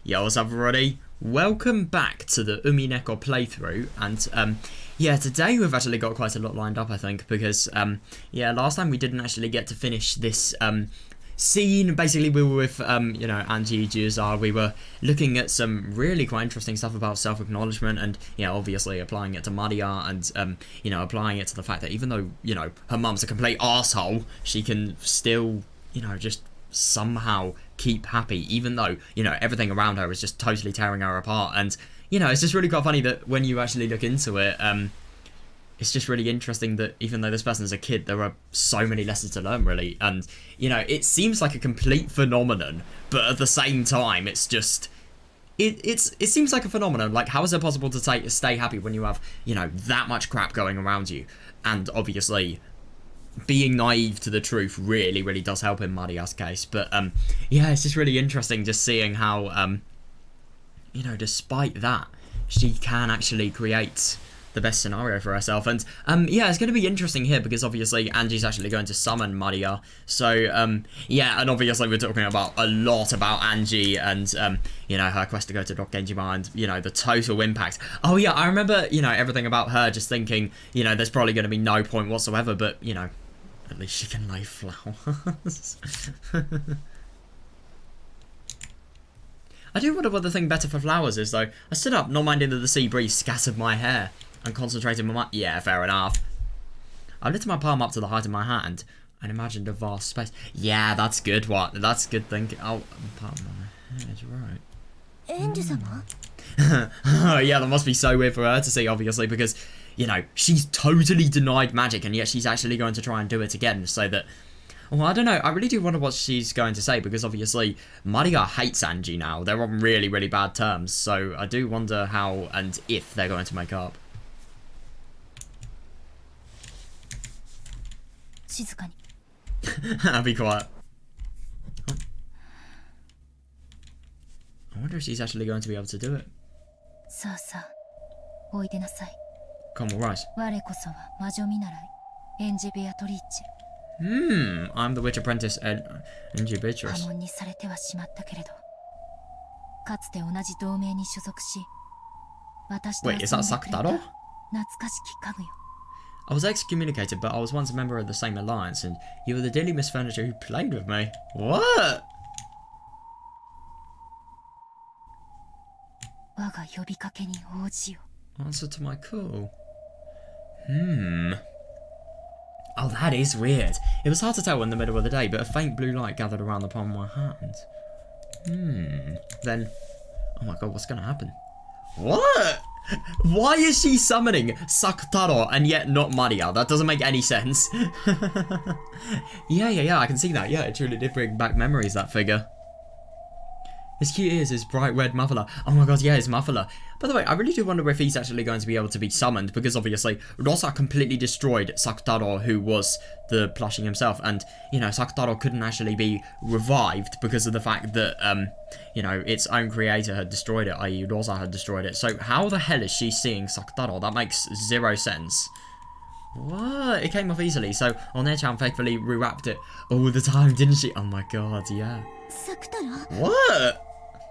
Yo, what's up everybody? Welcome back to the Umineko playthrough, and yeah, today we've actually got quite a lot lined up, I think, because yeah, last time we didn't actually get to finish this scene. Basically, we were with you know, Angie, Juzar. We were looking at some really quite interesting stuff about self-acknowledgement, and yeah, obviously applying it to Maria, and you know, applying it to the fact that even though, you know, her mum's a complete arsehole, she can still, you know, just somehow keep happy, even though, you know, everything around her is just totally tearing her apart. And you know, it's just really quite funny that when you actually look into it, it's just really interesting that even though this person's a kid, there are so many lessons to learn, really. And you know, it seems like a complete phenomenon, but at the same time, it's just it seems like a phenomenon. Like, how is it possible to stay happy when you have, you know, that much crap going around you? And obviously, being naive to the truth really does help in Maria's case. But yeah, it's just really interesting just seeing how you know, despite that, she can actually create the best scenario for herself. And yeah, it's going to be interesting here because obviously Angie's actually going to summon Maria. So yeah, and obviously we're talking about a lot about Angie and you know, her quest to go to Doc Genjima and, you know, the total impact. Oh yeah, I remember, you know, everything about her, just thinking, you know, there's probably going to be no point whatsoever, but you know, at least she can lay flowers. I do wonder what the thing better for flowers is, though. I stood up, not minding that the sea breeze scattered my hair, and concentrated my mind. Yeah, fair enough. I lifted my palm up to the height of my hand, and imagined a vast space. Yeah, that's good, what? That's good thinking. Oh, part of my head, right. Yeah, that must be so weird for her to see, obviously, because, you know, she's totally denied magic, and yet she's actually going to try and do it again, so that... Well, I don't know. I really do wonder what she's going to say, because obviously Maria hates Angie now. They're on really bad terms, so I do wonder how and if they're going to make up. Be quiet. Oh. I wonder if she's actually going to be able to do it. Come on, rise. I'm the witch apprentice and Angie Beatrice. Wait, is that Sakutaro? I was excommunicated, but I was once a member of the same alliance, and you were the daily Miss Furniture who played with me. What? Answer to my call. Oh, that is weird. It was hard to tell in the middle of the day, but a faint blue light gathered around the palm of my hand. Then... Oh my god, what's going to happen? What? Why is she summoning Sakutaro and yet not Maria? That doesn't make any sense. Yeah, I can see that. Yeah, it truly did bring back memories, that figure. His cute ears, his bright red muffler. Oh my god, yeah, his muffler. By the way, I really do wonder if he's actually going to be able to be summoned, because obviously Rosa completely destroyed Sakutaro, who was the plushing himself, and, you know, Sakutaro couldn't actually be revived because of the fact that, you know, its own creator had destroyed it, i.e. Rosa had destroyed it. So how the hell is she seeing Sakutaro? That makes zero sense. What? It came off easily, so Onechan faithfully rewrapped it all the time, didn't she? Oh my god, yeah. What?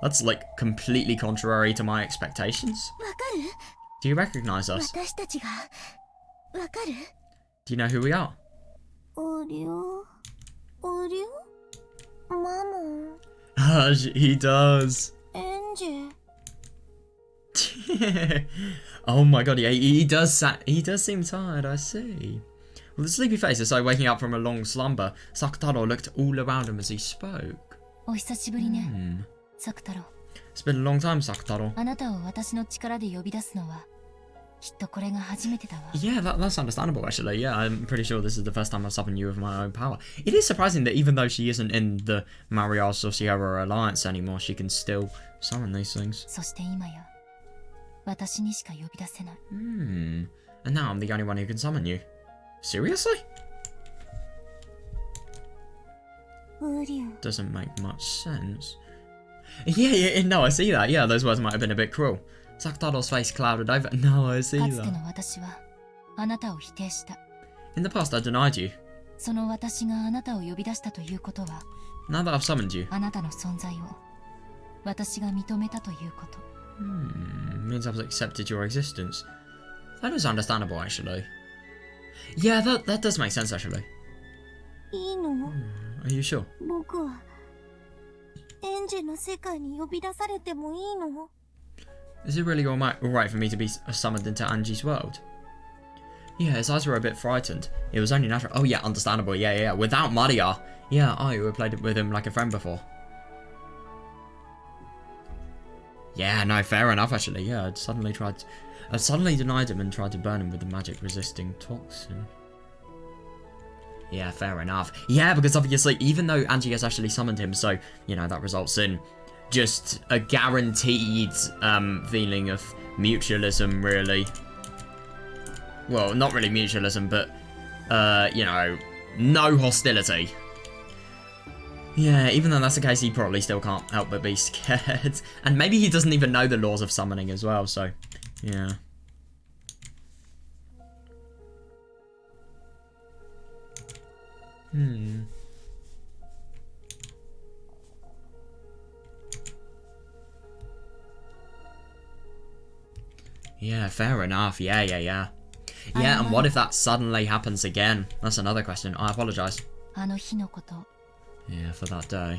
That's, like, completely contrary to my expectations. Do you recognize us? Do you know who we are? He does. Oh my god, yeah, he does seem tired, I see. With a sleepy face as though waking up from a long slumber, Sakutaro looked all around him as he spoke. It's been a long time, Sakutaro. Yeah, that's understandable, actually. Yeah, I'm pretty sure this is the first time I've summoned you with my own power. It is surprising that even though she isn't in the Maria Sierra Alliance anymore, she can still summon these things. And now I'm the only one who can summon you. Seriously? Doesn't make much sense. Yeah, no, I see that. Yeah, those words might have been a bit cruel. Sakutaro's face clouded over. No, I see that. In the past, I denied you. Now that I've summoned you, Means I've accepted your existence. That is understandable, actually. Yeah, that does make sense, actually. Are you sure? Is it really alright for me to be summoned into Angie's world? Yeah, his eyes were a bit frightened. It was only natural. Oh yeah, understandable. Yeah. Without Maria. Yeah, I who played with him like a friend before. Yeah, no, fair enough actually. Yeah, I suddenly denied him and tried to burn him with the magic resisting toxin. Yeah, fair enough. Yeah, because obviously, even though Angie has actually summoned him, so, you know, that results in just a guaranteed feeling of mutualism, really. Well, not really mutualism, but, you know, no hostility. Yeah, even though that's the case, he probably still can't help but be scared. And maybe he doesn't even know the laws of summoning as well, so, yeah. Yeah, fair enough. Yeah. Yeah, and what if that suddenly happens again? That's another question. I apologise. Yeah, for that day.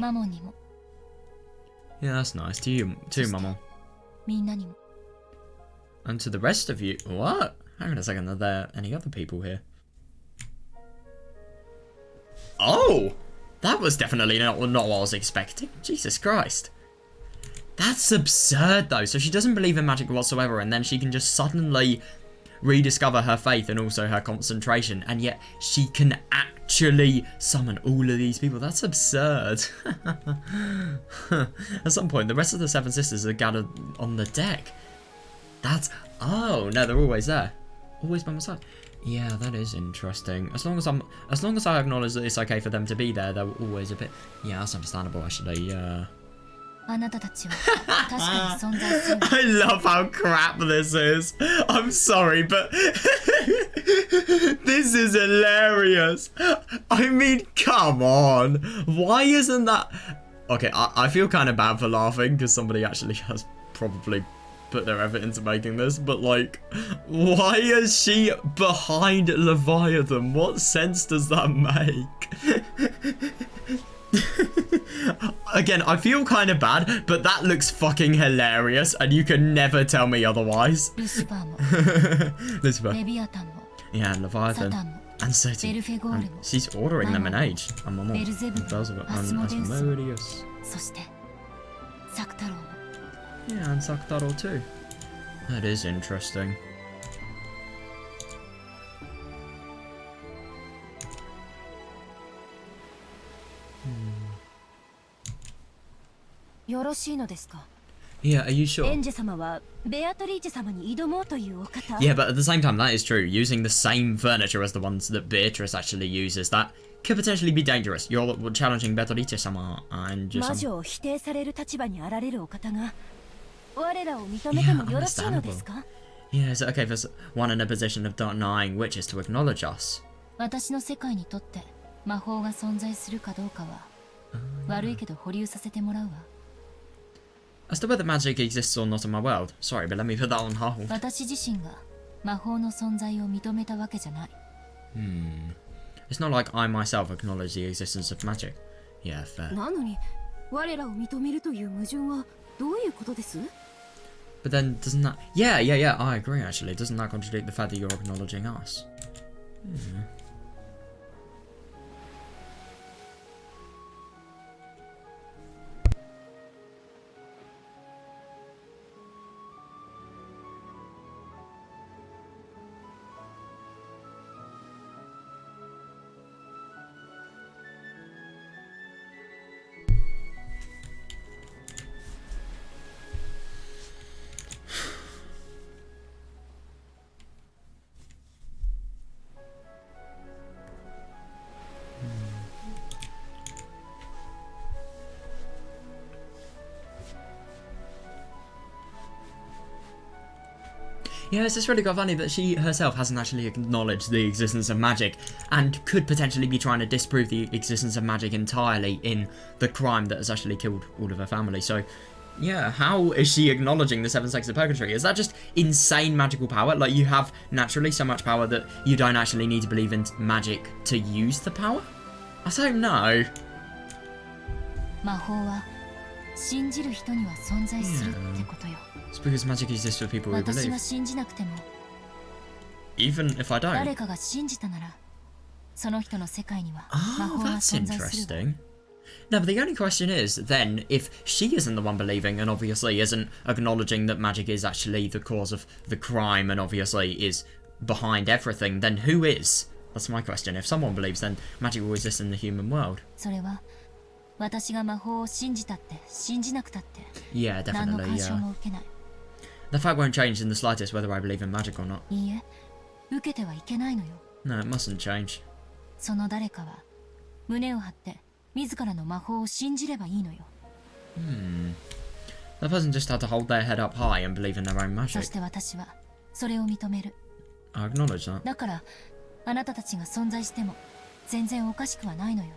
Yeah, that's nice. To you too, Mamo. And to the rest of you. What? Hang on a second, are there any other people here? Oh! That was definitely not what I was expecting. Jesus Christ. That's absurd, though. So she doesn't believe in magic whatsoever, and then she can just suddenly rediscover her faith and also her concentration, and yet she can actually summon all of these people. That's absurd. At some point, the rest of the Seven Sisters are gathered on the deck. That's... Oh, no, they're always there. Always by my side. Yeah, that is interesting. As long as I acknowledge that it's okay for them to be there, they're always a bit... Yeah, that's understandable, actually, yeah. I love how crap this is. I'm sorry, but this is hilarious. I mean, come on. Why isn't that... Okay, I feel kind of bad for laughing because somebody actually has probably put their effort into making this, but like, why is she behind Leviathan? What sense does that make? Again, I feel kind of bad, but that looks fucking hilarious, and you can never tell me otherwise. Lucifer. Yeah, Leviathan. And Satan. And she's ordering lemonade. And Mama. And Asmodeus. Yeah, and Sakutaro too. That is interesting. Yeah, are you sure? Yeah, but at the same time, that is true. Using the same furniture as the ones that Beatrice actually uses, that could potentially be dangerous. You're challenging Beatrice-sama and just... Yeah, understandable. Yeah, is it okay for one in a position of denying witches to acknowledge us? As to whether magic exists or not in my world. Sorry, but let me put that on hold. It's not like I myself acknowledge the existence of magic. Yeah, fair. But then, doesn't that... Yeah, I agree, actually. Doesn't that contradict the fact that you're acknowledging us? Yeah, it's just really quite funny that she herself hasn't actually acknowledged the existence of magic and could potentially be trying to disprove the existence of magic entirely in the crime that has actually killed all of her family. So, Yeah, how is she acknowledging the seven sects of purgatory? Is that just insane magical power? Like, you have naturally so much power that you don't actually need to believe in magic to use the power? I don't know. 魔法は信じる人には存在するってことよ。It's because magic exists for people who 私 believe. が信じなくても Even if I don't. 誰かが信じたならその人の世界には魔 Oh, 法が that's 存在するわ。 interesting. No, but the only question is, then, if she isn't the one believing and obviously isn't acknowledging that magic is actually the cause of the crime and obviously is behind everything, then who is? That's my question. If someone believes, then magic will exist in the human world. それは私が魔法を信じたって信じなくたって Yeah, 何の definitely, 干渉 yeah. も受けない。 The fact won't change in the slightest whether I believe in magic or not. いいえ、受けてはいけないのよ。 No, it mustn't change. その誰かは胸を張って自らの魔法を信じればいいのよ。 That person just had to hold their head up high and believe in their own そ magic. して私はそれを認める。 I acknowledge that. だからあなたたちが存在しても全然おかしくはないのよ。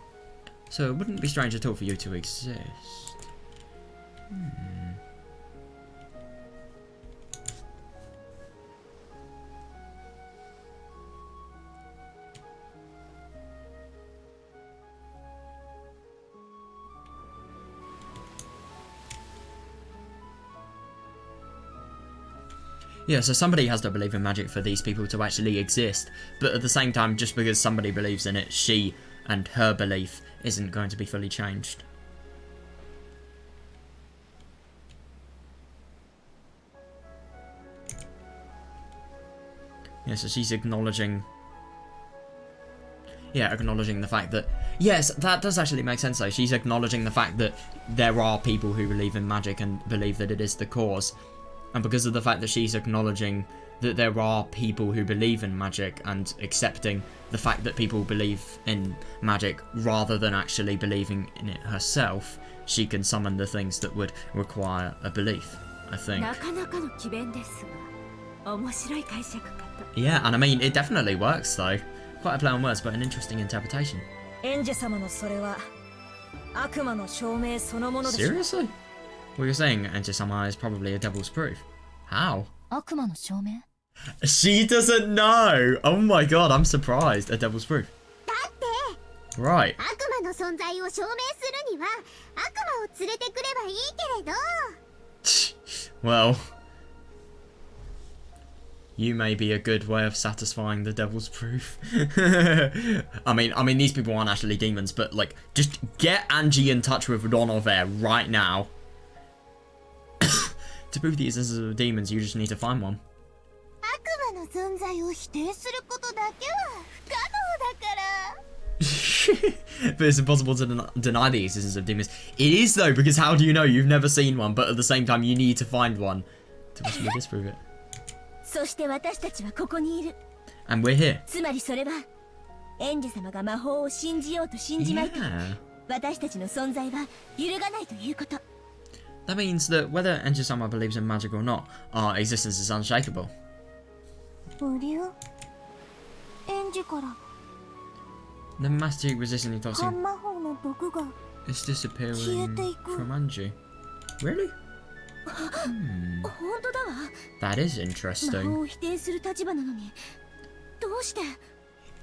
So it wouldn't be strange at all for you to exist. Yeah, so somebody has to believe in magic for these people to actually exist, but at the same time, just because somebody believes in it, she and her belief isn't going to be fully changed. Yeah, so she's acknowledging... Yeah, acknowledging the fact that... Yes, that does actually make sense though. She's acknowledging the fact that there are people who believe in magic and believe that it is the cause. And because of the fact that she's acknowledging that there are people who believe in magic and accepting the fact that people believe in magic rather than actually believing in it herself, she can summon the things that would require a belief, I think. なかなかの奇弁ですわ。面白い解釈かと。 Yeah, and I mean, it definitely works though. Quite a play on words, but an interesting interpretation. エンジェ様のそれは悪魔の証明そのものでしょう。 Seriously? Well, you're saying Enter-sama is probably a devil's proof. How? 悪魔の証明？ She doesn't know! Oh my god, I'm surprised. A devil's proof. だって Right. 悪魔の存在を証明するには悪魔を連れてくればいいけれど Well, you may be a good way of satisfying the devil's proof. I mean, these people aren't actually demons, but like, just get Angie in touch with Donovair right now. To prove the existence of demons, you just need to find one. 悪魔の存在を否定することだけは不可能だから But it's impossible to deny the existence of demons. It is though, because how do you know? You've never seen one, but at the same time, you need to find one to possibly disprove it. そして私たちはここにいる。 And we're here. つまりそれはエンジェ様が魔法を信じようと信じまいと Yeah. 私たちの存在は揺るがないということ。 That means that whether Enter-sama believes in magic or not, our existence is unshakable. 無流エンジから The magic resisting toxin 半魔法の毒が is disappearing 消えていく。 from Angie. Really? 本当だわ。 That is 魔 interesting. 法を否定する立場なのにどうして？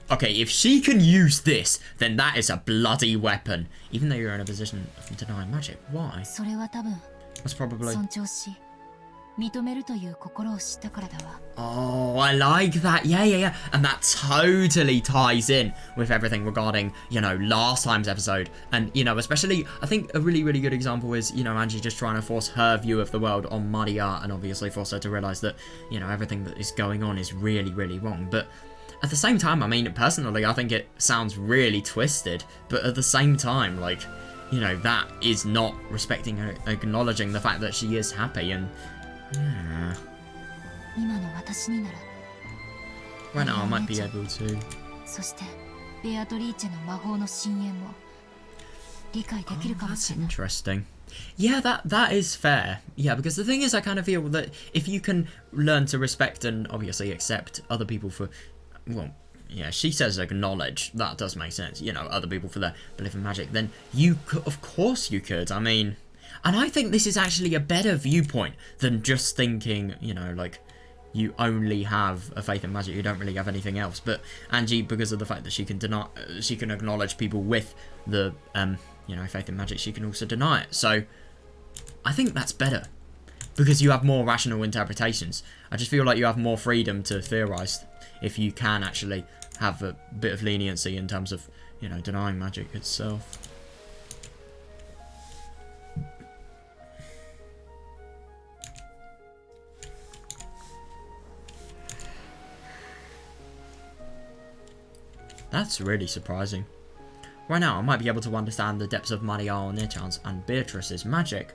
Okay, if she can use this, then that is a bloody weapon. Even though you're in a position of denying magic. Why? それは多分 That's probably... 尊重し認めるという心を知ったからだわ。 Oh, I like that. Yeah. And that totally ties in with everything regarding, you know, last time's episode. And, you know, especially, I think a really, really good example is, you know, Angie just trying to force her view of the world on Maria and obviously force her to realise that, you know, everything that is going on is really, really wrong. But at the same time, I mean, personally, I think it sounds really twisted. But at the same time, like, you know, that is not respecting her, acknowledging the fact that she is happy and... Yeah. 今の私になら Right now, I might be able to. そしてベアトリーチェの魔法の深淵も理解できるかも That's しれない。 interesting. Yeah, that is fair. Yeah, because the thing is, I kind of feel that if you can learn to respect and obviously accept other people for, well, yeah, she says acknowledge. That does make sense. You know, other people for their belief in magic. Then you could, of course you could. I mean, And I think this is actually a better viewpoint than just thinking, you know, like, you only have a faith in magic, you don't really have anything else. But Angie, because of the fact that she can acknowledge people with the, you know, faith in magic, she can also deny it. So, I think that's better. Because you have more rational interpretations. I just feel like you have more freedom to theorise if you can actually have a bit of leniency in terms of, you know, denying magic itself. That's really surprising. Right now, I might be able to understand the depths of Maria Onichan's and Beatrice's magic.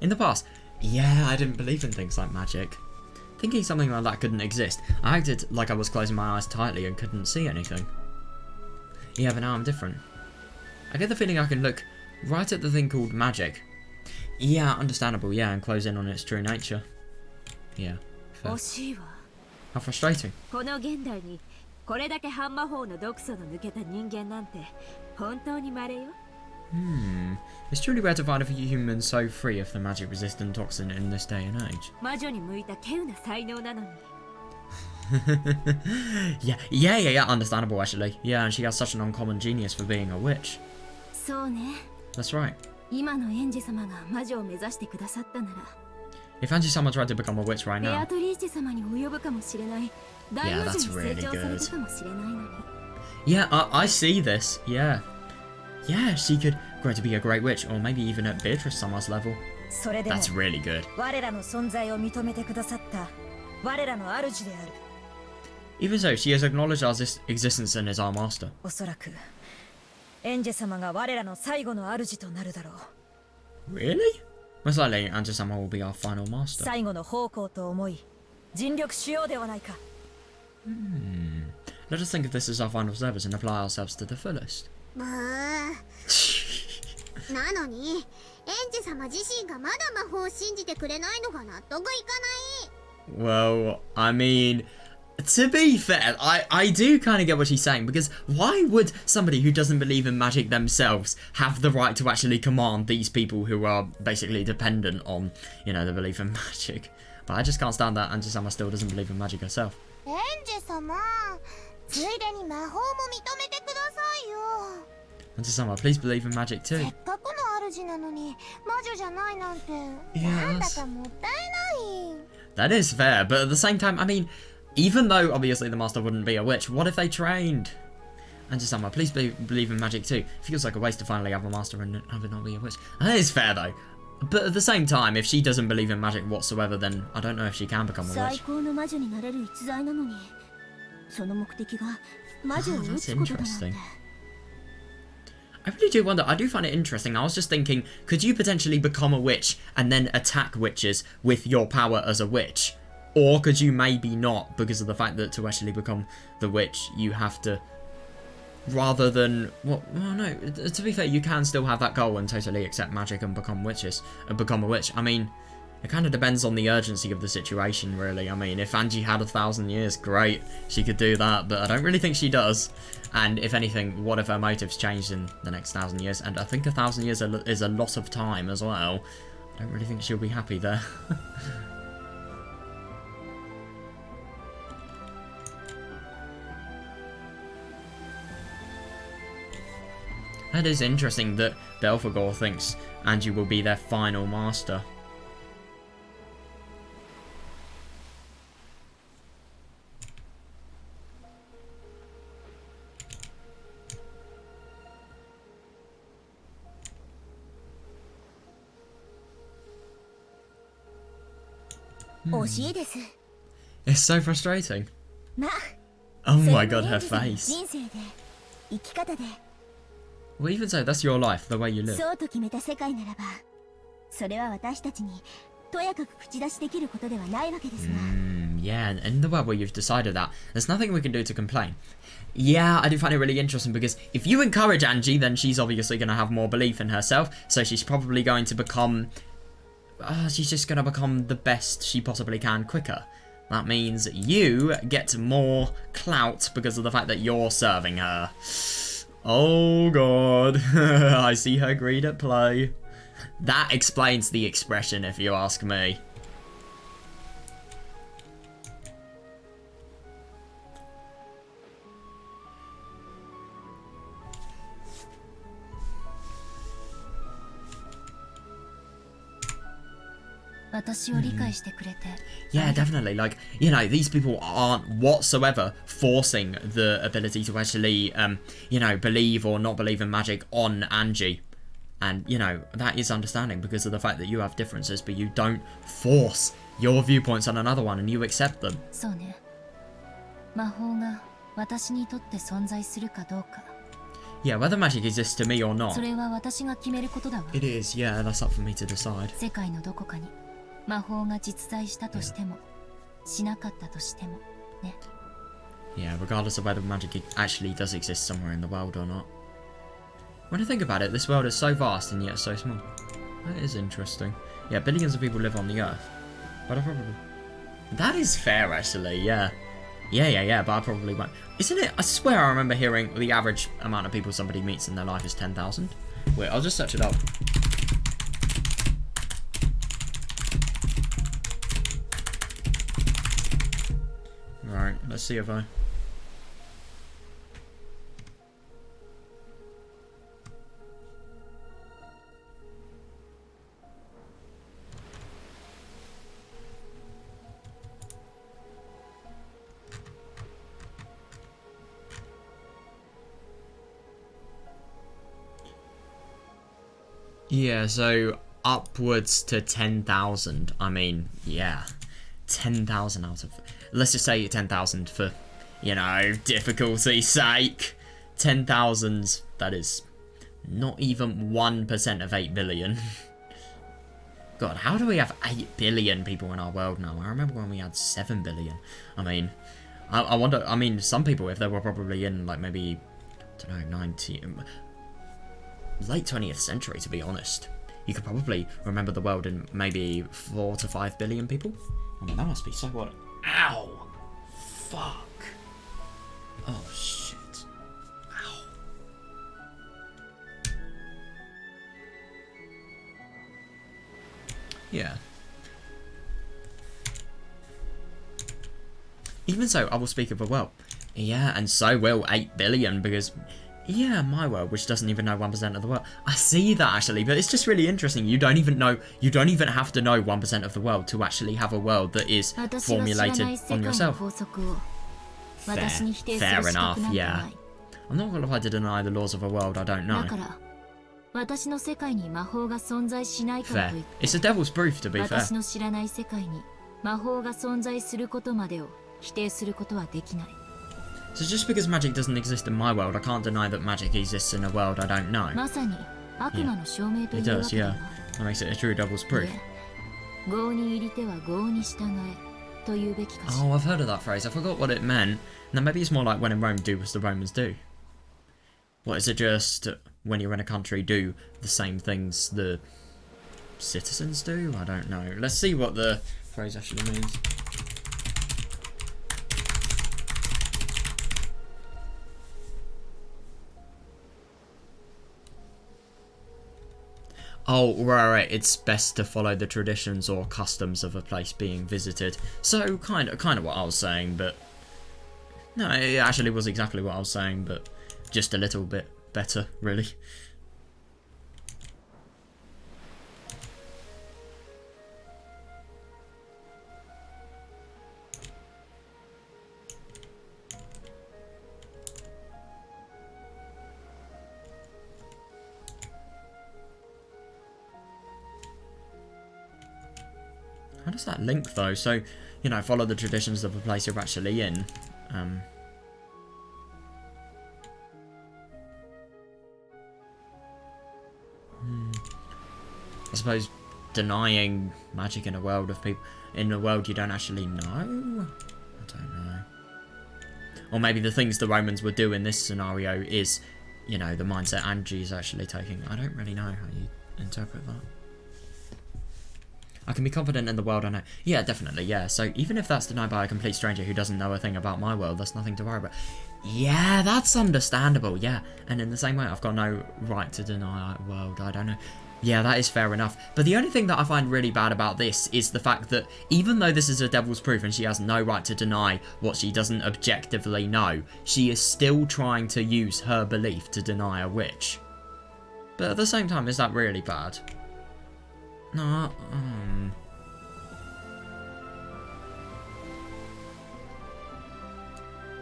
In the past, yeah, I didn't believe in things like magic. Thinking something like that couldn't exist, I acted like I was closing my eyes tightly and couldn't see anything. Yeah, but now I'm different. I get the feeling I can look right at the thing called magic. Yeah, understandable, yeah, and close in on its true nature. Yeah, fair. How frustrating. この現代にこれだけ半魔法の毒素の抜けた人間なんて本当に稀よ。It's truly rare to find a human so free of the magic-resistant toxin in this day and age. 魔女に向いた稀有な才能なのに。yeah, understandable actually. Yeah, and she has such an uncommon genius for being a witch. そうね。That's right. 今のエンジ様が魔女を目指してくださったなら。If Angie-sama tried to become a witch right ベ now... アトリーチェ様に及ぶかもしれない。大魔女に成長されたかもしれないのに。Yeah, I see this. Yeah. Yeah, she could grow to be a great witch, or maybe even at Beatrice-sama's level. それでも That's really good. 我らの存在を認めてくださった我らの主である。Even so, she has acknowledged our existence and is our master. おそらくエンジェ様が我らの最後の主となるだろう。 Really? Most likely, Angie-sama will be our final master. 最後の奉公と思い尽力しようではないか。Let us think of this as our final service and apply ourselves to the fullest. なのにエンジ様自身がまだ魔法を信じてくれないのが納得いかない。 Well, I mean, to be fair, I do kind of get what she's saying, because why would somebody who doesn't believe in magic themselves have the right to actually command these people who are basically dependent on, you know, the belief in magic? But I just can't stand that Angie-sama still doesn't believe in magic herself. エンジ様、ついでに魔法も認めてくださいよ。 Angie-sama, please believe in magic too. せっかくの主なのに魔女じゃないなんて、なんだかもったいない。 That is fair, but at the same time, I mean, even though obviously the master wouldn't be a witch, what if they trained? Angie-sama, please believe in magic too. It feels like a waste to finally have a master and have it not be a witch. That is fair though. But at the same time, if she doesn't believe in magic whatsoever, then I don't know if she can become a witch. 最高の魔女になれる逸材なのに、その目的が魔女を撃つことだなんて。 I really do wonder, I do find it interesting. I was just thinking, could you potentially become a witch and then attack witches with your power as a witch? Or could you maybe not, because of the fact that to actually become the witch, you have to... Rather than... Well, no, to be fair, you can still have that goal and totally accept magic and become a witch. I mean, it kind of depends on the urgency of the situation, really. I mean, if Angie had 1,000 years, great, she could do that, but I don't really think she does. And if anything, what if her motives changed in the next 1,000 years? And I think 1,000 years is a lot of time as well. I don't really think she'll be happy there. That is interesting that Belphegor thinks Angie will be their final master. It's so frustrating. Oh my god, her face. Well, even so, that's your life, the way you live. そうと決めた世界ならば、それは私たちにとやかく口出しできることではないわけですが。Yeah, and in the world where you've decided that, there's nothing we can do to complain. Yeah, I do find it really interesting because if you encourage Angie, then she's obviously going to have more belief in herself, so she's probably going to become... she's just going to become the best she possibly can quicker. That means you get more clout because of the fact that you're serving her. Oh god, I see her greed at play. That explains the expression, if you ask me. Yeah, definitely. Like, you know, these people aren't whatsoever forcing the ability to actually, you know, believe or not believe in magic on Angie. And, you know, that is understanding because of the fact that you have differences, but you don't force your viewpoints on another one and you accept them. Yeah, whether magic exists to me or not. It is, yeah, that's up for me to decide. Yeah, regardless of whether magic actually does exist somewhere in the world or not. When I think about it, this world is so vast and yet so small. That is interesting. Yeah, billions of people live on the Earth. But I probably... That is fair, actually, yeah. Yeah, but I probably won't. Isn't it? I swear I remember hearing the average amount of people somebody meets in their life is 10,000. Wait, I'll just search it up. Right, let's see if I... Yeah, so upwards to 10,000. I mean, yeah. 10,000 out of... Let's just say 10,000 for, you know, difficulty's sake. 10,000, that is not even 1% of 8 billion. God, how do we have 8 billion people in our world now? I remember when we had 7 billion. I mean, I wonder... I mean, some people, if they were probably in, like, maybe... I don't know, 19... late 20th century, to be honest. You could probably remember the world in maybe 4 to 5 billion people. I mean, that must be so what? Ow! Fuck! Oh, shit. Ow. Yeah. Even so, I will speak of a world. Yeah, and so will 8 billion, because... Yeah, my world, which doesn't even know 1% of the world. I see that, actually, but it's just really interesting. You don't even have to know 1% of the world to actually have a world that is formulated on yourself. Fair enough, yeah. I'm not qualified to deny the laws of a world I don't know. Fair. It's a devil's proof, to be fair. So just because magic doesn't exist in my world, I can't deny that magic exists in a world I don't know. Yeah. It does, yeah. That makes it a true devil's proof. Oh, I've heard of that phrase. I forgot what it meant. Now maybe it's more like when in Rome, do as the Romans do. What, is it just when you're in a country, do the same things the citizens do? I don't know. Let's see what the phrase actually means. Oh, right, it's best to follow the traditions or customs of a place being visited. So, kind of what I was saying, but... No, it actually was exactly what I was saying, but just a little bit better, really. How does that link, though? So, you know, follow the traditions of the place you're actually in. I suppose denying magic in a world of people... in a world you don't actually know? I don't know. Or maybe the things the Romans would do in this scenario is, you know, the mindset Angie's actually taking. I don't really know how you interpret that. I can be confident in the world I know. Yeah, definitely, yeah. So even if that's denied by a complete stranger who doesn't know a thing about my world, that's nothing to worry about. Yeah, that's understandable, yeah. And in the same way, I've got no right to deny a world I don't know. Yeah, that is fair enough. But the only thing that I find really bad about this is the fact that even though this is a devil's proof and she has no right to deny what she doesn't objectively know, she is still trying to use her belief to deny a witch. But at the same time, is that really bad? No,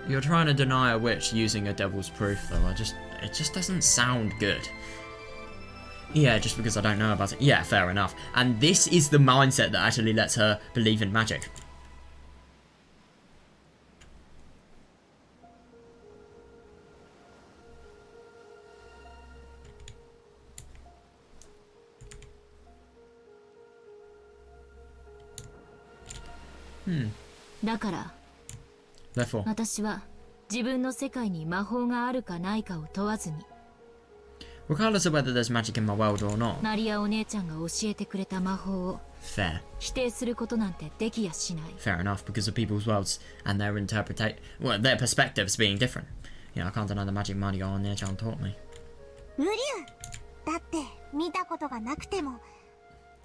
You're trying to deny a witch using a devil's proof, though. It just doesn't sound good. Yeah, just because I don't know about it. Yeah, fair enough. And this is the mindset that actually lets her believe in magic. Therefore, 私は自分の世界に魔法があるかないかを問わずに regardless of whether there's magic in my world or not, マリアお姉ちゃんが教えてくれた魔法を fair. 否定することなんてできやしない Fair enough, because of people's worlds and their their perspectives being different. Yeah, I can't deny the magic Mario and Nechan taught me. 無理だって見たことがなくても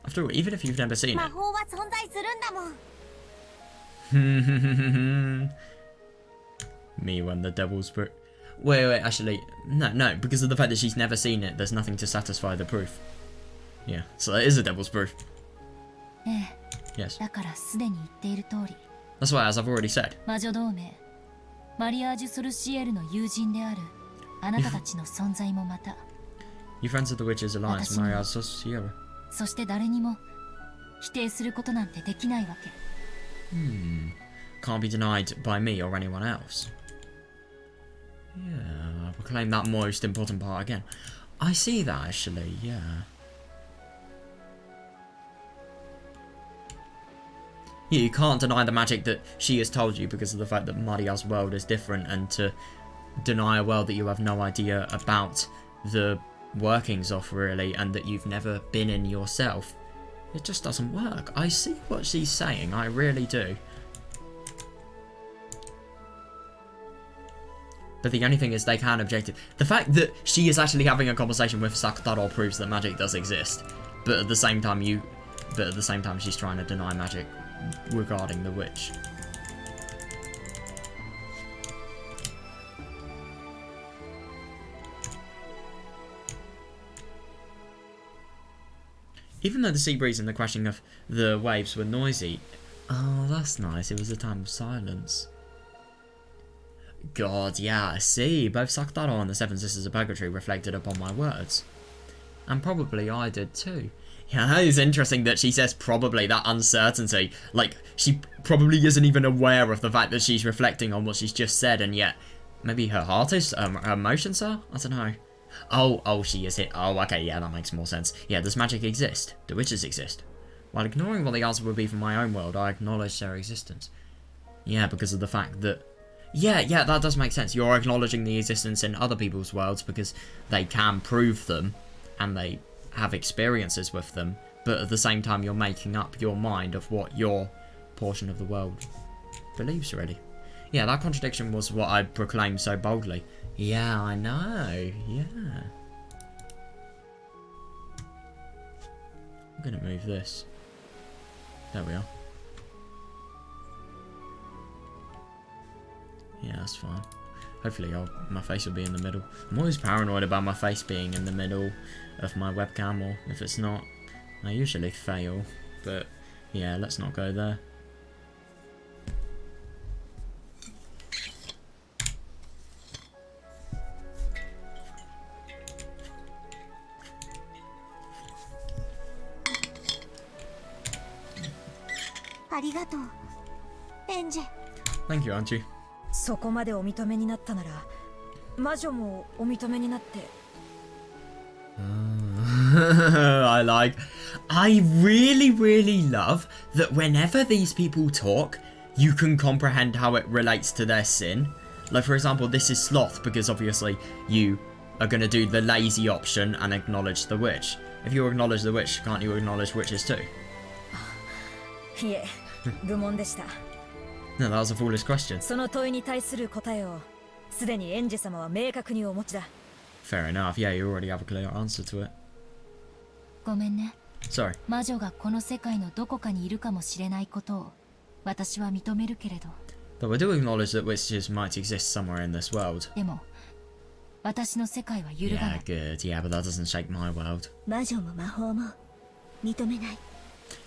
After all, even if you've never seen 魔 it. 法は存在するんだもん Me when the devil's proof. Wait, actually, no, because of the fact that she's never seen it, there's nothing to satisfy the proof. Yeah, so that is a devil's proof. ええ Yes. だからすでに言っている通り That's why, as I've already said, 魔女同盟マリアージュ・ソルシエルの友人であるあなたたちの存在もまた you friends of the Witches Alliance, Mario Sierra. そして誰にも否定することなんてできないわけ Can't be denied by me or anyone else. Yeah, I'll proclaim that most important part again. I see that, actually, yeah. Yeah, you can't deny the magic that she has told you because of the fact that Maria's world is different, and to deny a world that you have no idea about the workings of, really, and that you've never been in yourself. It just doesn't work. I see what she's saying, I really do. But the only thing is they can object it. The fact that she is actually having a conversation with Sakutaro proves that magic does exist. But at the same time she's trying to deny magic regarding the witch. Even though the sea breeze and the crashing of the waves were noisy. Oh, that's nice. It was a time of silence. God, yeah, I see. Both Sakutaro and the Seven Sisters of Purgatory reflected upon my words. And probably I did too. Yeah, that is interesting that she says probably, that uncertainty. Like, she probably isn't even aware of the fact that she's reflecting on what she's just said, and yet maybe her heart is, her emotions are? I don't know. Oh, she is hit. Oh, okay, yeah, that makes more sense. Yeah, does magic exist? Do witches exist? While ignoring what the answer would be from my own world, I acknowledge their existence. Yeah, because of the fact that... Yeah, that does make sense. You're acknowledging the existence in other people's worlds because they can prove them, and they have experiences with them, but at the same time you're making up your mind of what your portion of the world believes, really. Yeah, that contradiction was what I proclaimed so boldly. Yeah, I know, yeah. I'm gonna move this. There we are. Yeah, that's fine. Hopefully my face will be in the middle. I'm always paranoid about my face being in the middle of my webcam, or if it's not, I usually fail. But yeah, let's not go there. Thank you, Auntie. そこまでお認めになったなら魔女もお認めになって I really love that whenever these people talk, you can comprehend how it relates to their sin. Like, for example, this is sloth because obviously you are going to do the lazy option and acknowledge the witch. If you acknowledge the witch, can't you acknowledge witches too? いえ、愚問でした No, that was a foolish question. その問いに対する答えをすでにエンジェ様は明確にお持ちだ Fair enough, yeah, you already have a clear answer to it. ごめんね。 Sorry. 魔女がこの世界のどこかにいるかもしれないことを私は認めるけれど。 But we do acknowledge that witches might exist somewhere in this world. でも私の世界は揺るがな Yeah, い。 good. Yeah, but that doesn't shake my world. 魔女も魔法も認めない。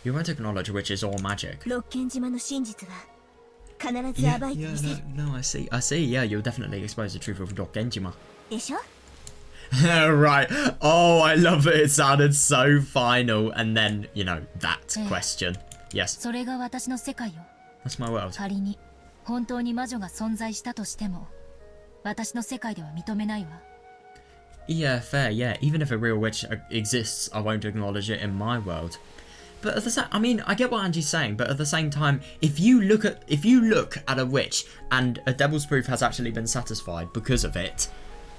You won't acknowledge witches or magic. 六軒島の真実は必ず Yeah, 暴いて yeah, みせる。 no, I see. Yeah, you'll definitely expose the truth of Genjima. でしょ？ Right. Oh, I love it. It sounded so final. And then, you know, that question. Yes, それが私の世界よ。 that's my world. 仮に本当に魔女が存在したとしても私の世界では認めないわ。 Yeah, fair, yeah. Even if a real witch exists, I won't acknowledge it in my world. But at the same, I mean, I get what Angie's saying, but at the same time, if you look at a witch and a devil's proof has actually been satisfied because of it,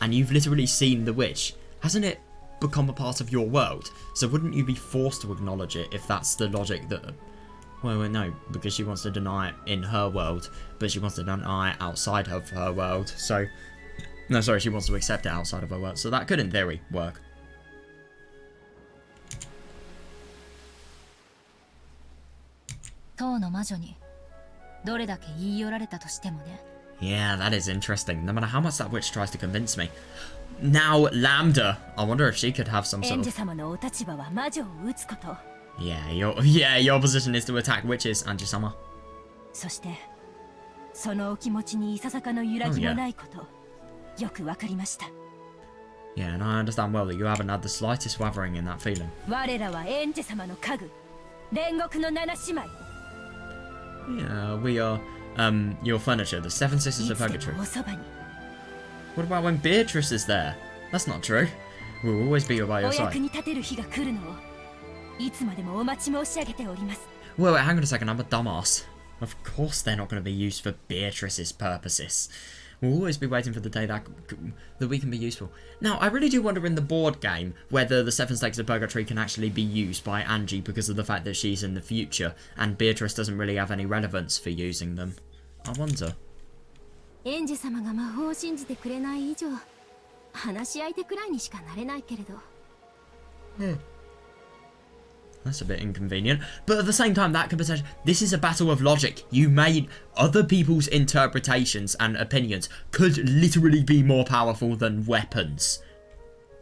and you've literally seen the witch, hasn't it become a part of your world? So wouldn't you be forced to acknowledge it if that's the logic that... Well, no, because she wants to deny it in her world, but she wants to deny it outside of her world, so... No, sorry, she wants to accept it outside of her world, so that could, in theory, work. 当の魔女にどれだけ言い寄られたとしてもね。 Yeah, that is interesting. No matter how much that witch tries to convince me. Now, Lambda. I wonder if she could have some エ sort ン of... ジェ様のお立場は魔女を撃つこと。 Yeah, your position is to attack witches, Angie-sama. そしてそのお気持ちにいささかの揺らぎもないこと、よくわかりました。 Yeah, and I understand well that you haven't had the slightest wavering in that feeling. 我らはエンジェ様の家具、煉獄の七姉妹。 Yeah, we are, your furniture, the Seven Sisters い of つで Purgatory. もおそばに。 What about when Beatrice is there? That's not true. We'll always be by your お役 side. に立てる日が来るのをいつまでもお待ち申し上げております。 Wait, hang on a second, I'm a dumbass. Of course they're not going to be used for Beatrice's purposes. We'll always be waiting for the day that we can be useful. Now, I really do wonder in the board game whether the Seven Stakes of Purgatory can actually be used by Angie because of the fact that she's in the future and Beatrice doesn't really have any relevance for using them. I wonder. エンジェ様が魔法を信じてくれない以上、話し相手くらいにしかなれないけれど。 That's a bit inconvenient. But at the same time, that could potentially... This is a battle of logic. You made... Other people's interpretations and opinions could literally be more powerful than weapons.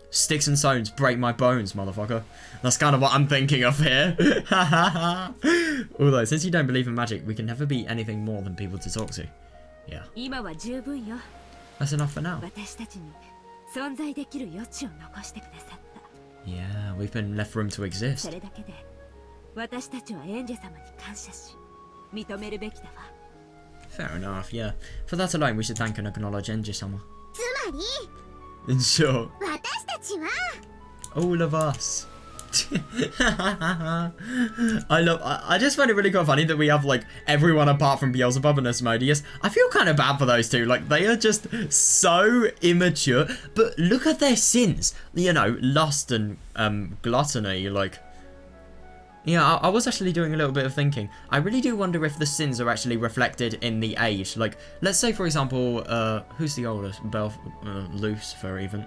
Sticks and stones break my bones, motherfucker. That's kind of what I'm thinking of here. Although, since you don't believe in magic, we can never be anything more than people to talk to. Yeah. 今は十分よ。 That's enough for now. 私たちに存在できる余地を残してくださった。 Yeah, we've been left room to そ exist. れだけで私たちはエンジェ様に感謝し認めるべきだわ。 Fair enough, yeah. For that alone, we should thank and acknowledge Enji-sama. つまり In short, 私たちは all of us. I just find it really quite funny that we have like everyone apart from Beelzebub and Asmodeus. I feel kind of bad for those two. Like they are just so immature. But look at their sins. You know, lust and gluttony. Like, yeah, I was actually doing a little bit of thinking. I really do wonder if the sins are actually reflected in the age. Like, let's say for example, who's the oldest? Lucifer even.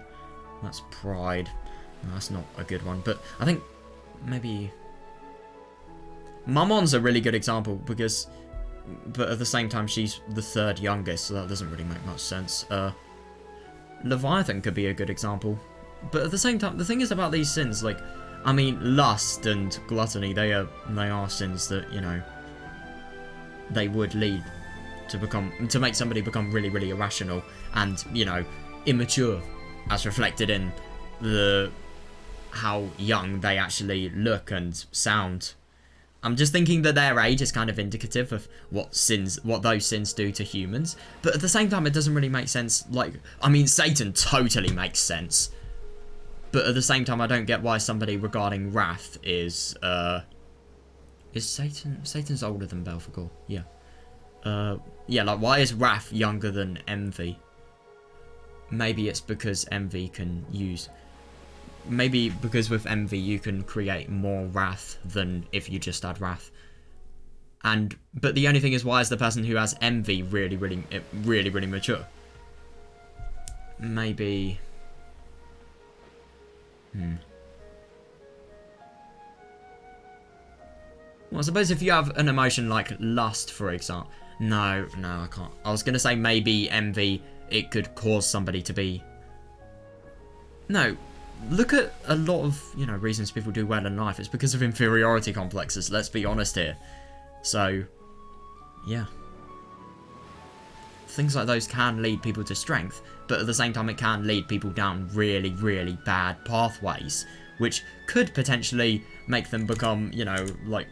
That's Pride. No, that's not a good one, but I think maybe Mammon's a really good example because, but at the same time she's the third youngest, so that doesn't really make much sense. Leviathan could be a good example, but at the same time, the thing is about these sins, like, I mean, lust and gluttony, they are sins that, you know, they would lead to make somebody become really, really irrational and, you know, immature, as reflected in how young they actually look and sound. I'm just thinking that their age is kind of indicative of what those sins do to humans. But at the same time, it doesn't really make sense. Like, I mean, Satan totally makes sense. But at the same time, I don't get why somebody regarding wrath is Satan's older than Belphegor? Yeah. Yeah, like, why is wrath younger than envy? Maybe it's because envy can use... Maybe because with envy you can create more wrath than if you just had wrath. But the only thing is, why is the person who has envy really mature? Maybe... Well, I suppose if you have an emotion like lust, for example. No, I can't. I was going to say maybe envy, it could cause somebody to be... No, look at a lot of, you know, reasons people do well in life. It's because of inferiority complexes, let's be honest here. So, yeah. Things like those can lead people to strength, but at the same time it can lead people down really, really bad pathways, which could potentially make them become, you know, like,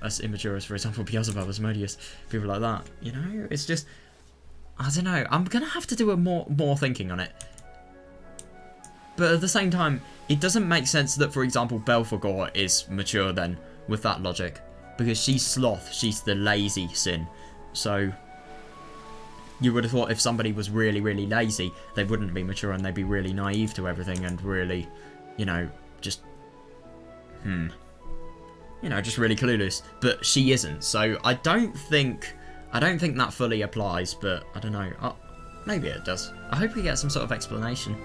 as immature as, for example, Beelzebub, Asmodeus, people like that, you know? It's just, I don't know, I'm gonna have to do a more thinking on it. But at the same time, it doesn't make sense that, for example, Belphegor is mature then, with that logic. Because she's sloth, she's the lazy sin. So, you would have thought if somebody was really, really lazy, they wouldn't be mature and they'd be really naive to everything and really, you know, just, you know, just really clueless. But she isn't, so I don't think that fully applies, but I don't know. Maybe it does. I hope we get some sort of explanation.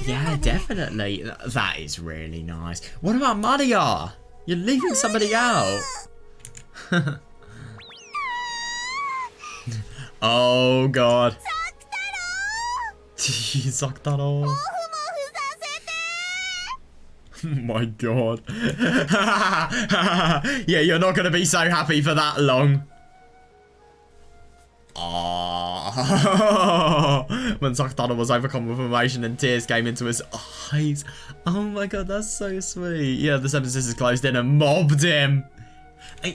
Yeah, definitely. That is really nice. What about Maria? You're leaving somebody out. Oh god. Sakutaro. Oh my god. Yeah, you're not gonna be so happy for that long. When Sakutaro was overcome with emotion and tears came into his eyes. Oh my god, that's so sweet. Yeah, the Seven Sisters closed in and mobbed him.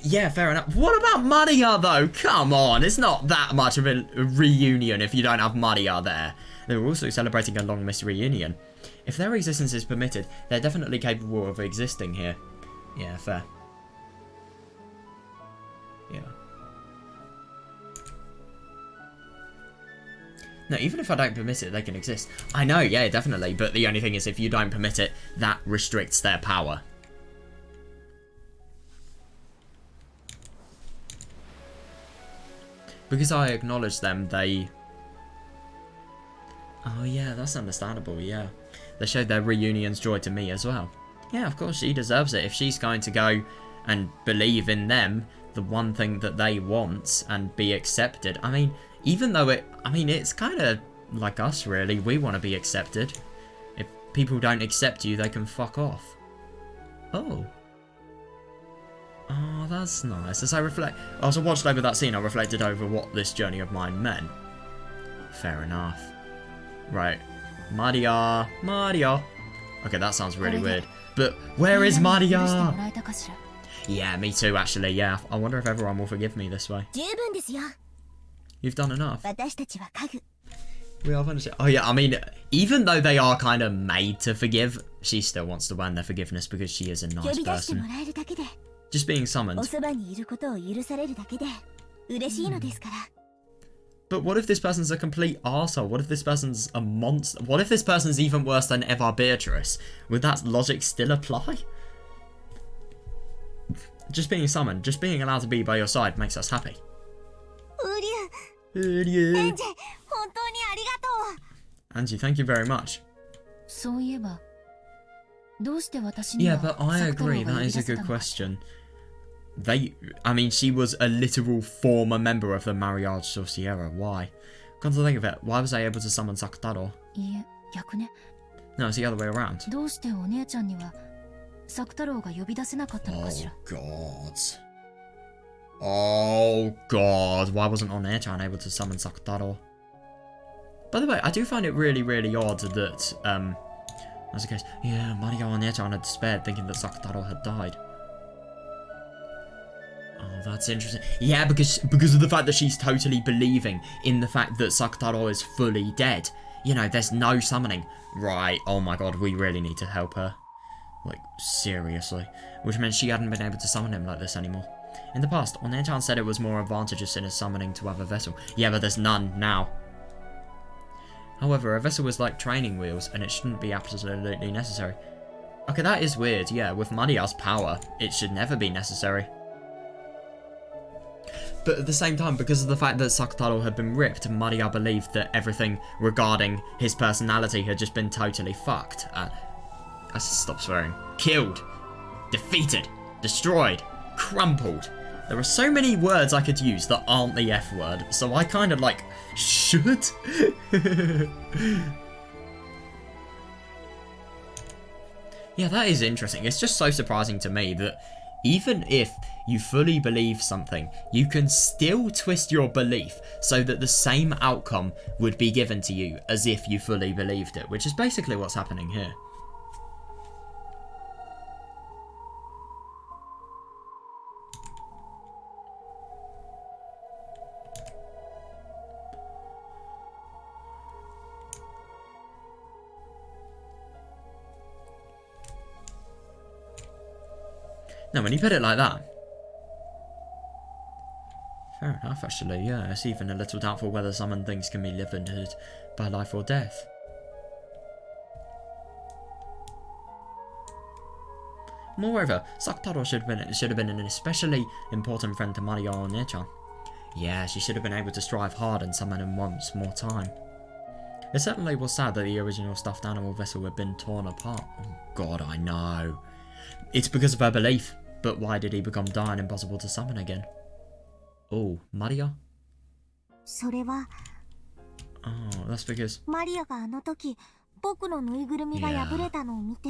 Yeah, fair enough. What about Maria though? Come on, it's not that much of a reunion if you don't have Maria there. They were also celebrating a long missed reunion. If their existence is permitted, they're definitely capable of existing here. Yeah, fair. Yeah. No, even if I don't permit it, they can exist. I know, yeah, definitely. But the only thing is, if you don't permit it, that restricts their power. Because I acknowledge them, they... Oh yeah, that's understandable, yeah. They showed their reunion's joy to me as well. Yeah, of course, she deserves it. If she's going to go and believe in them, the one thing that they want, and be accepted. I mean, even though it's kind of like us, really. We want to be accepted. If people don't accept you, they can fuck off. Oh. Oh, that's nice. As I watched over that scene, I reflected over what this journey of mine meant. Fair enough. Right. Maria. Okay, that sounds really weird. But where is Maria? Yeah, me too, actually. Yeah, I wonder if everyone will forgive me this way. You've done enough. We are finished. Oh yeah, I mean, even though they are kind of made to forgive, she still wants to earn their forgiveness because she is a nice person. Just being summoned. But what if this person's a complete arsehole? What if this person's a monster? What if this person's even worse than Eva Beatrice? Would that logic still apply? Just being summoned, just being allowed to be by your side makes us happy. Angie, thank you very much. Yeah, but I agree, that is a good question. I mean, she was a literal former member of the Mariage Sorciera. Why? Come to think of it, why was I able to summon Sakutaro? No, it's the other way around. Oh god, why wasn't Onechan able to summon Sakutaro? By the way, I do find it really, really odd that, as a case, yeah, Maria Onechan had despaired thinking that Sakutaro had died. Oh, that's interesting. Yeah, because of the fact that she's totally believing in the fact that Sakutaro is fully dead. You know, there's no summoning. Right, oh my god, we really need to help her. Like, seriously. Which meant she hadn't been able to summon him like this anymore. In the past, Onichan said it was more advantageous in his summoning to have a vessel. Yeah, but there's none now. However, a vessel was like training wheels, and it shouldn't be absolutely necessary. Okay, that is weird. Yeah, with Maria's power, it should never be necessary. But at the same time, because of the fact that Sakutaro had been ripped, Maria believed that everything regarding his personality had just been totally fucked. I stop swearing. Killed. Defeated. Destroyed. Crumpled. There are so many words I could use that aren't the F word, so I kind of like, should? Yeah, that is interesting. It's just so surprising to me that even if you fully believe something, you can still twist your belief so that the same outcome would be given to you as if you fully believed it, which is basically what's happening here. Now, when you put it like that, fair enough, actually, yeah. It's even a little doubtful whether summoned things can be limited by life or death. Moreover, Sakutaro should have been an especially important friend to Maria One-chan. Yeah, she should have been able to strive hard and summon him once more time. It certainly was sad that the original stuffed animal vessel had been torn apart. Oh god, I know. It's because of her belief. But why did he become dire and impossible to summon again? Oh, Maria? それは Oh, that's because... マリアがあの時僕のぬいぐるみが破れたのを見て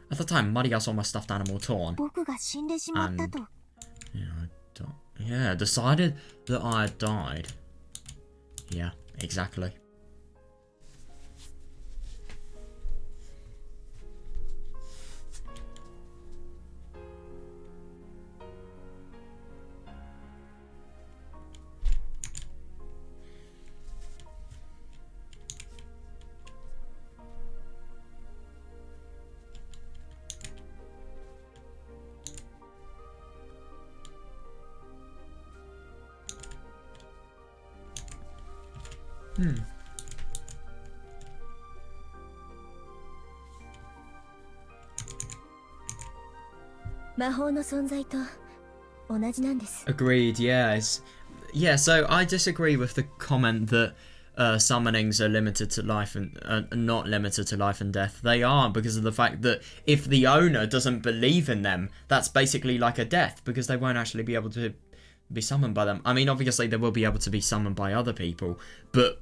At the time, Maria saw my stuffed animal torn. 僕が死んでしまったと Yeah, decided that I had died. Yeah, exactly. Hmm. 魔法の存在と同じなんです。 Agreed, yes. Yeah, so I disagree with the comment that summonings are limited to life and not limited to life and death. They are, because of the fact that if the owner doesn't believe in them, that's basically like a death, because they won't actually be able to be summoned by them. I mean, obviously they will be able to be summoned by other people, but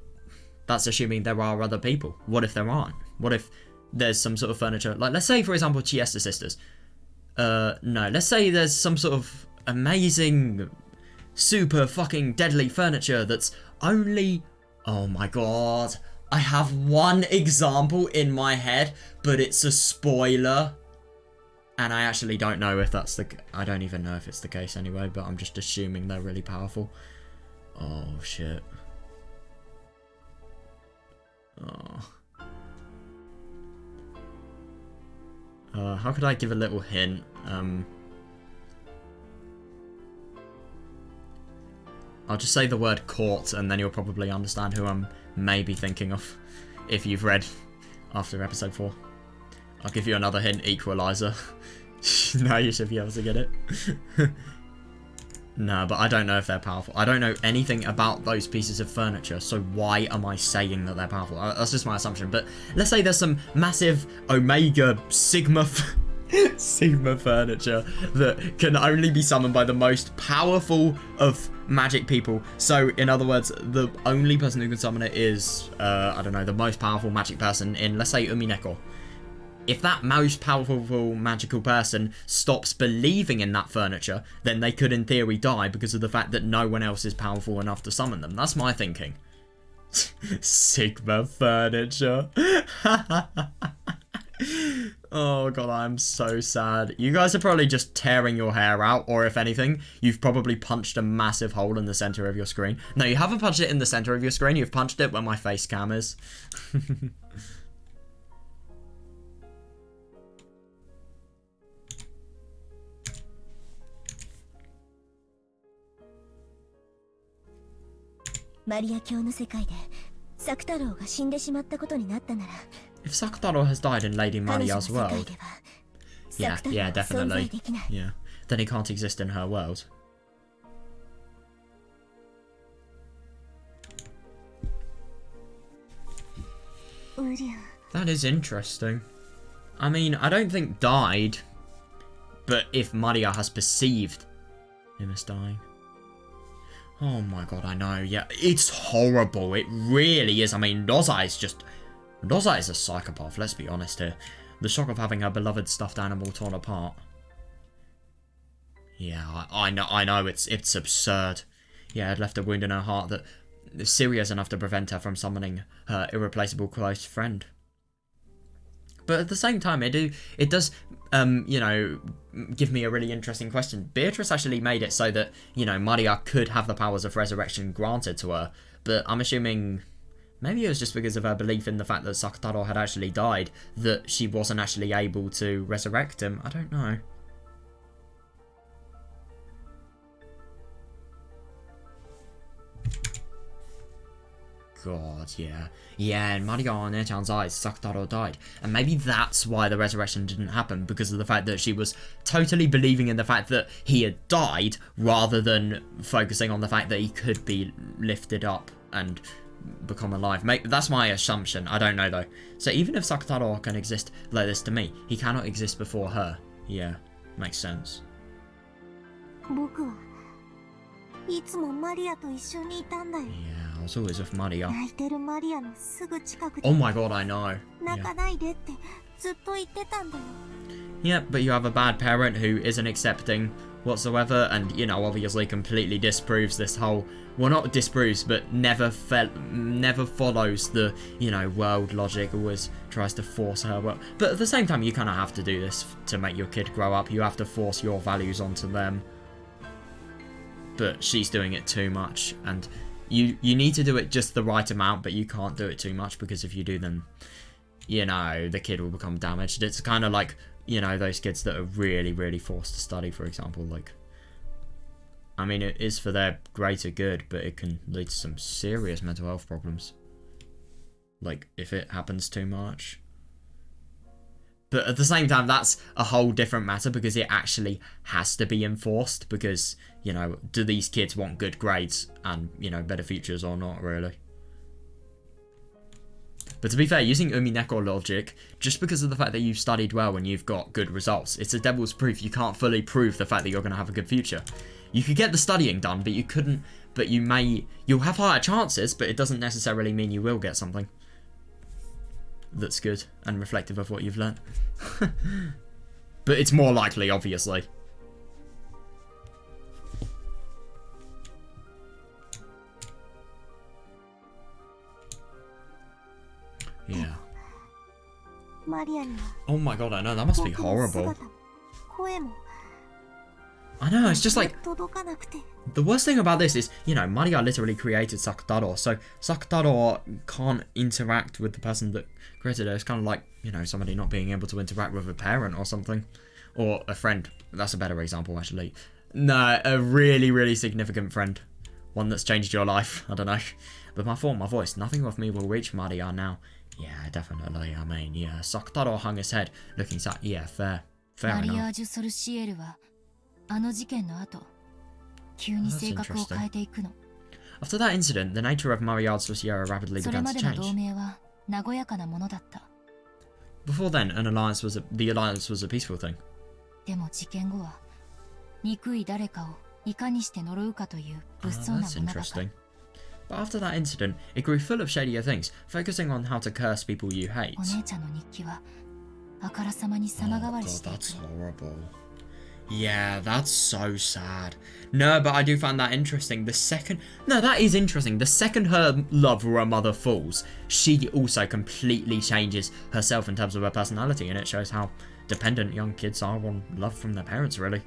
that's assuming there are other people. What if there aren't? What if there's some sort of furniture, like let's say for example Chiesta sisters. No, let's say there's some sort of amazing, super fucking deadly furniture that's only... Oh my god. I have one example in my head, but it's a spoiler. And I actually don't know if that's the... I don't even know if it's the case anyway, but I'm just assuming they're really powerful. Oh, shit. Oh. How could I give a little hint? I'll just say the word court, and then you'll probably understand who I'm maybe thinking of, if you've read after episode 4. I'll give you another hint, Equalizer. Now you should be able to get it. No, but I don't know if they're powerful. I don't know anything about those pieces of furniture, so why am I saying that they're powerful? That's just my assumption. But let's say there's some massive Omega Sigma Sigma furniture that can only be summoned by the most powerful of magic people. So, in other words, the only person who can summon it is, I don't know, the most powerful magic person in, let's say, Umineko. If that most powerful magical person stops believing in that furniture, then they could in theory die because of the fact that no one else is powerful enough to summon them. That's my thinking. Sigma furniture. Oh god, I'm so sad. You guys are probably just tearing your hair out, or if anything, you've probably punched a massive hole in the center of your screen. No, you haven't punched it in the center of your screen, you've punched it where my face cam is. マリア教の世界でサク太郎が死んでしまったことになったなら、 If Sakutaro has died in Lady 彼女の Maria's 世界 world, では yeah, サク太郎 yeah, は存在 definitely. できない。 Yeah, then he can't exist in her world. That is interesting. I mean, I don't think died, but if Maria has perceived him as dying. Oh my god, I know, yeah, it's horrible, it really is. I mean, Noza is a psychopath, let's be honest here. The shock of having her beloved stuffed animal torn apart. Yeah, I know, it's absurd. Yeah, it left a wound in her heart that is serious enough to prevent her from summoning her irreplaceable close friend. But at the same time, it does, you know, give me a really interesting question. Beatrice actually made it so that, you know, Maria could have the powers of resurrection granted to her, but I'm assuming maybe it was just because of her belief in the fact that Sakutaro had actually died that she wasn't actually able to resurrect him. I don't know. God, yeah. Yeah, in Maria and Echan's eyes, Sakutaro died. And maybe that's why the resurrection didn't happen, because of the fact that she was totally believing in the fact that he had died, rather than focusing on the fact that he could be lifted up and become alive. That's my assumption. I don't know, though. So even if Sakutaro can exist like this to me, he cannot exist before her. Yeah, makes sense. 僕はいつもマリアと一緒にいたんだよ。 Yeah, I was always with Maria. 泣いてるマリアのすぐ近くで Oh my god, I know. 泣 Yeah. かないでってずっと言ってたんだよ。 Yeah, but you have a bad parent who isn't accepting whatsoever, and, you know, obviously completely disproves this whole, well, not disproves, but never follows the, you know, world logic, always tries to force her. Well, but at the same time, you kind of have to do this to make your kid grow up. You have to force your values onto them. But she's doing it too much, and you need to do it just the right amount, but you can't do it too much, because if you do, then, you know, the kid will become damaged. It's kind of like, you know, those kids that are really, really forced to study, for example. Like, I mean, it is for their greater good, but it can lead to some serious mental health problems. Like, if it happens too much. But at the same time, that's a whole different matter, because it actually has to be enforced, because, you know, do these kids want good grades and, you know, better futures or not, really? But to be fair, using Umineko logic, just because of the fact that you've studied well and you've got good results, it's a devil's proof. You can't fully prove the fact that you're going to have a good future. You could get the studying done, but you couldn't, but you'll have higher chances, but it doesn't necessarily mean you will get something that's good and reflective of what you've learnt. But it's more likely, obviously. Yeah. マリアには Oh my god, I know, that must be 僕の horrible. 姿も声も I know, it's just like, 届かなくて the worst thing about this is, you know, Maria literally created Sakutaro, so Sakutaro can't interact with the person that created her. It's kind of like, you know, somebody not being able to interact with a parent or something. Or a friend. That's a better example, actually. No, a really, really significant friend. One that's changed your life. I don't know. But my form, my voice, nothing of me will reach Maria now. Yeah, definitely. I mean, yeah. Sakutaro hung his head, looking sad. Yeah, fair. Fair マリア enough. ージュ・ソルシエルはあの事件の後急に性格を変えていくの。 After that incident, the nature of Maria's Luciera rapidly それ began ま to での change. 同盟は和やかなものだった。 Before then, the alliance was a peaceful thing. でも事件後は憎い誰かをいかにして呪うかという物騒な That's ものばか interesting. り。 But after that incident, it grew full of shadier things, focusing on how to curse people you hate. お姉ちゃんの日記はあからさまに Oh 様変わ god, りしていく that's horrible. Yeah, that's so sad. No, but I do find that interesting. No, that is interesting. The second her love for her mother falls, she also completely changes herself in terms of her personality, and it shows how dependent young kids are on love from their parents, really.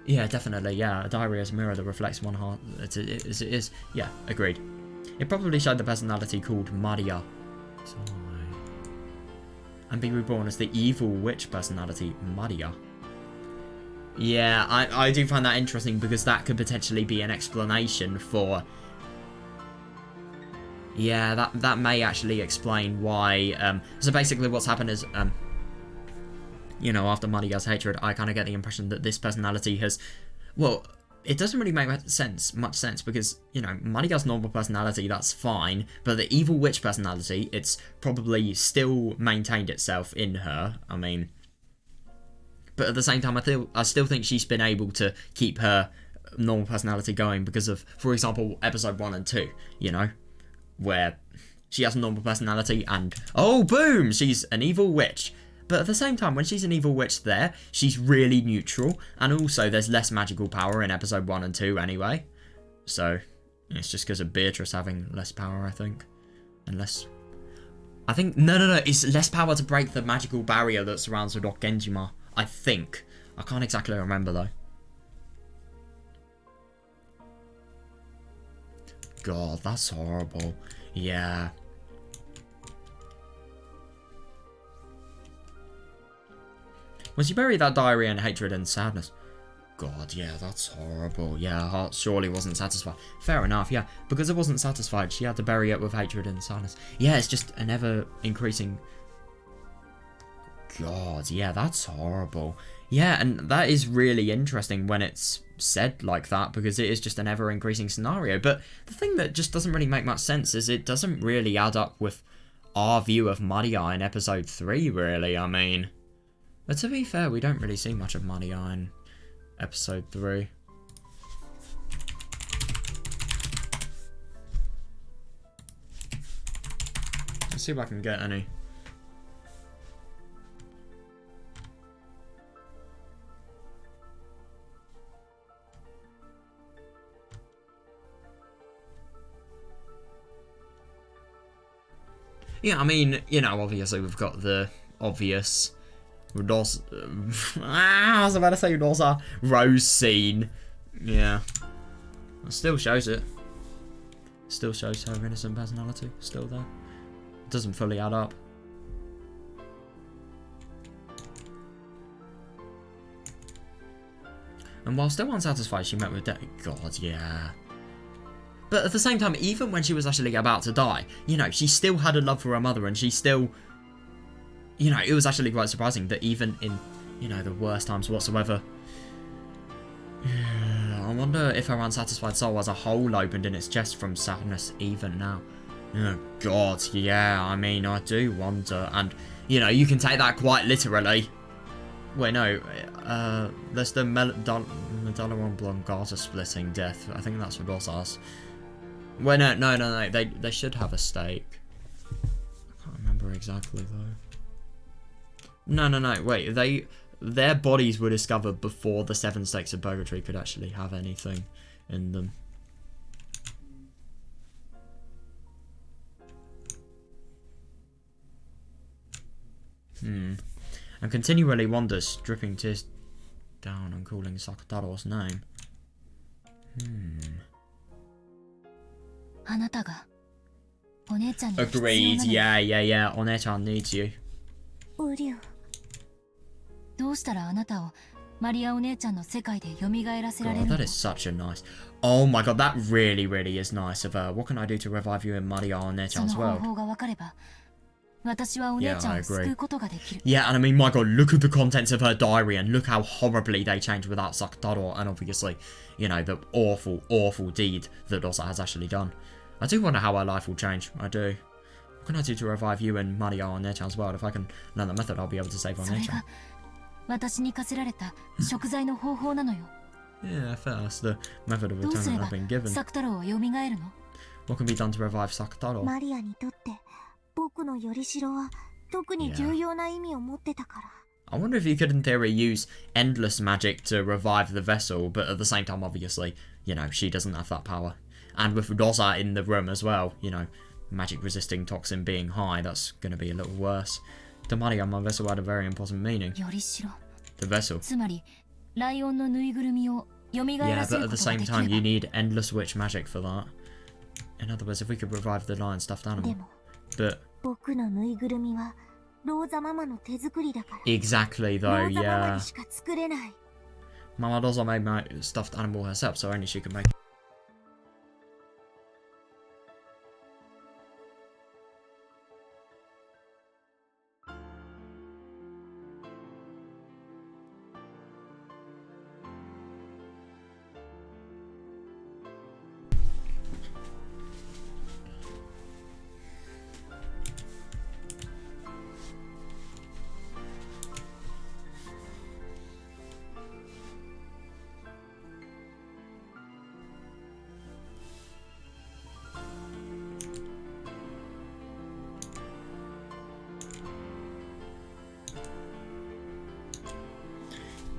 Yeah, definitely, yeah. A diary is a mirror that reflects one heart. It is. Yeah, agreed. It probably showed the personality called Maria. And be reborn as the evil witch personality, Maria. Yeah, I do find that interesting, because that could potentially be an explanation for Yeah, that may actually explain why. So basically, what's happened is, you know, after Maria's hatred, I kind of get the impression that this personality has, well, it doesn't really make much sense because, you know, Maria's normal personality, that's fine, but the evil witch personality, it's probably still maintained itself in her. I mean, but at the same time, I still think she's been able to keep her normal personality going because of, for example, episode 1 and 2, you know, where she has a normal personality and, oh, boom, she's an evil witch. But at the same time, when she's an evil witch there, she's really neutral, and also there's less magical power in episode 1 and 2 anyway. So, it's just because of Beatrice having less power, I think. And less... I think... No, it's less power to break the magical barrier that surrounds the Rock Genjima, I think. I can't exactly remember, though. God, that's horrible. Yeah. When she buried that diary in hatred and sadness. God, yeah, that's horrible. Yeah, her heart surely wasn't satisfied. Fair enough, yeah. Because it wasn't satisfied, she had to bury it with hatred and sadness. Yeah, it's just an ever-increasing... God, yeah, that's horrible. Yeah, and that is really interesting when it's said like that, because it is just an ever-increasing scenario. But the thing that just doesn't really make much sense is it doesn't really add up with our view of Maria in episode 3, really. I mean... But to be fair, we don't really see much of Maria in episode 3. Let's see if I can get any. Yeah, I mean, you know, obviously we've got the obvious... I was about to say Rosa Rose scene. Yeah. It still shows it. Still shows her innocent personality. Still there. It doesn't fully add up. And while still unsatisfied, she met with death. God, yeah. But at the same time, even when she was actually about to die, you know, she still had a love for her mother, and she still... You know, it was actually quite surprising that even in, you know, the worst times whatsoever... I wonder if her unsatisfied soul as a hole opened in its chest from sadness even now. Oh, God, yeah, I mean, I do wonder. And, you know, you can take that quite literally. Wait, no, there's the Medulla Oblongata splitting death. I think that's what Rosas. Wait, no, they should have a stake. I can't remember exactly, though. No, wait, their bodies were discovered before the 7 stakes of purgatory could actually have anything in them. And continually wanders, dripping tears down and calling Sakutaro's name. Agreed, yeah, One-chan needs you. どうしたらあなたをマリアお姉ちゃんの世界で蘇らせられる God, の that is such a nice... Oh my god, that really is nice of her. What can I do to revive you in Maria そ One-chan's の world? 方法が分かれば私はお姉ちゃんを救うことができる Yeah, and I mean, my god, look at the contents of her diary and look how horribly they changed without Sakutaro and obviously, you know, the awful deed that Rosa has actually done. I do wonder how her life will change, I do. What can I do to revive you in Maria One-chan's world? If I can learn the method, I'll be able to save それ One-chan. が私に課せられた贖罪の方法なのよ Yeah, fair, that's the method of どうすれ atonement ば I've been given. サクタロウは蘇るの What can be done to revive Sakutaro? マリアにとって僕のよりしろは特に重要な意味を持ってたから。 I wonder if you could, in theory, use endless magic to revive the vessel, but at the same time, obviously, you know, she doesn't have that power. And with Rosa in the room as well, you know, magic resisting toxin being high, that's going to be a little worse. The Maria vessel had a very important meaning. よりしろ The vessel. つまりライオンのぬいぐるみを蘇 Yeah, らせ but る at こ the とが same でき time, れ you ば need endless witch magic for that. In other words, if we could revive the lion stuffed で animal. も But 僕のぬいぐるみはローザママの手作りだから。 exactly ロ though, ーザママ yeah. にしか作れない。 Mama Rosa made my stuffed animal herself, so only she could make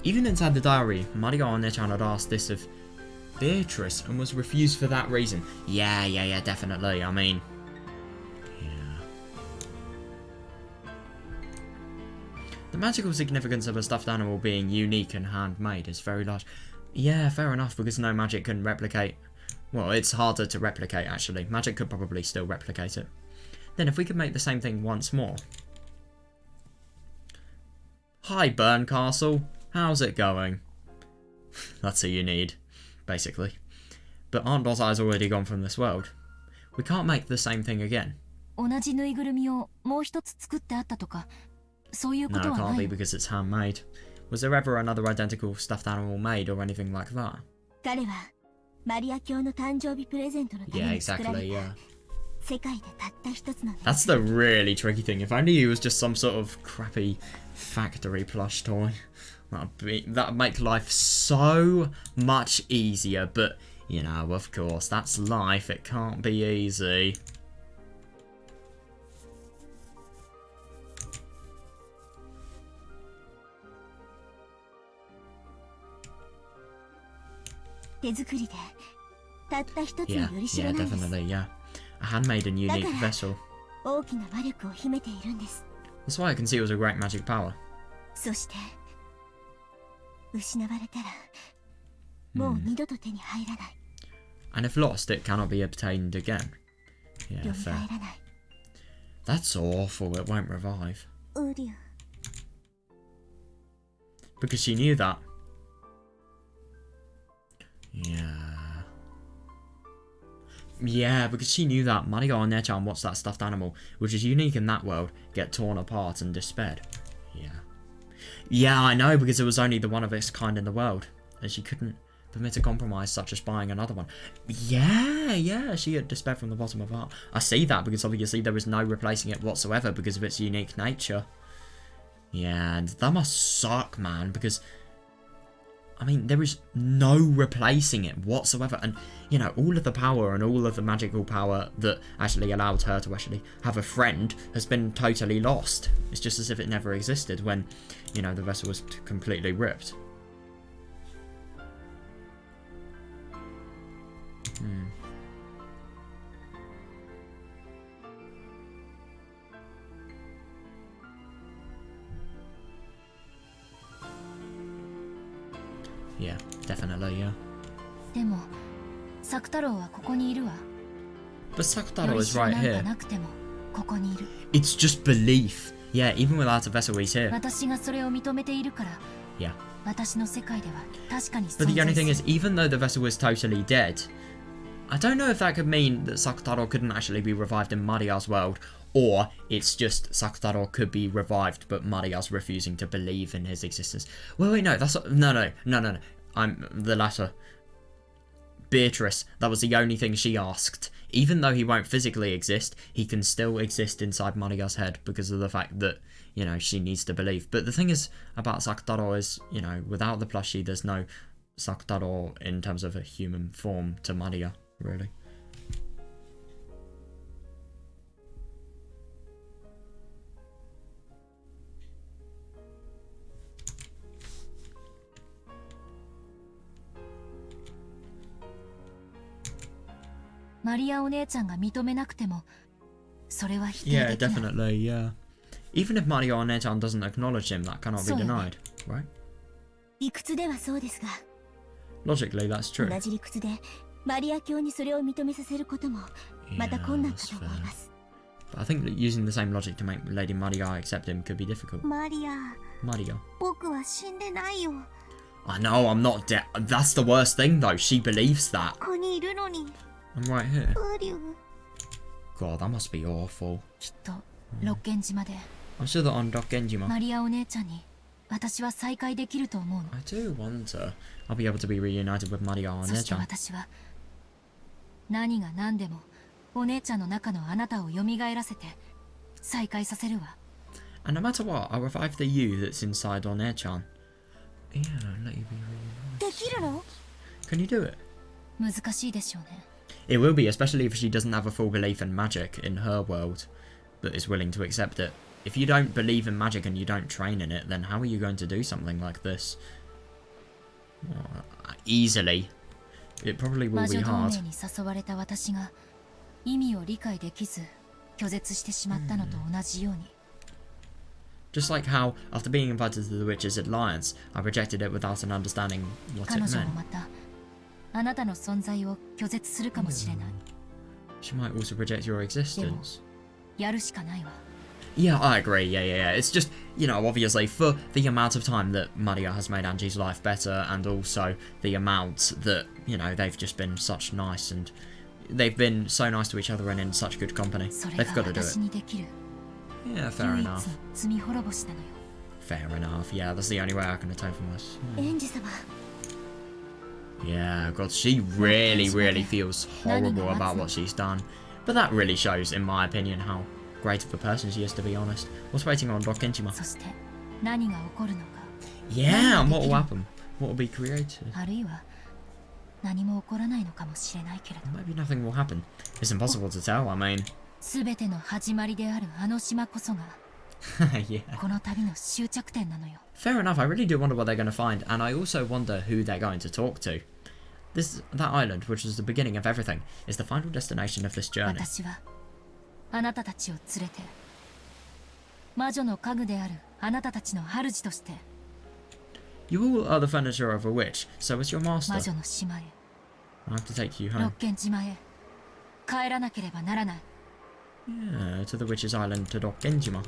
Even inside the diary, Maria One-chan had asked this of Beatrice and was refused for that reason. Yeah, definitely. I mean, yeah. The magical significance of a stuffed animal being unique and handmade is very large. Yeah, fair enough, because no magic can replicate. Well, it's harder to replicate, actually. Magic could probably still replicate it. Then if we could make the same thing once more. Hi, Burncastle. How's it going? That's who you need, basically. But aren't Dot's eyes already gone from this world? We can't make the same thing again. 同じぬいぐるみをもう一つ作ってあったとか、そういうこ No, と it は can't な be い。 because it's handmade. Was there ever another identical stuffed animal made or anything like that? 彼はマリア教の誕生日プレゼントのた Yeah, めに作られ exactly, た yeah. 世界でたった一つの That's the really tricky thing. If only he was just some sort of crappy factory plush toy. That'd make life so much easier, but, you know, of course, that's life. It can't be easy. Yeah, yeah, definitely, yeah. A handmade and unique vessel. 大きな魔力を秘めているんです。 That's why I can see it was a great magic power. そして失われたらもう二度と手に入らない。 And if lost, it cannot be obtained again. Yeah, 蘇 fair. らない。 That's awful. It won't revive. ウリュウ。 Because she knew that. Yeah. Yeah, because she knew that Maria One-chan watched that stuffed animal, which is unique in that world, get torn apart and despaired. Yeah. Yeah, I know, because it was only the one of its kind in the world, and she couldn't permit a compromise such as buying another one. Yeah, she had despaired from the bottom of her heart. I see that, because obviously there was no replacing it whatsoever because of its unique nature. Yeah, and that must suck, man, because I mean, there is no replacing it whatsoever. And, you know, all of the power and all of the magical power that actually allowed her to actually have a friend has been totally lost. It's just as if it never existed when, you know, the vessel was completely ripped. Yeah, definitely, yeah. でも、作太郎はここにいるわ。 But Sakutaro is right なんか here. なくてもここにいる。 It's just belief. Yeah, even without a vessel, he's here. 私がそれを認めているから。 Yeah. 私の世界では確かに But 存 the only 在 thing す is, る。 even though the vessel is totally dead, I don't know if that could mean that Sakutaro couldn't actually be revived in Maria's world, or it's just Sakutaro could be revived, but Maria's refusing to believe in his existence. Wait, no, that's no. I'm the latter. Beatrice, that was the only thing she asked. Even though he won't physically exist, he can still exist inside Maria's head because of the fact that, you know, she needs to believe. But the thing is about Sakutaro is, you know, without the plushie, there's no Sakutaro in terms of a human form to Maria, really. Maria お姉ちゃんが認めなくても、それは否定 Yeah, できない。 definitely, yeah. Even if Maria One-chan doesn't acknowledge him, that cannot be そうよね。 denied, right? 理屈ではそうですが、 Logically, that's true. 同じ理屈でマリア教にそれを認めさせることもまた困難かと思います。 But I think that using the same logic to make Lady Maria accept him could be difficult. マリア、 Maria. 僕は死んでないよ。 I know, I'm not dead. That's the worst thing, though. She believes that. ここにいるのに。 I'm right here. ウリュウ。 God, that must be awful. きっと六軒島で I'm sure that on Dokkenjima, マリアお姉ちゃんに私は再会できると思うの。 I do wonder I'll be able to be reunited with Maria そして One-chan. 私は何が何でもお姉ちゃんの中のあなたを蘇らせて再会させるわ。 And no matter what, I'll revive the you that's inside One-chan. Yeah, let you be reunited. できるの？ Can you do it? 難しいでしょうね。 It will be, especially if she doesn't have a full belief in magic in her world that is willing to accept it. If you don't believe in magic and you don't train in it, then how are you going to do something like this? easily. It probably will 魔 be 女同 hard. 盟に誘われた私が意味を理解できず拒絶してしまったのと同じように。Just like how, after being invited to the Witches' Alliance, I rejected it without an understanding what 彼 it 女も meant. またあなたの存在を拒絶するかもしれない。 She might also reject your existence. やるしかないわ。 Yeah, I agree. Yeah. It's just, you know, obviously for the amount of time that Maria has made Angie's life better, and also the amount that, you know, they've just been such nice, and they've been so nice to each other and in such good company. それ They've が got to do 私 it. にできる Yeah, fair 唯一 enough. の罪滅ぼしなのよ。 Fair enough. Yeah, that's the only way I can atone for this. エンジ様 Yeah, God, she really feels horrible about what she's done. But that really shows, in my opinion, how great of a person she is, to be honest. What's waiting on Doc Kenjima? そして何が起こるのか、 Yeah, and what will happen? What will be created? あるいは何も起こらないのかもしれないけれど、 Maybe nothing will happen. It's impossible to tell, I mean. 全ての始まりであるあの島こそが Yeah. この旅の終着点なのよ。 Fair enough, I really do wonder what they're going to find, and I also wonder who they're going to talk to. That island, which was the beginning of everything, is the final destination of this journey. 私はあなたたちを連れて魔女の家具であるあなたたちの主として You all are the furniture of a witch, so is your 魔 master. 女の島へ I have to take you ロッ home. ケン島へ帰らなければならない。 Yeah, to the witch's island, to Dokkenjima.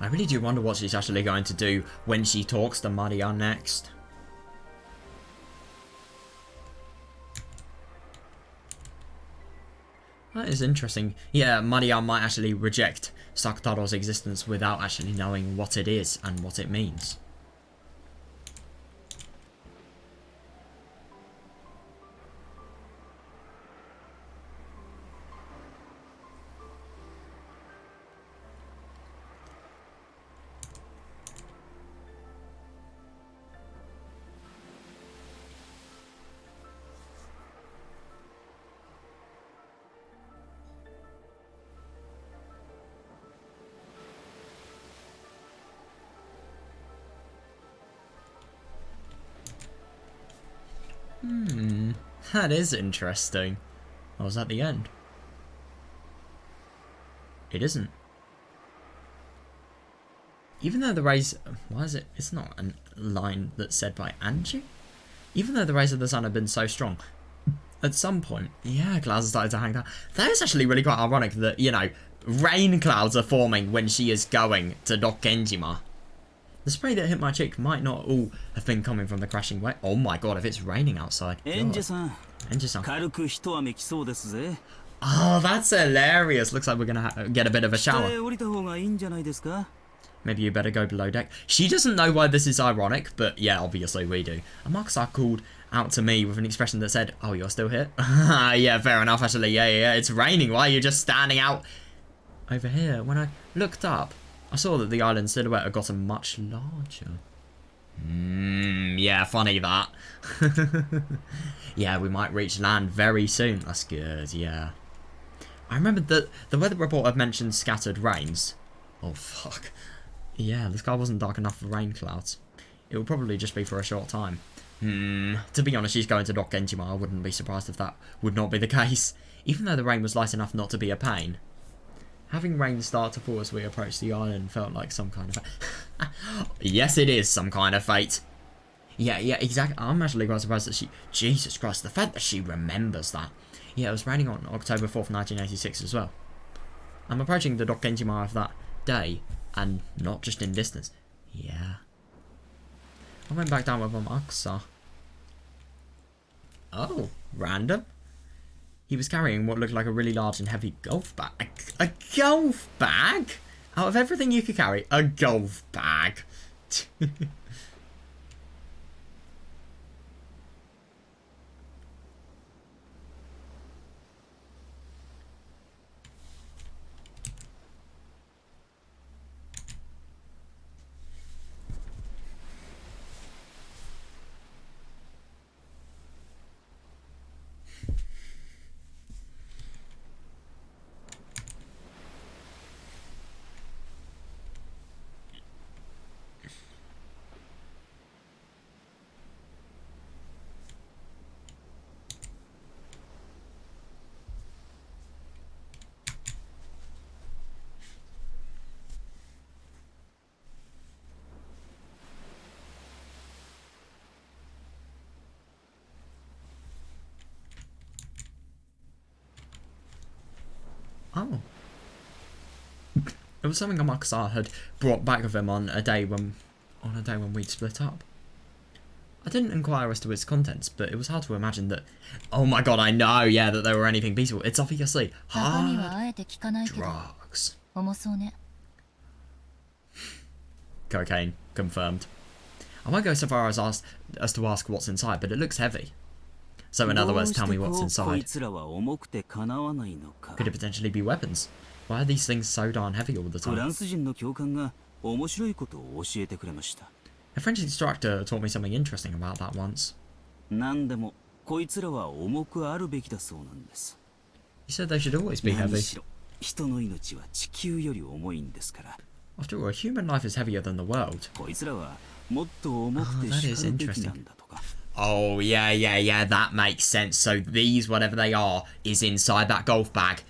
I really do wonder what she's actually going to do when she talks to Maria next. That is interesting. Yeah, Maria might actually reject Sakutaro's existence without actually knowing what it is and what it means. That is interesting. Or was that the end? It isn't. Even though the rays... Why is it... It's not a line that's said by Angie? Even though the rays of the sun have been so strong, at some point... Yeah, clouds have started to hang down. That is actually really quite ironic that, you know, rain clouds are forming when she is going to Dokkenjima. The spray that hit my cheek might not all have been coming from the crashing wave. Oh my god, if it's raining outside. Enji-san. Enji-san. 軽く一雨来そうですぜ。 Oh, that's hilarious. Looks like we're going to get a bit of a 下 shower. へ降りた方がいいんじゃないですか? Maybe you better go below deck. She doesn't know why this is ironic, but yeah, obviously we do. And Marksar called out to me with an expression that said, "Oh, you're still here?" Yeah, fair enough, actually. Yeah. It's raining. Why are you just standing out over here? When I looked up, I saw that the island silhouette had gotten much larger. Yeah, funny that. Yeah, we might reach land very soon. That's good, yeah. I remembered that the weather report had mentioned scattered rains. Oh, fuck. Yeah, the sky wasn't dark enough for rain clouds. It will probably just be for a short time. To be honest, she's going to Dokkenjima. I wouldn't be surprised if that would not be the case. Even though the rain was light enough not to be a pain. Having rain start to fall as we approached the island felt like some kind of... Yes, it is some kind of fate. Yeah, exactly. I'm actually quite surprised that she... Jesus Christ, the fact that she remembers that. Yeah, it was raining on October 4th, 1986 as well. I'm approaching the Dokkenjima of that day, and not just in distance. Yeah. I went back down with Aksa. Oh, random. He was carrying what looked like a really large and heavy golf bag. A golf bag? Out of everything you could carry, a golf bag. Oh. It was something Amakusa had brought back with him on a day when we'd split up. I didn't inquire as to its contents, but it was hard to imagine that... Oh my god, I know, yeah, that there were anything peaceful. It's obviously hard drugs. 重そうね。 Cocaine, confirmed. I won't go so far as to ask what's inside, but it looks heavy. So in other words, tell me what's inside. Could it potentially be weapons? Why are these things so darn heavy all the time? A French instructor taught me something interesting about that once. He said they should always be heavy. After all, human life is heavier than the world. Oh, that is interesting. Oh, yeah, that makes sense. So these, whatever they are, is inside that golf bag,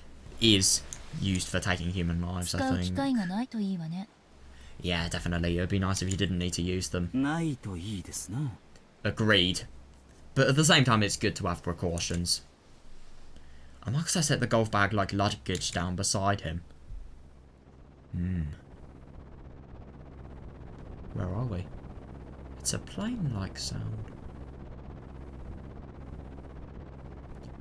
is used for taking human lives, I think. Yeah, definitely. It would be nice if you didn't need to use them. Agreed. But at the same time, it's good to have precautions. And like I set the golf bag like luggage down beside him. Where are we? It's a plane-like sound.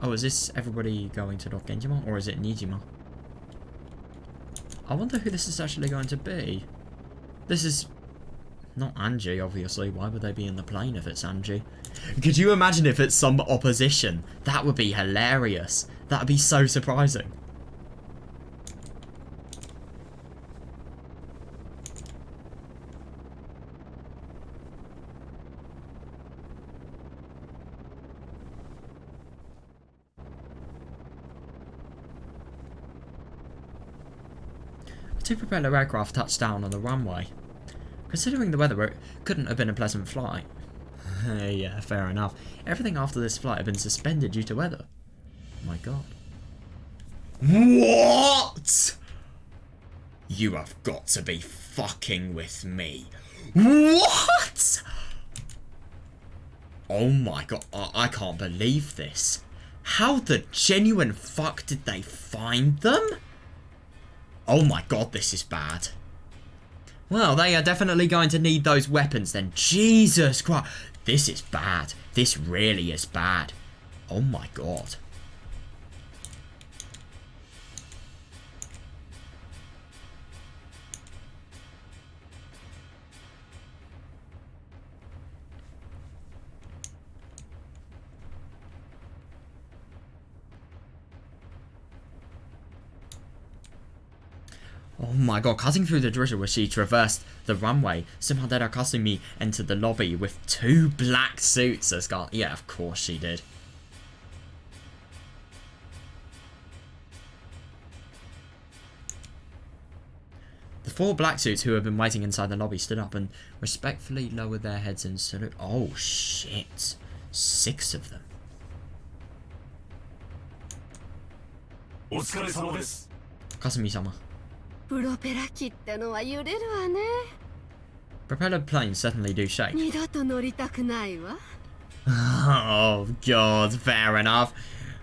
Oh, is this everybody going to Genjima, or is it Nijima? I wonder who this is actually going to be. This is not Angie, obviously. Why would they be in the plane if it's Angie? Could you imagine if it's some opposition? That would be hilarious. That would be so surprising. Two propeller aircraft touched down on the runway. Considering the weather, it couldn't have been a pleasant flight. Yeah, fair enough. Everything after this flight had been suspended due to weather. Oh my god. What? You have got to be fucking with me. What? Oh my god, I can't believe this. How the genuine fuck did they find them? Oh my god, this is bad. Well, they are definitely going to need those weapons then. Jesus Christ. This is bad. This really is bad. Oh my god. Oh my god, cutting through the drizzle as she traversed the runway, somehow Dera Kasumi entered the lobby with 2 black suits as guards. Yeah, of course she did. The 4 black suits who had been waiting inside the lobby stood up and respectfully lowered their heads in salute. Oh shit. 6 of them. Kasumi-sama. Propeller planes certainly do shake. Oh god, fair enough.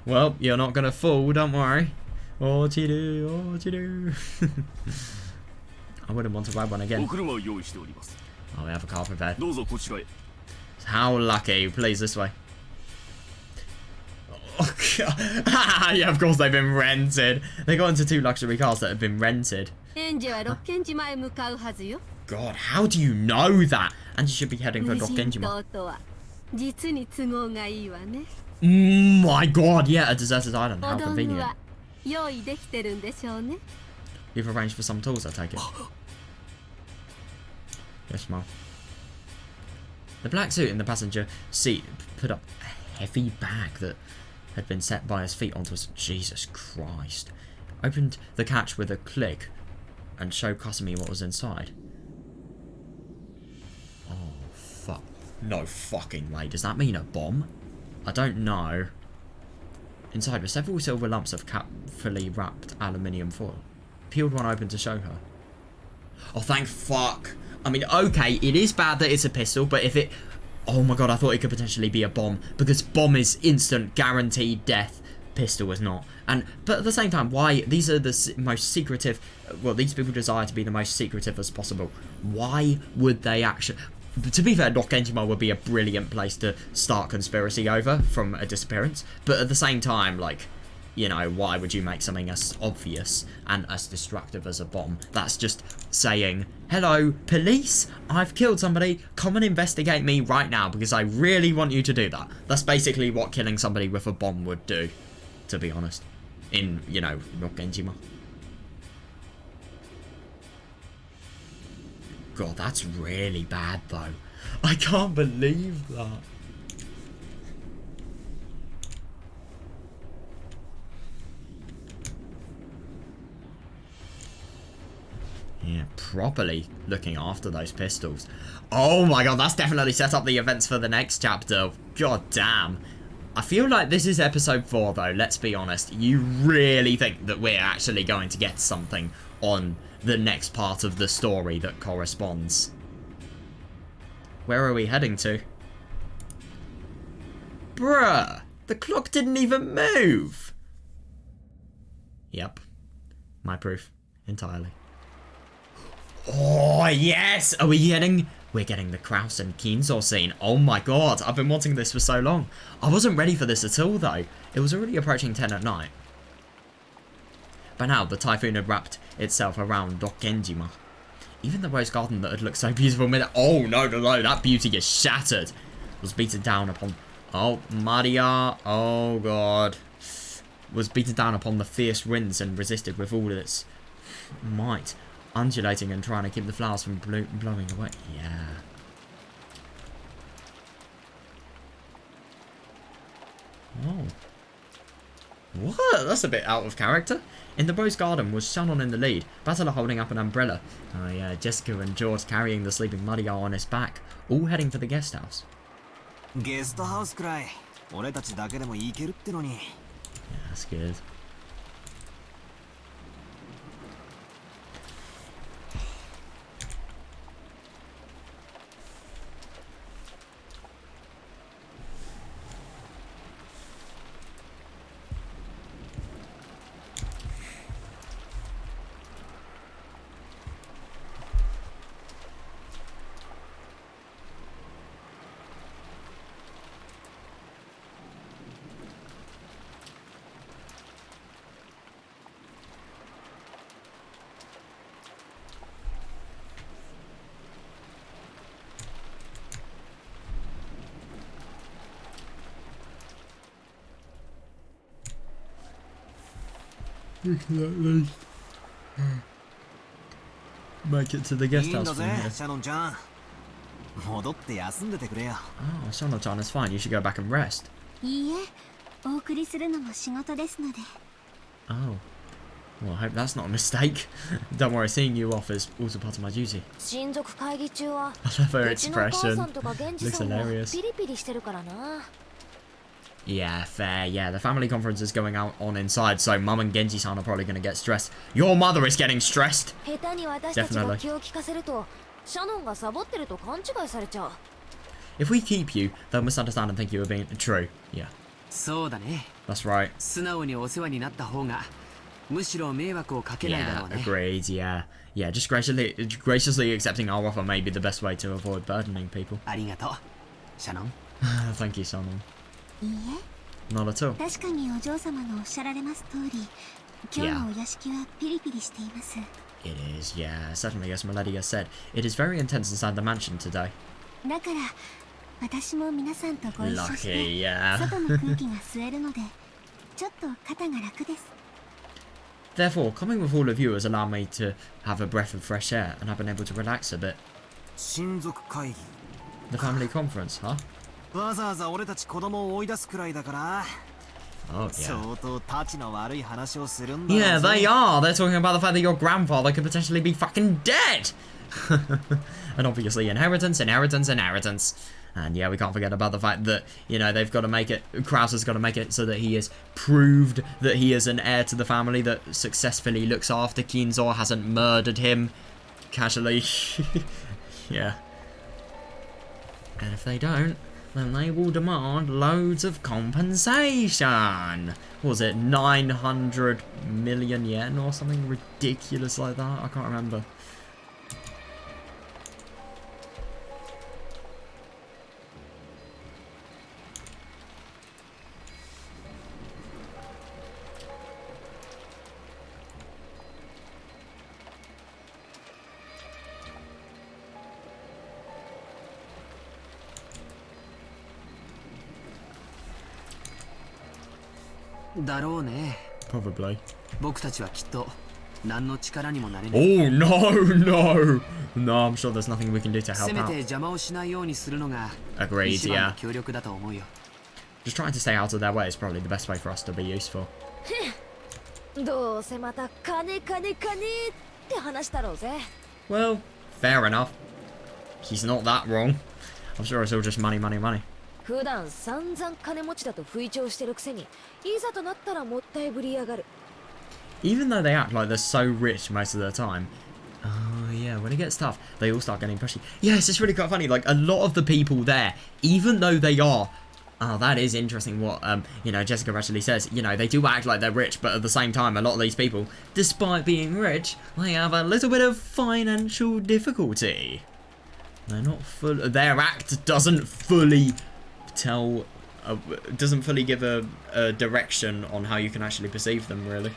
Well, you're not gonna fall, don't worry. What you do. I wouldn't want to ride one again. Oh, we have a car prepared. How lucky. Please, this way. Oh god. Yeah, of course they've been rented. They got into 2 luxury cars that have been rented. God, how do you know that? And you should be heading for Genjima. My god, yeah, a deserted island. How convenient. You've arranged for some tools, I take it. Yes, ma'am. The black suit in the passenger seat put up a heavy bag that had been set by his feet onto us. Jesus Christ. Opened the catch with a click and showed Kasumi what was inside. Oh, fuck. No fucking way. Does that mean a bomb? I don't know. Inside were several silver lumps of carefully wrapped aluminium foil. Peeled one open to show her. Oh, thank fuck. I mean, okay, it is bad that it's a pistol, but if it... Oh my god, I thought it could potentially be a bomb, because bomb is instant, guaranteed death. pistol is not. But at the same time, why these are the most secretive? Well, these people desire to be the most secretive as possible. Why would they actually? To be fair, Genjima would be a brilliant place to start conspiracy over from a disappearance. But at the same time, like, you know, why would you make something as obvious and as destructive as a bomb? That's just saying, hello, police, I've killed somebody, come and investigate me right now because I really want you to do that. That's basically what killing somebody with a bomb would do, to be honest, in, you know, Genjima. God, that's really bad, though. I can't believe that. Yeah, properly looking after those pistols. Oh my god, that's definitely set up the events for the next chapter. God damn. I feel like this is episode 4, though, let's be honest. You really think that we're actually going to get something on the next part of the story that corresponds? Where are we heading to? Bruh, the clock didn't even move. Yep, my proof entirely. Oh yes, are we getting? We're getting the Kraus and Kinzo scene. Oh my god, I've been wanting this for so long. I wasn't ready for this at all, though. It was already approaching 10 at night. By now, the typhoon had wrapped itself around Genjima. Even the rose garden that had looked so beautiful oh no, that beauty is shattered. Was beaten down upon... Oh, Maria. Oh god. Was beaten down upon the fierce winds and resisted with all its might. Undulating and trying to keep the flowers from blowing away. Yeah. Oh. What? That's a bit out of character. In the rose garden was Shannon in the lead, Battler holding up an umbrella. Oh yeah, Jessica and George carrying the sleeping Maria on his back, all heading for the guest house. Guest house くらい俺たちだけでも行けるってのに Yeah, that's good. We can at least make it to the guest house from here. シャノンちゃん戻って休んでてくれよ Oh, Shano-chan is fine. You should go back and rest. いいえ、お送りするのも仕事ですので。 Oh. Well, I hope that's not a mistake. Don't worry, seeing you off is also part of my duty. 親族会議中は I love her うちのお母さ expression. んとか源氏 Looks さんも hilarious. ピリピリしてるからな Yeah, fair. Yeah, the family conference is going on inside, so Mum and Genji-san are probably going to get stressed. Your mother is getting stressed. 下手に私たちが気を利かせるとシャノンがサボってると勘違いされちゃう If we keep you, they'll misunderstand and think you are being true. Yeah, そうだね that's right. 素直にお世話になった方がむしろ迷惑をかけないだ Yeah, ろうね agreed. Yeah, yeah. Just graciously accepting our offer may be the best way to avoid burdening people. ありがとうシャノン Thank you, Sonon. いい Not at all. え、確かにお嬢様のおっしゃられます通り、今日のお屋敷はピリピリしています。 It is, yeah. Certainly, as Melody has said, it is very intense inside the mansion today. だから私も皆さんとご一緒して Lucky, yeah. 外の空気が吸えるのでちょっと肩が楽です。 Therefore, coming with all of you has allowed me to have a breath of fresh air, and I've been able to relax a bit. 親族会議 The family conference, huh? わざわざ俺たち子供を追い出すくらいだから Oh, yeah. 相当タチの悪い話をするんだろう Yeah, ぜ they are. They're talking about the fact that your grandfather could potentially be fucking dead. And obviously inheritance. And yeah, we can't forget about the fact that, you know, they've got to make it, Kraus has got to make it so that he is proved that he is an heir to the family that successfully looks after Kinzo, hasn't murdered him casually. Yeah. And if they don't, then they will demand loads of compensation. What was it, 900 million yen or something ridiculous like that? I can't remember. Probably. Oh no, no! No, I'm sure there's nothing we can do to help out. Agreed, yeah. Just trying to stay out of their way is probably the best way for us to be useful. Well, fair enough. He's not that wrong. I'm sure it's all just money, money, money. 普段散々金持ちだと吹聴してるくせにいざとなったらもったいぶりやがる Even though they act like they're so rich most of the time, oh yeah, when it gets tough, they all start getting pushy. Yeah, it's just really quite funny. Like, a lot of the people there, even though they are, oh, that is interesting what, you know, Jessica actually says. You know, they do act like they're rich, but at the same time, a lot of these people, despite being rich, they have a little bit of financial difficulty. They're not full. Their act doesn't fully tell, doesn't fully give a direction on how you can actually perceive them, really.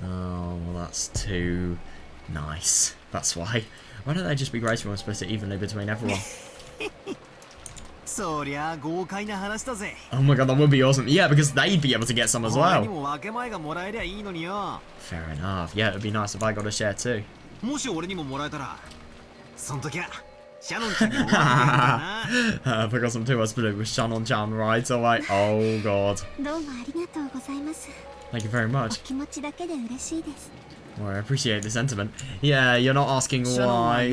Oh, that's too nice. That's why. Why don't they just be graceful and split it evenly between everyone? Oh my god, that would be awesome. Yeah, because they'd be able to get some as well. Fair enough. Yeah, it'd be nice if I got a share too. I forgot some too. I split it with Shannon-chan right away. Oh god. Thank you very much. Well, I appreciate the sentiment. Yeah, you're not asking why.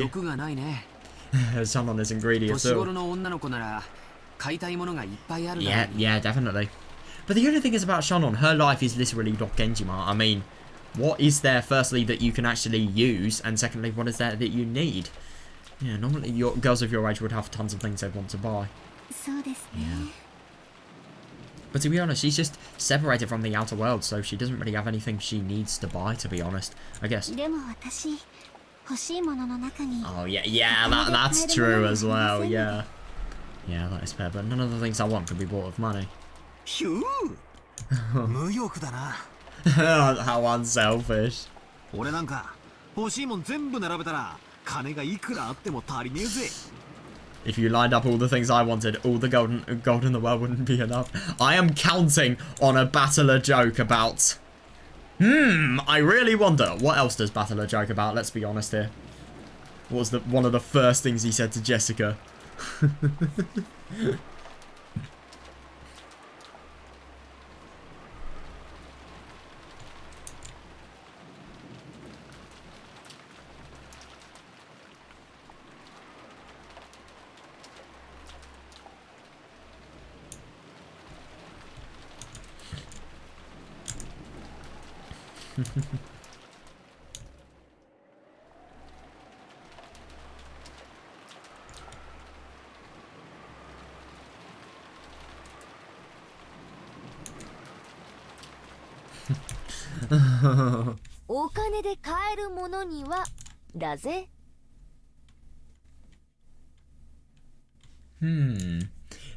Shannon isn't greedy at all. Yeah, definitely. But the only thing is about Shannon, her life is literally Genjima. I mean, what is there, firstly, that you can actually use, and secondly, what is there that you need? Yeah, normally girls of your age would have tons of things they'd want to buy. Yeah. But to be honest, she's just separated from the outer world, so she doesn't really have anything she needs to buy, to be honest, I guess. Oh, yeah, that's true as well, yeah. Yeah, that is fair, but none of the things I want can be bought with money. How unselfish. If you lined up all the things I wanted, all the gold in the world wouldn't be enough. I am counting on a Battler joke about... I really wonder, what else does Battler joke about? Let's be honest here. What was one of the first things he said to Jessica?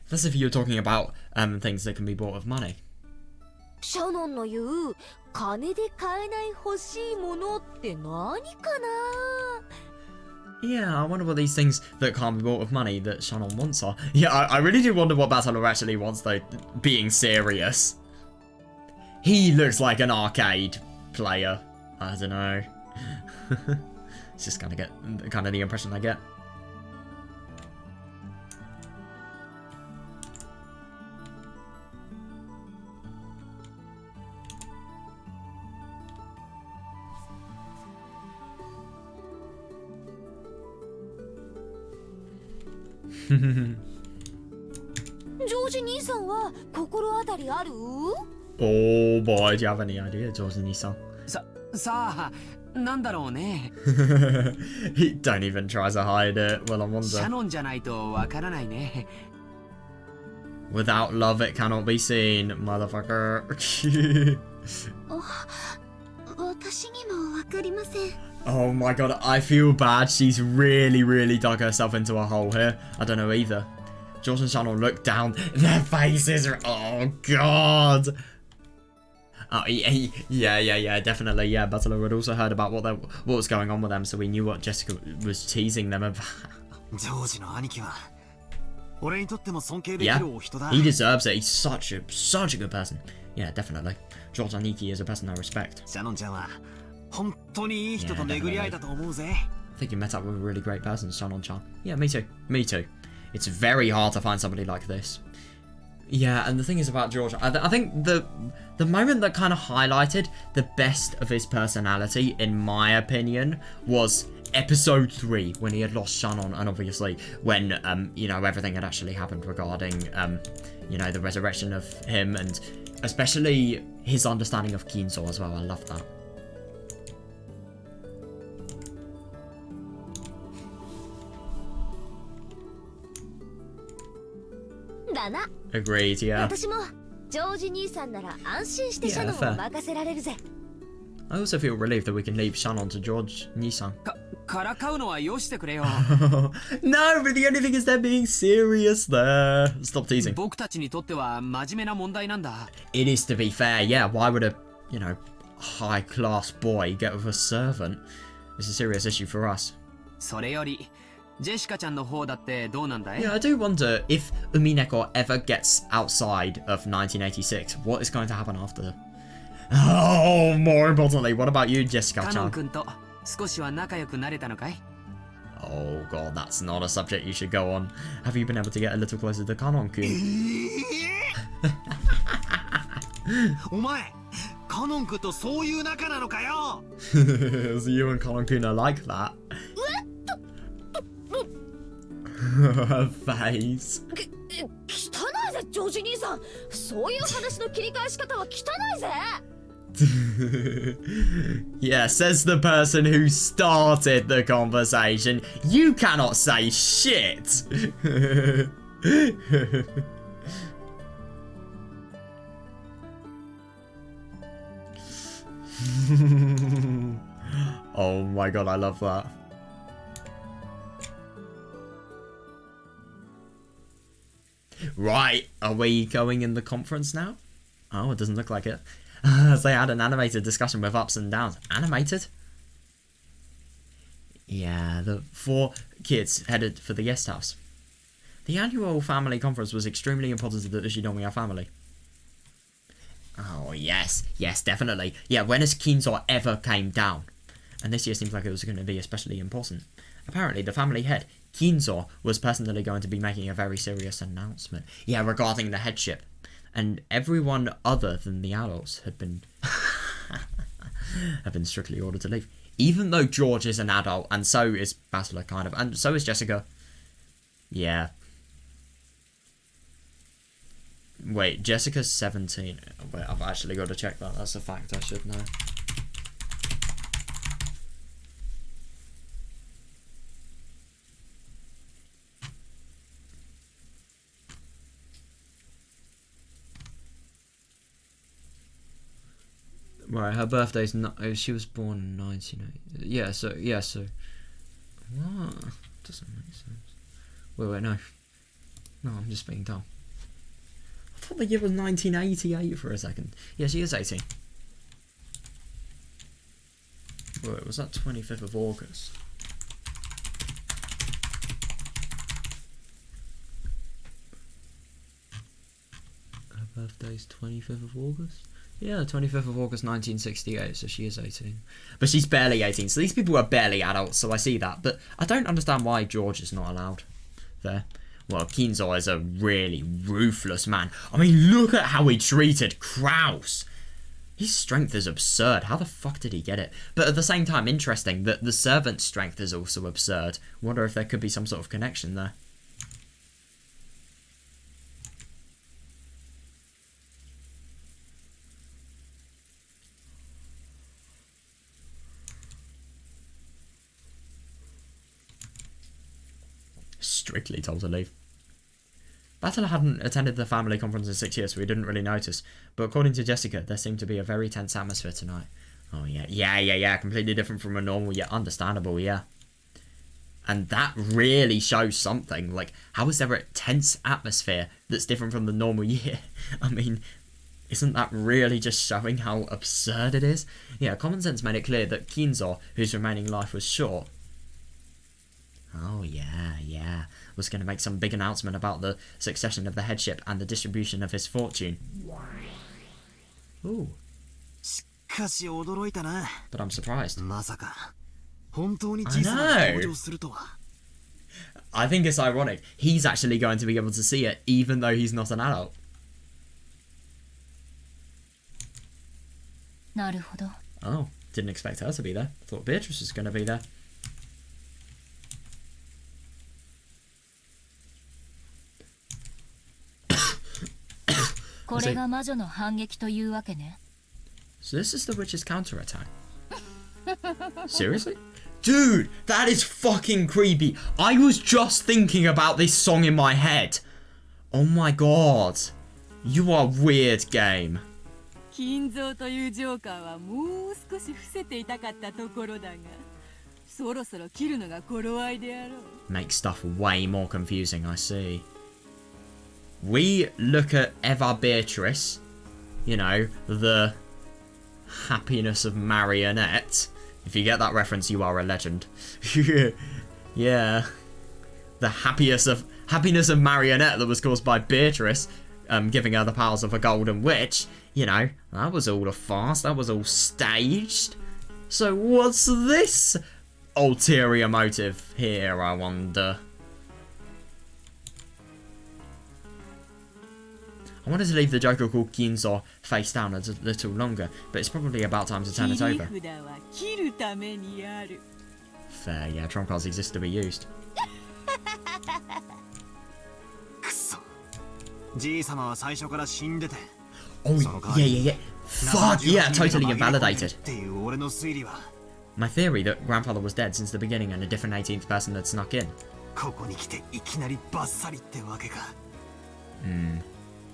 That's if you're talking about things that can be bought with money. シャノンの言う金で買えない欲しいものって何かな Yeah, I wonder what these things that can't be bought with money that Shannon wants are. Yeah, I really do wonder what Battler actually wants, though, being serious. He looks like an arcade player. I don't know. It's just kind of the impression I get. ジョージ兄さんは心当たりある？ Oh boy, do you have any idea, George-san? さあ、なんだろうね。He don't even try to hide it. Well, I シャ wonder. ノンじゃないとわからないね。Without love, it cannot be seen, motherfucker. 私にもわかりません。 Oh my god, I feel bad. She's really, really dug herself into a hole here. I don't know either. George and Shannon look down. Their faces are... Oh god. Oh, yeah, definitely. Yeah, Butler had also heard about what was going on with them, so we knew what Jessica was teasing them about. ジョージの兄貴は俺にとっても尊敬でき Yeah, るお人だ。 he deserves it. He's such a good person. Yeah, definitely. George Aniki is a person I respect. シャノンちゃんは本当にいい人と巡り会えたと思うぜ。 I think you met up with a really great person, Shannon-chan. Yeah, me too. Me too. It's very hard to find somebody like this. Yeah, and the thing is about George, I think the moment that kind of highlighted the best of his personality, in my opinion, was episode 3, when he had lost Shannon, and obviously when, you know, everything had actually happened regarding, you know, the resurrection of him, and especially his understanding of Kinzo as well. I love that. Agreed, yeah. 私もジョージ兄さんなら安心してシャノンを任せられるぜ。 I also feel relieved that we can leave Shannon to George Nissan. からかうのはよしてくれよ。 No, but the only thing is they're being serious there. Stop teasing. 僕たちにとっては真面目な問題なんだ。 It is, to be fair, yeah. Why would a, you know, high-class boy get with a servant? It's a serious issue for us. それよりジェシカちゃんの方だってどうなんだい？ Yeah, I do wonder if Umineko ever gets outside of 1986, what is going to happen after? Oh, more importantly, what about you, カノン Jessica-chan? 君と少しは仲良くなれたのかい？ Oh god, that's not a subject you should go on. Have you been able to get a little closer to Kanon-kun? お前カノン君とそういう仲なのかよ。 So you and Kanon-kun are like that? Her face. 汚いぜジョージ兄さん。そういう話の切り返し方は汚いぜ。 Yeah, says the person who started the conversation. You cannot say shit. Oh my god, I love that. Right, are we going in the conference now? Oh, it doesn't look like it. As they had an animated discussion with ups and downs. Animated? Yeah, the 4 kids headed for the guest house. The annual family conference was extremely important to the Ushinomiya family. Oh, yes. Yes, definitely. Yeah, when has Kinzo ever came down? And this year seems like it was going to be especially important. Apparently, the family head, Kinzo, was personally going to be making a very serious announcement. Yeah, regarding the headship. And everyone other than the adults had been strictly ordered to leave. Even though George is an adult, and so is Basila, kind of, and so is Jessica. Yeah. Wait, Jessica's 17. Wait, I've actually got to check that. That's a fact I should know. Right, her birthday's not. She was born in 1980. Yeah, so. What? Doesn't make sense. Wait, no. No, I'm just being dumb. I thought the year was 1988 for a second. Yeah, she is 18. Wait, was that 25th of August? Her birthday's 25th of August? Yeah, 25th of August 1968, so she is 18. But she's barely 18, so these people are barely adults, so I see that. But I don't understand why George is not allowed there. Well, Kinzo is a really ruthless man. I mean, look at how he treated Kraus. His strength is absurd. How the fuck did he get it? But at the same time, interesting that the servant's strength is also absurd. Wonder if there could be some sort of connection there. strictly told to leave. Battler hadn't attended the family conference in 6 years, so we didn't really notice. But according to Jessica, there seemed to be a very tense atmosphere tonight. Oh, yeah. Yeah. Completely different from a normal, yet understandable, yeah. And that really shows something. Like, how is there a tense atmosphere that's different from the normal year? I mean, isn't that really just showing how absurd it is? Yeah, common sense made it clear that Kinzo, whose remaining life was short... Oh, yeah. Was going to make some big announcement about the succession of the headship and the distribution of his fortune. Ooh. But I'm surprised. I know. I think it's ironic. He's actually going to be able to see it, even though he's not an adult. Oh, didn't expect her to be there. Thought Beatrice was going to be there. So this is the witch's counterattack. Seriously? Dude, that is fucking creepy. I was just thinking about this song in my head. Oh my god. You are weird, game. Kinzo というジョーカーはもう少し伏せていたかったところだが、そろそろ切るのが頃合いであろう。 Makes stuff way more confusing, I see. We look at Eva Beatrice, you know, the happiness of Marionette. If you get that reference, you are a legend. Yeah. The happiness of Marionette that was caused by Beatrice, giving her the powers of a golden witch. You know, that was all a farce. That was all staged. So what's this ulterior motive here, I wonder? I wanted to leave the Joker called Kinzo face down a little longer, but it's probably about time to turn it over. Fair, yeah, trump cards exist to be used. Oh, yeah. Fuck, yeah, totally invalidated. My theory that grandfather was dead since the beginning and a different 18th person had snuck in.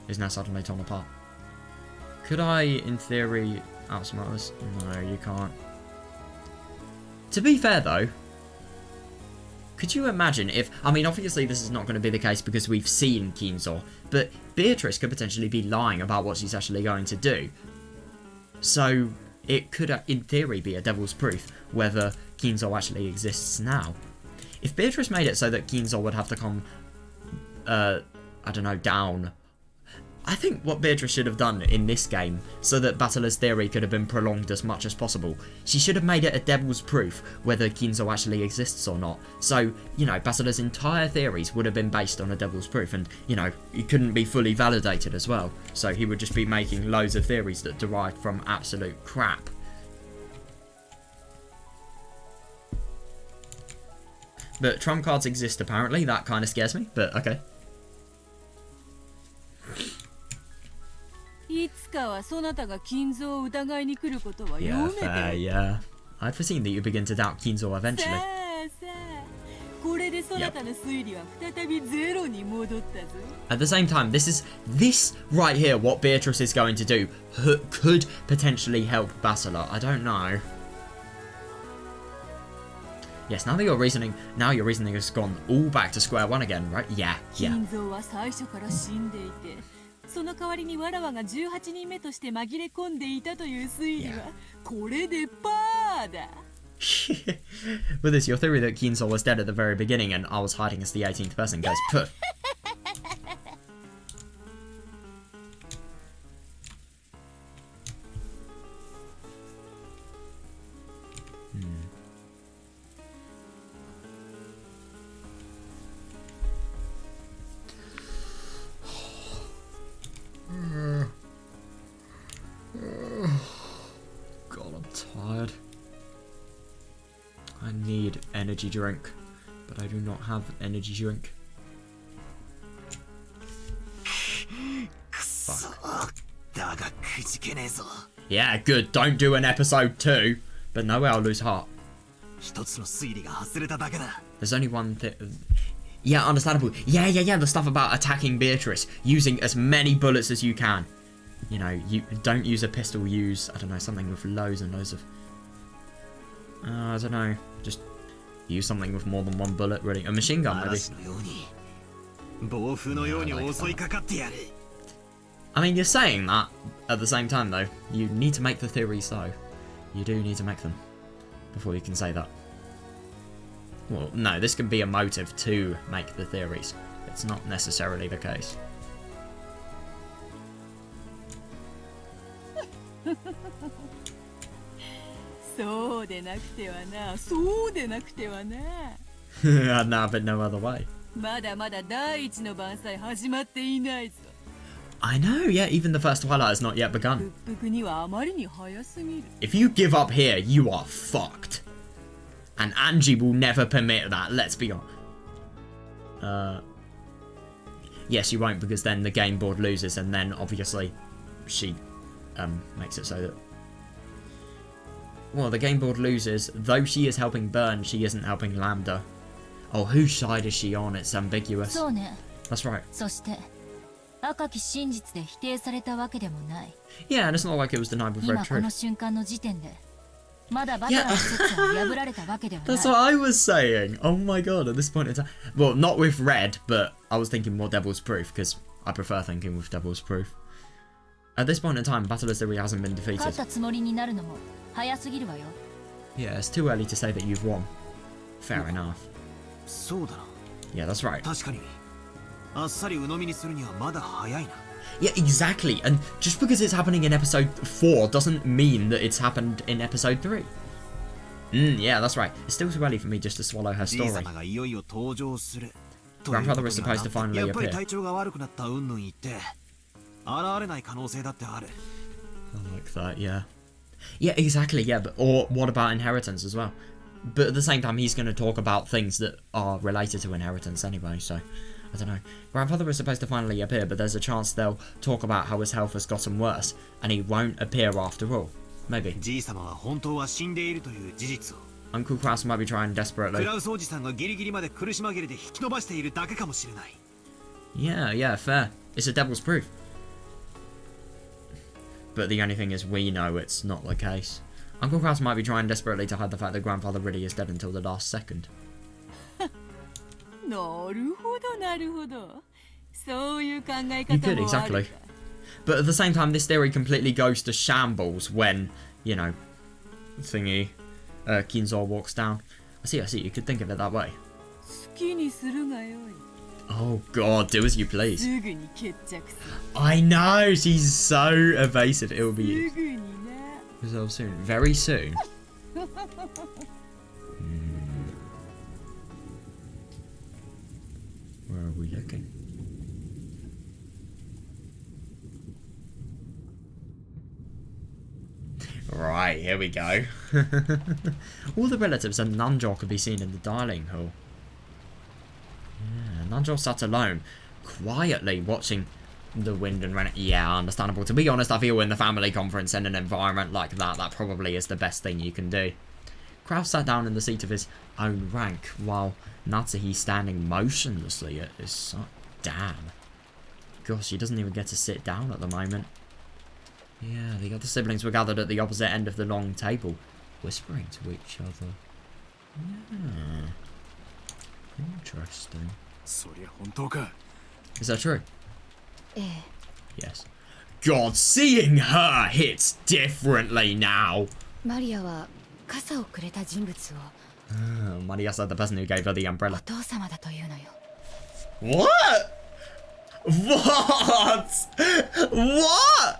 Is now suddenly torn apart. Could I, in theory, outsmart us? No, you can't. To be fair, though, could you imagine if... I mean, obviously this is not going to be the case because we've seen Kinzo, but Beatrice could potentially be lying about what she's actually going to do. So, it could, in theory, be a devil's proof whether Kinzo actually exists now. If Beatrice made it so that Kinzo would have to come, I don't know, down... I think what Beatrice should have done in this game, so that Battler's theory could have been prolonged as much as possible, she should have made it a devil's proof whether Kinzo actually exists or not. So, you know, Battler's entire theories would have been based on a devil's proof, and, you know, it couldn't be fully validated as well. So he would just be making loads of theories that derived from absolute crap. But trump cards exist apparently, that kind of scares me, but okay. Yeah, fair, yeah. I'd foreseen that you begin to doubt Kinzo eventually. At the same time, this right here, what Beatrice is going to do, could potentially help Battler. I don't know. Yes, now your reasoning has gone all back to square one again, right? Yeah. その代わりにわらわが18人目として紛れ込んでいたという推理はこれでパーだ。With this, your theory that Kinzo was dead at the very beginning and I was hiding as the 18th person goes poof. God, I'm tired. I need energy drink, but I do not have energy drink. Fuck. Yeah, good. Don't do an episode 2, but no way I'll lose heart. There's only one thing. Yeah, understandable. Yeah, the stuff about attacking Beatrice, using as many bullets as you can. You know, you don't use a pistol, use, I don't know, something with loads and loads of... I don't know, just use something with more than one bullet, really. A machine gun, maybe. I mean, you're saying that, at the same time, though. You need to make the theories, though. You do need to make them, before you can say that. Well, no, this can be a motive to make the theories. It's not necessarily the case.そうでなくてはな、そうでなくてはな。I'd have it no other way. まだまだ第一の晩祭始まっていないぞ。I know, yeah, even the first twilight has not yet begun. 屈服にはあまりに早すぎる。If you give up here, you are fucked. And Angie will never permit that, let's be honest. Yes, you won't, because then the game board loses, and then obviously she makes it so that... Well, the game board loses. Though she is helping Burn, she isn't helping Lambda. Oh, whose side is she on? It's ambiguous. That's right. そして赤き真実で否定されたわけでもない。 Yeah, and it's not like it was denied with Red 今この Truth. 瞬間の時点でまだバトラーの説は破られたわけではない。 That's what I was saying. Oh my god, at this point in time. Well, not with Red, but I was thinking more Devil's Proof, because I prefer thinking with Devil's Proof. At this point in time, Battler's Theory hasn't been 勝っ defeated. たつもりになるのも早すぎるわよ。 Yeah, it's too early to say that you've won. Fair enough. そうだな。 Yeah, that's right. 確かに。あっさり鵜呑みにするにはまだ早いな。 Yeah, exactly. And just because it's happening in episode 4 doesn't mean that it's happened in episode 3. Yeah, that's right. It's still too early for me just to swallow her じい story. 様がいよいよ登場する。 Grandfather is supposed to finally やっぱり appear. 体調が悪くなった云々言って、現れない可能性だってある。I like that, yeah. Yeah, exactly, yeah, but or what about inheritance as well? But at the same time, he's going to talk about things that are related to inheritance anyway, so I don't know. Grandfather is supposed to finally appear, but there's a chance they'll talk about how his health has gotten worse, and he won't appear after all. Maybe. じい様は本当は死んでいるという事実を。 Uncle Kraus might be trying ク desperately. ラウスおじさんがギリギリまで苦し紛れで引き伸ばしているだけかもしれない。 Yeah, fair. It's a devil's proof. But the only thing is, we know it's not the case. Uncle Kraus might be trying desperately to hide the fact that Grandfather really is dead until the last second. なるほどなるほど。そういう考え You 方 could, もある exactly. か。 But at the same time, this theory completely goes to shambles when, you know, thingy, Kinzo walks down. I see, you could think of it that way. 好きにするがよい。 Oh god, do as you please. すぐに決着する。 I know, she's so evasive, it will be す used. ぐにな。 So soon, very soon. Where are we looking? Right, here we go. All the relatives and Nanjo could be seen in the dialing hall. Yeah, Nanjo sat alone, quietly watching the wind and rain. Yeah, understandable. To be honest, I feel in the family conference in an environment like that, that probably is the best thing you can do. Kraus sat down in the seat of his own rank, while Natsuhi standing motionlessly at his side. Damn. Gosh, he doesn't even get to sit down at the moment. Yeah, the other siblings were gathered at the opposite end of the long table, whispering to each other. Yeah. Interesting. そりゃ本当か。 Is that true? ええ。 Yes. God, seeing her hits differently now. マリアは傘をくれた人物を Maria said the person who gave her the お umbrella. 父様だというのよ。 What? What? What?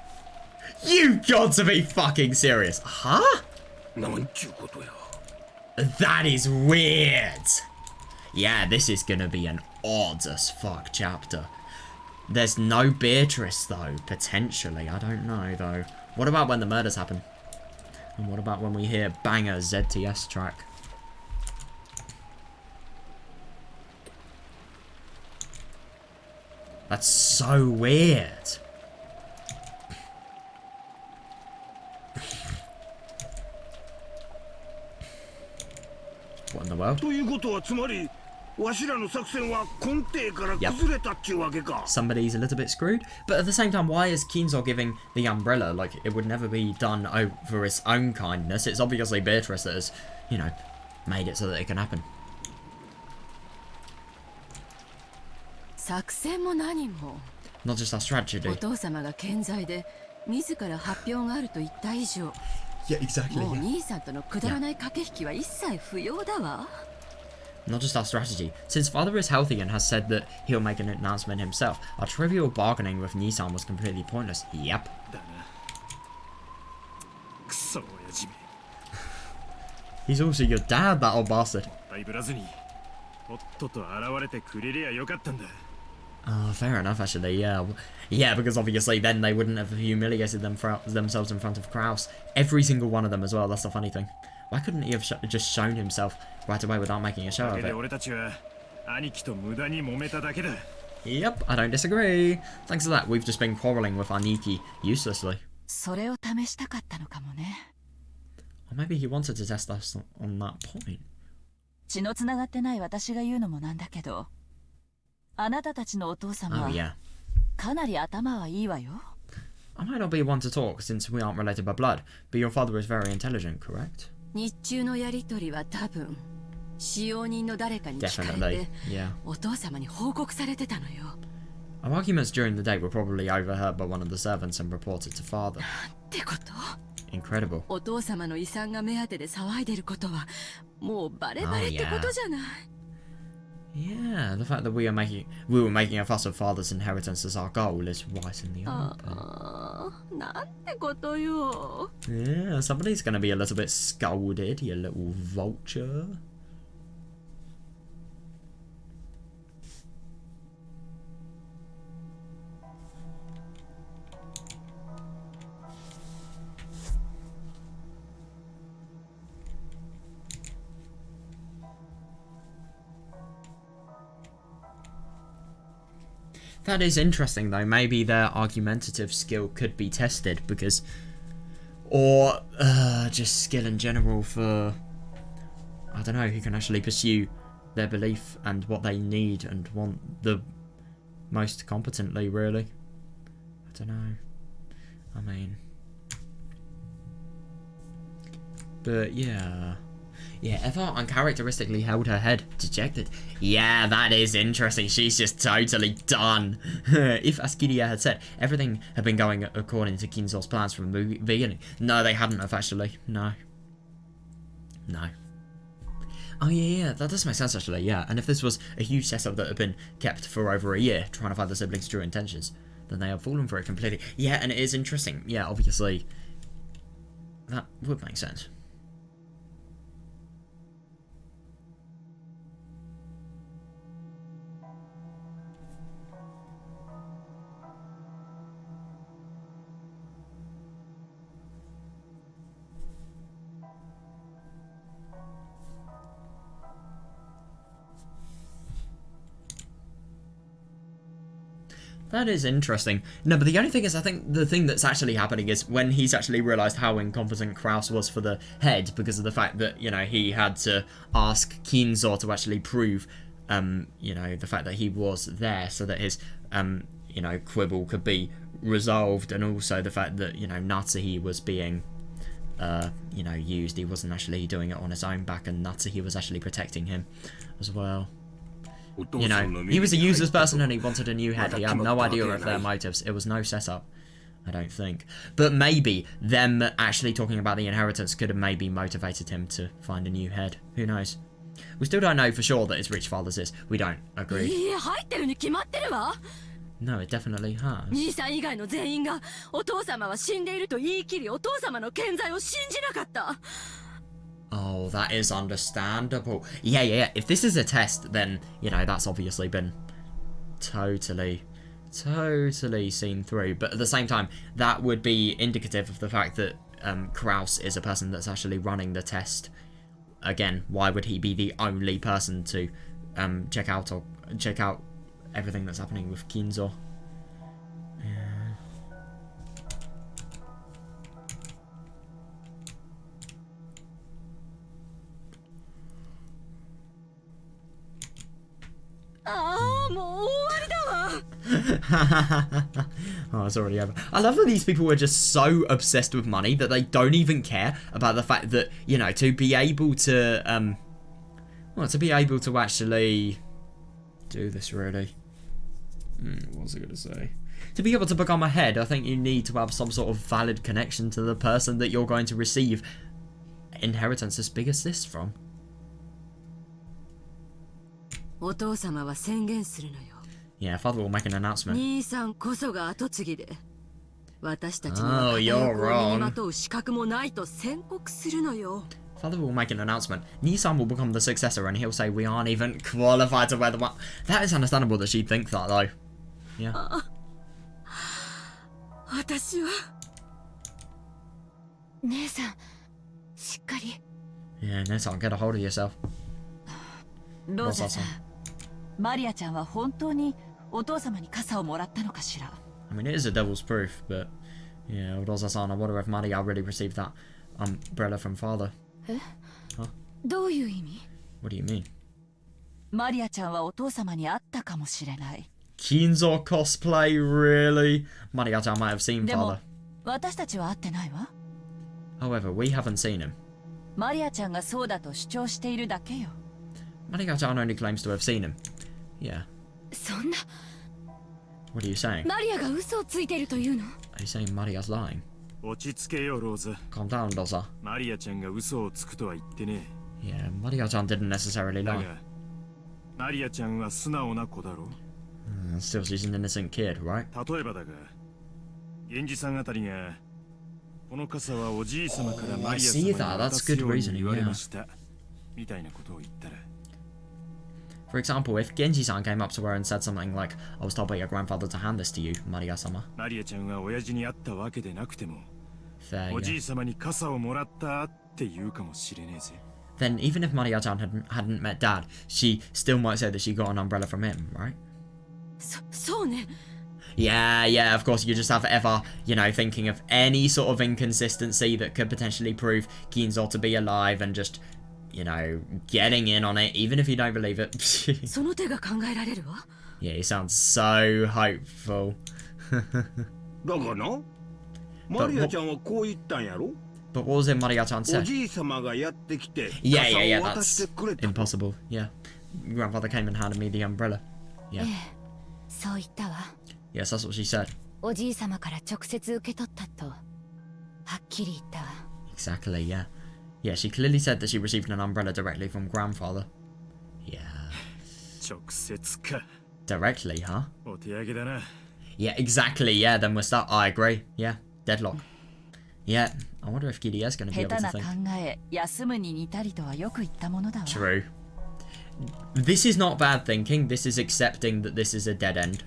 You've got to be fucking serious. Huh? なんちゅうことや。 That is weird. Yeah, this is gonna be an odd as fuck chapter. There's no Beatrice though, potentially. I don't know though. What about when the murders happen? And what about when we hear banger ZTS track? That's so weird. What in the world? ということはつまりわしらの作戦は根底から崩れたっちゅうわけか。 Somebody's a little bit screwed, but at the same time, why is Kinzo giving the umbrella? Like, it would never be done over his own kindness. It's obviously Beatrice that has, you know, made it so that it can happen. 作戦も何も Not just our strategy. お父様が健在で自ら発表があると言った以上 Yeah, exactly. もう兄さんとのくだらない駆け引きは一切不要だわ Not just our strategy. Since father is healthy and has said that he'll make an announcement himself, our trivial bargaining with Nissan was completely pointless. Yep. だな。クソ親父め。 He's also your dad, that old bastard. 相ぶらずにとっとと現れてくれりゃよかったんだ。 Fair enough, actually, yeah. Yeah, because obviously then they wouldn't have humiliated themselves in front of Kraus. Every single one of them as well, that's the funny thing. Why couldn't he have just shown himself right away without making a show of it? 俺たちは兄貴と無駄に揉めただけだ。 Yep, I don't disagree. Thanks to that, we've just been quarrelling with Aniki uselessly. それを試したかったのかもね Or maybe he wanted to test us on that point. 血のつながってない私が言うのもなんだけどあなたたちのお父様 Oh, は yeah. かなり頭はいいわよ I might not be one to talk since we aren't related by blood, but your father is very intelligent, correct? 日中のやりとりは多分使用人の誰かに聞か Definitely, れて yeah. お父様に報告されてたのよ Our arguments during the day were probably overheard by one of the servants and reported to father. ってこと Incredible. お父様の遺産が目当てで騒いでることはもうバレバレってことじゃない、Yeah, the fact that we were making a fuss of father's inheritance as our goal is right in the open. なんてことよ Yeah, somebody's gonna be a little bit scolded, you little vulture. That is interesting though, maybe their argumentative skill could be tested because... Or just skill in general for... I don't know, who can actually pursue their belief and what they need and want the most competently, really. I don't know. I mean... But yeah... Yeah, Eva uncharacteristically held her head, dejected. Yeah, that is interesting. She's just totally done. If, as Kiria had said, everything had been going according to Kinzo's plans from the beginning. No, they hadn't have, actually. No. No. Oh, yeah, that does make sense, actually, yeah. And if this was a huge setup that had been kept for over a year, trying to find the siblings' true intentions, then they have fallen for it completely. Yeah, and it is interesting. Yeah, obviously, that would make sense. That is interesting. No, but the only thing is, I think the thing that's actually happening is when he's actually realised how incompetent Kraus was for the head, because of the fact that, you know, he had to ask Kinzo to actually prove, you know, the fact that he was there so that his, you know, quibble could be resolved, and also the fact that, you know, Natsuhi was being, you know, used. He wasn't actually doing it on his own back, and Natsuhi was actually protecting him as well. You know, he was a useless person and he wanted a new head. He had no idea of their motives. It was no setup, I don't think. But maybe them actually talking about the inheritance could have maybe motivated him to find a new head. Who knows? We still don't know for sure that it's Rich Father's is. We don't agree. No, it definitely has. 兄さん以外の全員がお父様は死んでいると言い切りお父様の健在を信じなかった。 Oh, that is understandable. Yeah. If this is a test, then, you know, that's obviously been totally seen through. But at the same time, that would be indicative of the fact that Kraus is a person that's actually running the test. Again, why would he be the only person to check out everything that's happening with Kinzo? Oh, it's already over. I love that these people are just so obsessed with money that they don't even care about the fact that, you know, to be able to, actually do this, really. What was I going to say? To be able to become a head, I think you need to have some sort of valid connection to the person that you're going to receive inheritance as big as this from. お父様は宣言するのよ。 Yeah, father will make an announcement. 兄さんこそが後継ぎで、私たちに Oh, は you're 身に wrong. まとう資格もないと宣告するのよ。 Father will make an announcement. Nisan will become the successor and he'll say we aren't even qualified to wear the one. That is understandable that she'd think that though. Yeah. 私は姉さんしっかり。 Yeah, Nisan, get a hold of yourself. ロジャーさん、マリアちゃんは本当にお父様に傘をもらったのかしら。 I mean, it is a devil's proof, but yeah, Rosa-san, I wonder if Maria really received that umbrella from father. どういう意味？ What do you mean? マリアちゃんはお父様に会ったかもしれない。 Kinzo cosplay, really? Maria-chan might have seen でも father. 私たちは会ってないわ。 However, we haven't seen him. マリアちゃんがそうだと主張しているだけよ。 Maria-chan only claims to have seen him. Yeah. そんな What are you saying? マリアが嘘をついているというの？ Are you saying Maria's lying? 落ち着けよローズ。 Calm down, Rosa. マリアちゃんが嘘をつくとは言ってね Yeah, Maria-chan didn't necessarily え。だ lie. がマリアちゃんは素直な子だろ。 Still, she's an innocent kid, right? 例えばだが源氏さんあたりがこの傘はおじい様からマリア I see 様 that. に渡 That's す good ように reasoning, 言われ yeah. ましたみたいなことを言ったら For example, if Genji-san came up to her and said something like, I was told by your grandfather to hand this to you, Maria-sama. マリアちゃんは親父に会ったわけでなくても Fair, おじ yeah. い様に傘をもらったって言うかもしれねえぜ。 Then even if Maria-chan hadn't met Dad, she still might say that she got an umbrella from him, right? そうね。 Yeah, of course, you just have ever, you know, thinking of any sort of inconsistency that could potentially prove Kinzo to be alive and just, you know, getting in on it, even if you don't believe it. その手が考えられるわ。 Yeah, he sounds so hopeful. だがな、マリアちゃんはこう言ったんやろ。 But what was it Maria-chan お said? じい様がやってきて Yeah, 傘を渡 that's してくれた。 impossible. Yeah. Grandfather came and handed me the umbrella. Yeah. そう言ったわ。 Yes, that's what she said. おじい様から直接受け取ったとはっきり言ったわ。 Exactly, yeah. Yeah, she clearly said that she received an umbrella directly from grandfather. Yeah. 直接か。 Directly, huh? お手上げだな。 Yeah, exactly, yeah, then we're start. I agree. Yeah, deadlock. Yeah, I wonder if Kiria's gonna be 下 able 手 to な think. 考え、休むに似たりとはよく言ったものだわ。 True. This is not bad thinking, this is accepting that this is a dead end.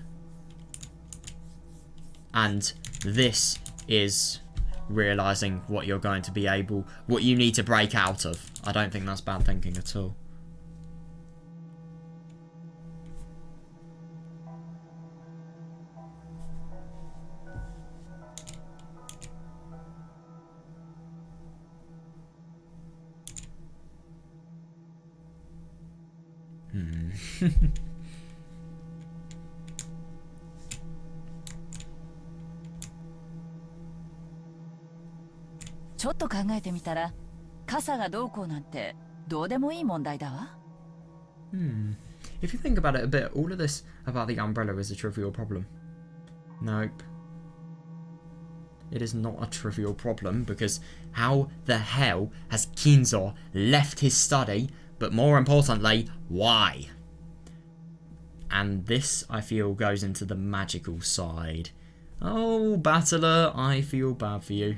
And this is realizing what you're going to be able, what you need to break out of. I don't think that's bad thinking at all. Hmm. ちょっと考えてみたら、傘がどうこうなんてどうでもいい問題だわ。If you think about it a bit, all of this about the umbrella is a trivial problem. Nope. It is not a trivial problem because how the hell has Kinzo left his study, but more importantly, why? And this, I feel, goes into the magical side. Oh, Battler, I feel bad for you.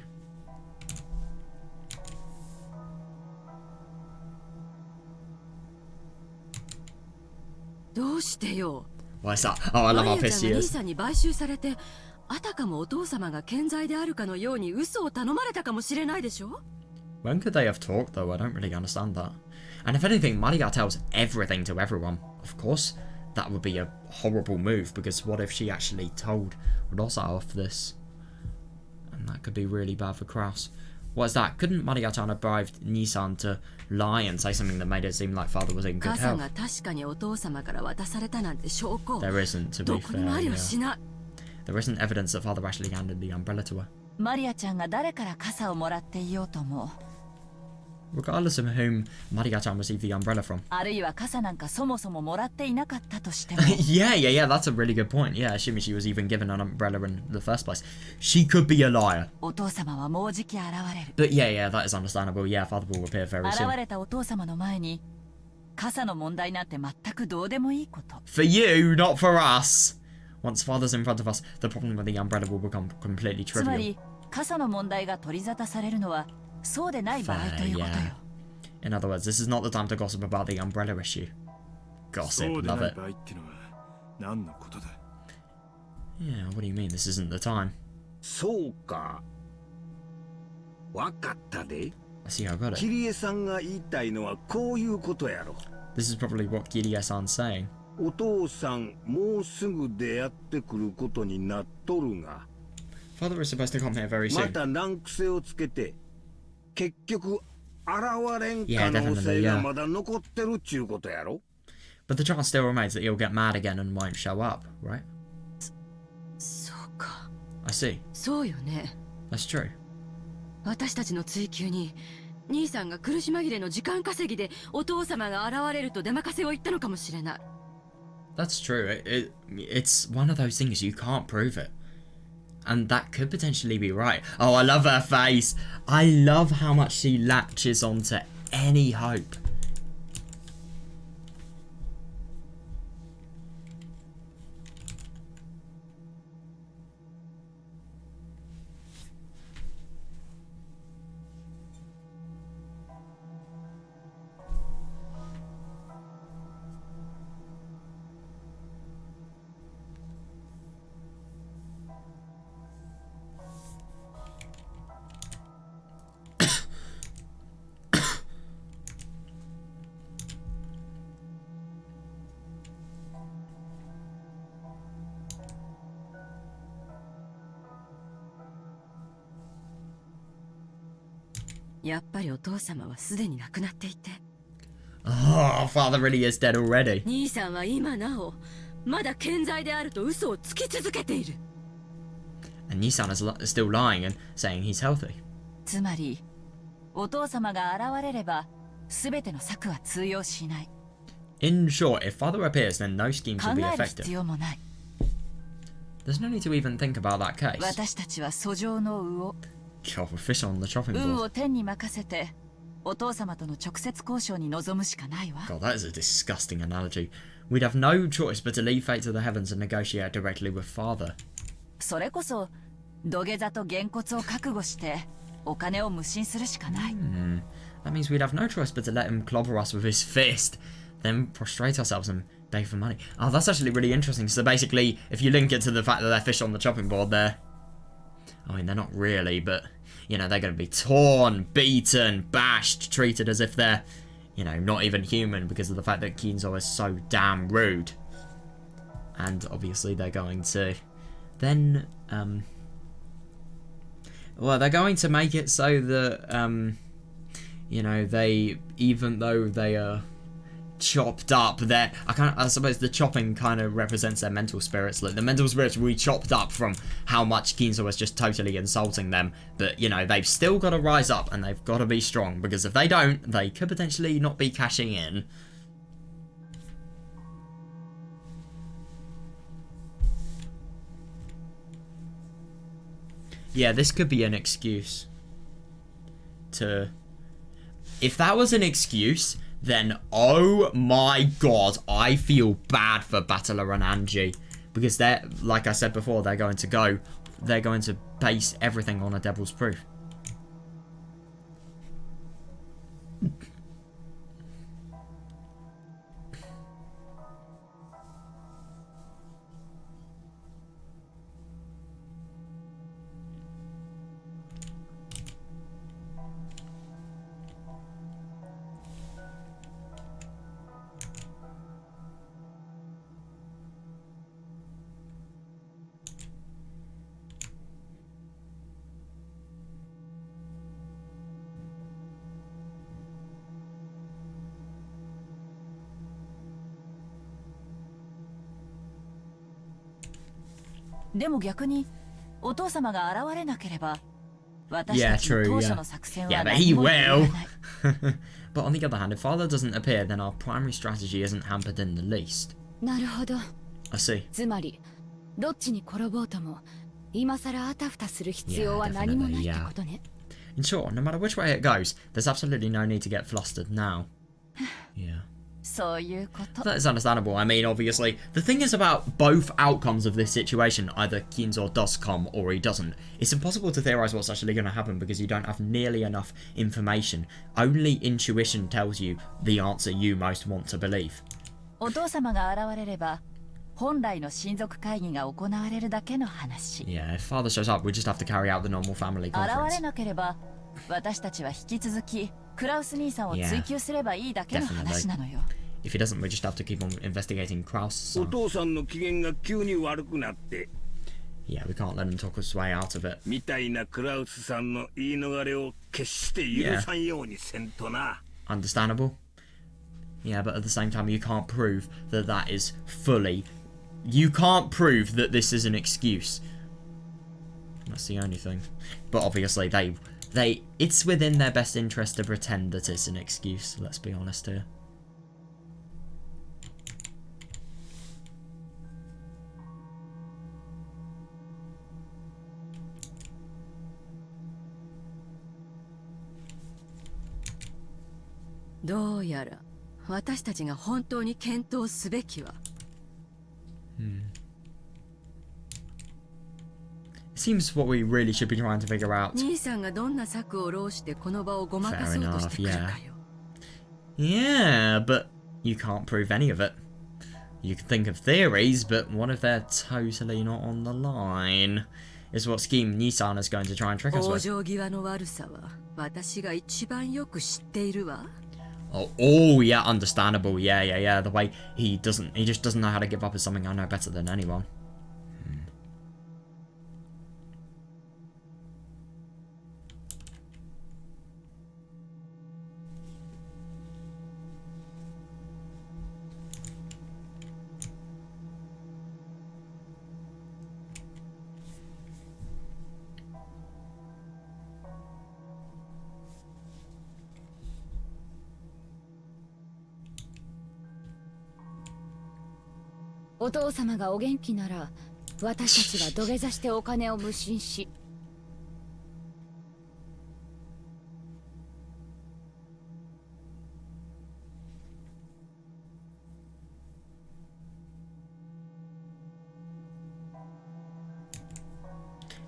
どうしてよ。 Why is that? Oh, I love マ how リア pissed ちゃん she が兄 is. さんに買収されて、あたかもお父様が健在であるかのように嘘を頼まれたかもしれないでしょ。 When could they have talked, though? I don't really understand that. And if anything, Maria tells everything to everyone. Of course, that would be a horrible move, because what if she actually told Rosa of this? And that could be really bad for Kraus. What's that? Couldn't Maria-chan have bribed Nissan to lie and say something that made it seem like father was in good 傘 health? が確かにお父様から渡されたなんて証拠 There isn't, to ど be こにもあ fair. りはし Yeah. ない There isn't evidence that father actually handed the umbrella to her. マリアちゃんが誰から傘をもらっていようとも Regardless of whom Maria-chan received the umbrella from. あるいは傘なんかそもそももらっていなかったとしても Yeah, that's a really good point. Yeah, assuming she was even given an umbrella in the first place. She could be a liar. お父様はもうじき現れる But yeah, that is understandable. Yeah, father will appear very 現 soon. れたお父様の前に傘の問題なんて全くどうでもいいこと For you, not for us. Once father's in front of us, the problem with the umbrella will become completely つま trivial. り傘の問題が取り沙汰されるのはそうでない場合ということよ In other words, this is not the time to gossip about the umbrella issue. そ Gossip, うで love ない it. 場合ってのは何のことだ。 Yeah, what do you mean this isn't the time? そうか。わかったで。 I see, I got it. キリエさんが言いたいのはこういうことやろ。 This is probably what Kirie-san's saying. お父さんもうすぐ出会ってくることになっとるが、 Father is supposed to come here very ま soon. た難癖をつけて、結局現れん Yeah, 可能 definitely, 性 yeah. がまだ残ってるっちゅうことやろ。 But the chance still remains that he'll get mad again and won't show up, right? そうか I see. そうよね That's true. 私たちの追求に兄さんが苦し紛れの時間稼ぎでお父様が現れると出任せを言ったのかもしれない That's true. It's one of those things you can't prove it. And that could potentially be right. Oh, I love her face. I love how much she latches onto any hope.「やっぱりお父様はすでに亡くなっていて Oh, father really is dead already. 兄さんは今なおまだ健在であると嘘をつき続けている And Nissan is still lying and saying he's healthy. つまりお父様が現れれば全ての策は通用しない In short, if father appears, then no schemes 考 will be える必 effective. 要もない There's no need to even think about that case. 私たちは訴状の魚 Chop a fish on the chopping 運 board. を天に任せてお父様との直接交渉に臨むしかないわ God, that is a disgusting analogy. We'd have no choice but to leave fate to the heavens and negotiate directly with father. それこそ土下座とげんこつを覚悟してお金を無心するしかない That means we'd have no choice but to let him clobber us with his fist, then prostrate ourselves and beg for money. Oh, that's actually really interesting. So basically, if you link it to the fact that they're fish on the chopping board, I mean, they're not really, but, you know, they're going to be torn, beaten, bashed, treated as if they're, you know, not even human because of the fact that Kinzo is so damn rude. And obviously they're going to then, well, they're going to make it so that, you know, they, even though they are chopped up, I suppose the chopping kind of represents their mental spirits. Like, the mental spirits will be chopped up from how much Kinzo was just totally insulting them. But, you know, they've still got to rise up and they've got to be strong, because if they don't, they could potentially not be cashing in. Yeah, this could be an excuse to... If that was an excuse, then oh my god, I feel bad for Battler and Angie. Because they're, like I said before, they're going to base everything on a devil's proof. でも逆にお父様が現れなければ私 Yeah, たちの true, 当 yeah. 初の作戦 Yeah, は but 何 he も変わら will. ない But on the other hand, if father doesn't appear, then our primary strategy isn't hampered in the least. なるほど。 I see. つまりどっちに転ぼうとも今さらあたふたする必要は何もないってことね。In short, no matter which way it goes, there's absolutely no need to get flustered now. Yeah. そういうこと That is understandable. I mean, obviously, the thing is about both outcomes of this situation, either Kinzo does come or he doesn't. It's impossible to theorize what's actually going to happen because you don't have nearly enough information. Only intuition tells you the answer you most want to believe. お父様が現れれば本来の親族会議が行われるだけの話 Yeah, if father shows up, we just have to carry out the normal family 現 conference. れなければ私たちは引き続きクラウス兄さんを追求すればいいだけの話なのよ If he doesn't, we just have to keep on investigating Kraus. お父さんの機嫌が急に悪くなって Yeah, we can't let him talk his way out of it. みたいなクラウスさんの言い逃れを決して許さんようにせんとな。 Understandable. Yeah, but at the same time, you can't prove that that is fully... You can't prove that this is an excuse. That's the only thing. But obviously, it's within their best interest to pretend that it's an excuse. Let's be honest here. "どうやら私たちが本当に検討すべきは It seems what we really should be trying to figure out. 兄さんがどんな策を弄してこの場をごまかそうとしてくるかよ。 Yeah, but you can't prove any of it. You can think of theories, but what if they're totally not on the line? Is what scheme Nissan is going to try and trick us 往 with. 生際の悪さは私が一番よく知っているわ。 Oh, yeah, understandable. Yeah. The way he just doesn't know how to give up is something I know better than anyone. "お父様がお元気なら私たちは土下座してお金を無心し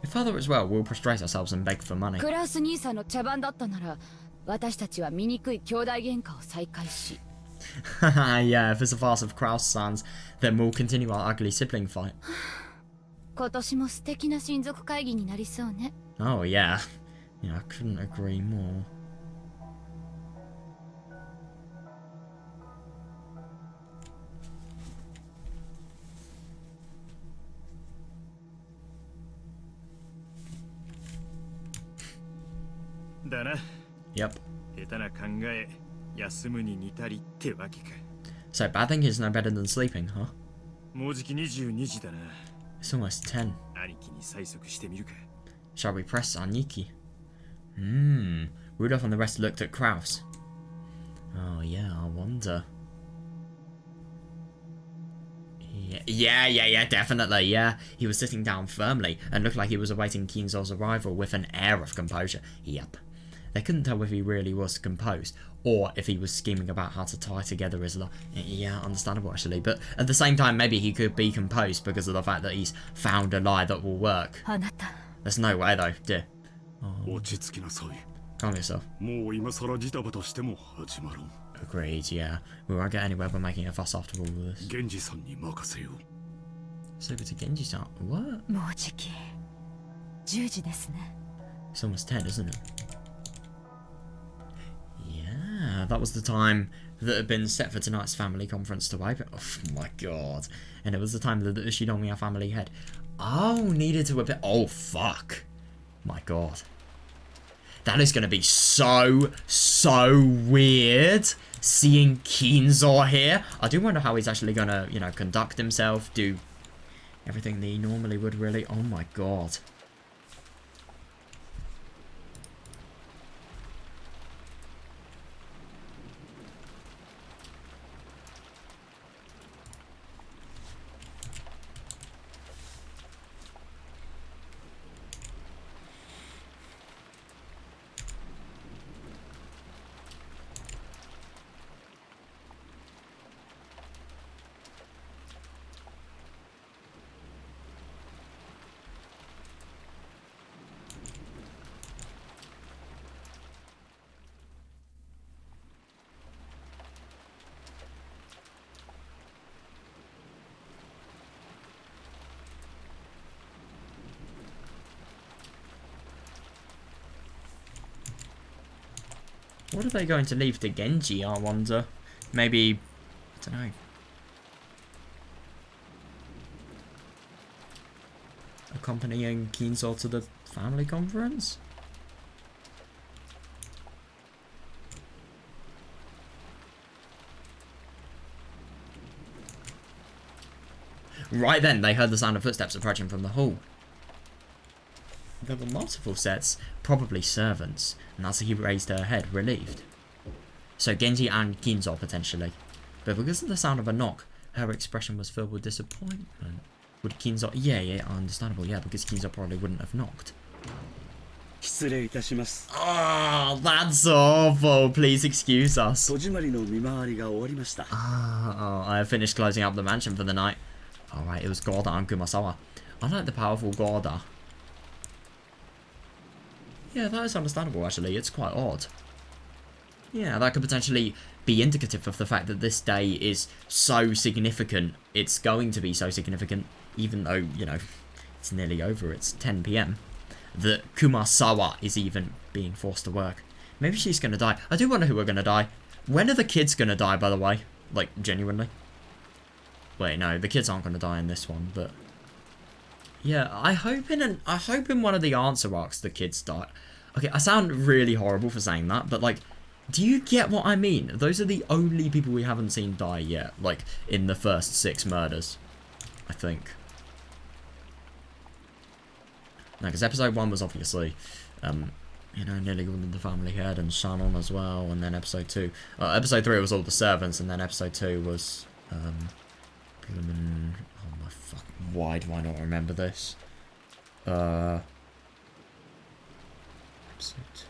If father is well, we'll prostrate ourselves and beg for money. クラウス兄さんの茶番だったなら私たちは醜い兄弟喧嘩を再開し Yeah, if it's a farce of Kraus sons, then we'll continue our ugly sibling fight. 今年も素敵な親族会議になりそうね Oh, yeah. Yeah, I couldn't agree more. Yep. So bad thinking is no better than sleeping, huh? It's almost 10. Shall we press Aniki? Rudolph and the rest looked at Kraus. Oh yeah, I wonder. Yeah, definitely, yeah. He was sitting down firmly and looked like he was awaiting Kinzo's arrival with an air of composure. Yep. They couldn't tell if he really was composed or if he was scheming about how to tie together his life. Yeah, understandable actually, but at the same time maybe he could be composed because of the fact that he's found a lie that will work. あなた There's no way though, dear. 落ち着きなさい。 Calm yourself. もう今さらジタバタしても始まらん。 Agreed, yeah. We won't get anywhere by making a fuss after all of this. 源氏さんに任せよう。 Super to Genji-san. What? もうじき10時ですね It's almost 10, isn't it? Yeah, that was the time that had been set for tonight's family conference to open. Oh my god. And it was the time that the Ushinomiya family had. Oh, needed to whip it. Oh, fuck. My god. That is going to be so weird. Seeing Kinzo here. I do wonder how he's actually going to, conduct himself. everything that he normally would, really. Oh my god. What are they going to leave to Genji, I wonder? Maybe, I don't know. Accompanying Kinzo to the family conference? Right then, they heard the sound of footsteps approaching from the hall. There were multiple sets, probably servants, and Natsuki raised her head, relieved. So Genji and Kinzo, potentially. But because of the sound of a knock, her expression was filled with disappointment. Would Kinzo... Yeah, understandable, yeah, because Kinzo probably wouldn't have knocked. Oh, that's awful. Please excuse us. Oh, I have finished closing up the mansion for the night. Alright, it was Gorda and Kumasawa. I like the powerful Gorda. Yeah, that is understandable, actually. It's quite odd. Yeah, that could potentially be indicative of the fact that this day is so significant. It's going to be so significant, even though, you know, it's nearly over. It's 10 PM. That Kumasawa is even being forced to work. Maybe she's going to die. I do wonder who are going to die. When are the kids going to die, by the way? Like, genuinely? Wait, no, the kids aren't going to die in this one, but... Yeah, I hope in one of the answer arcs the kids die. Okay, I sound really horrible for saying that, but like, do you get what I mean? Those are the only people we haven't seen die yet, like, in the first 6 murders, I think. No, because episode 1 was obviously, you know, nearly all of the family head and Shannon as well, and then episode 2, episode 3 was all the servants, and then episode 2 was, oh my fuck, why do I not remember this? Episode 2,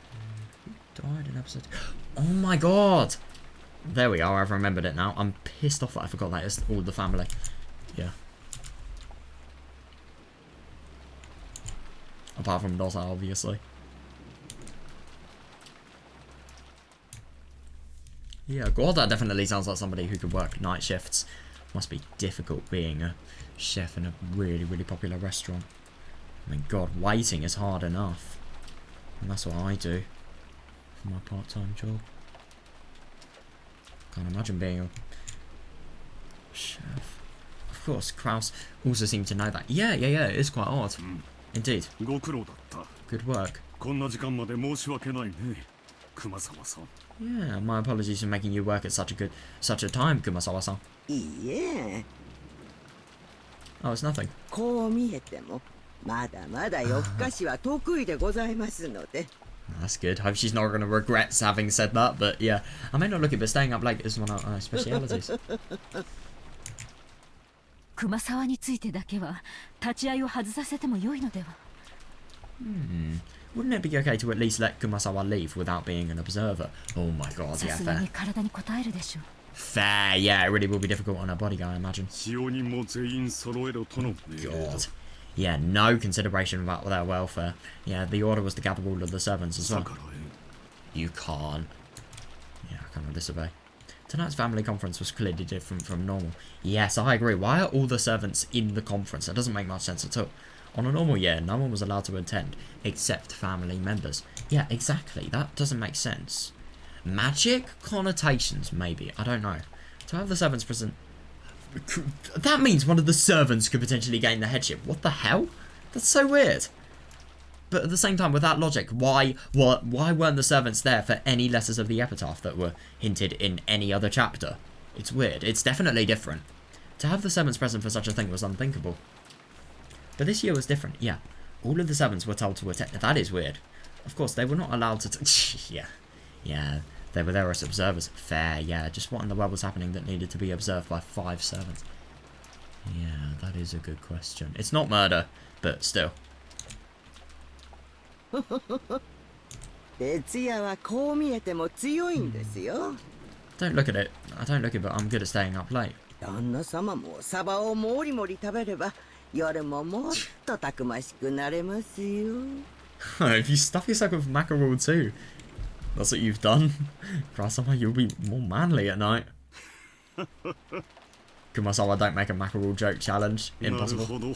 who died in episode 2? Oh my god! There we are, I've remembered it now. I'm pissed off that I forgot that it's all the family. Yeah. Apart from Noza, obviously. Yeah, Gorda definitely sounds like somebody who could work night shifts. Must be difficult being a chef in a really, really popular restaurant. I mean, God, waiting is hard enough. And that's what I do for my part-time job. Can't imagine being a chef. Of course, Kraus also seemed to know that. Yeah, it is quite odd. Indeed. Good work. Yeah, my apologies for making you work at such a time, Kumasawa-san. Yeah. Oh, it's nothing. That's good. Hope she's not going to regret having said that, but yeah. I may not look it, but staying up late is one of my specialities. 熊沢についてだけは立ち会いを外させても良いのでは。Wouldn't it be okay to at least let Kumasawa leave without being an observer? Oh my god, yeah, fair. 体に応えるでしょう。 Fair, yeah, it really will be difficult on her body, I imagine. God. Yeah, no consideration about their welfare. Yeah, the order was to gather all of the servants as well. You can't. Yeah, I cannot disobey. Tonight's family conference was clearly different from normal. Yes, I agree. Why are all the servants in the conference? That doesn't make much sense at all. On a normal year, no one was allowed to attend, except family members. Yeah, exactly. That doesn't make sense. Magic connotations, maybe. I don't know. To have the servants present... That means one of the servants could potentially gain the headship. What the hell? That's so weird. But at the same time, with that logic, why weren't the servants there for any letters of the epitaph that were hinted in any other chapter? It's weird. It's definitely different. To have the servants present for such a thing was unthinkable. But this year was different. Yeah, all of the servants were told to attend. That is weird. Of course, they were not allowed to... yeah, they were there as observers. Fair, yeah. Just what in the world was happening that needed to be observed by 5 servants? Yeah, that is a good question. It's not murder, but still. Don't look at it. I don't look at it, but I'm good at staying up late. If you stuff yourself with mackerel too, that's what you've done. Grasshopper, you'll be more manly at night. Kumasawa, don't make a mackerel joke challenge. Impossible.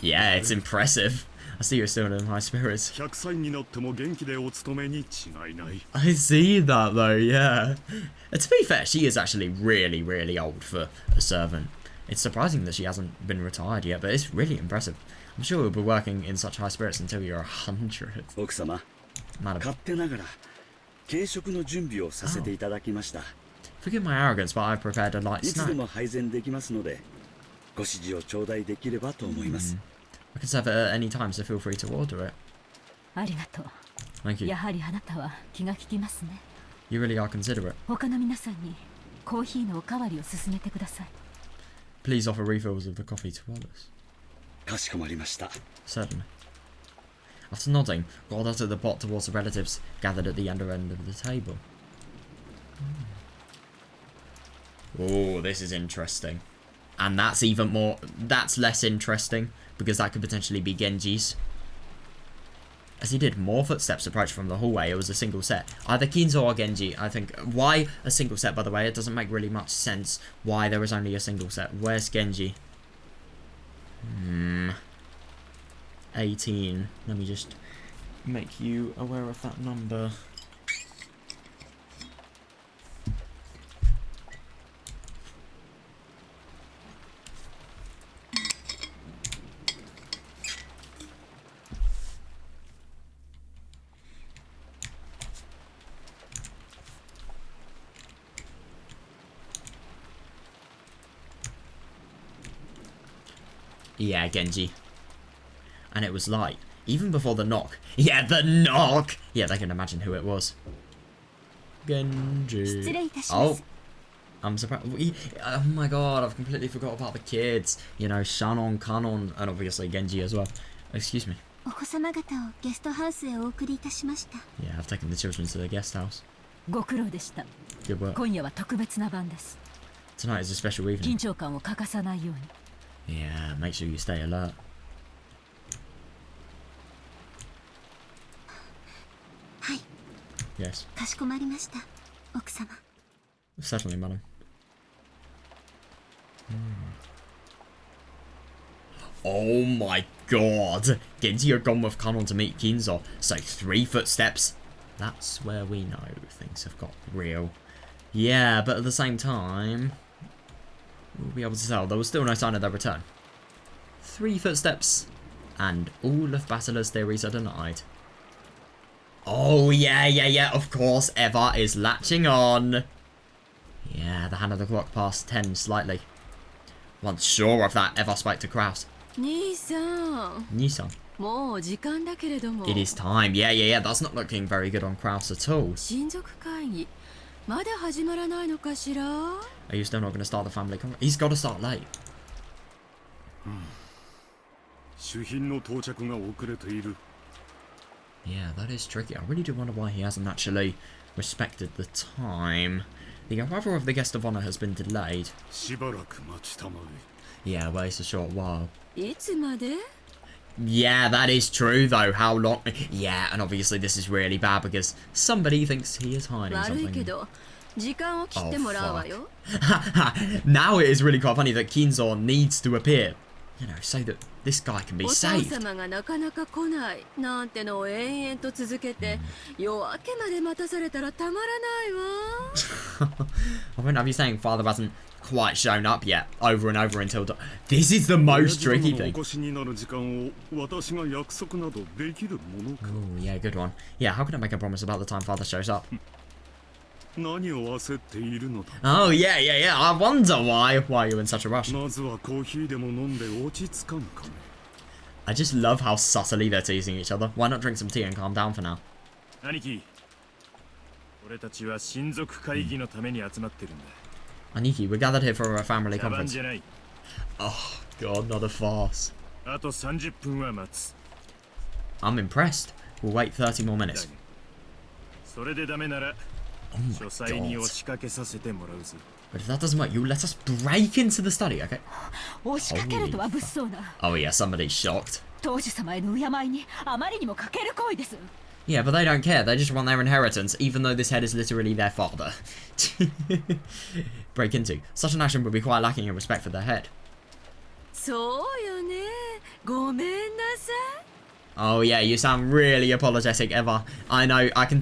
Yeah, it's impressive. I see you're still in high spirits. I see that though, yeah. To be fair, she is actually really, really old for a servant. It's surprising that she hasn't been retired yet, but it's really impressive. I'm sure you'll be working in such high spirits until you're 100. Madam. Oh. Forgive my arrogance, but I've prepared a light snack. I can serve it at any time, so feel free to order it. Thank you. You really are considerate. Please offer refills of the coffee to others. Certainly. After nodding, Gorda took the pot towards the relatives gathered at the under end of the table. Oh, this is interesting. And that's even more... That's less interesting, because that could potentially be Genji's. As he did, more footsteps approached from the hallway. It was a single set. Either Kinzo or Genji, I think. Why a single set, by the way? It doesn't make really much sense why there is only a single set. Where's Genji? 18. Let me just make you aware of that number. Yeah, Genji. And it was light. Even before the knock. Yeah, the knock! Yeah, they can imagine who it was. Genji. Oh. I'm surprised. Oh my god, I've completely forgot about the kids. You know, Shannon, Kanon, and obviously Genji as well. Excuse me. Yeah, I've taken the children to the guest house. Good work. Tonight is a special evening. Yeah, make sure you stay alert. Yes. Certainly, madam. Oh my god! Genji had gone with Kanon to meet Kinzo, so 3 footsteps. That's where we know things have got real. Yeah, but at the same time... we'll be able to tell. There was still no sign of their return. 3 footsteps, and all of Basila's theories are denied. Oh, yeah, of course, Eva is latching on. Yeah, the hand of the clock passed 10 slightly. Once sure of that, Eva spoke to Kraus. Nisan. It is time. Yeah, that's not looking very good on Kraus at all. Are you still not going to start the family conference? He's got to start late. Yeah, that is tricky. I really do wonder why he hasn't actually respected the time. The arrival of the guest of honor has been delayed. Yeah, well, it's a short while. Yeah, that is true, though. How long? Yeah, and obviously this is really bad because somebody thinks he is hiding something. Oh, fuck. Now it is really quite funny that Kinzo needs to appear. You know, so that this guy can be saved. I wouldn't have you saying father hasn't quite shown up yet, over and over until... This is the most tricky thing. Oh, yeah, good one. Yeah, how can I make a promise about the time father shows up? 何を焦っているのだ。 Oh, yeah, yeah, yeah. I wonder why you're in such a rush. まずはコーヒーでも飲んで落ち着かんかね。 I just love how subtly they're teasing each other. Why not drink some tea and calm down for now? 兄貴、俺たちは親族会議のために集まってるんだ。 Aniki, we're gathered here for a family 茶番 conference. じゃない。 Oh, God, not a farce. あと30分は待つ。 I'm impressed. We'll wait 30 more minutes. それでダメなら、 Oh my 書斎に God. 押しかけさせてもらうぞ。 But if that doesn't work, you let us break into the study, okay? 押しかけるとは物騒な。 Oh, yeah, somebody's shocked. 当主様への敬いにあまりにも欠ける行為です。 Yeah, but they don't care. They just want their inheritance, even though this head is literally their father. Break into. Such an action would be quite lacking in respect for their head. そうよね。ごめんなさい。 Oh yeah, you sound really apologetic, Eva. I know, I can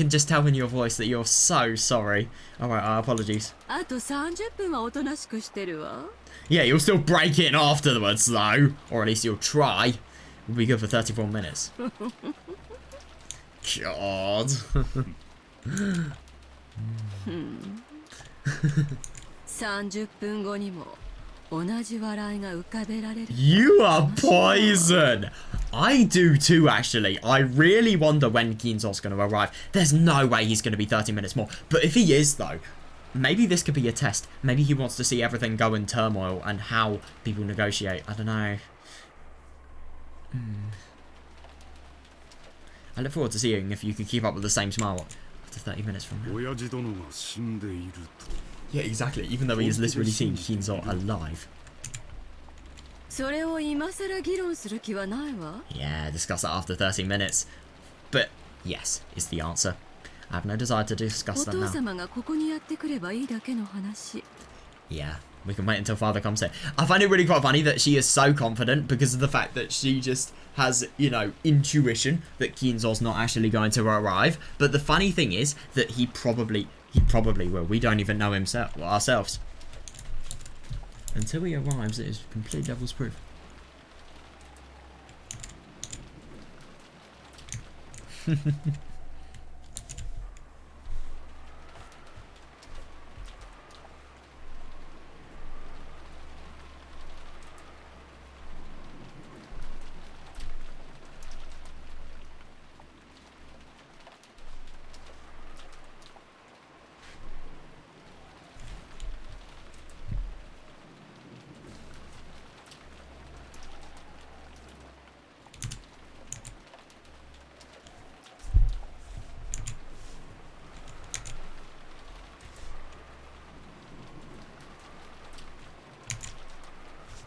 just tell in your voice that you're so sorry. Alright, apologies. あと30分はおとなしくしてるわ。 Yeah, you'll still break in afterwards though. Or at least you'll try. We'll be good for 34 minutes. God. 30分後にも同じ笑いが浮かべられる。 You are poison! I do too, actually. I really wonder when Kinzo's going to arrive. There's no way he's going to be 30 minutes more. But if he is, though, maybe this could be a test. Maybe he wants to see everything go in turmoil and how people negotiate. I don't know. I look forward to seeing if you could keep up with the same smile after 30 minutes from now. 親父殿が死んでいると。 Yeah, exactly. Even though he has literally seen Kinzo alive. それを今さら議論する気はないわ。 Yeah, discuss that after 30 minutes. But yes, is the answer. I have no desire to お discuss that 父 now. 様がここにやってくればいいだけの話。 Yeah, we can wait until father comes here. I find it really quite funny that she is so confident because of the fact that she just has, you know, intuition that Kinzo's not actually going to arrive. But the funny thing is that he probably will. We don't even know himself ourselves. Until he arrives, it is complete devil's proof.「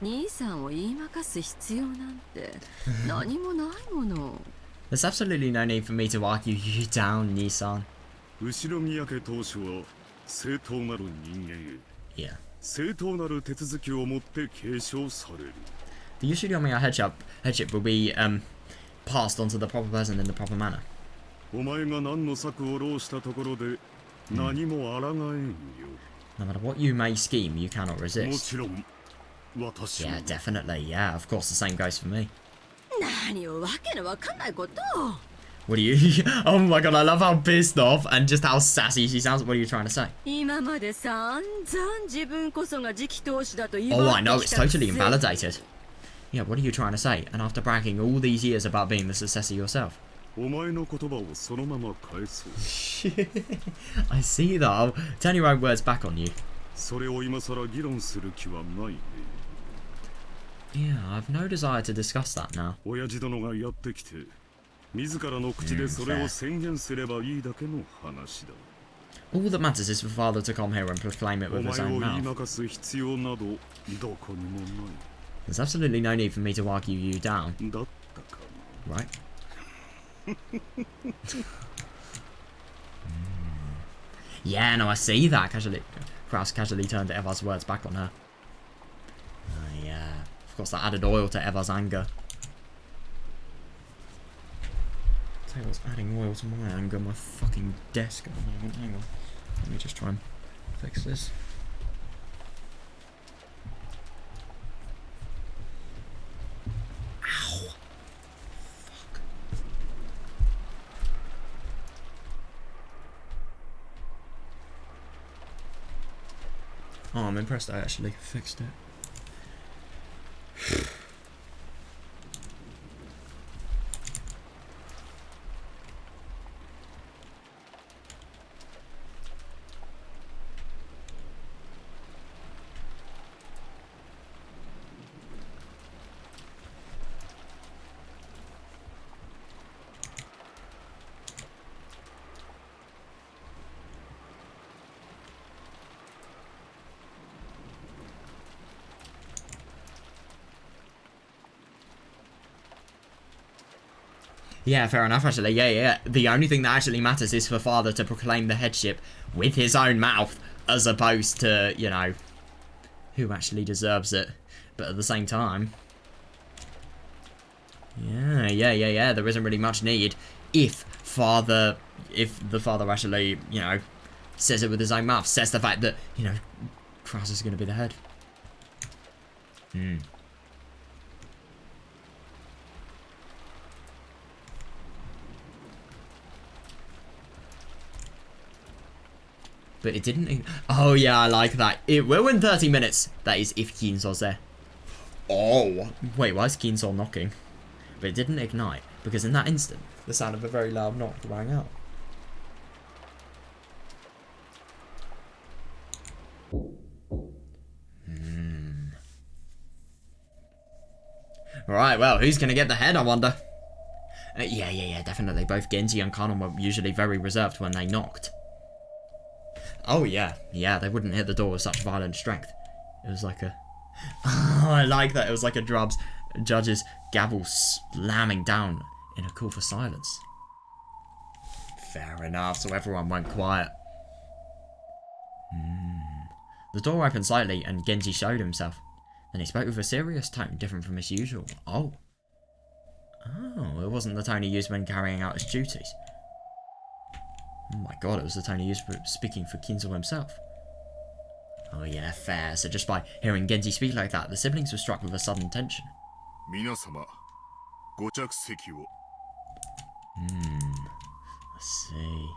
兄さんを言いまかす必要なんて何もないもの。 There's absolutely no need for me to argue you down, Nissan. 後ろ宮家当主は正当なる人間へ Yeah. 正当なる手続きをもって継承される。 The Yoshiyomiya headship will be passed on to the proper person in the proper manner. お前が何の策を浪したところで何も抗えんよ。 No matter what you may scheme, you cannot も resist. ちろん私も Yeah, definitely. Yeah, of course, the same goes for me. 何をわけのわかんないことを。 What are you? Oh my god, I love how pissed off and just how sassy she sounds. What are you trying to say? 今まで散々自分こそが次期当主だと言 Oh, わ I れ know, て it's きたくせ totally invalidated. Yeah, what are you trying to say? And after bragging all these years about being the successor yourself. お前の言葉をそのまま返そう。 I see that. I'll turn your own words back on you. それを今さら議論する気はないね。 Yeah, I've no desire to discuss that now. 親父殿がやってきて自らの口でそれを宣言すればいいだけの話だ。 All that matters is for father to come here and proclaim it お with his 前 own を言い mouth. まかす必要などどこにもな There's absolutely no need for me to argue you down, い。だったか。 right? Yeah, no, I see that. Kraus casually turned Eva's words back on her. Yeah, of course that added oil to Eva's anger. Tell you what's adding oil to my anger, my fucking desk at the moment. Hang on, let me just try and fix this. Ow! Fuck. Oh, I'm impressed I actually fixed it. Yeah, fair enough, actually. Yeah. The only thing that actually matters is for father to proclaim the headship with his own mouth, as opposed to, you know, who actually deserves it. But at the same time... Yeah. There isn't really much need if the father actually, you know, says it with his own mouth. Says the fact that, you know, Kraus is going to be the head. But it didn't... Oh, yeah, I like that. It will in 30 minutes. That is if Kinzo's there. Oh. Wait, why is Kinzo knocking? But it didn't ignite. Because in that instant, the sound of a very loud knock rang out. Right, well, who's going to get the head, I wonder? Yeah, definitely. Both Genji and Kanon were usually very reserved when they knocked. Oh, yeah, they wouldn't hit the door with such violent strength. It was like a... Oh, I like that. It was like a judge's gavel slamming down in a call for silence. Fair enough, so everyone went quiet. The door opened slightly and Genji showed himself. Then he spoke with a serious tone, different from his usual. Oh, it wasn't the tone he used when carrying out his duties. Oh my god, it was the tone he used for speaking for Kinzo himself. Oh yeah, fair. So just by hearing Genji speak like that, the siblings were struck with a sudden tension. I see.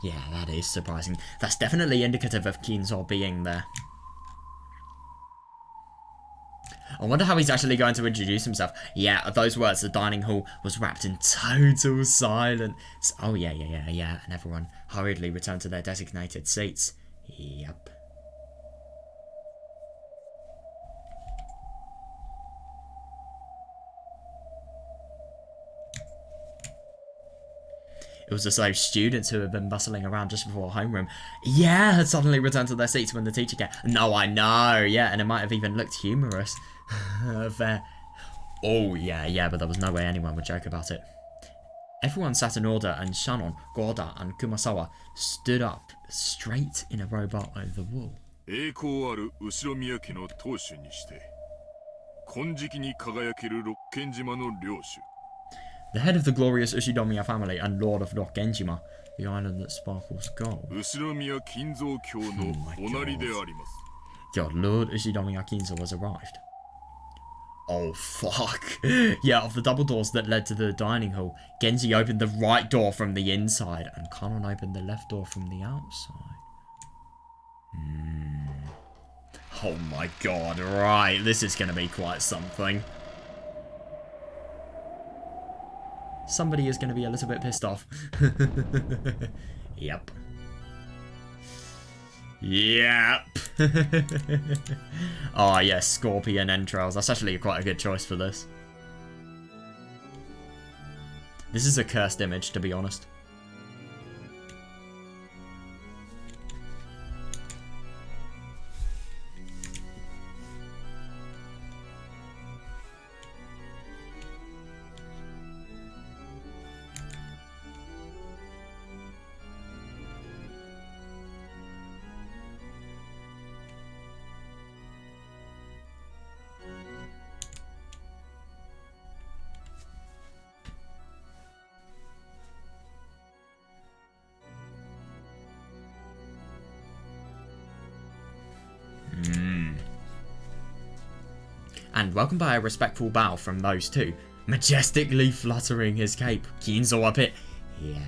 Yeah, that is surprising. That's definitely indicative of Kinzo being there. I wonder how he's actually going to introduce himself. Yeah, at those words, the dining hall was wrapped in total silence. Oh, yeah. And everyone hurriedly returned to their designated seats. Yep. It was as though students who had been bustling around just before homeroom, had suddenly returned to their seats when the teacher came. No, I know, and it might have even looked humorous. Fair. Oh, yeah, but there was no way anyone would joke about it. Everyone sat in order, and Shannon, Goda, and Kumasawa stood up straight in a row bar over the wall. The head of the glorious Ushidomiya family and lord of Rock Genjima, the island that sparkles gold. Oh my god, Lord Ushidomiya Kinzo has arrived. Oh fuck. Yeah, of the double doors that led to the dining hall, Genji opened the right door from the inside and Kanon opened the left door from the outside. Oh my god, right, this is gonna be quite something. Somebody is going to be a little bit pissed off. Yep. Oh, yes, scorpion entrails. That's actually quite a good choice for this. This is a cursed image, to be honest. And welcome by a respectful bow from those two, majestically fluttering his cape. Kinzo up it. Yeah.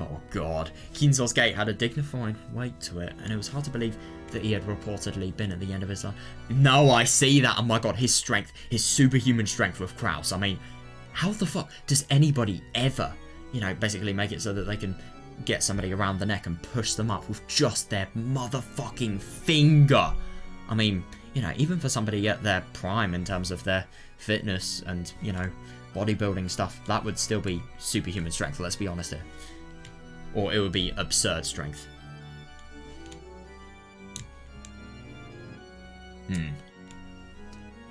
Oh god. Kinzo's gait had a dignified weight to it, and it was hard to believe that he had reportedly been at the end of his life. No, I see that. Oh my god, his strength, his superhuman strength with Kraus. I mean, how the fuck does anybody ever, you know, basically make it so that they can get somebody around the neck and push them up with just their motherfucking finger? I mean, you know, even for somebody at their prime in terms of their fitness and, you know, bodybuilding stuff, that would still be superhuman strength, let's be honest here. Or it would be absurd strength.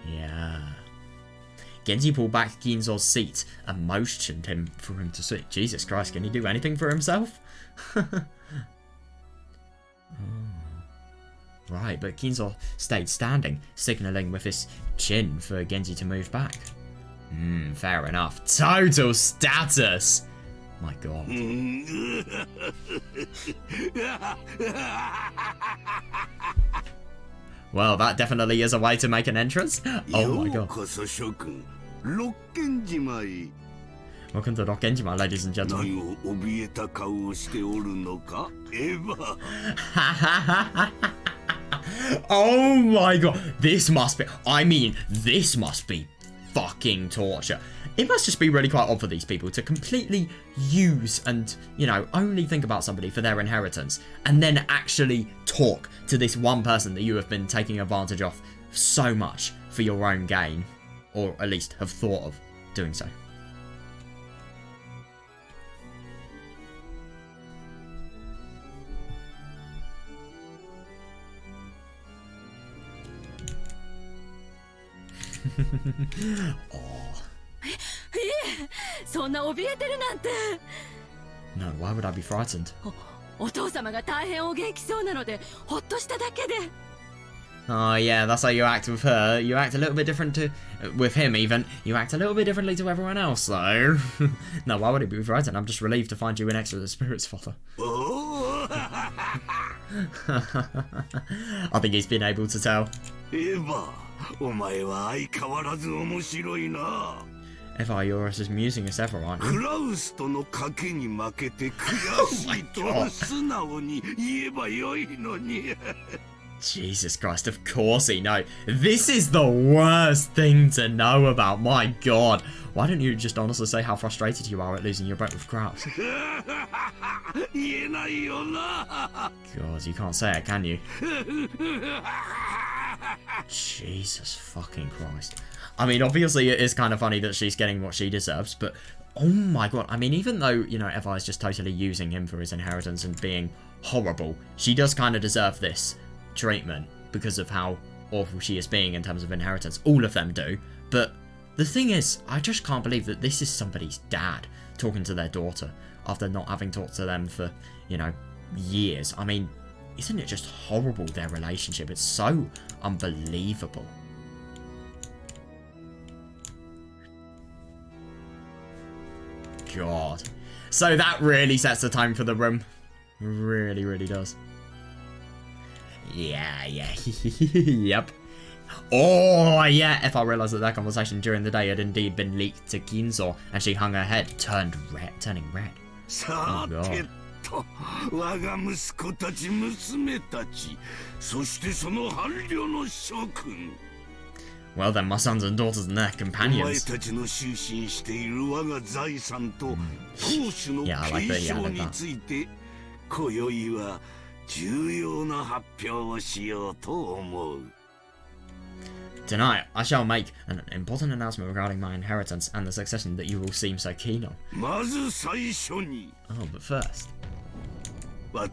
Yeah. Genji pulled back Ginzo's seat and motioned him for him to sit. Jesus Christ, can he do anything for himself? Right, but Kinzo stayed standing, signalling with his chin for Genji to move back. Fair enough. Total status! My god. Well, that definitely is a way to make an entrance. Oh my god. Welcome to Rokkenjima, ladies and gentlemen. Oh my god. This must be, I mean, this must be fucking torture. It must just be really quite odd for these people to completely use and, you know, only think about somebody for their inheritance and then actually talk to this one person that you have been taking advantage of so much for your own gain, or at least have thought of doing so. Oh. No, why would I be frightened? Oh yeah, that's how you act with her. You act a little bit different to... with him even. You act a little bit differently to everyone else though. No, why would he be frightened? I'm just relieved to find you in Extra the Spirit's Father. I think he's been able to tell. Eva, you're as amusing as ever, aren't you? Oh my god. Jesus Christ, of course he knows. This is the worst thing to know about, my god. Why don't you just honestly say how frustrated you are at losing your bet with Kraus? God, you can't say it, can you? Jesus fucking Christ. I mean, obviously it is kind of funny that she's getting what she deserves, but oh my god, I mean, even though, you know, Eva is just totally using him for his inheritance and being horrible, she does kind of deserve this treatment because of how awful she is being in terms of inheritance. All of them do, but the thing is, I just can't believe that this is somebody's dad talking to their daughter after not having talked to them for, you know, years. I mean, isn't it just horrible, their relationship? It's so unbelievable. God. So that really sets the tone for the room. Really, really does. Yeah. Yep. Oh, yeah. If I realised that that conversation during the day had indeed been leaked to Kinzo, and she hung her head, turning red. Oh, God. Well then, my sons and daughters and their companions. Yeah, I like that. Yeah, I like that. Tonight, I shall make an important announcement regarding my inheritance and the succession that you all seem so keen on. Oh, but first. Yeah,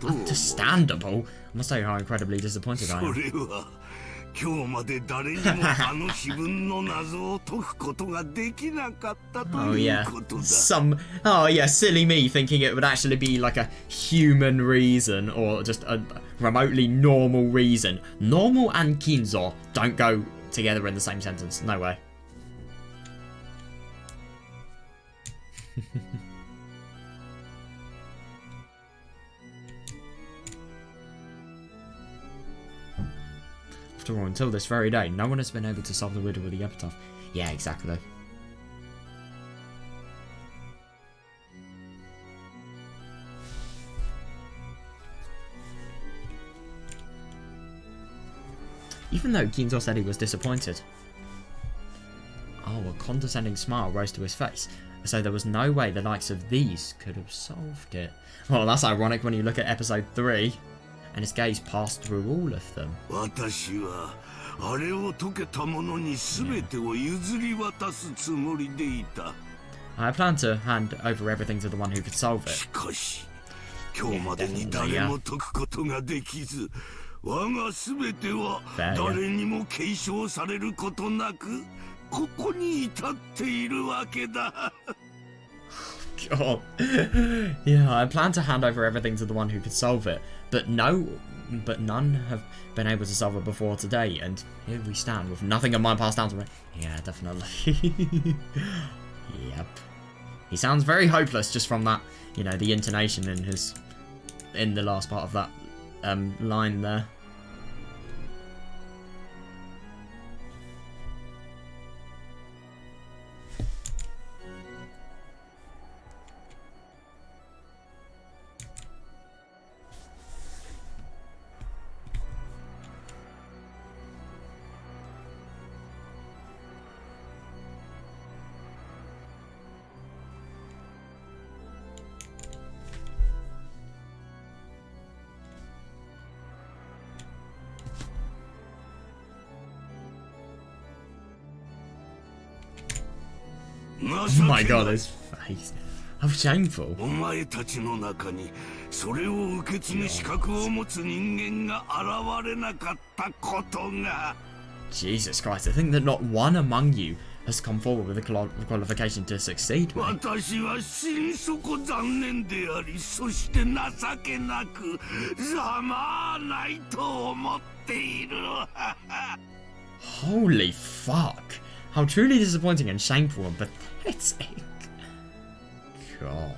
understandable. I must tell you how incredibly disappointed I am. Oh yeah, silly me thinking it would actually be like a human reason or just a remotely normal reason. Normal and Kinzo don't go together in the same sentence. No way. After all, until this very day, no one has been able to solve the riddle with the epitaph. Yeah, exactly. Even though Kinzo said he was disappointed. Oh, a condescending smile rose to his face, as though there was no way the likes of these could have solved it. Well, that's ironic when you look at episode 3, and his gaze passed through all of them. I plan to hand over everything to the one who could solve it. Yeah, definitely, yeah. Fair, God. Yeah, I plan to hand over everything to the one who could solve it, but none have been able to solve it before today, and here we stand with nothing of mine passed down to me. Yeah, definitely. Yep. He sounds very hopeless just from that, you know, the intonation in the last part of that line there. Oh my God, his face. How shameful. Jesus Christ, I think that not one among you has come forward with a qualification to succeed, mate. Holy fuck. How truly disappointing and shameful and pathetic. God.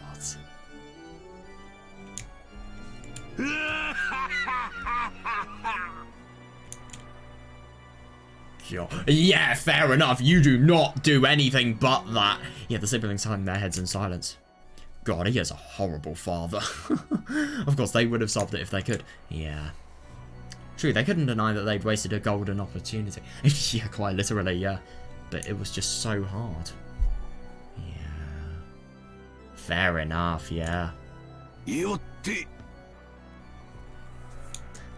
God. Yeah, fair enough. You do not do anything but that. Yeah, the siblings hung their heads in silence. God, he is a horrible father. Of course, they would have solved it if they could. Yeah. True, they couldn't deny that they'd wasted a golden opportunity. Yeah, quite literally, yeah. But it was just so hard. Yeah. Fair enough, yeah.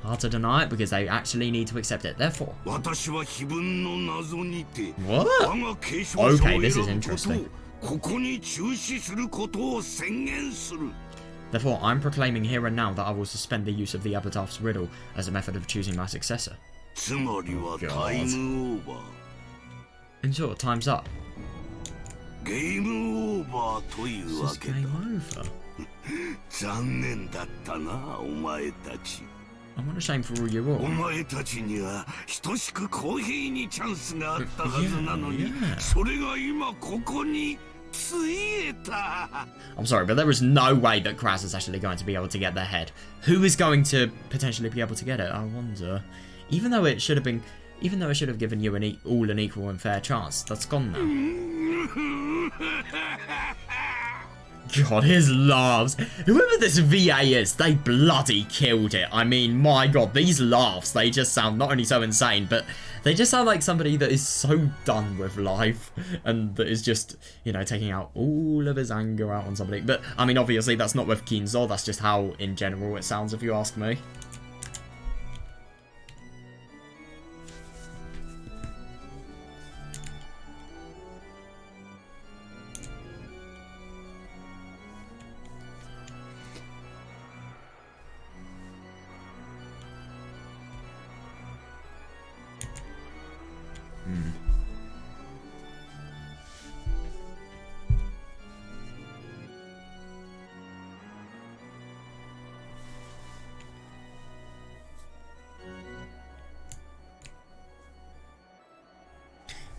Hard to deny it because they actually need to accept it. Therefore. What? Okay, this is interesting. Therefore, I'm proclaiming here and now that I will suspend the use of the epitaph's riddle as a method of choosing my successor. Oh, God. In short, time's up. Game over. This is game over. I'm not ashamed for all you all. I'm sorry, but there is no way that Kraz is actually going to be able to get their head. Who is going to potentially be able to get it? I wonder. Even though it should have given you all an equal and fair chance, that's gone now. God, his laughs. Whoever this VA is, they bloody killed it. I mean, my God, these laughs, they just sound not only so insane, but they just sound like somebody that is so done with life and that is just, you know, taking out all of his anger out on somebody. But, I mean, obviously, that's not with Kinzo. That's just how, in general, it sounds, if you ask me.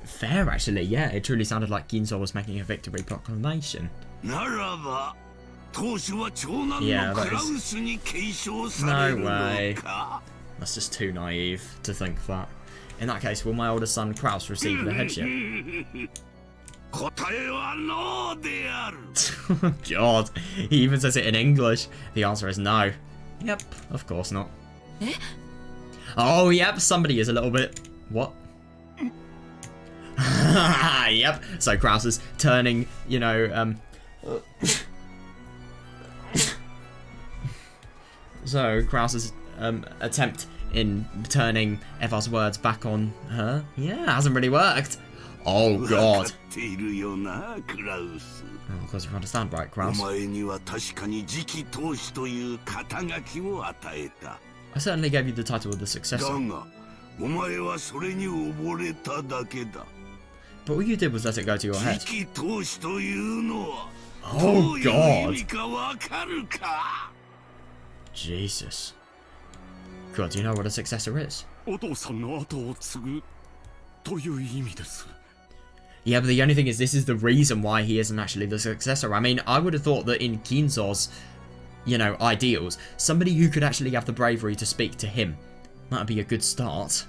fair, actually. Yeah, it truly sounded like Kinzo was making a victory proclamation. Yeah, that is... No way. That's just too naive to think that. In that case, will my oldest son Kraus receive the headship? God, he even says it in English. The answer is no. Yep, of course not. Oh, yep, somebody is a little bit... What? Yep, so Kraus is turning, you know, So Kraus's attempt in turning Eva's words back on her, yeah, hasn't really worked. Oh God. Oh, because you understand, right, Kraus? I certainly gave you the title of the successor. But what you did was let it go to your head. Oh God. Jesus. God, do you know what a successor is? Yeah, but the only thing is, this is the reason why he isn't actually the successor. I mean, I would have thought that in Kinzo's, you know, ideals, somebody who could actually have the bravery to speak to him, that'd be a good start.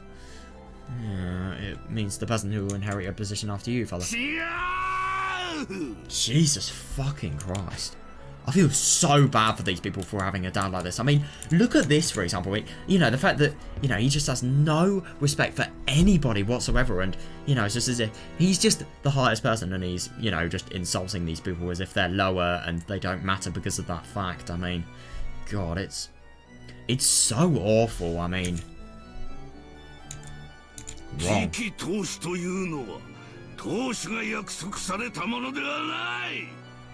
It means the person who will inherit your position after you, fella. Jesus fucking Christ. I feel so bad for these people for having a dad like this. I mean, look at this, for example. You know, the fact that, you know, he just has no respect for anybody whatsoever. And, you know, it's just as if he's just the highest person and he's, you know, just insulting these people as if they're lower and they don't matter because of that fact. I mean, God, it's so awful. I mean, wrong.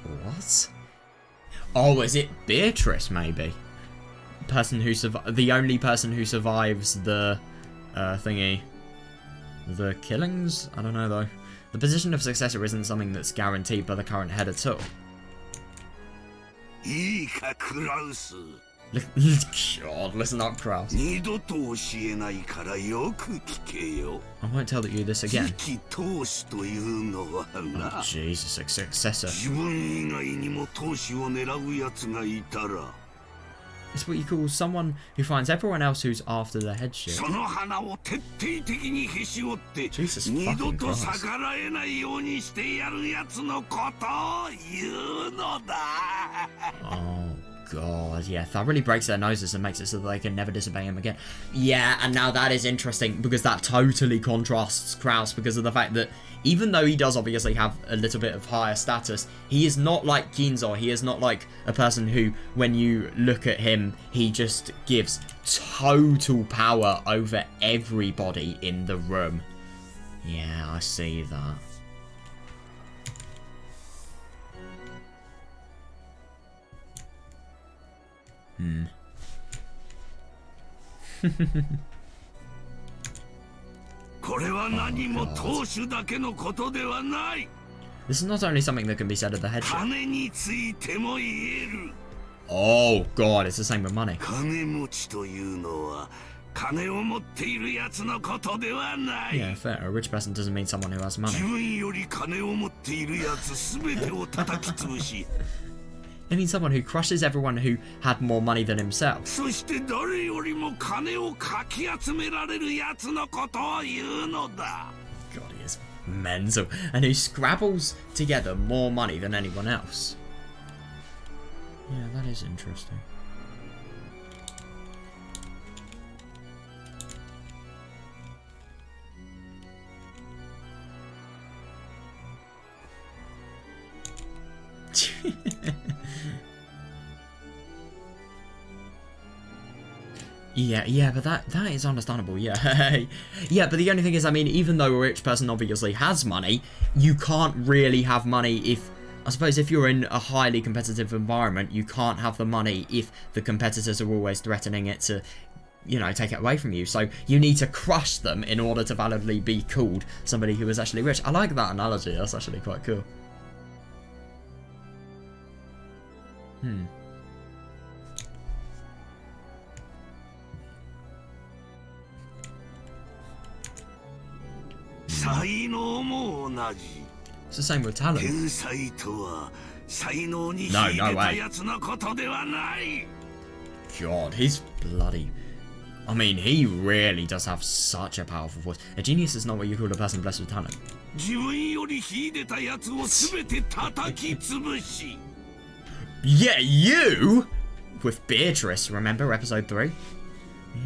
What? Oh, is it Beatrice, maybe? Person who the only person who survives the thingy. The killings? I don't know, though. The position of successor isn't something that's guaranteed by the current head at all. God, listen up, Kraus. I won't tell you this again. Oh, Jesus, a successor. It's what you call someone who finds everyone else who's after the headship. Jesus fucking Christ. Oh God, yeah, that really breaks their noses and makes it so that they can never disobey him again. Yeah, and now that is interesting because that totally contrasts Kraus because of the fact that even though he does obviously have a little bit of higher status, he is not like Kinzo. He is not like a person who, when you look at him, he just gives total power over everybody in the room. Yeah, I see that. This is not only something that can be said at the headship. Oh God, it's the same with money. Yeah, fair. A rich person doesn't mean someone who has money. It means someone who crushes everyone who had more money than himself. God, he is mental. And who scrabbles together more money than anyone else. Yeah, that is interesting. Yeah, but that is understandable, yeah. Yeah, but the only thing is, I mean, even though a rich person obviously has money, you can't really have money if... I suppose if you're in a highly competitive environment, you can't have the money if the competitors are always threatening it to, you know, take it away from you. So you need to crush them in order to validly be called somebody who is actually rich. I like that analogy, that's actually quite cool. 才能も同じ。 It's the same with talent. 天才とは才能に秀 No, で no た way. やつのことではない。 God, he's bloody... I mean, he really does have such a powerful voice. A genius is not what you call a person blessed with talent. 自分より秀でたやつをすべて叩き潰し。 Yeah, you! With Beatrice, remember episode 3?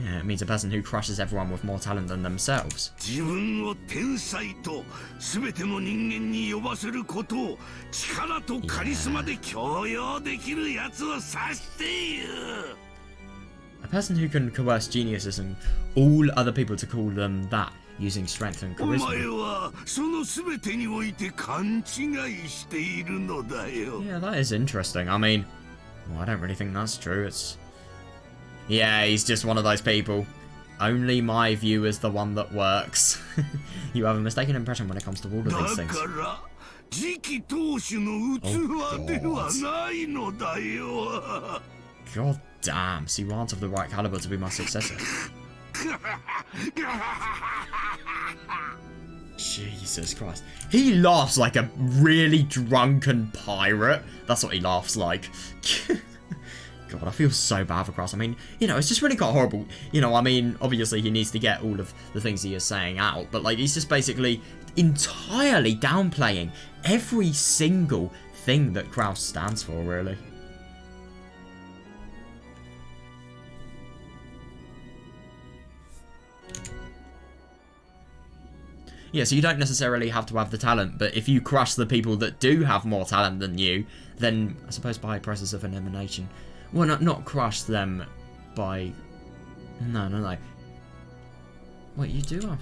Yeah, it means a person who crushes everyone with more talent than themselves. 自分を天才とすべての人間に呼ばせることを力とカリスマで強要できるやつを指している。 A person who can coerce geniuses and all other people to call them that using strength and お前 charisma. はそのすべてにおいて勘違いしているのだよ。 Yeah, that is interesting. I mean, well, I don't really think that's true. It's... Yeah, he's just one of those people. Only my view is the one that works. You have a mistaken impression when it comes to all of these だ things. から次期当主の器ではないのだよ。 God damn, so you aren't of the right caliber to be my successor. Jesus Christ. He laughs like a really drunken pirate. That's what he laughs like. God, I feel so bad for Cross. I mean, you know, it's just really quite horrible. You know, I mean, obviously he needs to get all of the things he is saying out, but like, he's just basically entirely downplaying every single thing that Kraus stands for, really. Yeah, so you don't necessarily have to have the talent, but if you crush the people that do have more talent than you, then I suppose by process of elimination. Well, not crush them by... No. Wait, you do have...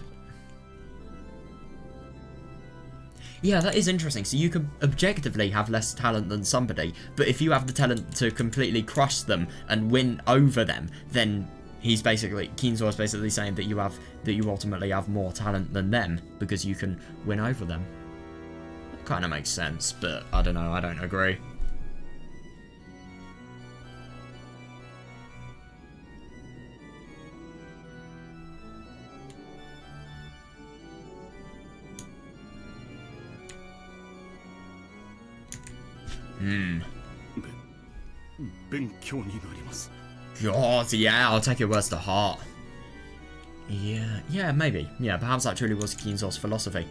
Yeah, that is interesting. So you could objectively have less talent than somebody, but if you have the talent to completely crush them and win over them, then he's basically... Kinzo is basically saying that you ultimately have more talent than them because you can win over them. That kind of makes sense, but I don't know, I don't agree. God, yeah, I'll take your words to heart. Yeah, maybe. Yeah, perhaps that truly was Kinzo's philosophy.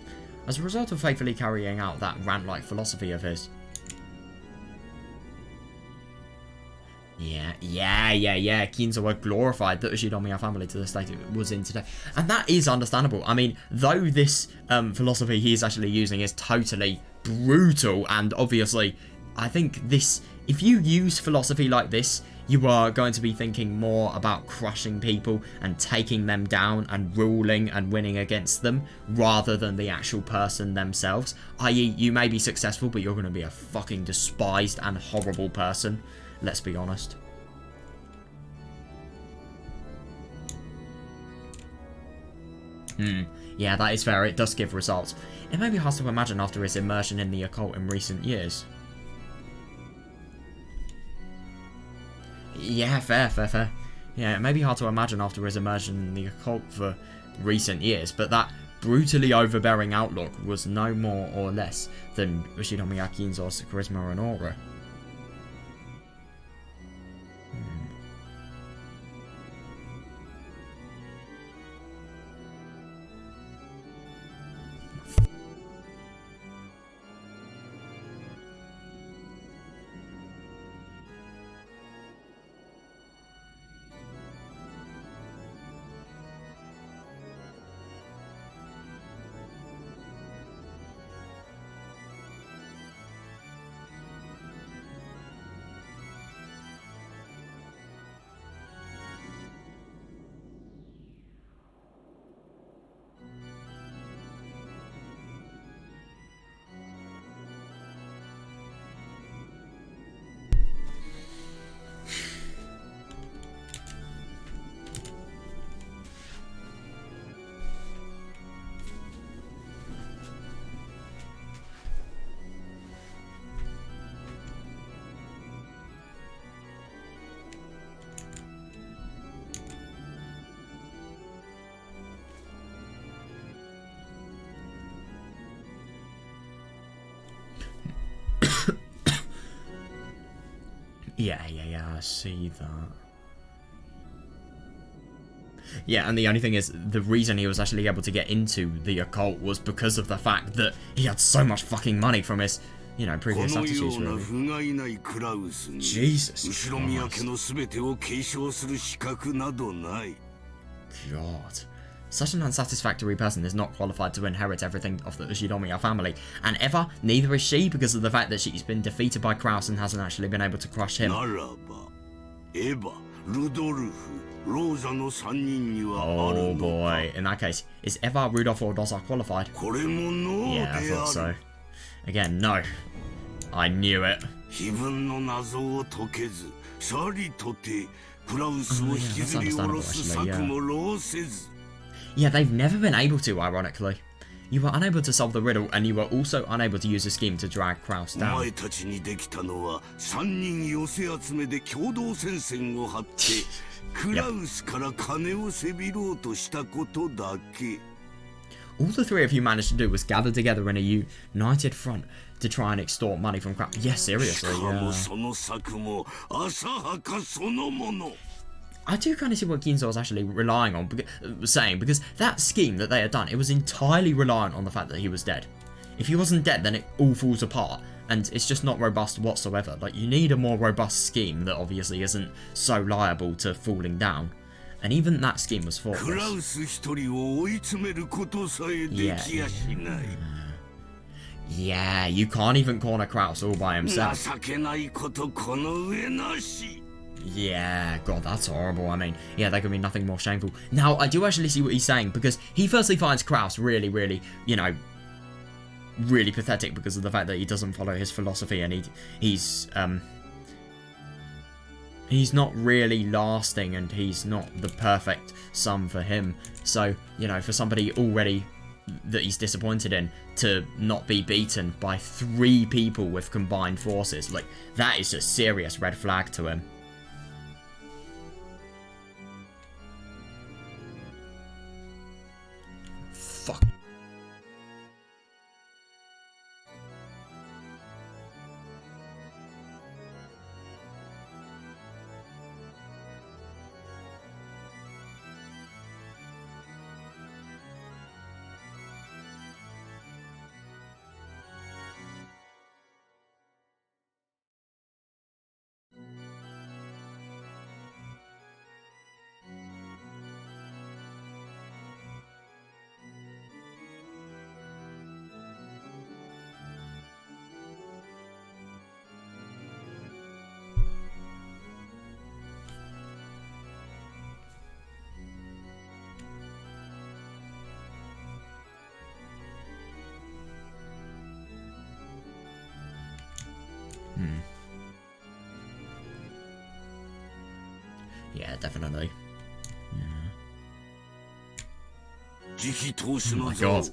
As a result of faithfully carrying out that rant-like philosophy of his. Yeah. Kinzo had glorified the Ushinomiya family to the state it was in today. And that is understandable. I mean, though this philosophy he is actually using is totally brutal, and obviously, I think this... If you use philosophy like this, you are going to be thinking more about crushing people and taking them down and ruling and winning against them, rather than the actual person themselves. I.e., you may be successful, but you're going to be a fucking despised and horrible person. Let's be honest. Yeah, that is fair. It does give results. It may be hard to imagine after his immersion in the occult in recent years. Yeah, fair. Yeah, it may be hard to imagine after his immersion in the occult for recent years, but that brutally overbearing outlook was no more or less than Ushinomiya Kinzo's charisma and aura. Yeah, I see that. Yeah, and the only thing is, the reason he was actually able to get into the occult was because of the fact that he had so much fucking money from his, you know, previous attitudes, really. Jesus God. Such an unsatisfactory person is not qualified to inherit everything of the Ushinomiya family. And Eva, neither is she, because of the fact that she's been defeated by Kraus and hasn't actually been able to crush him. Oh boy, in that case, is Eva, Rudolph, or Rosa qualified? Yeah, I thought so. Again, no. I knew it. Oh, yeah, that's understandable, actually, yeah. Yeah, they've never been able to, ironically. You were unable to solve the riddle, and you were also unable to use a scheme to drag Kraus down. All the three of you managed to do was gather together in a united front to try and extort money from Kraus. Yes, seriously, yeah. I do kind of see what Kinzo was actually relying on, because that scheme that they had done, it was entirely reliant on the fact that he was dead. If he wasn't dead, then it all falls apart, and it's just not robust whatsoever. Like, you need a more robust scheme that obviously isn't so liable to falling down. And even that scheme was faultless. Yeah, you can't even corner Kraus all by himself. Yeah, God, that's horrible. I mean, yeah, there can be nothing more shameful. Now, I do actually see what he's saying, because he firstly finds Kraus really, you know, really pathetic because of the fact that he doesn't follow his philosophy, and he's not really lasting, and he's not the perfect son for him. So, you know, for somebody already that he's disappointed in to not be beaten by 3 people with combined forces, like, that is a serious red flag to him. Fuck. Yeah, definitely. Oh my God.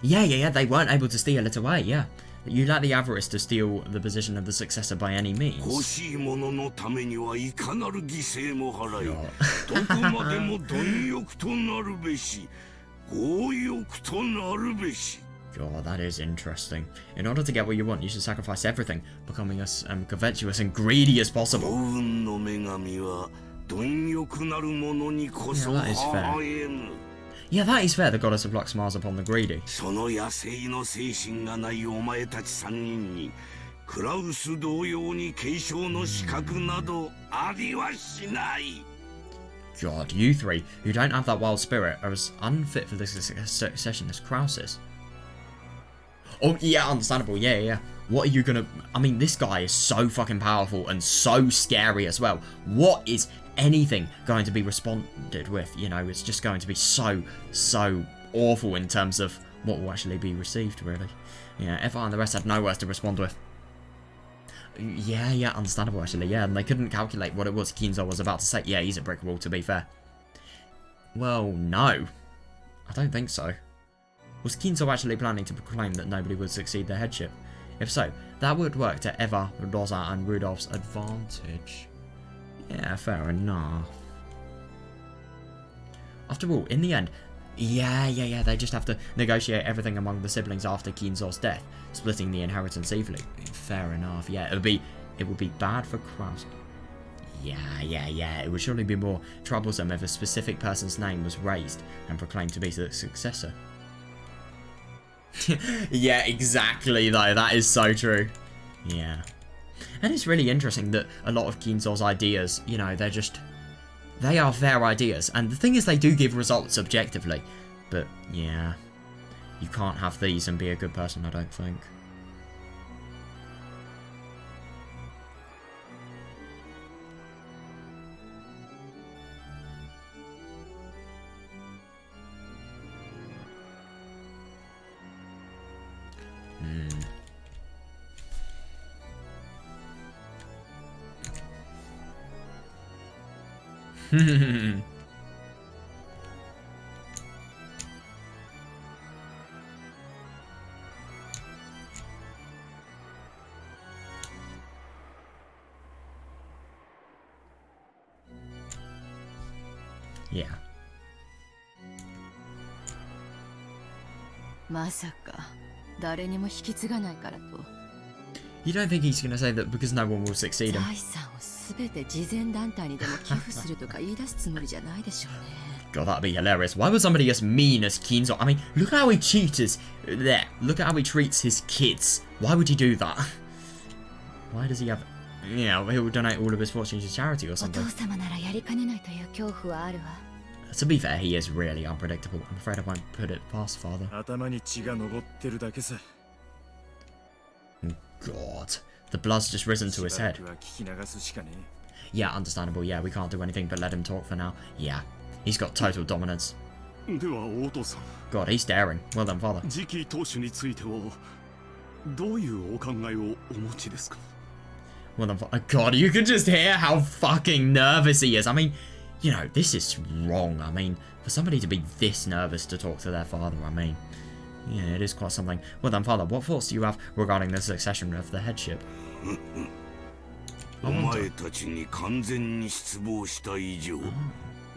Yeah, they weren't able to steal it away, yeah. You lack the avarice to steal the position of the successor by any means. God, that is interesting. In order to get what you want, you should sacrifice everything, becoming as covetous and greedy as possible. Yeah, that is fair. Yeah, that is fair. The goddess of luck smiles upon the greedy. God, you 3 who don't have that wild spirit are as unfit for this succession as Kraus is. Oh, yeah, understandable, yeah. What are you gonna... I mean, this guy is so fucking powerful and so scary as well. What is anything going to be responded with? You know, it's just going to be so awful in terms of what will actually be received, really. Yeah, Eva and the rest had no words to respond with. Yeah, understandable, actually, yeah. And they couldn't calculate what it was Kinzo was about to say. Yeah, he's a brick wall, to be fair. Well, no. I don't think so. Was Kinzo actually planning to proclaim that nobody would succeed their headship? If so, that would work to Eva, Rosa, and Rudolph's advantage. Yeah, fair enough. After all, in the end, Yeah. They just have to negotiate everything among the siblings after Kinzo's death, splitting the inheritance evenly. Fair enough. Yeah, it would be bad for Kraus. Yeah. It would surely be more troublesome if a specific person's name was raised and proclaimed to be the successor. Yeah, exactly though. That is so true. Yeah. And it's really interesting that a lot of Kinzo's ideas, you know, they are fair ideas. And the thing is, they do give results objectively. But, yeah. You can't have these and be a good person, I don't think. Yeah. まさか誰にも引き継がないからと You don't think he's going to say that because no one will succeed him? 財産を全て慈善団体にでも寄付するとか言い出すつもりじゃないでしょうね God, that'd be hilarious. Why would somebody as mean as Kinzo? I mean, look at how he cheats there. Look at how he treats his kids. Why would he do that? Why does he have... Yeah, he'll donate all of his fortune to charity or お something. 父様ならやりかねないという恐怖はあるわ To be fair, he is really unpredictable. I'm afraid I won't put it past father. 頭に血が上ってるだけさ God. The blood's just risen to his しばら head. くは聞き流すしかね Yeah, understandable. Yeah, we can't do anything but let him talk for now. Yeah. He's got total dominance. ではお父さん God, he's daring. Well done, father. 次期当主についてはどういうお考えをお持ちですか Well done, father. God, you can just hear how fucking nervous he is. I mean, you know, this is wrong. I mean, for somebody to be this nervous to talk to their father, I mean, yeah, it is quite something. Well then, father, what thoughts do you have regarding the succession of the headship? お前たちに完全に失望した以上、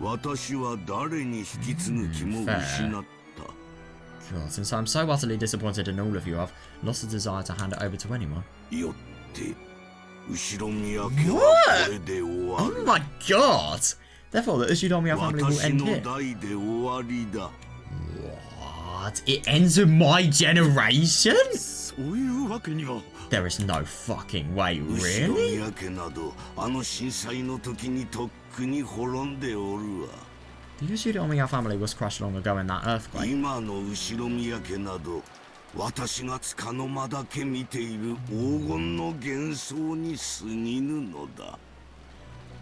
私は誰に引き継ぐ気も失った。 God, since I'm so utterly disappointed in all of you, I've lost the desire to hand it over to anyone. よって、後ろ宮家はこれで終わる。 Oh my god! Therefore, the Ushidomiya family will 私 end の here. 代で終わりだ。 What? It ends with my generation? そういうわけには There is no fucking way, 後ろ really? 宮家など、あの震災の時にとっくに滅んでおるわ。 The Ushidomiya family was crushed long ago in that earthquake. 今の後ろ宮家など、私が束の間だけ見ている黄金の幻想に過ぎぬのだ。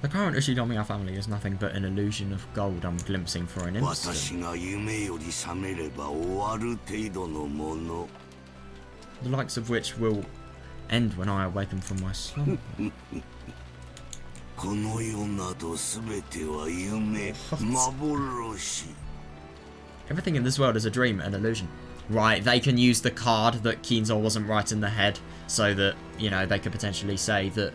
The current Ushidomiya family is nothing but an illusion of gold I'm glimpsing for an 私 instant. が夢より覚めれば終わる程度のもの。 The likes of which will end when I awaken from my slumber. この世などすべては夢、幻。 Everything in this world is a dream, an illusion. Right, they can use the card that Kinzo wasn't right in the head, so that, you know, they could potentially say that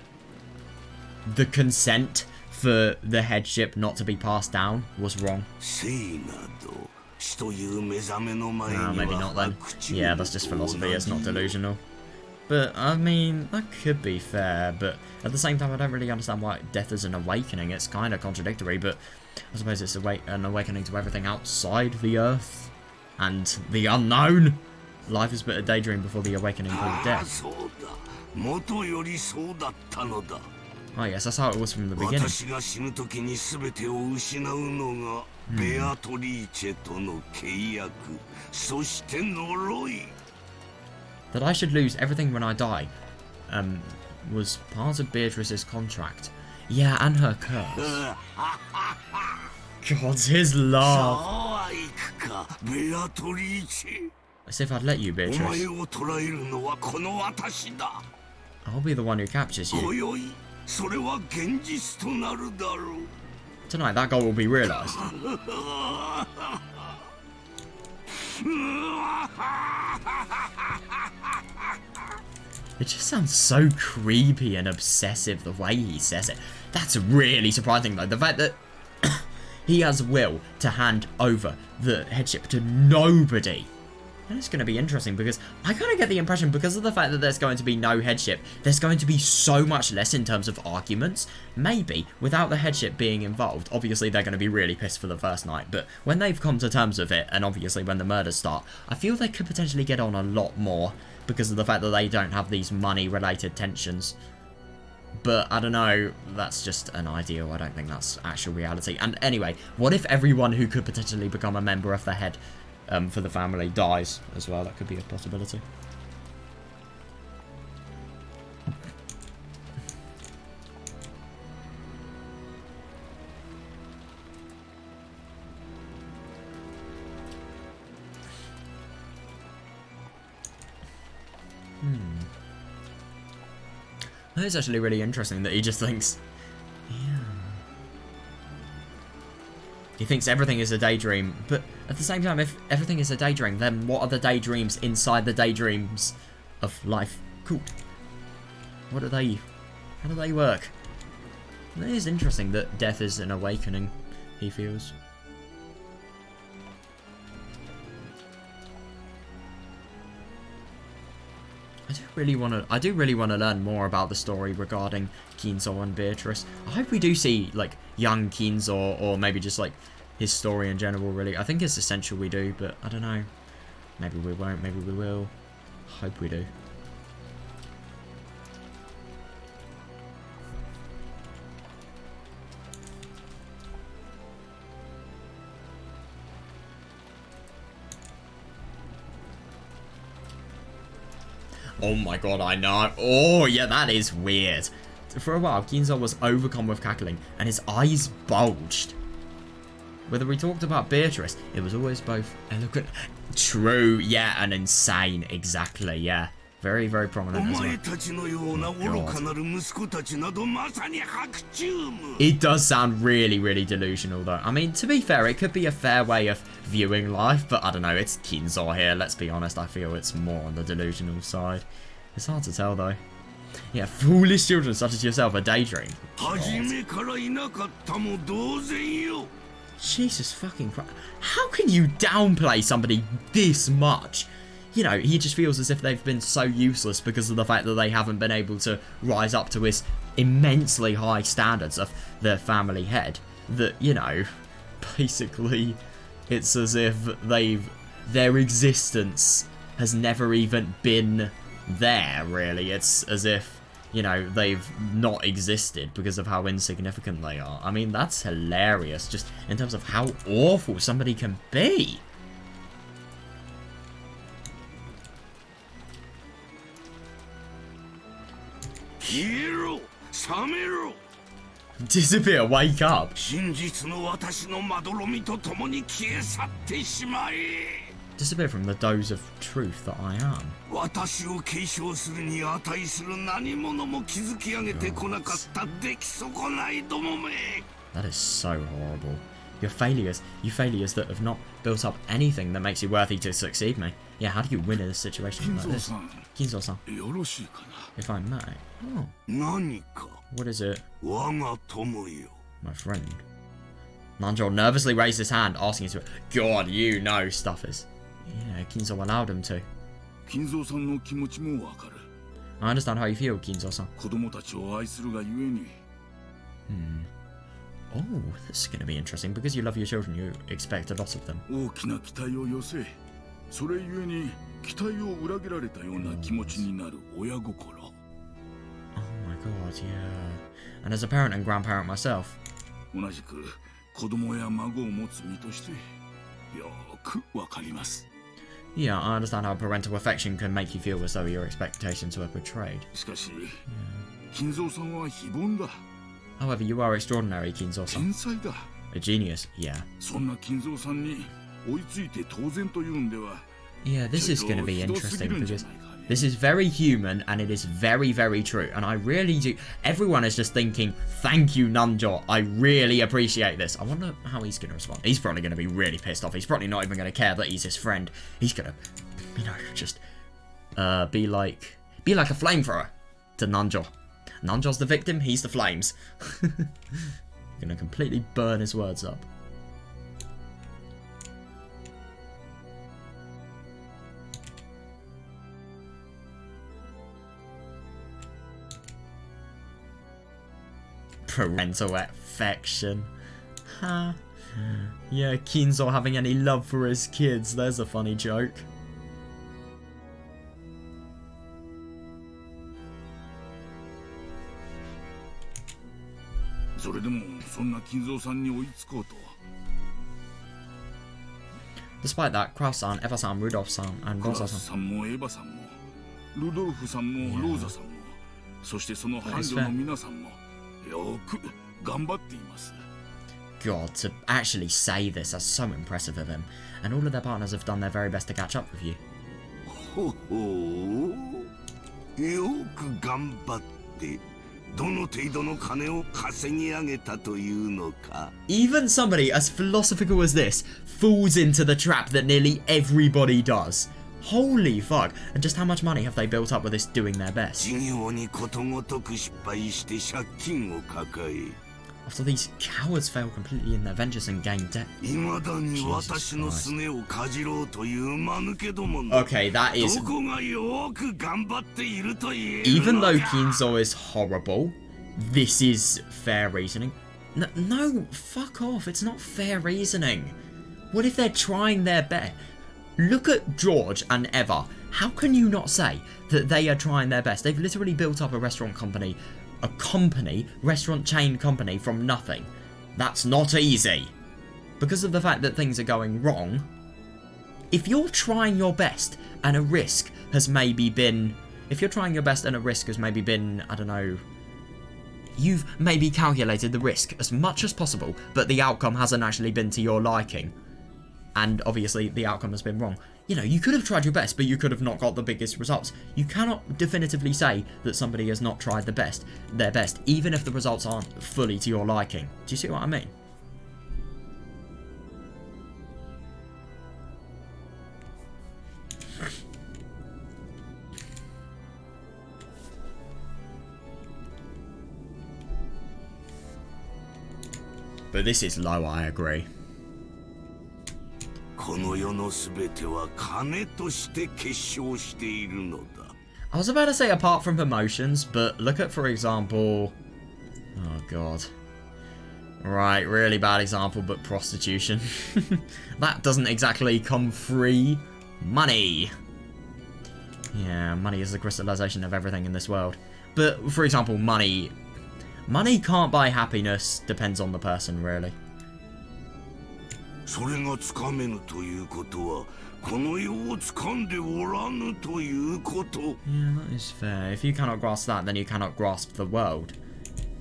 the consent for the headship not to be passed down was wrong. 生など、死という目覚めの前に Ah, は maybe not then. 口 Yeah, を that's just philosophy, it's not 同じ delusional. But, I mean, that could be fair, but at the same time, I don't really understand why death is an awakening. It's kind of contradictory, but I suppose it's an awakening to everything outside the earth and the unknown. Life is but a daydream before the awakening called ああ、 death. そうだ。元よりそうだったのだ。 Oh yes, that's how it was from the beginning. 私が死ぬ時に全てを失うのが、ベアトリーチェとの契約、そして呪い。 That I should lose everything when I die, was part of Beatrice's contract. Yeah, and her curse. God, his さ laugh. あ行くか、ベアトリーチェ。 As if I'd let you, お Beatrice. 前を捕らえるのはこの私だ。 I'll be the one who captures 今 you. 宵、それは現実となるだろう。 Tonight, that goal will be realised. It just sounds so creepy and obsessive the way he says it. That's really surprising though. The fact that He has will to hand over the headship to nobody. And it's going to be interesting because I kind of get the impression, because of the fact that there's going to be no headship, there's going to be so much less in terms of arguments. Maybe without the headship being involved, obviously they're going to be really pissed for the first night, but when they've come to terms with it, and obviously when the murders start, I feel they could potentially get on a lot more because of the fact that they don't have these money-related tensions. But I don't know, that's just an ideal. I don't think that's actual reality. And anyway, what if everyone who could potentially become a member of the head for the family dies as well? That could be a possibility. It's actually really interesting that he just thinks, yeah. He thinks everything is a daydream, but at the same time, if everything is a daydream, then what are the daydreams inside the daydreams of life? Cool. What are they? How do they work? It is interesting that death is an awakening, he feels. I do really want to learn more about the story regarding Kinzo and Beatrice. I hope we do see like young Kinzo, or maybe just like his story in general. Really, I think it's essential we do, but I don't know. Maybe we won't. Maybe we will. Hope we do. Oh my god, I know. Oh, yeah, that is weird. For a while, Kinzo was overcome with cackling, and his eyes bulged. Whether we talked about Beatrice, it was always both eloquent, true, yeah, and insane. Exactly, yeah. Very, very prominent as well. Oh, it does sound really, really delusional, though. I mean, to be fair, it could be a fair way of viewing life, but I don't know, it's Kinzo here, let's be honest. I feel it's more on the delusional side. It's hard to tell, though. Yeah, foolish children such as yourself are daydream. Jesus fucking Christ. How can you downplay somebody this much? You know, he just feels as if they've been so useless because of the fact that they haven't been able to rise up to his immensely high standards of their family head. That, you know, basically, it's as if their existence has never even been there, really. It's as if, you know, they've not existed because of how insignificant they are. I mean, that's hilarious, just in terms of how awful somebody can be. Disappear, wake up. Disappear from the doze of truth that I am. That is so horrible. You failures that have not built up anything that makes you worthy to succeed me. Yeah, how do you win in a situation like this? Kinzo-san, if I may. Oh. What is it? My friend. Nanjo nervously raised his hand, asking his... God, you know, stuffers. Yeah, Kinzo allowed him to. I understand how you feel, Kinzo-san. Oh, this is going to be interesting. Because you love your children, you expect a lot of them. Oh my god, yeah. And as a parent and grandparent myself. Yeah, I understand how parental affection can make you feel as though your expectations were betrayed. Yeah. However, you are extraordinary, Kinzo-san. A genius, yeah. Yeah, this is going to be interesting because this is very human and it is very, very true. And I really do. Everyone is just thinking, thank you, Nanjo. I really appreciate this. I wonder how he's going to respond. He's probably going to be really pissed off. He's probably not even going to care that he's his friend. He's going to, you know, just be like a flamethrower to Nanjo. Nanjo's the victim, he's the flames. Gonna completely burn his words up. Parental affection. Ha. Yeah, Kinzo having any love for his kids. There's a funny joke. それでもそんな金蔵さんに追いつこうと。 Despite that, Kraus-san, Eva-san, Rudolph-san, and クラス Rosa-san. さんもエヴァさんもルドルフさんもローザさんもそしてその伴侶の皆さんもよく頑張っています。 God, to actually say this, that's so impressive of him. And all of their partners have done their very best to catch up with you. ほほう、よく頑張って。 どの程度の金を稼ぎ上げたというのか。 Even somebody as philosophical as this falls into the trap that nearly everybody does. Holy fuck. And just how much money have they built up with this doing their best? 事業にことごとく失敗して借金を抱え。 After these cowards fail completely in their ventures and gain debt. 未だに私のすねをかじろうという間抜けどもの。 Okay, that is... どこがよく頑張っていると言える Even のか。 though Kinzo is horrible, this is fair reasoning. No, fuck off. It's not fair reasoning. What if they're trying their best? Look at George and Eva. How can you not say that they are trying their best? They've literally built up a restaurant company, restaurant chain company from nothing. That's not easy. Because of the fact that things are going wrong, if you're trying your best and a risk has maybe been... If you're trying your best and a risk has maybe been, I don't know... You've maybe calculated the risk as much as possible, but the outcome hasn't actually been to your liking. And obviously the outcome has been wrong. You know, you could have tried your best, but you could have not got the biggest results. You cannot definitively say that somebody has not tried their best, even if the results aren't fully to your liking. Do you see what I mean? But this is low, I agree. この世のすべては金として結晶しているのだ。 I was about to say apart from promotions, but look at, for example... Oh, God. Right, really bad example, but prostitution. That doesn't exactly come free. Money. Yeah, money is the crystallization of everything in this world. But, for example, money... Money can't buy happiness, depends on the person, really. それがつかめぬということは、この世を掴んでおらぬということ。 Yeah, that is fair. If you cannot grasp that, then you cannot grasp the world.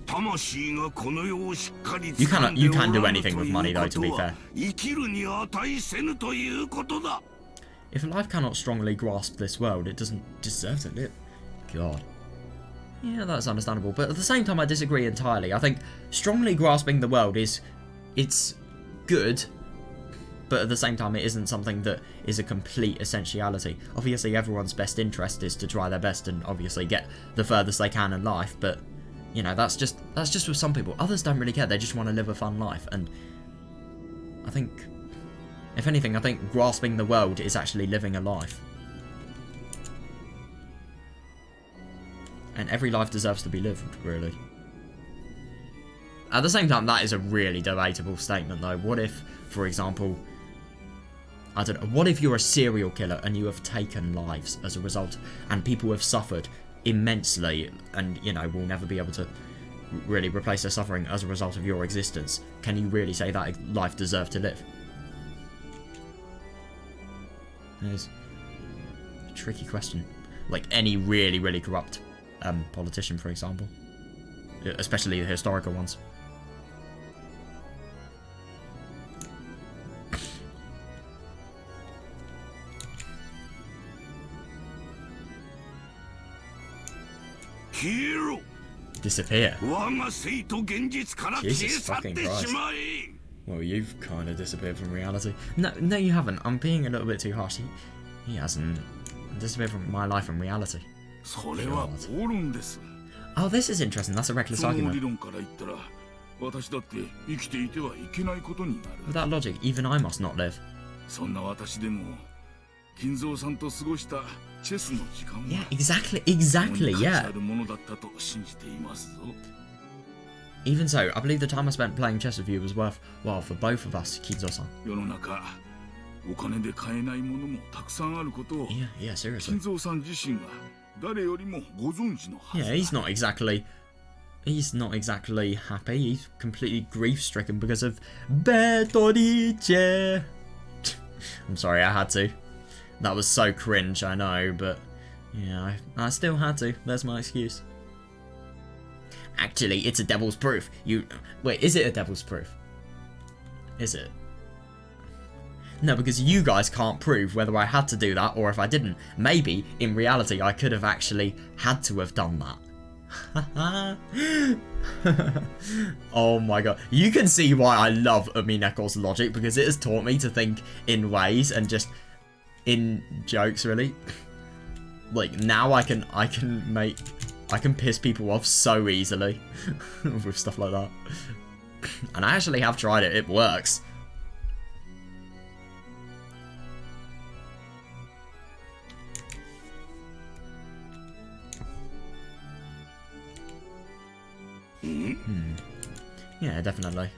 魂がこの世をしっかり You 掴ん can でお do らぬ anything と with いう money, こ though, to と be は fair. 生きるに値せぬということだ。 If life cannot strongly grasp this world, it doesn't deserve to live. God. Yeah, that's understandable. But at the same time, I disagree entirely. I think strongly grasping the world it's good, but at the same time, it isn't something that is a complete essentiality. Obviously, everyone's best interest is to try their best and obviously get the furthest they can in life. But you know, that's just with some people. Others don't really care. They just want to live a fun life. And I think, if anything, I think grasping the world is actually living a life. And every life deserves to be lived, really. At the same time, that is a really debatable statement, though. What if, for example, I don't know, what if you're a serial killer and you have taken lives as a result, and people have suffered immensely, and, you know, will never be able to really replace their suffering as a result of your existence? Can you really say that life deserved to live? It is a tricky question. Like any really, really corrupt politician, for example. Especially the historical ones. Disappear. Jesus fucking Christ. Well, you've kind of disappeared from reality. No, you haven't. I'm being a little bit too harsh. He hasn't disappeared from my life and reality. Oh, this is interesting. That's a reckless argument. With that logic, even I must not live. Yeah, exactly, yeah. Even so, I believe the time I spent playing chess with you was worthwhile for both of us, Kinzo-san. 世の中お金で買えないものもたくさんあることを Yeah, seriously. 金蔵さん自身が誰よりもご存知のはず Yeah, he's not exactly happy. He's completely grief-stricken because of Betorice. I'm sorry, I had to. That was so cringe, I know, but yeah, I still had to. There's my excuse. Actually, it's a devil's proof. Wait, is it a devil's proof? Is it? No, because you guys can't prove whether I had to do that or if I didn't. Maybe, in reality, I could have actually had to have done that. Oh my god. You can see why I love Umineko's logic, because it has taught me to think in ways and just in jokes, really. Like, now I can piss people off so easily with stuff like that. And I actually have tried it. It works. Yeah, definitely.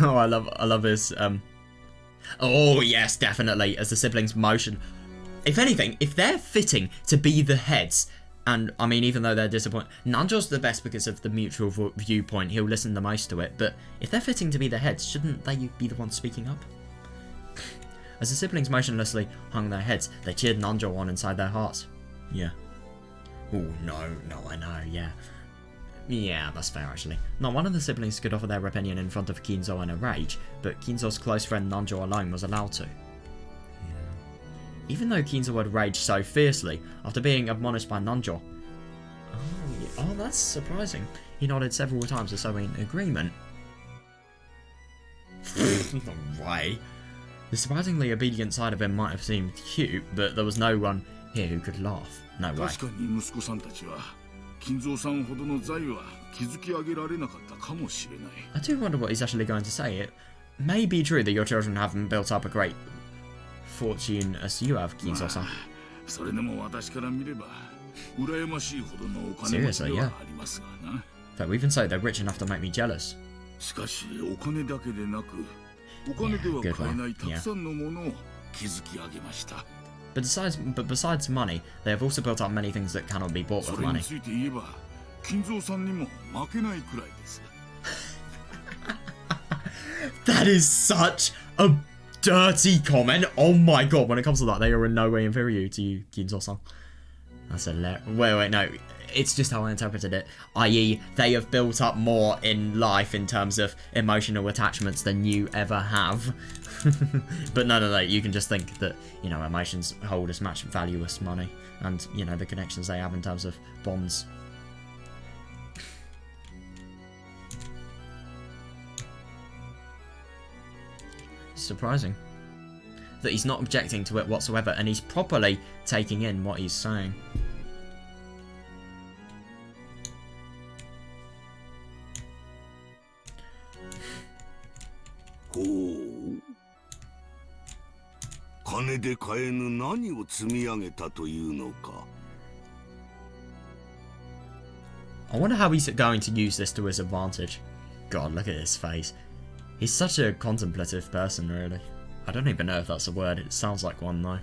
Oh, I love his oh yes, definitely. As the siblings motion. If anything, if they're fitting to be the heads, and I mean, even though they're disappointed, Nanjo's the best because of the mutual viewpoint. He'll listen the most to it. But if they're fitting to be the heads, shouldn't they be the ones speaking up? As the siblings motionlessly hung their heads, they cheered Nanjo on inside their hearts. Yeah. Oh no, I know. Yeah. Yeah, that's fair actually. Not one of the siblings could offer their opinion in front of Kinzo in a rage, but Kinzo's close friend Nanjo alone was allowed to. Even though Kinzo had raged so fiercely after being admonished by Nanjo. Oh, that's surprising. He nodded several times as though in agreement. No way. The surprisingly obedient side of him might have seemed cute, but there was no one here who could laugh. No way. I do wonder what he's actually going to say. It may be true that your children haven't built up a great fortune as you have, Kinzo-san. Seriously, yeah. Though even so, they're rich enough to make me jealous. Yeah, good one. Yeah. But besides money, they have also built up many things that cannot be bought with money. That is such a dirty comment. Oh my god, when it comes to that, they are in no way inferior to you, Kinzo-san. That's hilarious. Wait, no. It's just how I interpreted it. I.e., they have built up more in life in terms of emotional attachments than you ever have. But no, you can just think that, you know, emotions hold as much value as money. And, you know, the connections they have in terms of bonds. Surprising that he's not objecting to it whatsoever, and he's properly taking in what he's saying. I wonder how he's going to use this to his advantage. God, look at his face. He's such a contemplative person, really. I don't even know if that's a word. It sounds like one, though.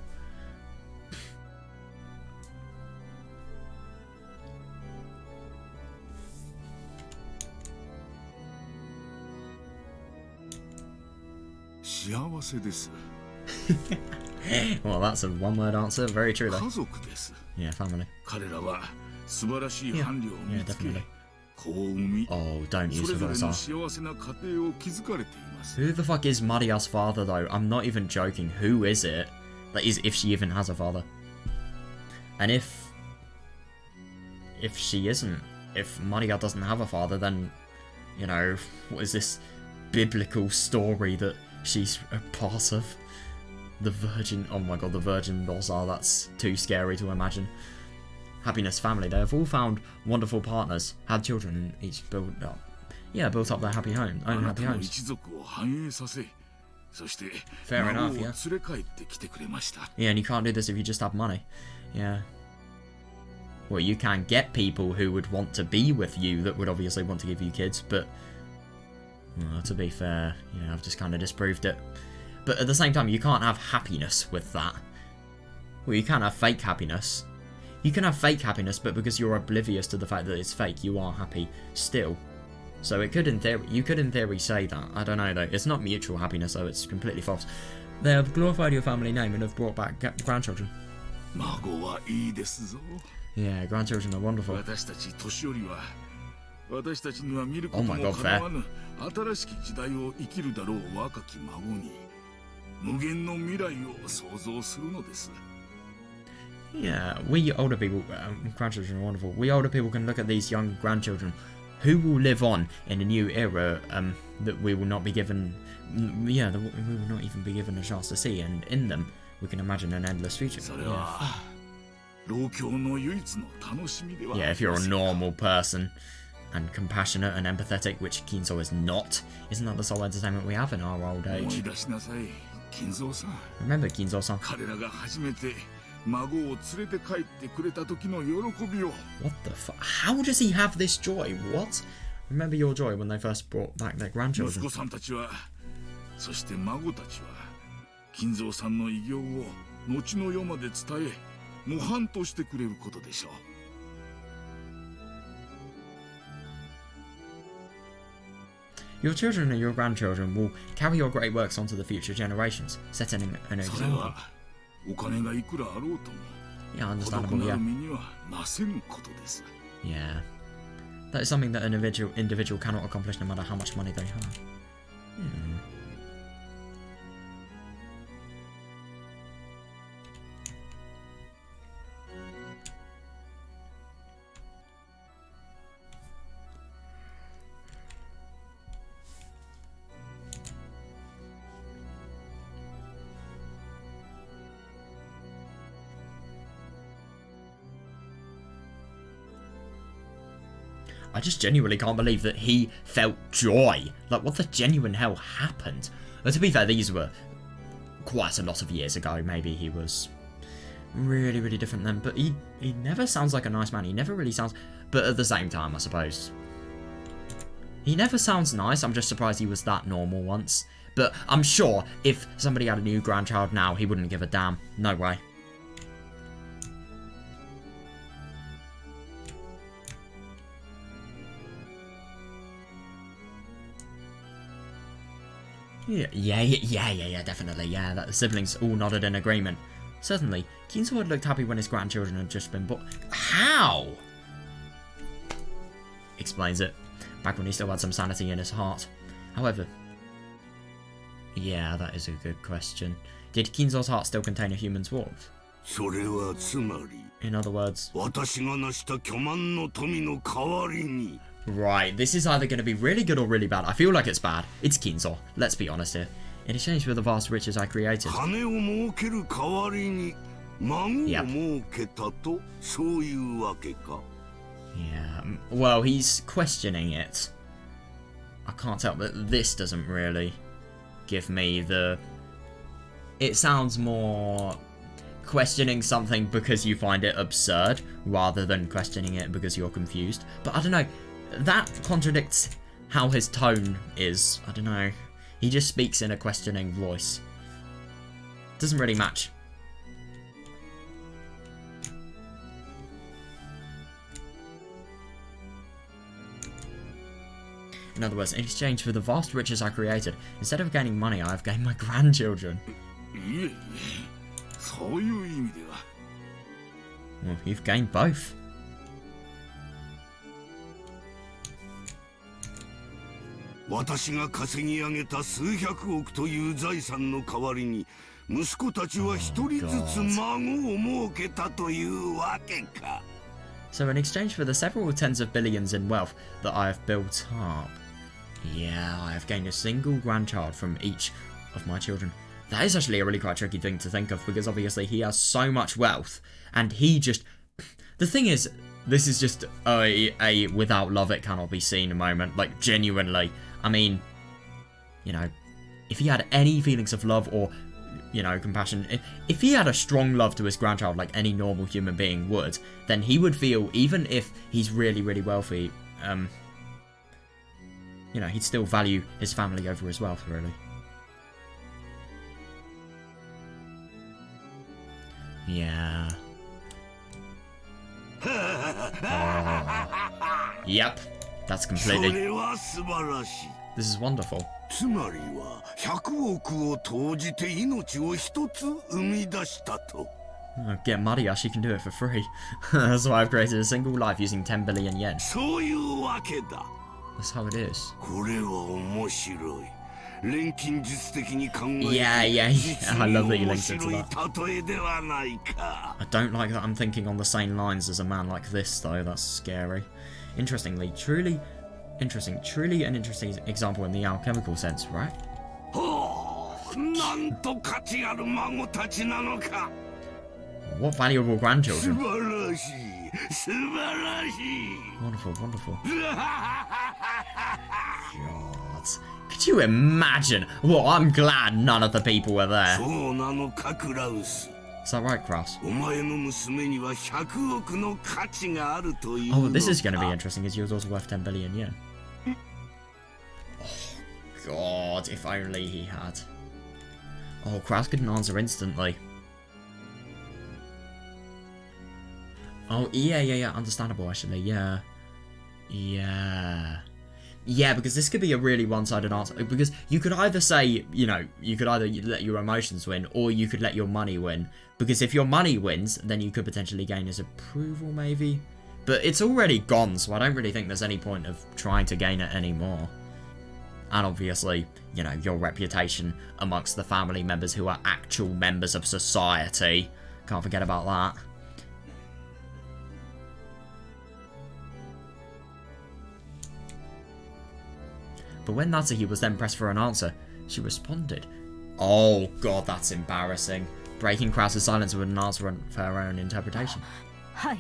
Well, that's a one-word answer. Very true, though. Yeah, family. Yeah, definitely. Oh, don't use Fudosa. Who the fuck is Maria's father, though? I'm not even joking. Who is it? That is, if she even has a father. And if she isn't, if Maria doesn't have a father, then, you know, what is this biblical story that she's a part of? The Virgin, oh my god, the Virgin Rosa, that's too scary to imagine. Happiness family, they have all found wonderful partners, had children, and each built up their happy home, own happy homes. Fair enough, yeah. Yeah, and you can't do this if you just have money. Yeah. well, you can get people who would want to be with you that would obviously want to give you kids, but well, to be fair, I've just kind of disproved it. But at the same time, you can't have happiness with that. Well, you can have fake happiness. You can have fake happiness, but because you're oblivious to the fact that it's fake, you are happy still. So it could, in theory, you could in theory say that. I don't know though. It's not mutual happiness, though. It's completely false. They have glorified your family name and have brought back grandchildren. Yeah, grandchildren are wonderful. Oh my god, fair. Yeah, we older people, grandchildren are wonderful. We older people can look at these young grandchildren who will live on in a new era that we will not be given, we will not even be given a chance to see, and in them we can imagine an endless future. Yeah, if you're a normal person and compassionate and empathetic, which Kinzo is not, isn't that the sole entertainment we have in our old age? Remember Kinzo-san? What the fuck? How does he have this joy? What? Remember your joy when they first brought back their grandchildren. Your children and your grandchildren will carry your great works onto the future generations, setting an example. Yeah, understandable, yeah. Yeah. That is something that an individual cannot accomplish no matter how much money they have. I just genuinely can't believe that he felt joy. Like, what the genuine hell happened? Well, to be fair, these were quite a lot of years ago. Maybe he was really, really different then. But he never sounds like a nice man. He never really sounds... But at the same time, I suppose... He never sounds nice. I'm just surprised he was that normal once. But I'm sure if somebody had a new grandchild now, he wouldn't give a damn. No way. Yeah, definitely, yeah, that the siblings all nodded in agreement. Certainly, Kinzo had looked happy when his grandchildren had just been born. How? Explains it, back when he still had some sanity in his heart. However, yeah, that is a good question. Did Kinzo's heart still contain a human's warmth? In other words... Right, this is either going to be really good or really bad. I feel like it's bad. It's Kinzo. Let's be honest here. In exchange for the vast riches I created. Yep. Yeah, well, he's questioning it. I can't tell, but this doesn't really give me the... It sounds more questioning something because you find it absurd, rather than questioning it because you're confused. But I don't know. That contradicts how his tone is. I don't know. He just speaks in a questioning voice. Doesn't really match. In other words, in exchange for the vast riches I created, instead of gaining money, I have gained my grandchildren. Well, you've gained both. So in exchange for the several tens of billions in wealth that I have built up, yeah, I have gained a single grandchild from each of my children. That is actually a really quite tricky thing to think of, because obviously he has so much wealth, and he just... The thing is, this is just a without love it cannot be seen moment, like, genuinely. I mean, you know, if he had any feelings of love or you know, compassion. If he had a strong love to his grandchild like any normal human being would, then he would feel, even if he's really, really wealthy, you know, he'd still value his family over his wealth, really. Yeah. Yep. That's completely... This is wonderful. つまりは100億を投じて命を一つ生み出したと。Get Maria, she can do it for free. That's why I've created a single life using 10 billion yen. そういうわけだ。That's how it is. これは面白い。錬金術的に考えて Yeah, I love that you linked it to 面 that. 白い例えではないか。 I don't like that I'm thinking on the same lines as a man like this, though. That's scary. Interestingly, truly an interesting example in the alchemical sense, right? ほう、なんと価値ある孫たちなのか。 What valuable grandchildren. 素晴らしい、素晴らしい。 Wonderful, wonderful. God. Could you imagine? Well, I'm glad none of the people were there. そうなのか、クラウス。 Is that right, Kraus? お前の娘には100億の価値があるというのか。 Oh, this is going to be interesting. Is yours also worth 10 billion yen? Oh, God, if only he had. Oh, Kraus couldn't answer instantly. Oh, yeah, understandable, actually, yeah. Yeah, because this could be a really one-sided answer. Because you could either say, you know, you could either let your emotions win, or you could let your money win. Because if your money wins, then you could potentially gain his approval, maybe. But it's already gone, so I don't really think there's any point of trying to gain it anymore. And obviously, you know, your reputation amongst the family members who are actual members of society. Can't forget about that. But when Natsuki was then pressed for an answer, she responded. Oh god, that's embarrassing. Breaking Kraus's silence with an answer for her own interpretation. はい。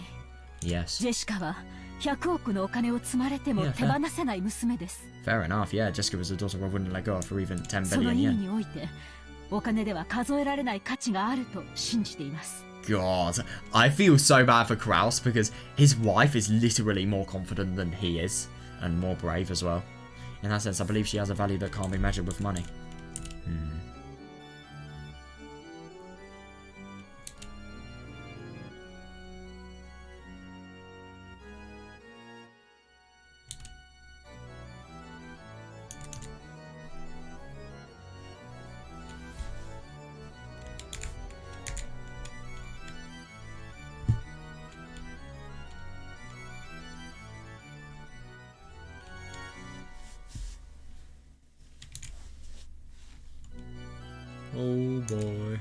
Yes. ジェシカは100億のお金を積まれても手放せない娘です。Fair enough, yeah. Jessica was a daughter I wouldn't let go of for even 10 billion yen. その意味において、お金では数えられない価値があると信じています。 God, I feel so bad for Kraus because his wife is literally more confident than he is, and more brave as well. In that sense, I believe she has a value that can't be measured with money. Oh boy.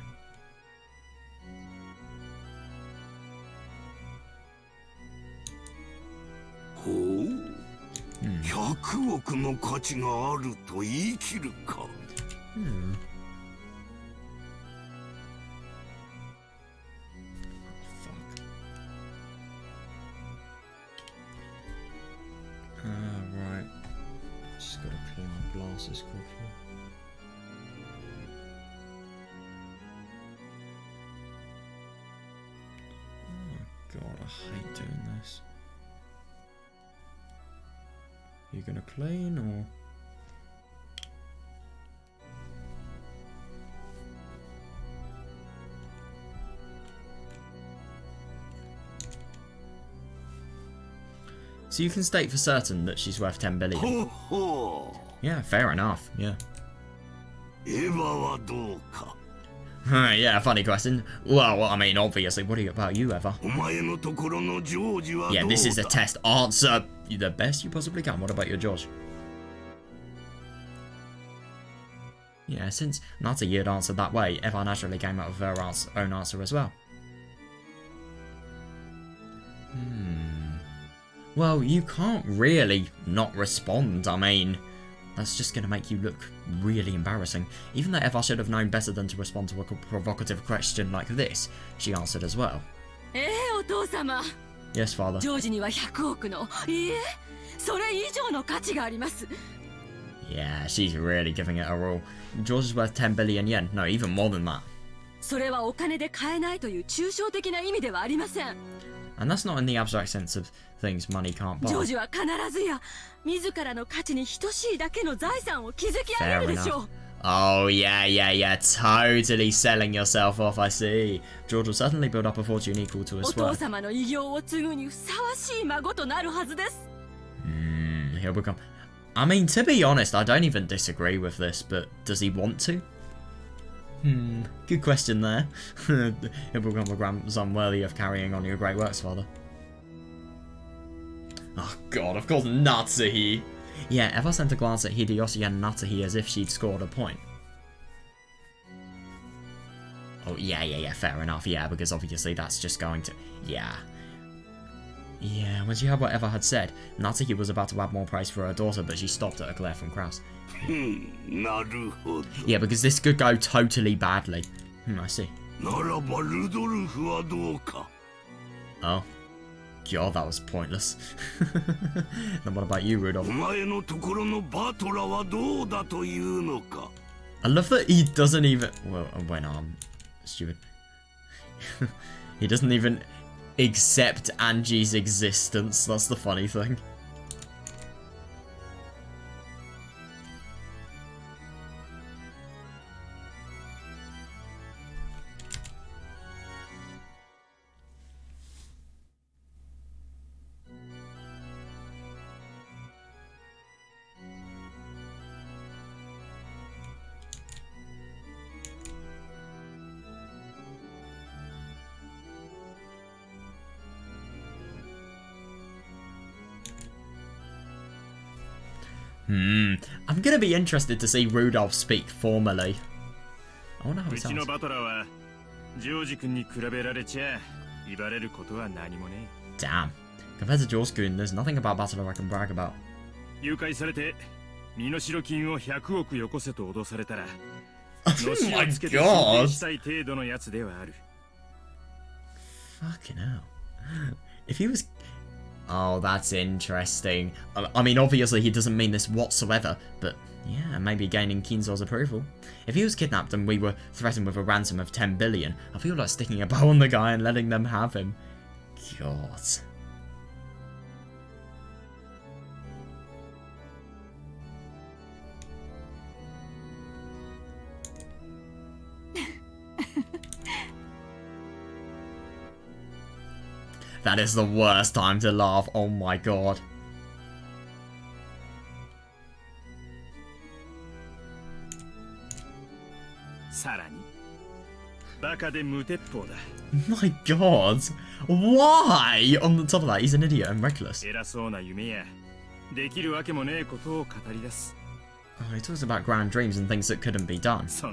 Oh? 100億の価値があると言い切るか。Right. Just gotta clean my glasses quickly. God, I hate doing this. You gonna clean or? So you can state for certain that she's worth 10 billion. Yeah, fair enough, yeah. エヴァはどうか。 Yeah, funny question. Well, I mean, obviously, what about you, Eva? お前のところのジョージはどうだ。 Yeah, this is a test. Answer the best you possibly can. What about your George? Yeah, since Natsuki had answered that way, Eva naturally came out with her own answer as well. Well, you can't really not respond. I mean, that's just going to make you look really embarrassing. Even though Eva should have known better than to respond to a provocative question like this, she answered as well. お父様。 Yes, father. ジョージには100億の、いいえ、それ以上の価値があります。Yeah, she's really giving it a all. George is worth 10 billion yen. No, even more than that. それはお金で買えないという抽象的な意味ではありません。 And that's not in the abstract sense of things money can't ジョー buy. ジは必ずや自らの価値に等しいだけの財産を築き上げるでしょう。 Oh, yeah. Totally selling yourself off, I see. George will certainly build up a fortune equal to お his 父 worth. 様の偉業を継ぐにふさわしい孫となるはずです。 He'll become... I mean, to be honest, I don't even disagree with this, but does he want to? Good question there. He'll become a grandson worthy of carrying on your great works, father. Oh god, of course, Natsuhi. Yeah, Eva sent a glance at Hideyoshi and Natsuhi as if she'd scored a point. Oh, yeah, fair enough, yeah, because obviously that's just going to... Yeah, when she heard what Eva had said, Natsuhi was about to add more praise for her daughter, but she stopped at a glare from Kraus. Yeah, because this could go totally badly. I see. Oh. God, that was pointless. Then what about you, Rudolph? I love that he doesn't even... Well, wait, no, I'm stupid. He doesn't even accept Angie's existence. That's the funny thing. I'm gonna be interested to see Rudolph speak formally. I wonder how it sounds. Damn. Compared to George-kun, there's nothing about Battle I can brag about. Oh my god! Fucking hell. If he was... Oh, that's interesting. I mean, obviously he doesn't mean this whatsoever, but yeah, maybe gaining Kinzo's approval. If he was kidnapped and we were threatened with a ransom of 10 billion, I feel like sticking a bow on the guy and letting them have him. God. That is the worst time to laugh, oh my god. My god. Why? On the top of that, he's an idiot and reckless. Oh, he talks about grand dreams and things that couldn't be done. Oh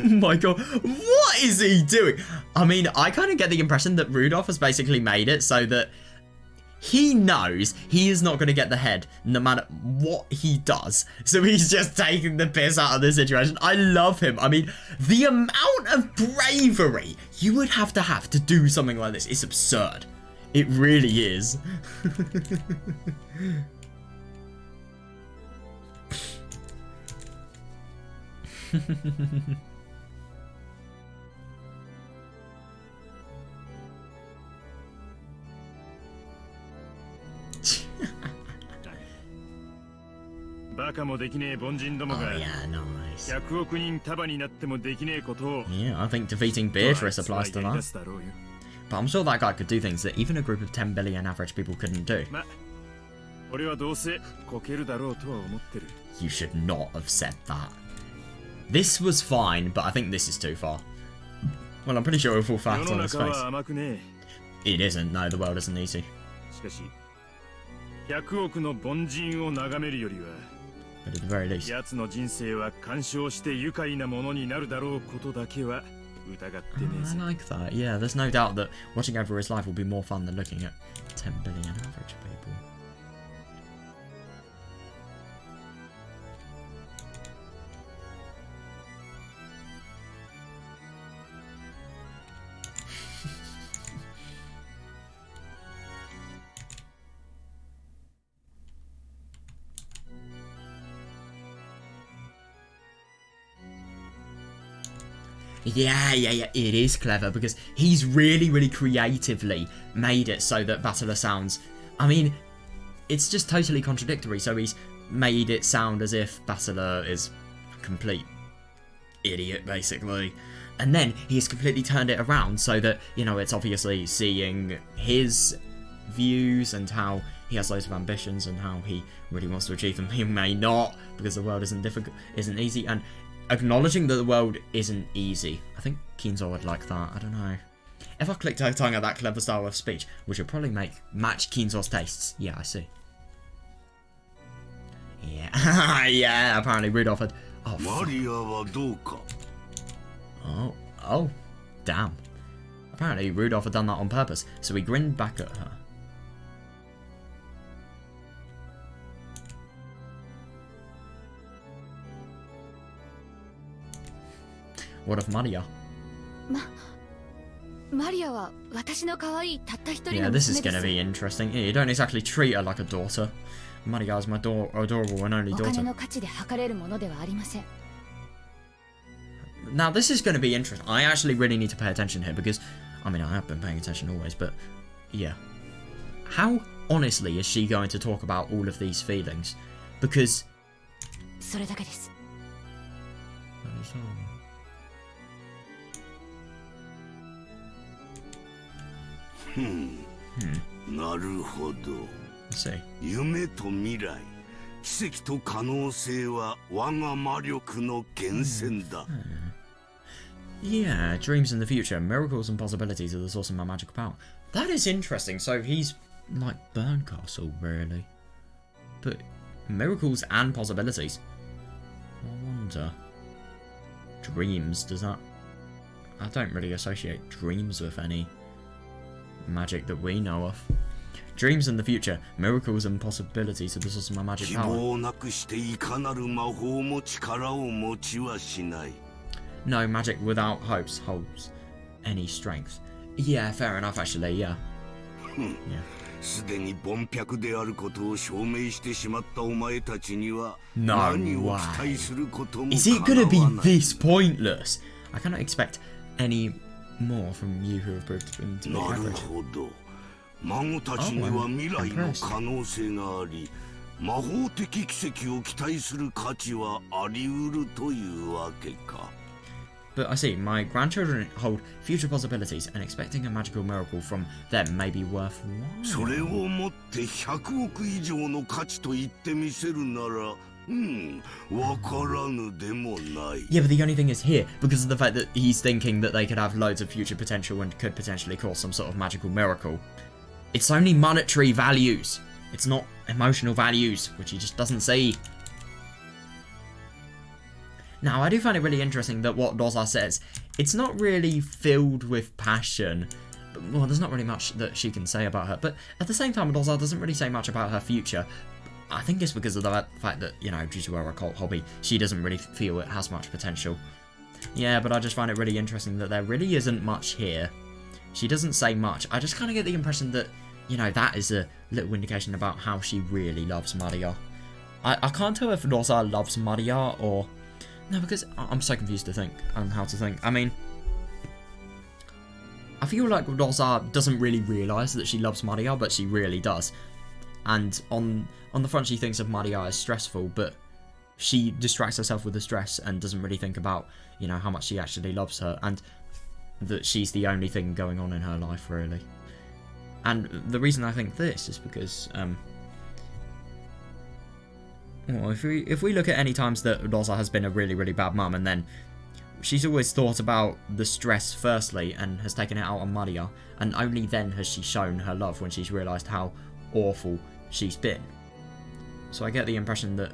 my god, what is he doing? I mean, I kind of get the impression that Rudolph has basically made it so that he knows he is not going to get the head no matter what he does. So he's just taking the piss out of the situation. I love him. I mean, the amount of bravery you would have to do something like this is absurd. It really is. Oh yeah, nice. Yeah, I think defeating Beatrice applies to that. But I'm sure that guy could do things that even a group of 10 billion average people couldn't do. You should not have said that. This was fine, but I think this is too far. Well, I'm pretty sure it'll fall flat on his face. It isn't, no, the world isn't easy. But at the very least. I like that, yeah, there's no doubt that watching over his life will be more fun than looking at 10 billion average people. Yeah, it is clever because he's really creatively made it so that Battler sounds... I mean, it's just totally contradictory, so he's made it sound as if Battler is a complete idiot, basically. And then he's completely turned it around so that, you know, it's obviously seeing his views and how he has loads of ambitions and how he really wants to achieve them. He may not, because the world isn't easy, and acknowledging that the world isn't easy. I think Kinzo would like that. I don't know. If I clicked her tongue at that clever style of speech, which would probably match Kinzo's tastes. Yeah, I see. Yeah. Yeah, apparently Rudolph had... Oh, oh, damn. Apparently Rudolph had done that on purpose, so he grinned back at her. What of Maria? Yeah, this is gonna be interesting. Yeah, you don't exactly treat her like a daughter. Maria is my adorable and only daughter. Now this is gonna be interesting. I actually really need to pay attention here because, I mean, I have been paying attention always, but yeah. How honestly is she going to talk about all of these feelings? Because... Let's see. Yeah, dreams in the future, miracles and possibilities are the source of my magical power. That is interesting. So he's like Burncastle, really. But miracles and possibilities. I wonder. Dreams, does that... I don't really associate dreams with any magic that we know of. Dreams in the future, miracles and possibilities are the source of my magic power. No magic without hopes holds any strength. Yeah, fair enough actually, yeah. Yeah. No way. Is it gonna be this pointless? I cannot expect any more from you who have proved to be average. I'm impressed. But I see, my grandchildren hold future possibilities, and expecting a magical miracle from them may be worthwhile. Yeah, but the only thing is here, because of the fact that he's thinking that they could have loads of future potential and could potentially cause some sort of magical miracle. It's only monetary values. It's not emotional values, which he just doesn't see. Now, I do find it really interesting that what Rosa says, it's not really filled with passion. Well, there's not really much that she can say about her, but at the same time, Rosa doesn't really say much about her future. I think it's because of the fact that, you know, due to her occult hobby, she doesn't really feel it has much potential. Yeah, but I just find it really interesting that there really isn't much here. She doesn't say much. I just kind of get the impression that, you know, that is a little indication about how she really loves Maria. I can't tell if Rosa loves Maria or... No, because I'm so confused to think on how to think. I mean, I feel like Rosa doesn't really realise that she loves Maria, but she really does. And on the front she thinks of Maria as stressful, but she distracts herself with the stress and doesn't really think about, you know, how much she actually loves her, and that she's the only thing going on in her life, really. And the reason I think this is because, well, if we look at any times that Rosa has been a really bad mum, and then she's always thought about the stress firstly and has taken it out on Maria, and only then has she shown her love when she's realised how awful she's been. So I get the impression that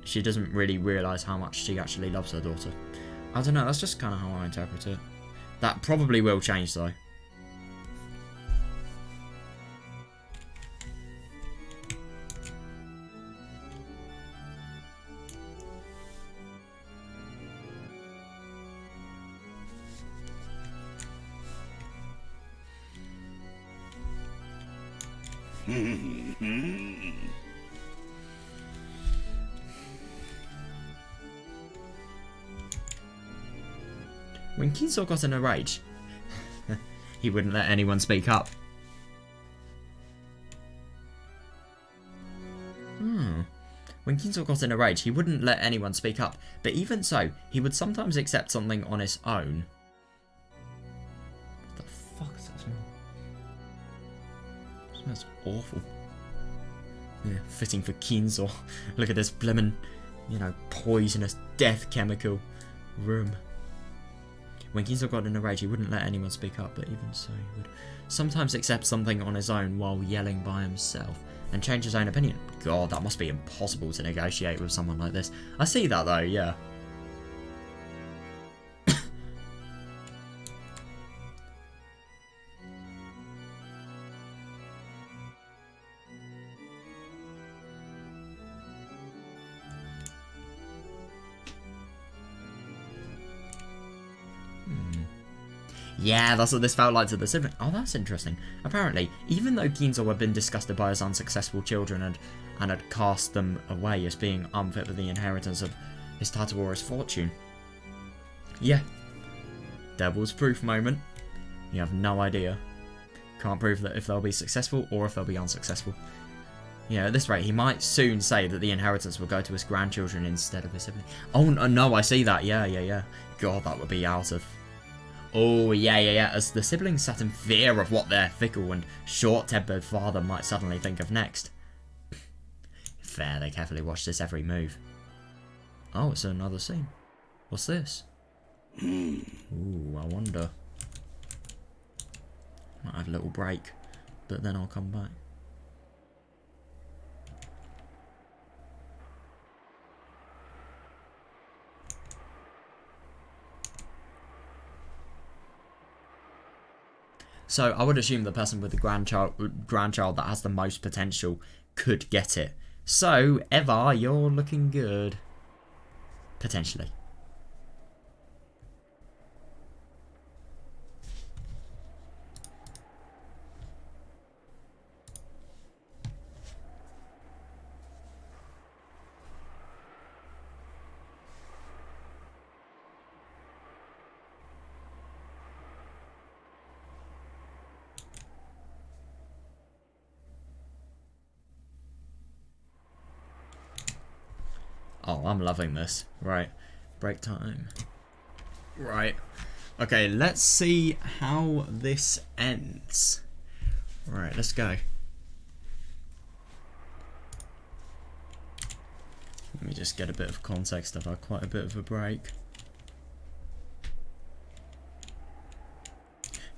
she doesn't really realise how much she actually loves her daughter. I don't know, that's just kind of how I interpret it. That probably will change though. When Kinzo got in a rage, he wouldn't let anyone speak up. When Kinzo got in a rage, he wouldn't let anyone speak up, but even so, he would sometimes accept something on his own. What the fuck is that smell? It smells awful. Yeah, fitting for Kinzo. Look at this blimmin', you know, poisonous death chemical room. When Kinzo got in a rage, he wouldn't let anyone speak up, but even so, he would sometimes accept something on his own while yelling by himself and change his own opinion. God, that must be impossible to negotiate with someone like this. I see that though, yeah. Yeah, that's what this felt like to the sibling. Oh, that's interesting. Apparently, even though Kinzo had been disgusted by his unsuccessful children and had cast them away as being unfit for the inheritance of his Tatsuora's fortune. Yeah. Devil's proof moment. You have no idea. Can't prove that if they'll be successful or if they'll be unsuccessful. Yeah, at this rate, he might soon say that the inheritance will go to his grandchildren instead of his sibling. Oh, no, I see that. Yeah. God, that would be out of... Oh, yeah. As the siblings sat in fear of what their fickle and short-tempered father might suddenly think of next. Fair, they carefully watched his every move. Oh, it's another scene. What's this? Ooh, I wonder. Might have a little break, but then I'll come back. So I would assume the person with the grandchild that has the most potential could get it. So, Eva, you're looking good. Potentially. Oh, I'm loving this. Right. Break time. Right. Okay, let's see how this ends. Right, let's go. Let me just get a bit of context. I've had quite a bit of a break.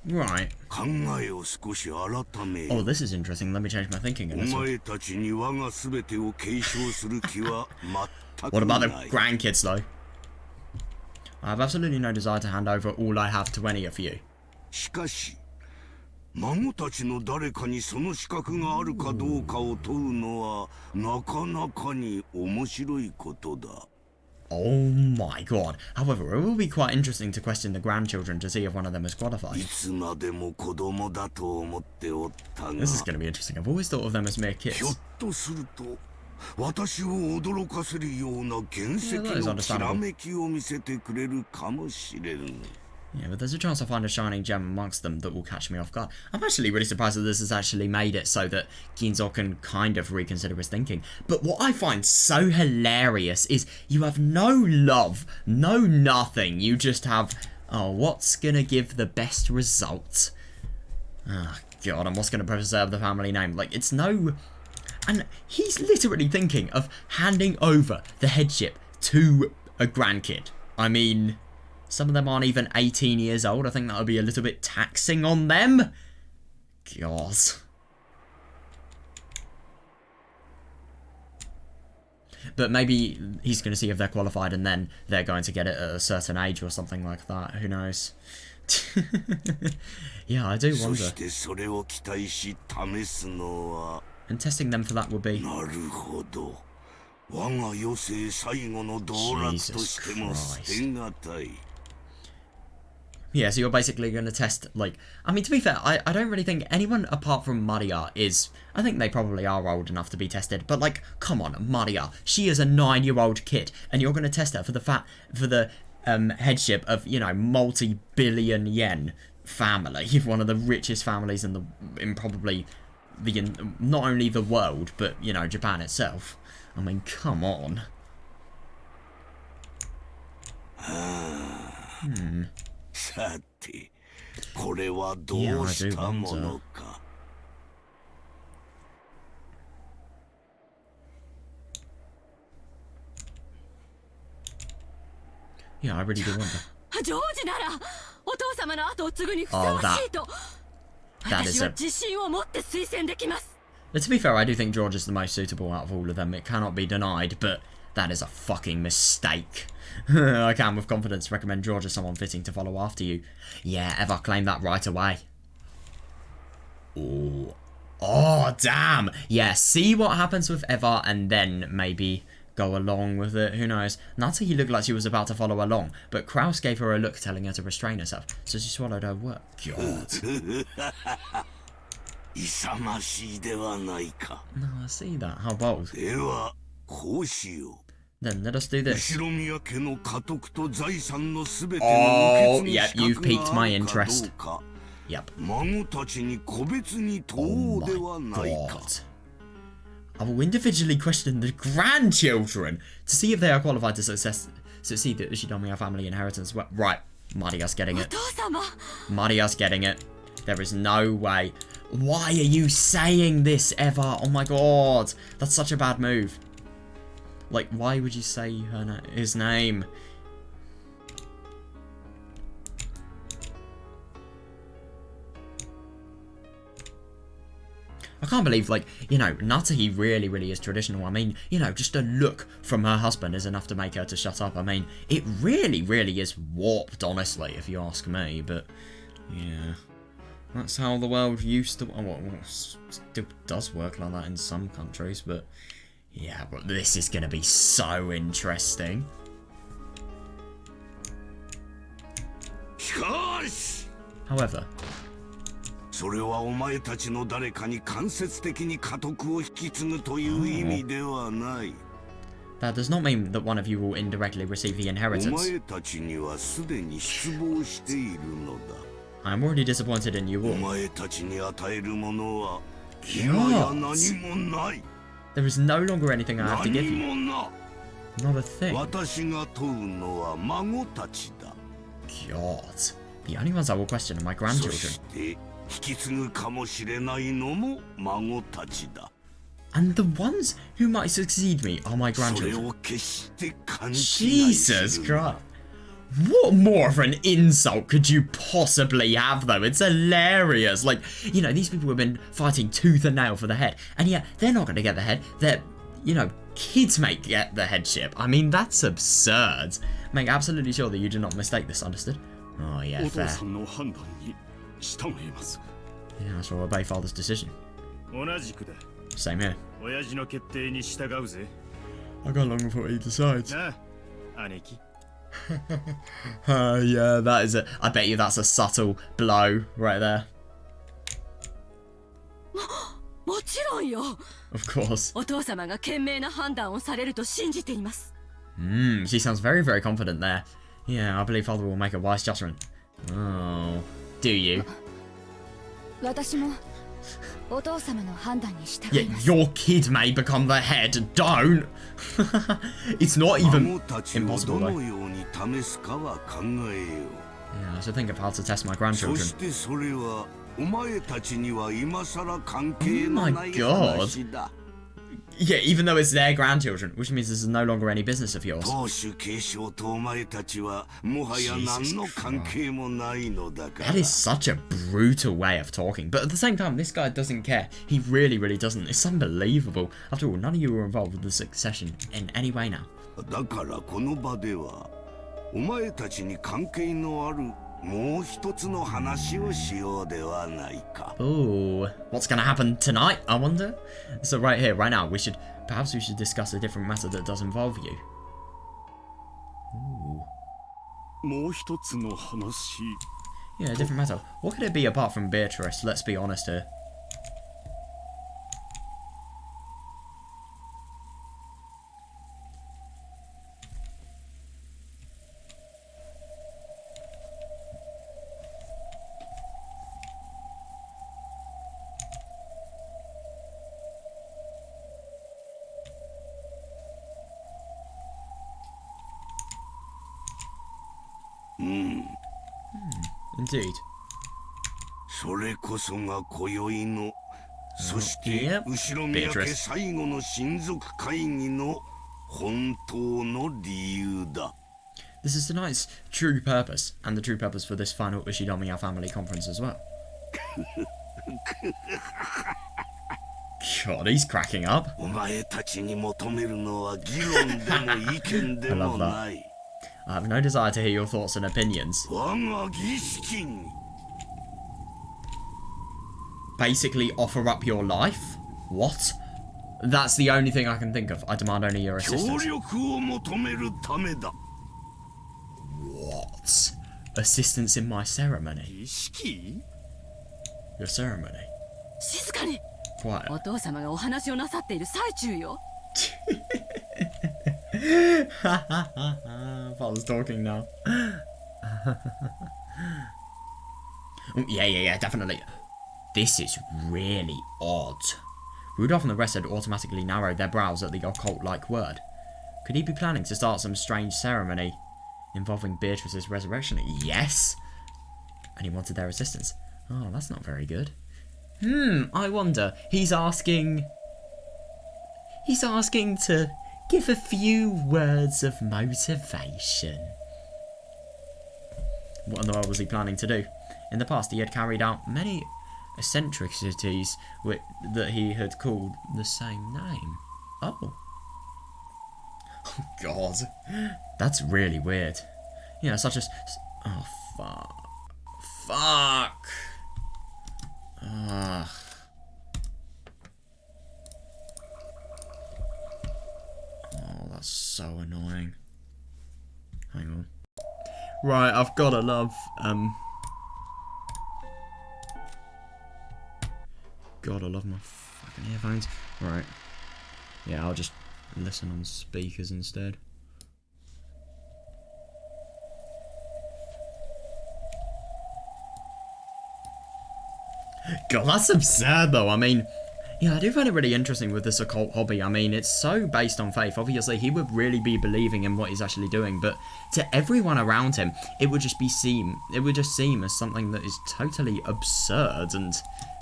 Right. Oh, this is interesting. Let me change my thinking in this one. What about the grandkids, though? I have absolutely no desire to hand over all I have to any of you. Oh my god. However, it will be quite interesting to question the grandchildren to see if one of them is qualified. This is going to be interesting. I've always thought of them as mere kids. Yeah, that is understandable. Yeah, but there's a chance I'll find a shining gem amongst them that will catch me off guard. I'm actually really surprised that this has actually made it so that Kinzo can kind of reconsider his thinking. But what I find so hilarious is you have no love, no nothing. You just have, oh, what's gonna give the best result? Oh, God, and what's gonna preserve the family name? Like, it's no... And he's literally thinking of handing over the headship to a grandkid. I mean... Some of them aren't even 18 years old. I think that would be a little bit taxing on them. God. But maybe he's going to see if they're qualified and then they're going to get it at a certain age or something like that. Who knows? Yeah, I do wonder. And testing them for that would be... Jesus Christ. Yeah, so you're basically going to test, like... I mean, to be fair, I don't really think anyone apart from Maria is... I think they probably are old enough to be tested. But, like, come on, Maria. She is a 9-year-old kid. And you're going to test her for the headship of, you know, multi-billion yen family, one of the richest families in probably not only the world, but, you know, Japan itself. I mean, come on. Yeah, I do wonder. Yeah, I really do wonder. Oh, that is a... But to be fair, I do think George is the most suitable out of all of them. It cannot be denied, but that is a fucking mistake. I can with confidence recommend George as someone fitting to follow after you. Yeah, Eva claimed that right away. Oh. Oh, damn. Yeah, see what happens with Eva and then maybe go along with it. Who knows? Natsuki looked like she was about to follow along, but Kraus gave her a look telling her to restrain herself, so she swallowed her word. God. No, I see that. How bold. Then let us do this. Oh, yep, you've piqued my interest. Yep. Oh my god. I will individually question the grandchildren to see if they are qualified to succeed the Ushidamiya family inheritance. Well, right, Maria's getting it. Maria's getting it. There is no way. Why are you saying this, Eva? Oh my god. That's such a bad move. Like, why would you say his name? I can't believe, like, you know, Natsuki really is traditional. I mean, you know, just a look from her husband is enough to make her to shut up. I mean, it really is warped, honestly, if you ask me. But, yeah. That's how the world used to... Well, still does work like that in some countries, but... Yeah, but this is going to be so interesting. However... That does not mean that one of you will indirectly receive the inheritance. I am already disappointed in you all. God. There is no longer anything I have to give you. Not a thing. God. The only ones I will question are my grandchildren. And the ones who might succeed me are my grandchildren. Jesus Christ. What more of an insult could you possibly have, though? It's hilarious. Like, you know, these people have been fighting tooth and nail for the head, and yet they're not going to get the head. They're, you know, kids may get the headship. I mean, that's absurd. Make absolutely sure that you do not mistake this, understood? Oh, yeah, fair. Yeah, so obey father's decision. Same here. I go along with what he decides. Yeah, that is it. I bet you that's a subtle blow right there. Of course. She sounds very confident there. Yeah, I believe father will make a wise judgment. Oh, do you? Yeah, your kid may become the head. Don't. It's not even impossible though. Yeah, I should think of how to test my grandchildren. Oh my god. Yeah, even though it's their grandchildren, which means this is no longer any business of yours. Jesus that is such a brutal way of talking, but at the same time, this guy doesn't care. He really doesn't. It's unbelievable. After all, none of you were involved with the succession in any way now. Ooh, what's gonna happen tonight, I wonder? So right here, right now, perhaps we should discuss a different matter that does involve you. Ooh. Yeah, a different matter. What could it be apart from Beatrice? Let's be honest here. Indeed. それこそが今宵の、そして後ろ宮家最後の親族会議の本当の理由だ。This is tonight's true purpose, and the true purpose for this final Ushinomiya family conference as well. God, he's cracking up. お前たちに求めるのは議論でも意見でもない。I have no desire to hear your thoughts and opinions. 我が儀式に Basically offer up your life? What? That's the only thing I can think of. I demand only your assistance. 協力を求めるためだ。What? Assistance in my ceremony? 儀式 Your ceremony? 静かに。 Quiet. お父様がお話をなさっている最中よ。Father's talking now. Yeah, definitely. This is really odd. Rudolph and the rest had automatically narrowed their brows at the occult-like word. Could he be planning to start some strange ceremony involving Beatrice's resurrection? Yes. And he wanted their assistance. Oh, that's not very good. I wonder. He's asking to give a few words of motivation. What in the world was he planning to do? In the past, he had carried out many eccentricities that he had called the same name. Oh. Oh, God. That's really weird. You know, such as... Oh, fuck. Fuck. Ugh. Oh, that's so annoying. Hang on. Right, I've gotta love, gotta love my fucking earphones. Right. Yeah, I'll just listen on speakers instead. God, that's absurd though. I mean, yeah, I do find it really interesting with this occult hobby. I mean, it's so based on faith. Obviously, he would really be believing in what he's actually doing, but to everyone around him, it would just seem as something that is totally absurd and,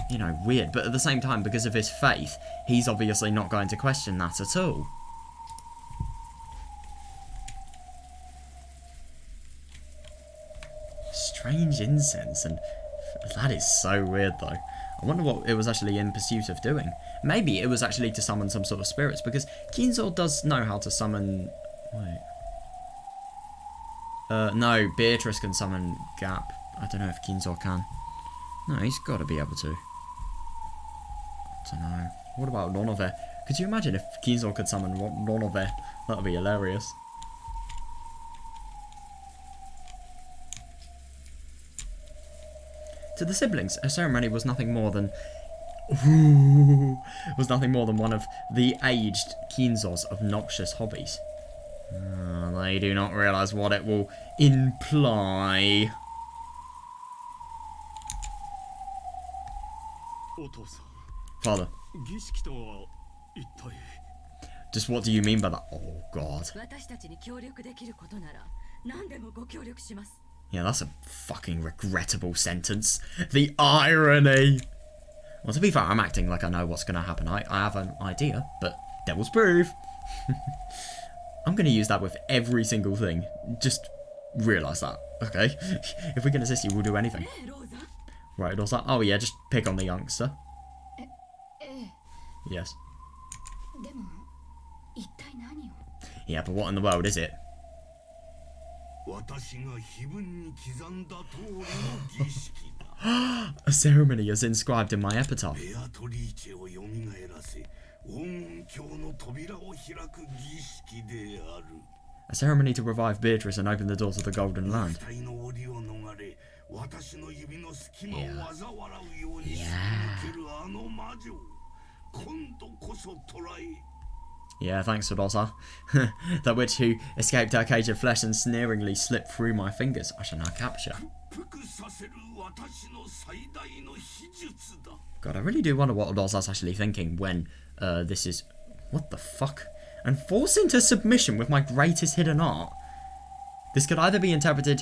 you know, weird. But at the same time, because of his faith, he's obviously not going to question that at all. Strange incense, and that is so weird though. I wonder what it was actually in pursuit of doing. Maybe it was actually to summon some sort of spirits, because Kinzo does know how to summon... Wait. No, Beatrice can summon Gap. I don't know if Kinzo can. No, he's got to be able to. I don't know. What about Nonove? Could you imagine if Kinzo could summon Nonove? That would be hilarious. To the siblings, a ceremony was nothing more than one of the aged Kinzo's obnoxious hobbies. They do not realise what it will imply. Father. Just what do you mean by that? Oh God. Yeah, that's a fucking regrettable sentence. The irony! Well, to be fair, I'm acting like I know what's going to happen. I have an idea, but devil's proof. I'm going to use that with every single thing. Just realise that, okay? If we can assist you, we'll do anything. Right, Rosa? Oh yeah, just pick on the youngster. Yes. Yeah, but what in the world is it? A ceremony is inscribed in my epitaph. A ceremony to revive Beatrice and open the doors of the Golden Land. Yeah, thanks, Sodosa. That witch who escaped her cage of flesh and sneeringly slipped through my fingers, I shall now capture. God, I really do wonder what Odosa's actually thinking when this is... What the fuck? And forced into submission with my greatest hidden art. This could either be interpreted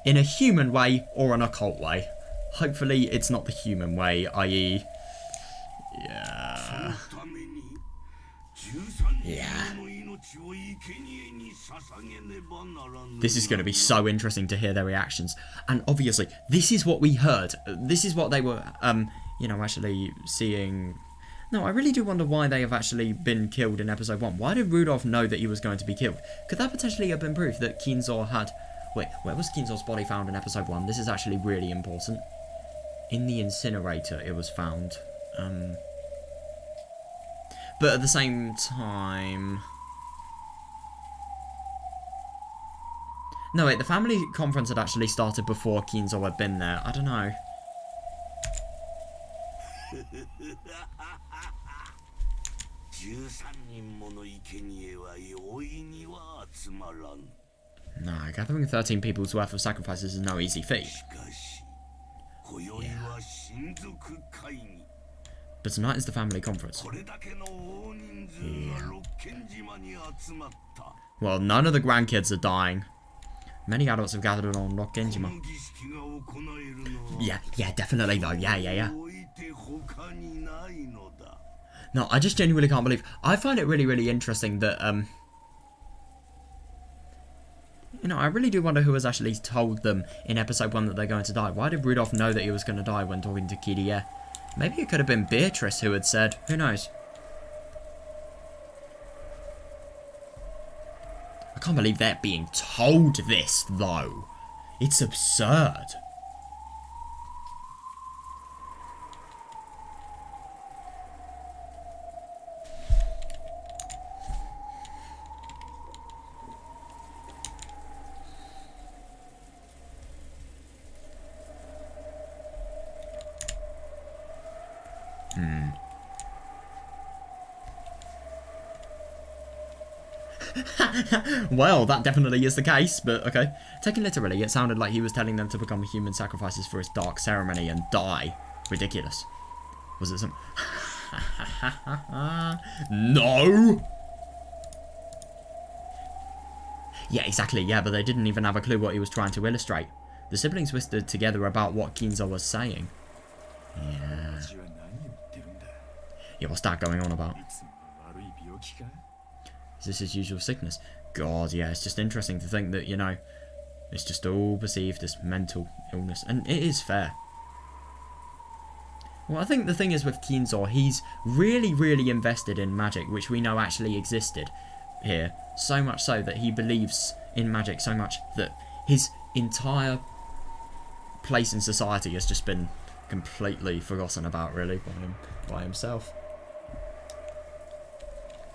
in a human way or an occult way. Hopefully it's not the human way, i.e. Yeah. Yeah. This is going to be so interesting to hear their reactions. And obviously, this is what we heard. This is what they were, you know, actually seeing. No, I really do wonder why they have actually been killed in episode 1. Why did Rudolph know that he was going to be killed? Could that potentially have been proof that Kinzo had... Wait, where was Kinzo's body found in episode 1? This is actually really important. In the incinerator it was found. But at the same time... No, wait, the family conference had actually started before Kinzo had been there. I don't know. Nah, gathering 13 people's worth of sacrifices is no easy feat. Yeah. But tonight is the family conference. Yeah. Well, none of the grandkids are dying. Many adults have gathered on Rock Genjima. Yeah, definitely though. Yeah. No, I just genuinely can't believe. I find it really interesting that, you know, I really do wonder who has actually told them in episode 1 that they're going to die. Why did Rudolph know that he was going to die when talking to Kirie? Maybe it could have been Beatrice who had said. Who knows? I can't believe they're being told this, though. It's absurd. Well, that definitely is the case, but okay. Taken literally, it sounded like he was telling them to become human sacrifices for his dark ceremony and die. Ridiculous. Was it some... No! Yeah, exactly, yeah, but they didn't even have a clue what he was trying to illustrate. The siblings whispered together about what Kinzo was saying. Yeah. Yeah, what's that going on about? Is this his usual sickness? God, yeah, it's just interesting to think that, you know, it's just all perceived as mental illness. And it is fair. Well, I think the thing is with Kinzo, he's really invested in magic, which we know actually existed here. So much so that he believes in magic so much that his entire place in society has just been completely forgotten about, really, by himself.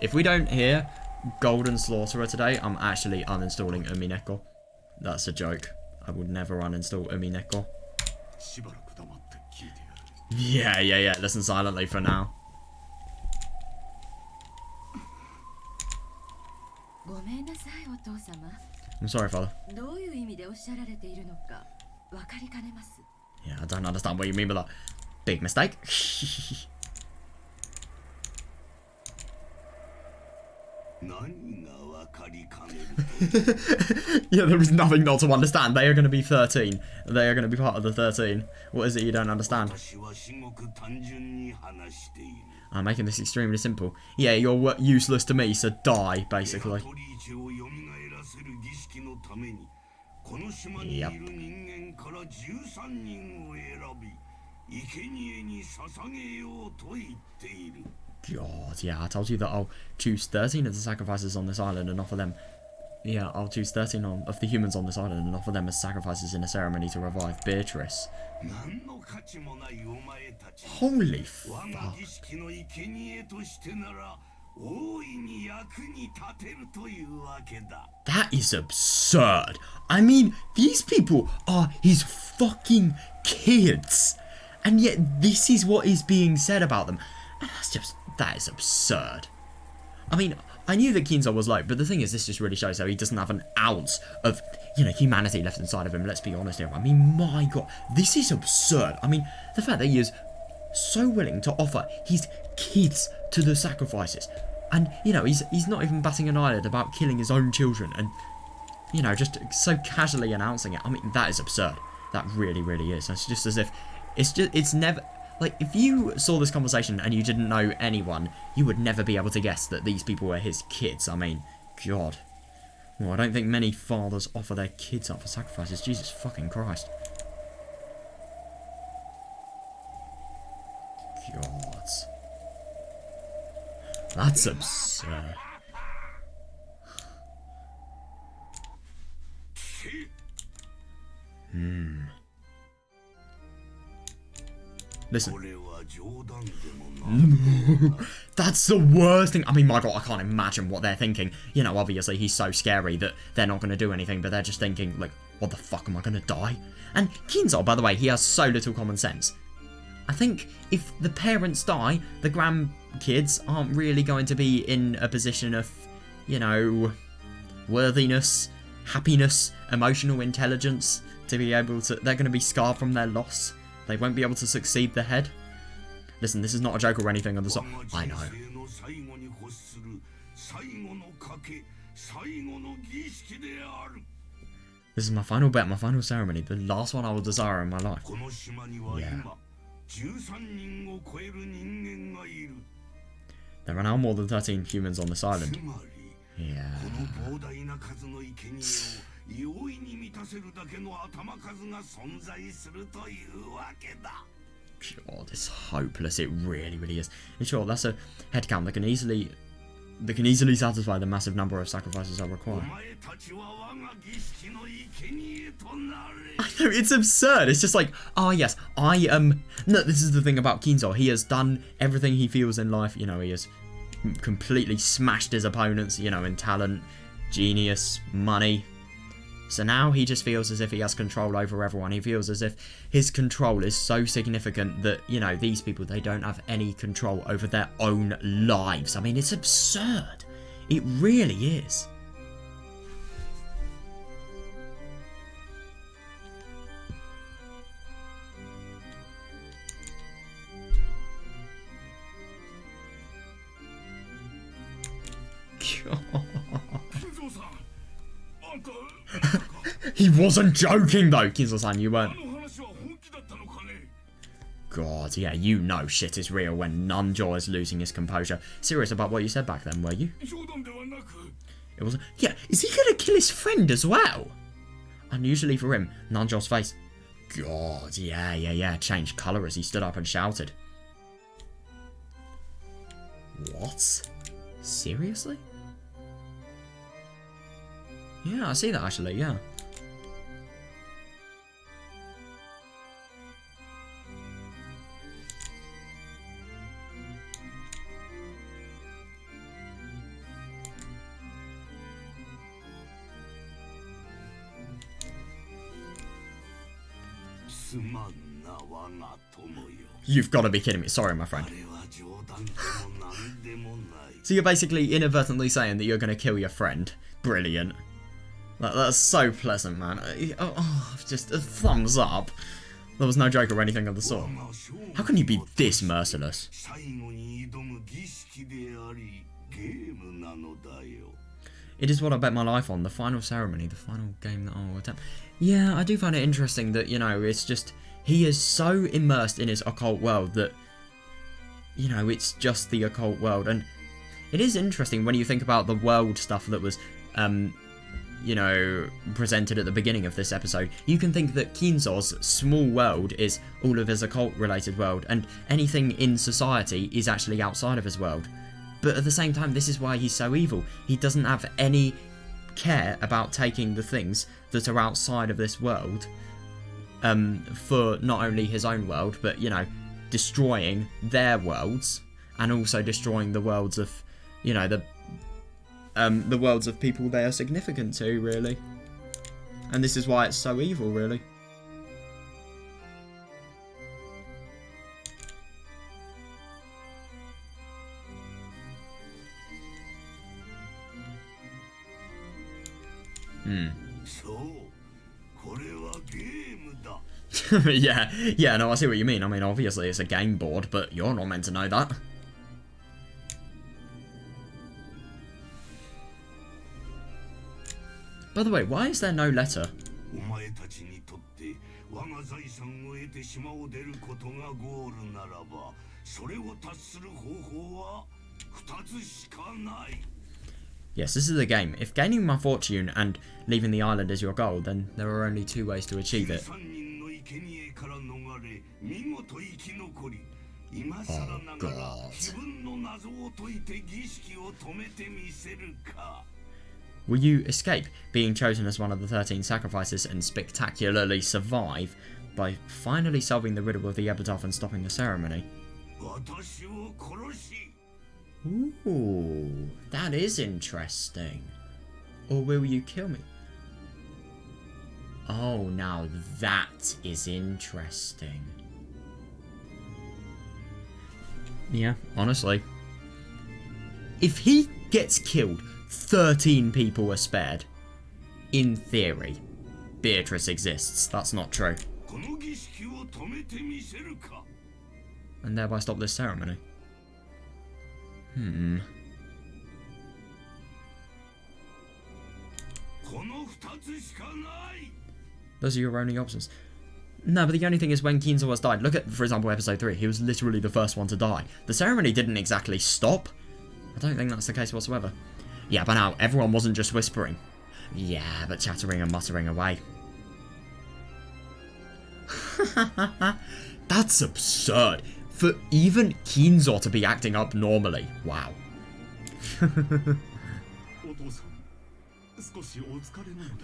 If we don't hear Golden Slaughterer today, I'm actually uninstalling Umineko. That's a joke. I would never uninstall Umineko. Yeah. Listen silently for now. I'm sorry, Father. Yeah, I don't understand what you mean by that. Big mistake. Yeah, there is nothing not to understand. They are going to be 13. They are going to be part of the 13. What is it you don't understand? I'm making this extremely simple. Yeah, you're useless to me, so die, basically. Yep. God, yeah, I told you that I'll choose 13 of the sacrifices on this island and offer them... Yeah, I'll choose 13 of the humans on this island and offer them as sacrifices in a ceremony to revive Beatrice. Holy fuck. That is absurd. I mean, these people are his fucking kids. And yet this is what is being said about them. And that is absurd. I mean, I knew that Kinzo was low, but the thing is, this just really shows how he doesn't have an ounce of, you know, humanity left inside of him. Let's be honest here. I mean, my God, this is absurd. I mean, the fact that he is so willing to offer his kids to the sacrifices. And, you know, he's not even batting an eyelid about killing his own children. And, you know, just so casually announcing it. I mean, that is absurd. That really, really is. It's just as if, it's never, like, if you saw this conversation and you didn't know anyone, you would never be able to guess that these people were his kids. I mean, God. Well, I don't think many fathers offer their kids up for sacrifices. Jesus fucking Christ. God. That's absurd. Listen. That's the worst thing. I mean, my God, I can't imagine what they're thinking. You know, obviously, he's so scary that they're not going to do anything, but they're just thinking, like, what the fuck, am I going to die? And Kinzo, by the way, he has so little common sense. I think if the parents die, the grandkids aren't really going to be in a position of, you know, worthiness, happiness, emotional intelligence to be able to... They're going to be scarred from their loss. They won't be able to succeed the head. Listen, this is not a joke or anything on the song. I know. This is my final bet, my final ceremony. The last one I will desire in my life. Yeah. There are now more than 13 humans on this island. Yeah. God, it's hopeless. It really, really is. And sure, that's a headcount that can easily satisfy the massive number of sacrifices I require. I know, it's absurd. It's just like, oh yes, I am... No, this is the thing about Kinzo. He has done everything he feels in life. You know, he has completely smashed his opponents, you know, in talent, genius, money. So now he just feels as if he has control over everyone. He feels as if his control is so significant that, you know, these people, they don't have any control over their own lives. I mean, it's absurd. It really is. He wasn't joking though, Kinzo-san, you weren't. God, yeah, you know shit is real when Nanjo is losing his composure. Serious about what you said back then, were you? It wasn't. Yeah, is he gonna kill his friend as well? Unusually for him, Nanjo's face. God, yeah, changed colour as he stood up and shouted. What? Seriously? Yeah, I see that actually, yeah. You've got to be kidding me. Sorry, my friend. So you're basically inadvertently saying that you're going to kill your friend. Brilliant. That's so pleasant, man. Just a thumbs up. There was no joke or anything of the sort. How can you be this merciless? It is what I bet my life on. The final ceremony, the final game that I will attempt. Yeah, I do find it interesting that, you know, it's just... He is so immersed in his occult world that, you know, it's just the occult world. And it is interesting when you think about the world stuff that was, you know, presented at the beginning of this episode. You can think that Kinzo's small world is all of his occult-related world, and anything in society is actually outside of his world. But at the same time, this is why he's so evil. He doesn't have any care about taking the things that are outside of this world for not only his own world, but, you know, destroying their worlds and also destroying the worlds of, you know, the worlds of people they are significant to, really. And this is why it's so evil, really. yeah, no, I see what you mean. I mean, obviously it's a game board, but you're not meant to know that. By the way, why is there no letter? お前たちにとって我が財産を得て島を出ることがゴールならば、それを達する方法は2つしかない。 Yes, this is the game. If gaining my fortune and leaving the island is your goal, then there are only 2 ways to achieve it. 3人の生贄から逃れ、見事生き残り、今更ながら自分の謎を解いて儀式を止めてみせるか。 Will you escape being chosen as one of the 13 sacrifices and spectacularly survive by finally solving the riddle of the epitaph and stopping the ceremony? 私を殺し Ooh, that is interesting. Or will you kill me? Oh, now that is interesting. Yeah, honestly. If he gets killed, 13 people are spared. In theory, Beatrice exists. That's not true. この儀式を止めてみせるか。 And thereby stop this ceremony. Hmm. この2つしかない。 Those are your only options. No, but the only thing is when Kinzo has died. Look at, for example, episode 3. He was literally the first one to die. The ceremony didn't exactly stop. I don't think that's the case whatsoever. Yeah, but now, everyone wasn't just whispering. Yeah, but chattering and muttering away. That's absurd. For even Kinzo to be acting up normally. Wow.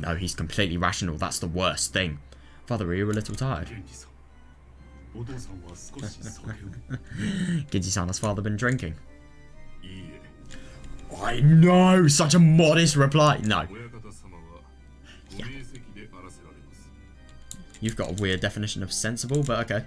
No, he's completely rational. That's the worst thing. Father, are you a little tired? Genji-san, has father been drinking? I know! Such a modest reply! No. Yeah. You've got a weird definition of sensible, but okay.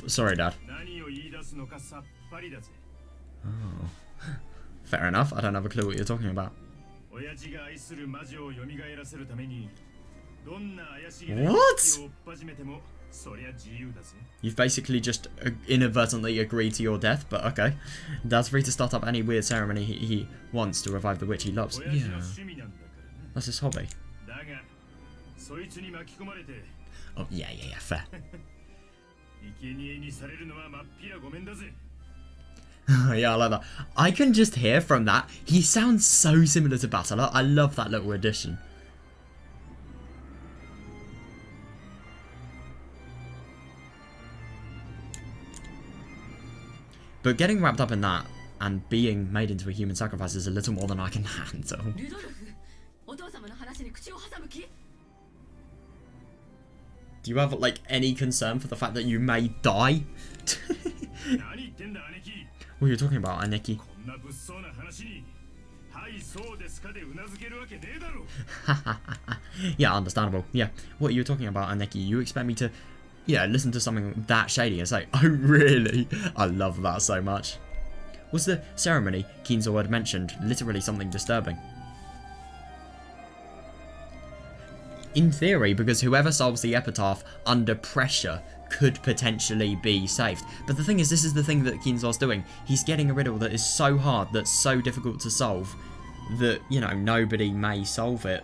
Sorry, Dad. Oh. Fair enough. I don't have a clue what you're talking about. What? You've basically just inadvertently agreed to your death, but okay. Dad's free to start up any weird ceremony he wants to revive the witch he loves. Yeah. That's his hobby. Oh, yeah, fair. Yeah, I like that. I can just hear from that. He sounds so similar to Battler. I love that little addition. But getting wrapped up in that and being made into a human sacrifice is a little more than I can handle. Do you have, like, any concern for the fact that you may die? What are you talking about, Aneki? Yeah, understandable. Yeah, what are you talking about, Aneki? You expect me to, yeah, listen to something that shady and say, oh, really? I love that so much. Was the ceremony Kinzo had mentioned literally something disturbing? In theory, because whoever solves the epitaph under pressure could potentially be saved. But the thing is, this is the thing that Kinzo's doing. He's getting a riddle that is so hard, that's so difficult to solve, that, you know, nobody may solve it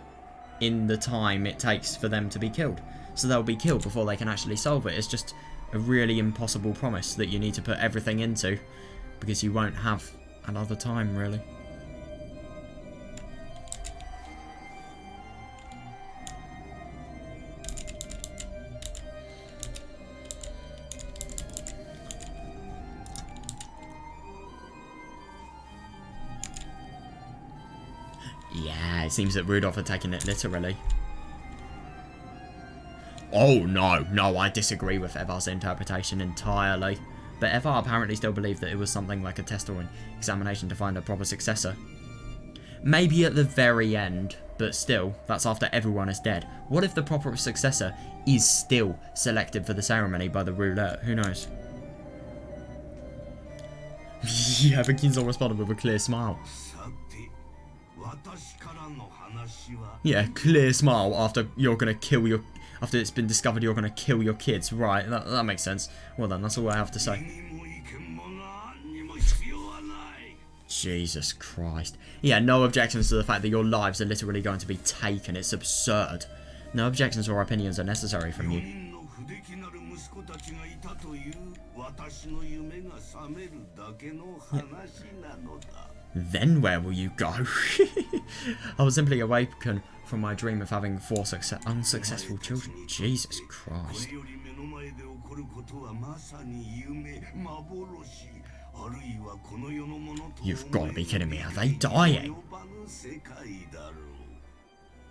in the time it takes for them to be killed. So they'll be killed before they can actually solve it. It's just a really impossible promise that you need to put everything into, because you won't have another time, really. Yeah, it seems that Rudolph had taken it literally. Oh no, I disagree with Evar's interpretation entirely. But Evar apparently still believed that it was something like a test or an examination to find a proper successor. Maybe at the very end, But still, that's after everyone is dead. What if the proper successor is still selected for the ceremony by the roulette? Who knows? Yeah, but Kinzo responded with a clear smile. Yeah, clear smile after you're gonna kill your... After it's been discovered you're gonna kill your kids. Right, that makes sense. Well then, that's all I have to say. Jesus Christ. Yeah, no objections to the fact that your lives are literally going to be taken. It's absurd. No objections or opinions are necessary from you. Then where will you go? I was simply awakened from my dream of having 4 unsuccessful children. Jesus Christ. You've got to be kidding me. Are they dying?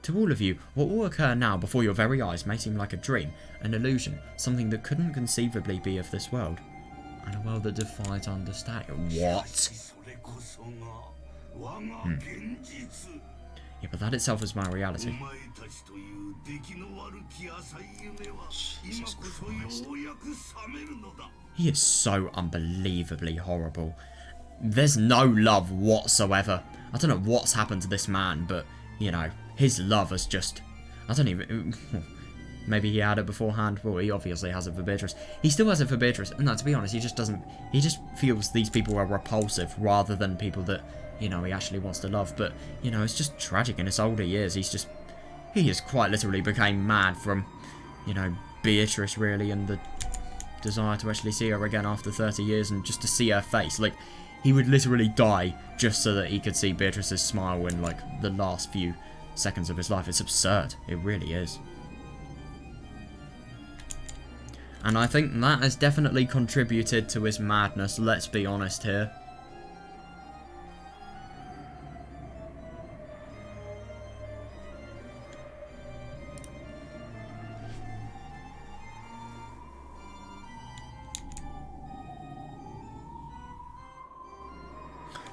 To all of you, what will occur now before your very eyes may seem like a dream, an illusion, something that couldn't conceivably be of this world. And a world that defies understanding. What? Yeah, but that itself is my reality. Jesus Christ. He is so unbelievably horrible. There's no love whatsoever. I don't know what's happened to this man, but, you know, his love has just... I don't even... Maybe he had it beforehand. Well, he obviously has it for Beatrice. He still has it for Beatrice. And no, to be honest, he just doesn't... He just feels these people are repulsive rather than people that, you know, he actually wants to love. But, you know, it's just tragic. In his older years, he's just... He just quite literally became mad from, you know, Beatrice, really, and the desire to actually see her again after 30 years and just to see her face. Like, he would literally die just so that he could see Beatrice's smile in, like, the last few seconds of his life. It's absurd. It really is. And I think that has definitely contributed to his madness, let's be honest here.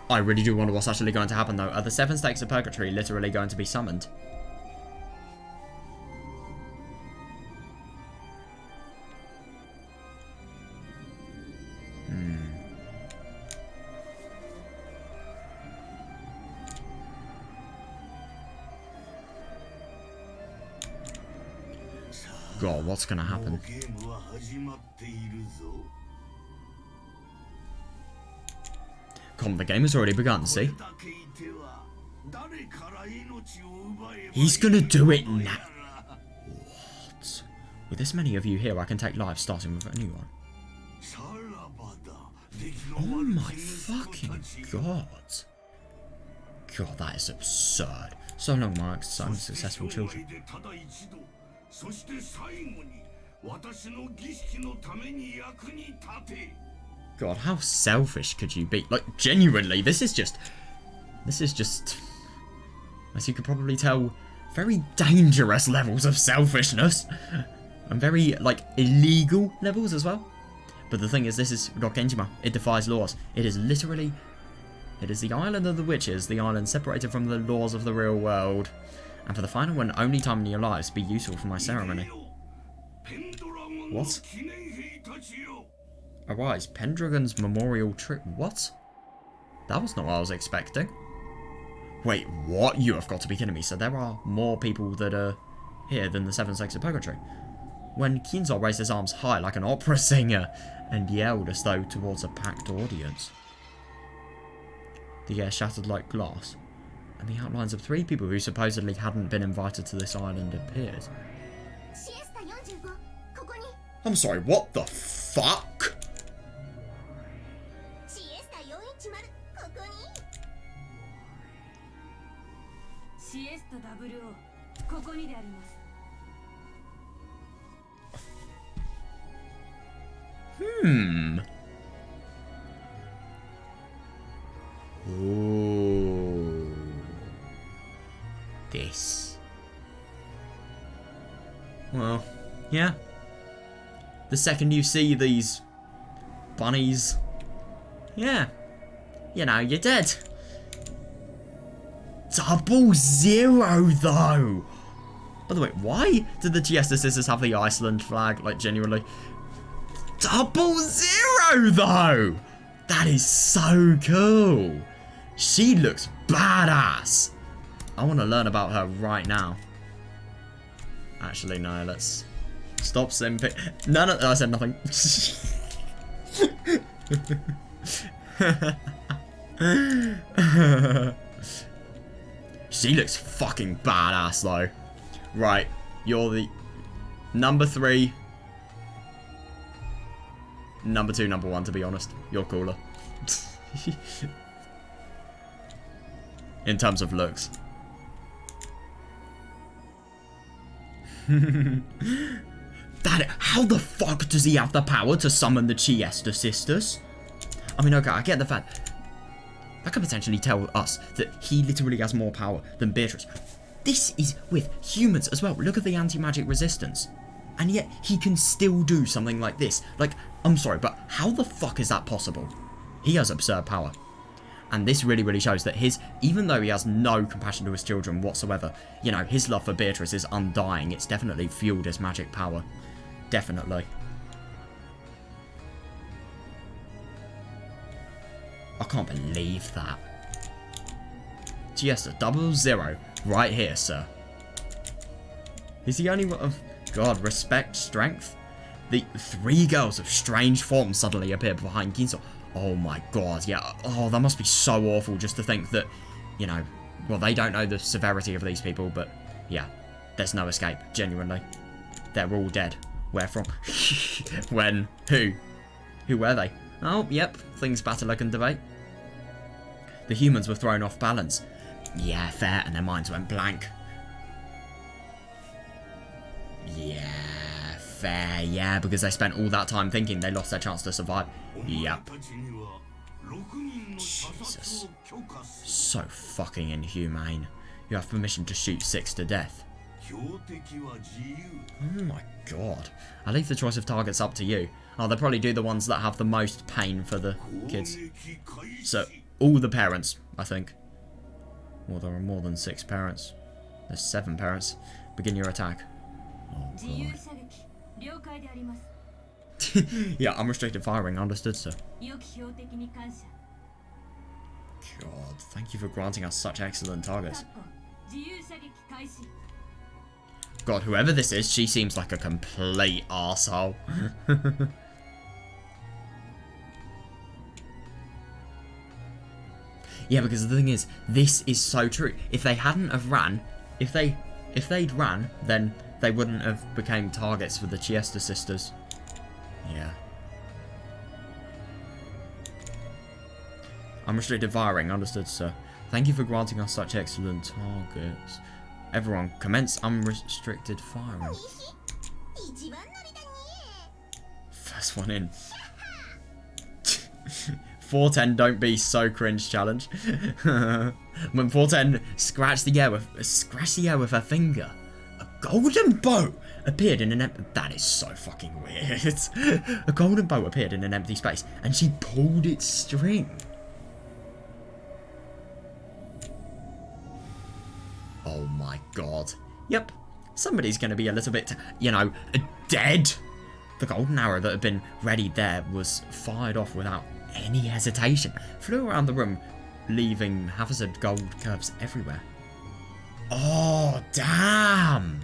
I really do wonder what's actually going to happen though. Are the 7 stakes of purgatory literally going to be summoned? God, what's gonna happen? Come on, the game has already begun, see? He's gonna do it now. What? With this many of you here, I can take lives starting with anyone. Oh my fucking god. God, that is absurd. So long, my unsuccessful children. God, how selfish could you be? Like, genuinely, this is just, as you could probably tell, very dangerous levels of selfishness. And very, like, illegal levels as well. But the thing is, this is Rokkenjima. It defies laws. It is literally, it is the island of the witches, the island separated from the laws of the real world. And for the final and only time in your lives, be useful for my ceremony. What? Arise, Pendragon's memorial trip. What? That was not what I was expecting. Wait, what? You have got to be kidding me. So there are more people that are here than the 7 stakes of purgatory. When Kinzo raised his arms high like an opera singer and yelled as though towards a packed audience. The air shattered like glass, and the outlines of 3 people who supposedly hadn't been invited to this island appeared. I'm sorry, what the fuck? Ooh. This. Well, yeah. The second you see these bunnies, yeah, you know, you're dead. 0 though. By the way, why did the Chiesta sisters have the Iceland flag? Like, genuinely. 0 though. That is so cool. She looks badass. I want to learn about her right now. Actually, no, let's stop simping. No, I said nothing. She looks fucking badass though. Right, you're the number 3. Number 2, number 1, to be honest. You're cooler. In terms of looks. How the fuck does he have the power to summon the Chiesta sisters? I mean, okay, I get the fact. That could potentially tell us that he literally has more power than Beatrice. This is with humans as well. Look at the anti-magic resistance. And yet, he can still do something like this. Like, I'm sorry, but how the fuck is that possible? He has absurd power. And this really, really shows that even though he has no compassion to his children whatsoever, you know, his love for Beatrice is undying. It's definitely fueled his magic power. Definitely. I can't believe that. Chiesta 00 right here, sir. He's the only one of... God, respect, strength. The 3 girls of strange forms suddenly appear behind Kinzo. Oh my god, yeah. Oh, that must be so awful just to think that, you know, well, they don't know the severity of these people, but yeah, there's no escape, genuinely. They're all dead. Where from? When? Who? Who were they? Oh, yep, things Battler can debate. The humans were thrown off balance. Yeah, fair, and their minds went blank. Yeah, fair, yeah, because they spent all that time thinking they lost their chance to survive. Yep. Jesus. So fucking inhumane. You have permission to shoot 6 to death. Oh my god. I leave the choice of targets up to you. Oh, they'll probably do the ones that have the most pain for the kids. So, all the parents, I think. Well, there are more than 6 parents. There's 7 parents. Begin your attack. Oh god. Yeah, unrestricted firing, understood, sir. God, thank you for granting us such excellent targets. God, whoever this is, she seems like a complete arsehole. Yeah, because the thing is, this is so true. If they hadn't have ran, if they'd ran, then they wouldn't have became targets for the Chiesta sisters. Yeah. Unrestricted firing, understood, sir. Thank you for granting us such excellent targets. Everyone, commence unrestricted firing. First one in. 410, don't be so cringe challenge. When 410 scratched the air with her finger, a golden boat appeared in an empty... That is so fucking weird. A golden boat appeared in an empty space, and she pulled its string. Oh my god. Yep. Somebody's going to be a little bit, you know, dead. The golden arrow that had been ready there was fired off without any hesitation. Flew around the room, leaving haphazard gold curves everywhere. Oh, damn.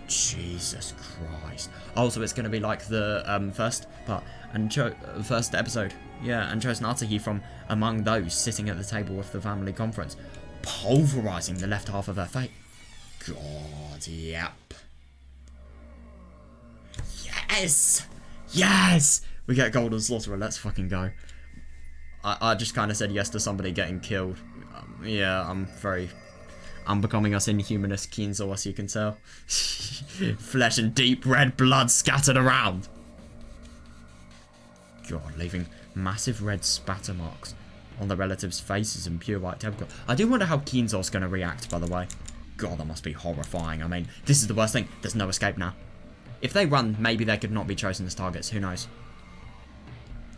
Jesus Christ. Oh, so it's going to be like the first part, and first episode. Yeah, and chose Natsuki from among those sitting at the table with the family conference, pulverizing the left half of her face. God, yep. Yes! Yes! We get Golden Slaughterer, let's fucking go. I just kind of said yes to somebody getting killed. Yeah, I'm becoming us inhumanist Kinzo, as you can tell. Flesh and deep red blood scattered around. God, leaving massive red spatter marks on the relatives' faces and pure white tablecloth. I do wonder how Kinzo's going to react, by the way. God, that must be horrifying. I mean, this is the worst thing. There's no escape now. If they run, maybe they could not be chosen as targets. Who knows?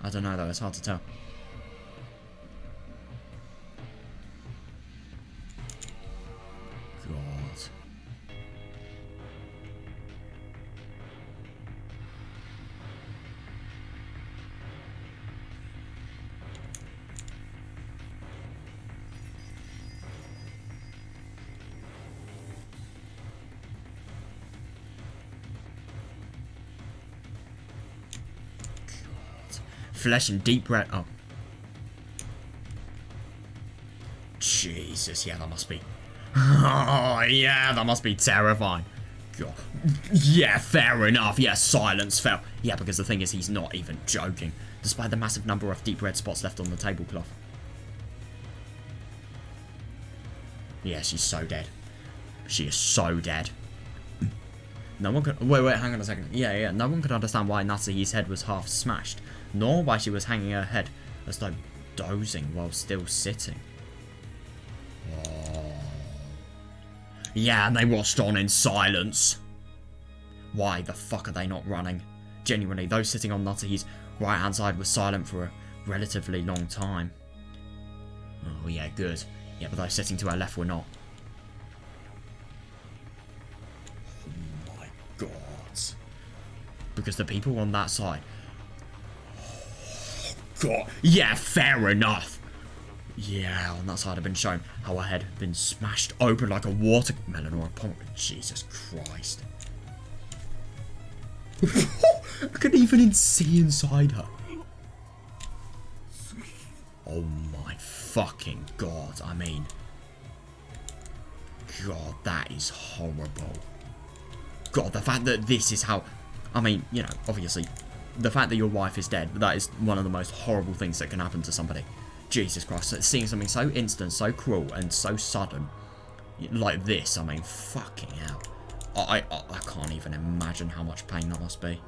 I don't know, though. It's hard to tell. flesh and deep red. Oh. Jesus, yeah, that must be. Oh, yeah, that must be terrifying. God. Yeah, fair enough. Yeah, silence fell. Yeah, because the thing is, he's not even joking, despite the massive number of deep red spots left on the tablecloth. Yeah, she's so dead. She is so dead. No one could. Wait, hang on a second. Yeah. No one could understand why Natsuhi's head was half smashed, nor why she was hanging her head as though dozing while still sitting. Oh. Yeah, and they watched on in silence. Why the fuck are they not running? Genuinely, those sitting on Natsuhi's right hand side were silent for a relatively long time. Oh yeah, good. Yeah, but those sitting to her left were not. Oh my god. Because the people on that side... God. Yeah, fair enough. Yeah, on that side I've been shown how her head had been smashed open like a watermelon or a pomegranate. Jesus Christ. I couldn't even see inside her. Oh my fucking god, I mean. God, that is horrible. God, the fact that this is how... I mean, you know, obviously, the fact that your wife is dead, that is one of the most horrible things that can happen to somebody. Jesus Christ, seeing something so instant, so cruel, and so sudden, like this, I mean, fucking hell. I can't even imagine how much pain that must be.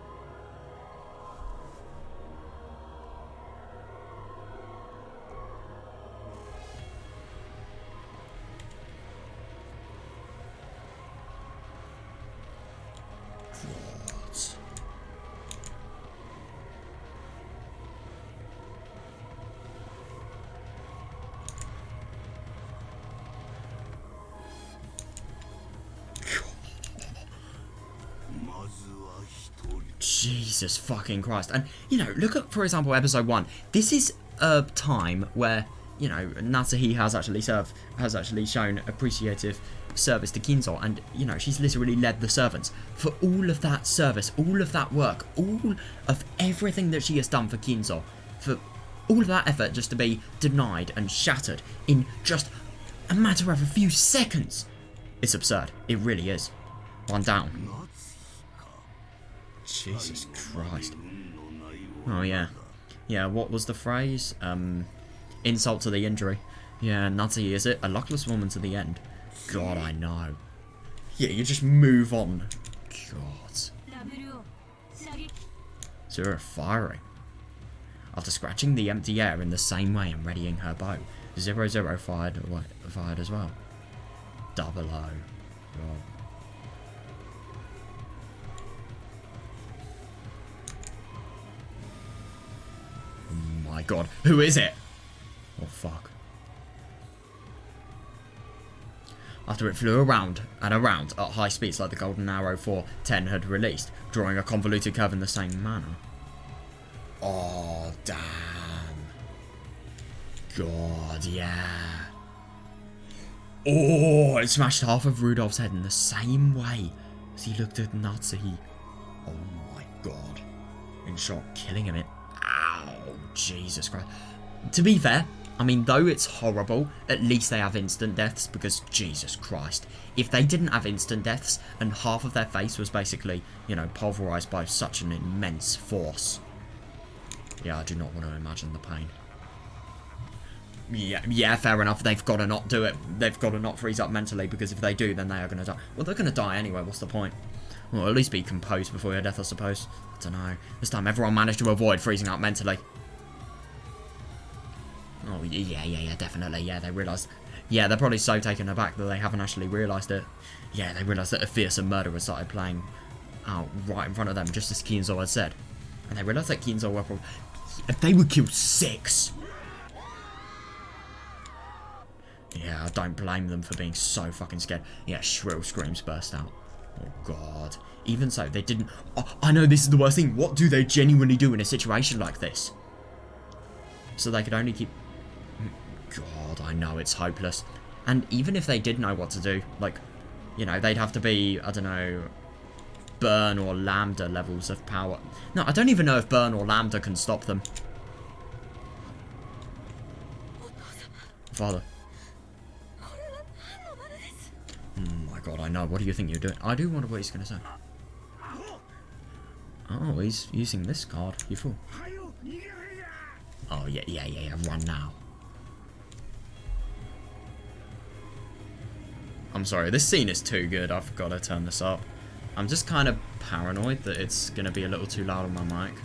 Jesus fucking Christ. And, you know, look at, for example, episode 1. This is a time where, you know, Natsuhi has actually shown appreciative service to Kinzo. And, you know, she's literally led the servants. For all of that service, all of that work, all of everything that she has done for Kinzo, for all of that effort just to be denied and shattered in just a matter of a few seconds. It's absurd. It really is. One down. Jesus Christ. Oh yeah. Yeah, what was the phrase? Insult to the injury. Yeah, Natsuhi, is it? A luckless woman to the end. God, I know. Yeah, you just move on. God. Zero firing. After scratching the empty air in the same way and readying her bow, 00 fired as well. 00. God. My god, who is it? Oh fuck. After it flew around and around at high speeds like the golden arrow 410 had released, drawing a convoluted curve in the same manner. Oh damn. God, yeah. Oh, it smashed half of Rudolph's head in the same way as he looked at Natsuhi. Oh my god. In shock, killing him. Ow, Jesus Christ. To be fair, I mean, though it's horrible, at least they have instant deaths, because Jesus Christ. If they didn't have instant deaths and half of their face was basically, you know, pulverized by such an immense force. Yeah, I do not want to imagine the pain. Yeah, fair enough. They've got to not do it. They've got to not freeze up mentally, because if they do, then they are going to die. Well, they're going to die anyway. What's the point? Well, at least be composed before your death, I suppose. I don't know. This time, everyone managed to avoid freezing up mentally. Oh, yeah, definitely. Yeah, they realised. Yeah, they're probably so taken aback that they haven't actually realised it. Yeah, they realised that a fearsome murderer started playing out right in front of them, just as Kinzo had said. And they realised that Kinzo were probably... If they would kill 6... Yeah, I don't blame them for being so fucking scared. Yeah, shrill screams burst out. Oh, God. Even so, they didn't... Oh, I know this is the worst thing. What do they genuinely do in a situation like this? So they could only keep... God, I know, it's hopeless. And even if they did know what to do, like, you know, they'd have to be, I don't know, burn or lambda levels of power. No, I don't even know if burn or lambda can stop them. Father. Oh my god, I know. What do you think you're doing? I do wonder what he's going to say. Oh, he's using this card. You fool. Oh, yeah. Run now. I'm sorry. This scene is too good. I've got to turn this up. I'm just kind of paranoid that it's going to be a little too loud on my mic.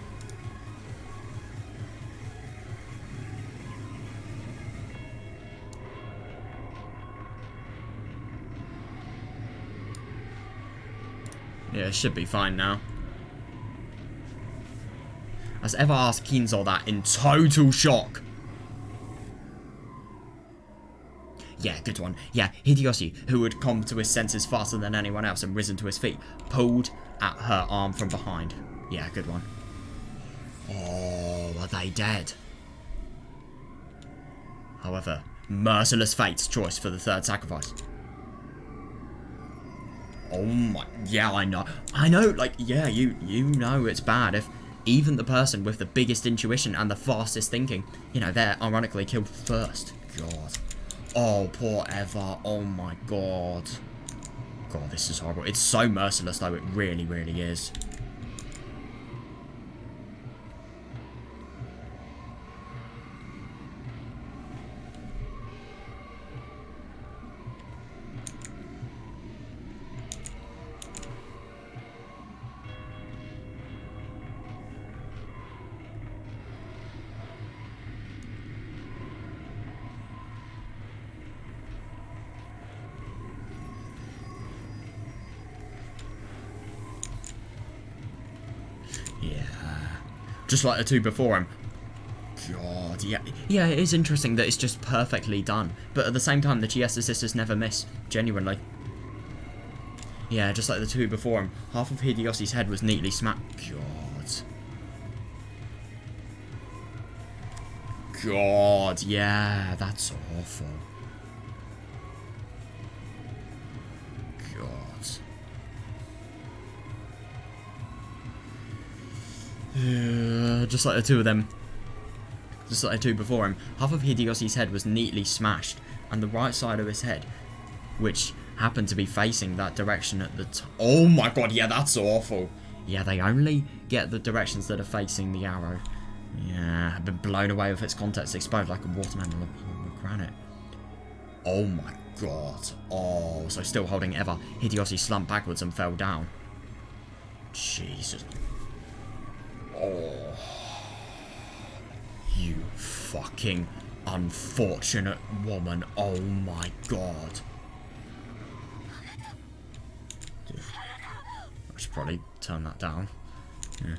Yeah, it should be fine now. Has ever asked Kinzo that in total shock. Yeah, good one. Yeah, Hideyoshi, who had come to his senses faster than anyone else and risen to his feet, pulled at her arm from behind. Yeah, good one. Oh, are they dead? However, merciless fate's choice for the third sacrifice. Oh my, yeah, I know, like, yeah, you know it's bad if even the person with the biggest intuition and the fastest thinking, you know, they're ironically killed first. God. Oh, poor Eva. Oh my god. God, this is horrible. It's so merciless, though. It really, really is. Just like the two before him. God, yeah. Yeah, it is interesting that it's just perfectly done. But at the same time, the Chiesa sisters never miss. Genuinely. Yeah, just like the two before him. Half of Hideyoshi's head was neatly smacked. God, yeah, that's awful. Just like the two of them. Just like the two before him. Half of Hideyoshi's head was neatly smashed, and the right side of his head, which happened to be facing that direction at the time. Oh my god, yeah, that's awful. Yeah, they only get the directions that are facing the arrow. Yeah, have been blown away with its contents, exploded like a watermelon on granite. Oh my god. Oh, so still holding Eva, Hideyoshi slumped backwards and fell down. Jesus. Oh. You fucking unfortunate woman. Oh my god. Dude. I should probably turn that down. Yeah.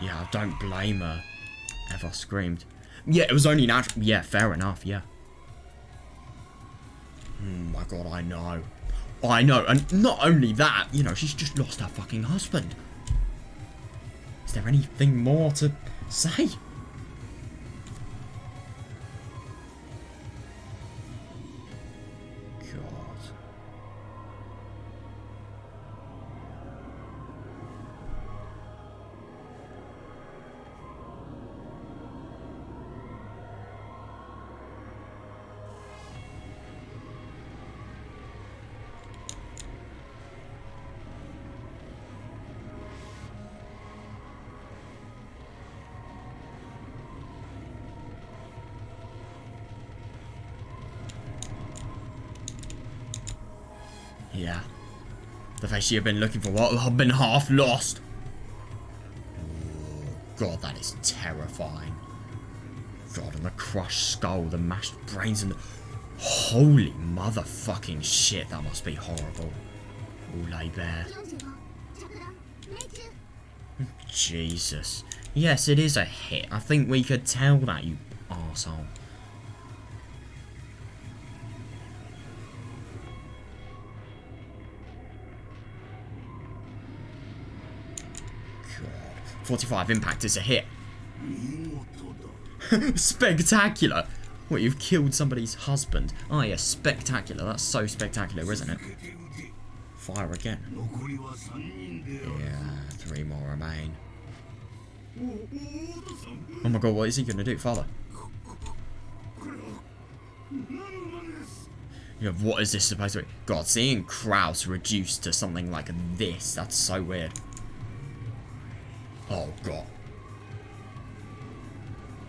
Yeah, I don't blame her. Eva screamed. Yeah, it was only natural. Yeah, fair enough, yeah. Oh my god, I know. I know, and not only that, you know, she's just lost her fucking husband. Is there anything more to say? Yeah. The face she had been looking for what had been half lost. Oh, God, that is terrifying. God, and the crushed skull, the mashed brains, and the... Holy motherfucking shit, that must be horrible. All lay bare. Jesus. Yes, it is a hit. I think we could tell that, you arsehole. God. 45 impact is a hit. Spectacular. What, you've killed somebody's husband? Oh yeah, spectacular. That's so spectacular, isn't it? Fire again. Yeah, 3 more remain. Oh my god, what is he gonna do, father? You know, what is this supposed to be? God, seeing Kraus reduced to something like this, that's so weird. Oh, God.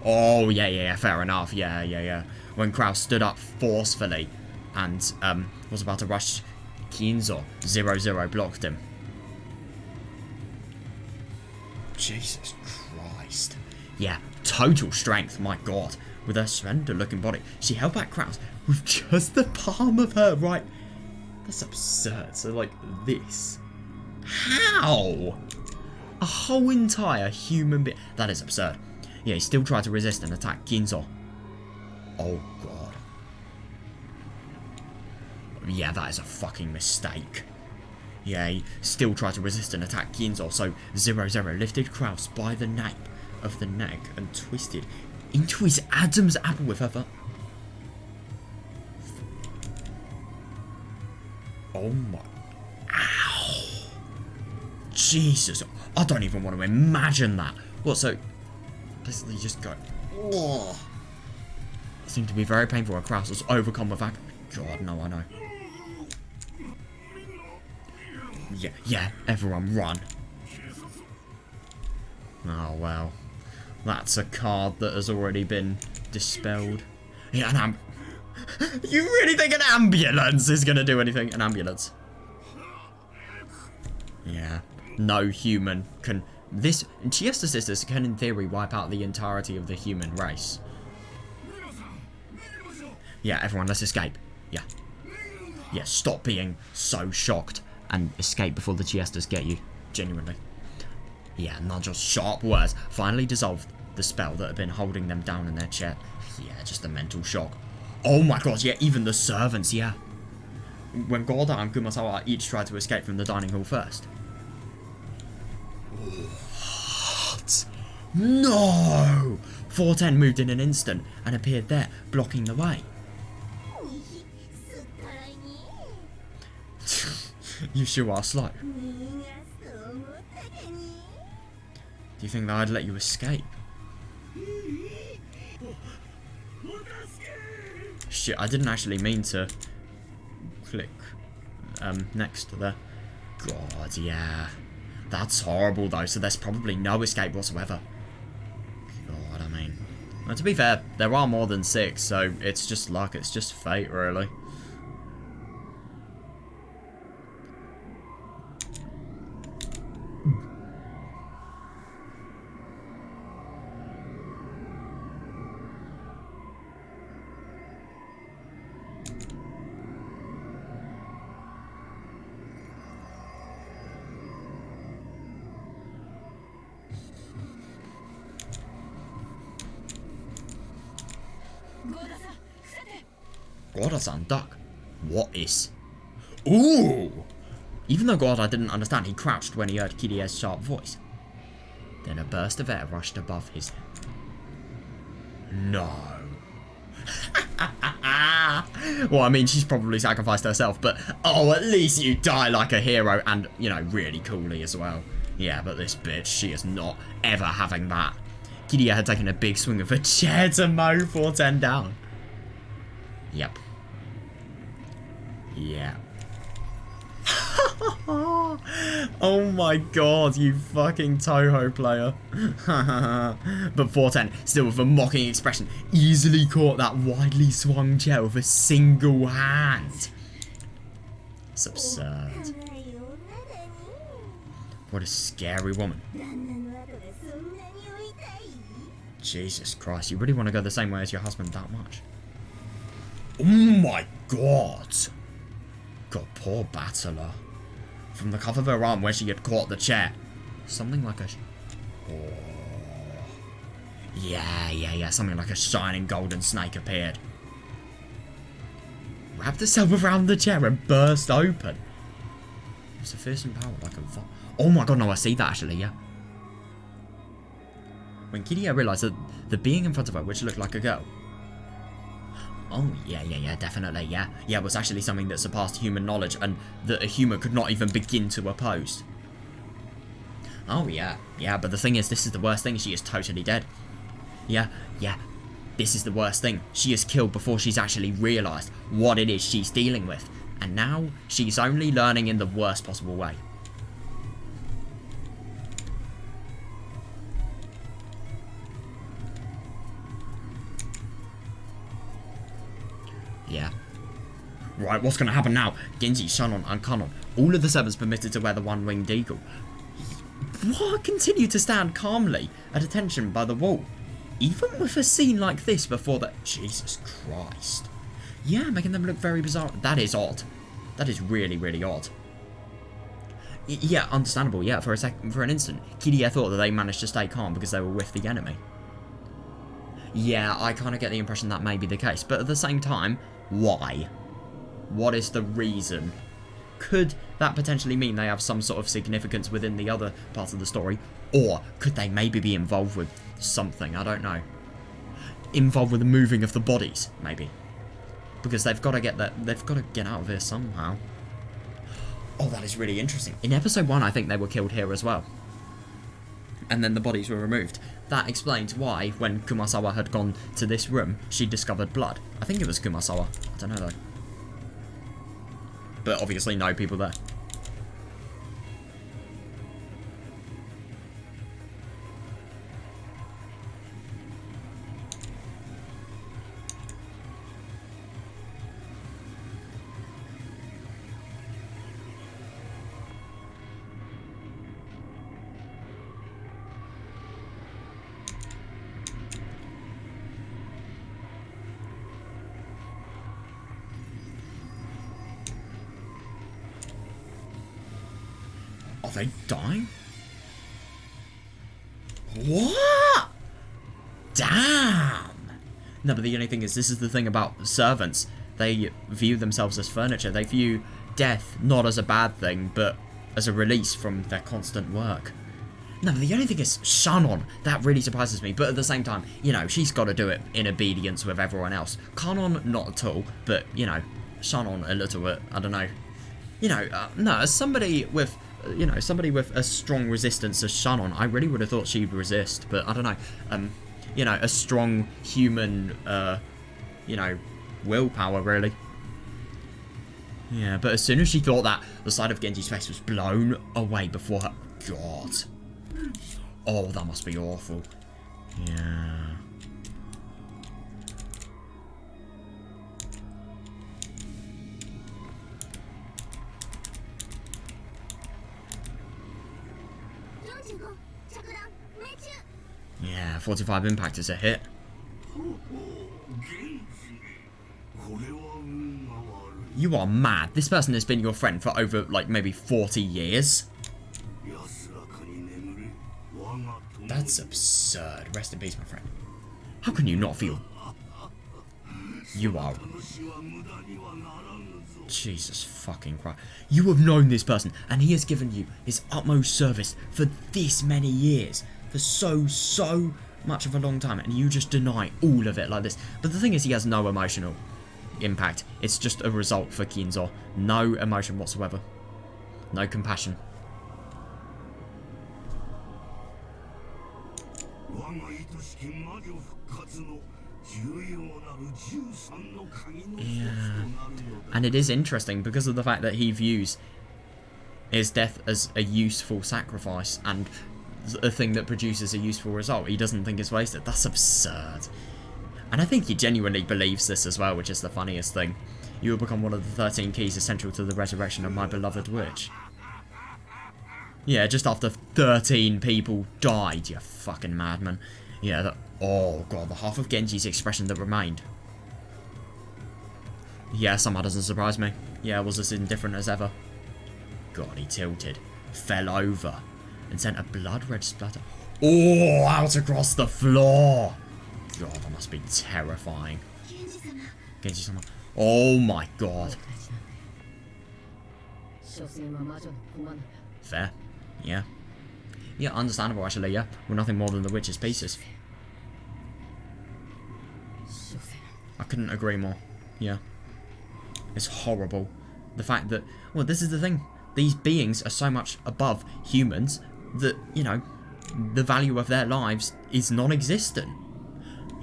Oh, yeah, fair enough. Yeah. When Kraus stood up forcefully and was about to rush Kinzo, 0-0 blocked him. Jesus Christ. Yeah, total strength, my God. With her slender-looking body, she held back Kraus with just the palm of her right. That's absurd. So, like, this. How? A whole entire human being. That is absurd. Yeah, he still tried to resist and attack Kinzo. Oh, God. Yeah, that is a fucking mistake. Yeah, he still tried to resist and attack Kinzo, so 0-0 lifted Kraus by the nape of the neck and twisted into his Adam's apple with her foot. Oh my. Ow. Jesus. I don't even want to imagine that. What, so basically just go. Oh. It seemed to be very painful when Kraus was overcome with agony. God, no, I know. Yeah, everyone run. Oh, well. That's a card that has already been dispelled. Yeah, you really think an ambulance is going to do anything? An ambulance. Yeah. No human can... This... Chiesta Sisters can, in theory, wipe out the entirety of the human race. Yeah, everyone, let's escape. Yeah. Yeah, stop being so shocked and escape before the Chiestas get you. Genuinely. Yeah, not just sharp words. Finally dissolved the spell that had been holding them down in their chair. Yeah, just a mental shock. Oh my God, yeah, even the servants, yeah. When Gorda and Kumasawa each tried to escape from the dining hall first. What? No! 410 moved in an instant and appeared there, blocking the way. You sure are slow. Do you think that I'd let you escape? Shit, I didn't actually mean to click next to there. God, yeah. That's horrible though, so there's probably no escape whatsoever. God, I mean. Well, to be fair, there are more than 6, so it's just luck, it's just fate, really. Gorda-san, duck. What is? Ooh! Even though Gorda didn't understand, he crouched when he heard Kirie's sharp voice. Then a burst of air rushed above his head. No. Well, I mean, she's probably sacrificed herself, but oh, at least you die like a hero and, you know, really coolly as well. Yeah, but this bitch, she is not ever having that. Kirie had taken a big swing of a chair to mow 410 down. Yep. Yeah. Oh my God, you fucking Toho player. But 410, still with a mocking expression, easily caught that widely swung chair with a single hand. It's absurd. What a scary woman. Jesus Christ, you really want to go the same way as your husband that much? Oh my God. God, poor battler. From the cuff of her arm where she had caught the chair, something like a... Oh. Yeah, something like a shining golden snake appeared. Wrapped herself around the chair and burst open. It's a fearsome power like a... Oh my God, no, I see that actually, yeah. When Kirie realised that the being in front of her, which looked like a girl... Oh, yeah, definitely, yeah. Yeah, it was actually something that surpassed human knowledge and that a human could not even begin to oppose. Oh, yeah, but the thing is, this is the worst thing, she is totally dead. Yeah, This is the worst thing. She is killed before she's actually realised what it is she's dealing with. And now she's only learning in the worst possible way. Yeah. Right, what's going to happen now? Genji, Shannon, and Kanon. All of the servants permitted to wear the one-winged eagle. What? Continue to stand calmly at attention by the wall. Even with a scene like this before that... Jesus Christ. Yeah, making them look very bizarre. That is odd. That is really, really odd. Yeah, understandable. Yeah, for an instant, Kiria thought that they managed to stay calm because they were with the enemy. Yeah, I kind of get the impression that may be the case. But at the same time, why? What is the reason? Could that potentially mean they have some sort of significance within the other parts of the story? Or could they maybe be involved with something? I don't know. Involved with the moving of the bodies, maybe. Because they've got to get that. They've got to get out of here somehow. Oh, that is really interesting. In episode 1, I think they were killed here as well. And then the bodies were removed. That explains why, when Kumasawa had gone to this room, she discovered blood. I think it was Kumasawa. I don't know though. But obviously no people there. Are they dying? What? Damn! No, but the only thing is, this is the thing about servants. They view themselves as furniture. They view death not as a bad thing, but as a release from their constant work. No, but the only thing is, Shannon, that really surprises me. But at the same time, you know, she's got to do it in obedience with everyone else. Kanon, not at all. But, you know, Shannon a little bit. I don't know. You know, no, as somebody with... You know, somebody with a strong resistance as Shannon, I really would have thought she'd resist, but I don't know. You know, a strong human, you know, willpower, really. Yeah, but as soon as she thought that, the side of Genji's face was blown away before her. God. Oh, that must be awful. Yeah. Yeah, 45 impact is a hit. You are mad. This person has been your friend for over, like, maybe 40 years. That's absurd. Rest in peace, my friend. How can you not feel... You are... Jesus fucking Christ. You have known this person, and he has given you his utmost service for this many years. For so much of a long time, and you just deny all of it like this. But the thing is, he has no emotional impact. It's just a result for Kinzo. No emotion whatsoever. No compassion. Yeah. And it is interesting because of the fact that he views his death as a useful sacrifice and a thing that produces a useful result. He doesn't think it's wasted. That's absurd. And I think he genuinely believes this as well, which is the funniest thing. You will become one of the 13 keys essential to the resurrection of my beloved witch. Yeah, just after 13 people died, you fucking madman. Yeah, oh god, the half of Genji's expression that remained. Yeah, somehow doesn't surprise me. Yeah, was as indifferent as ever. God, he tilted. Fell over. And sent a blood-red splatter. Oh, out across the floor. God, that must be terrifying. Genji-sama. Oh my god. Fair. Yeah. Yeah, understandable actually, yeah. We're nothing more than the witch's pieces. I couldn't agree more. Yeah. It's horrible. The fact that... Well, this is the thing. These beings are so much above humans that, you know, the value of their lives is non-existent.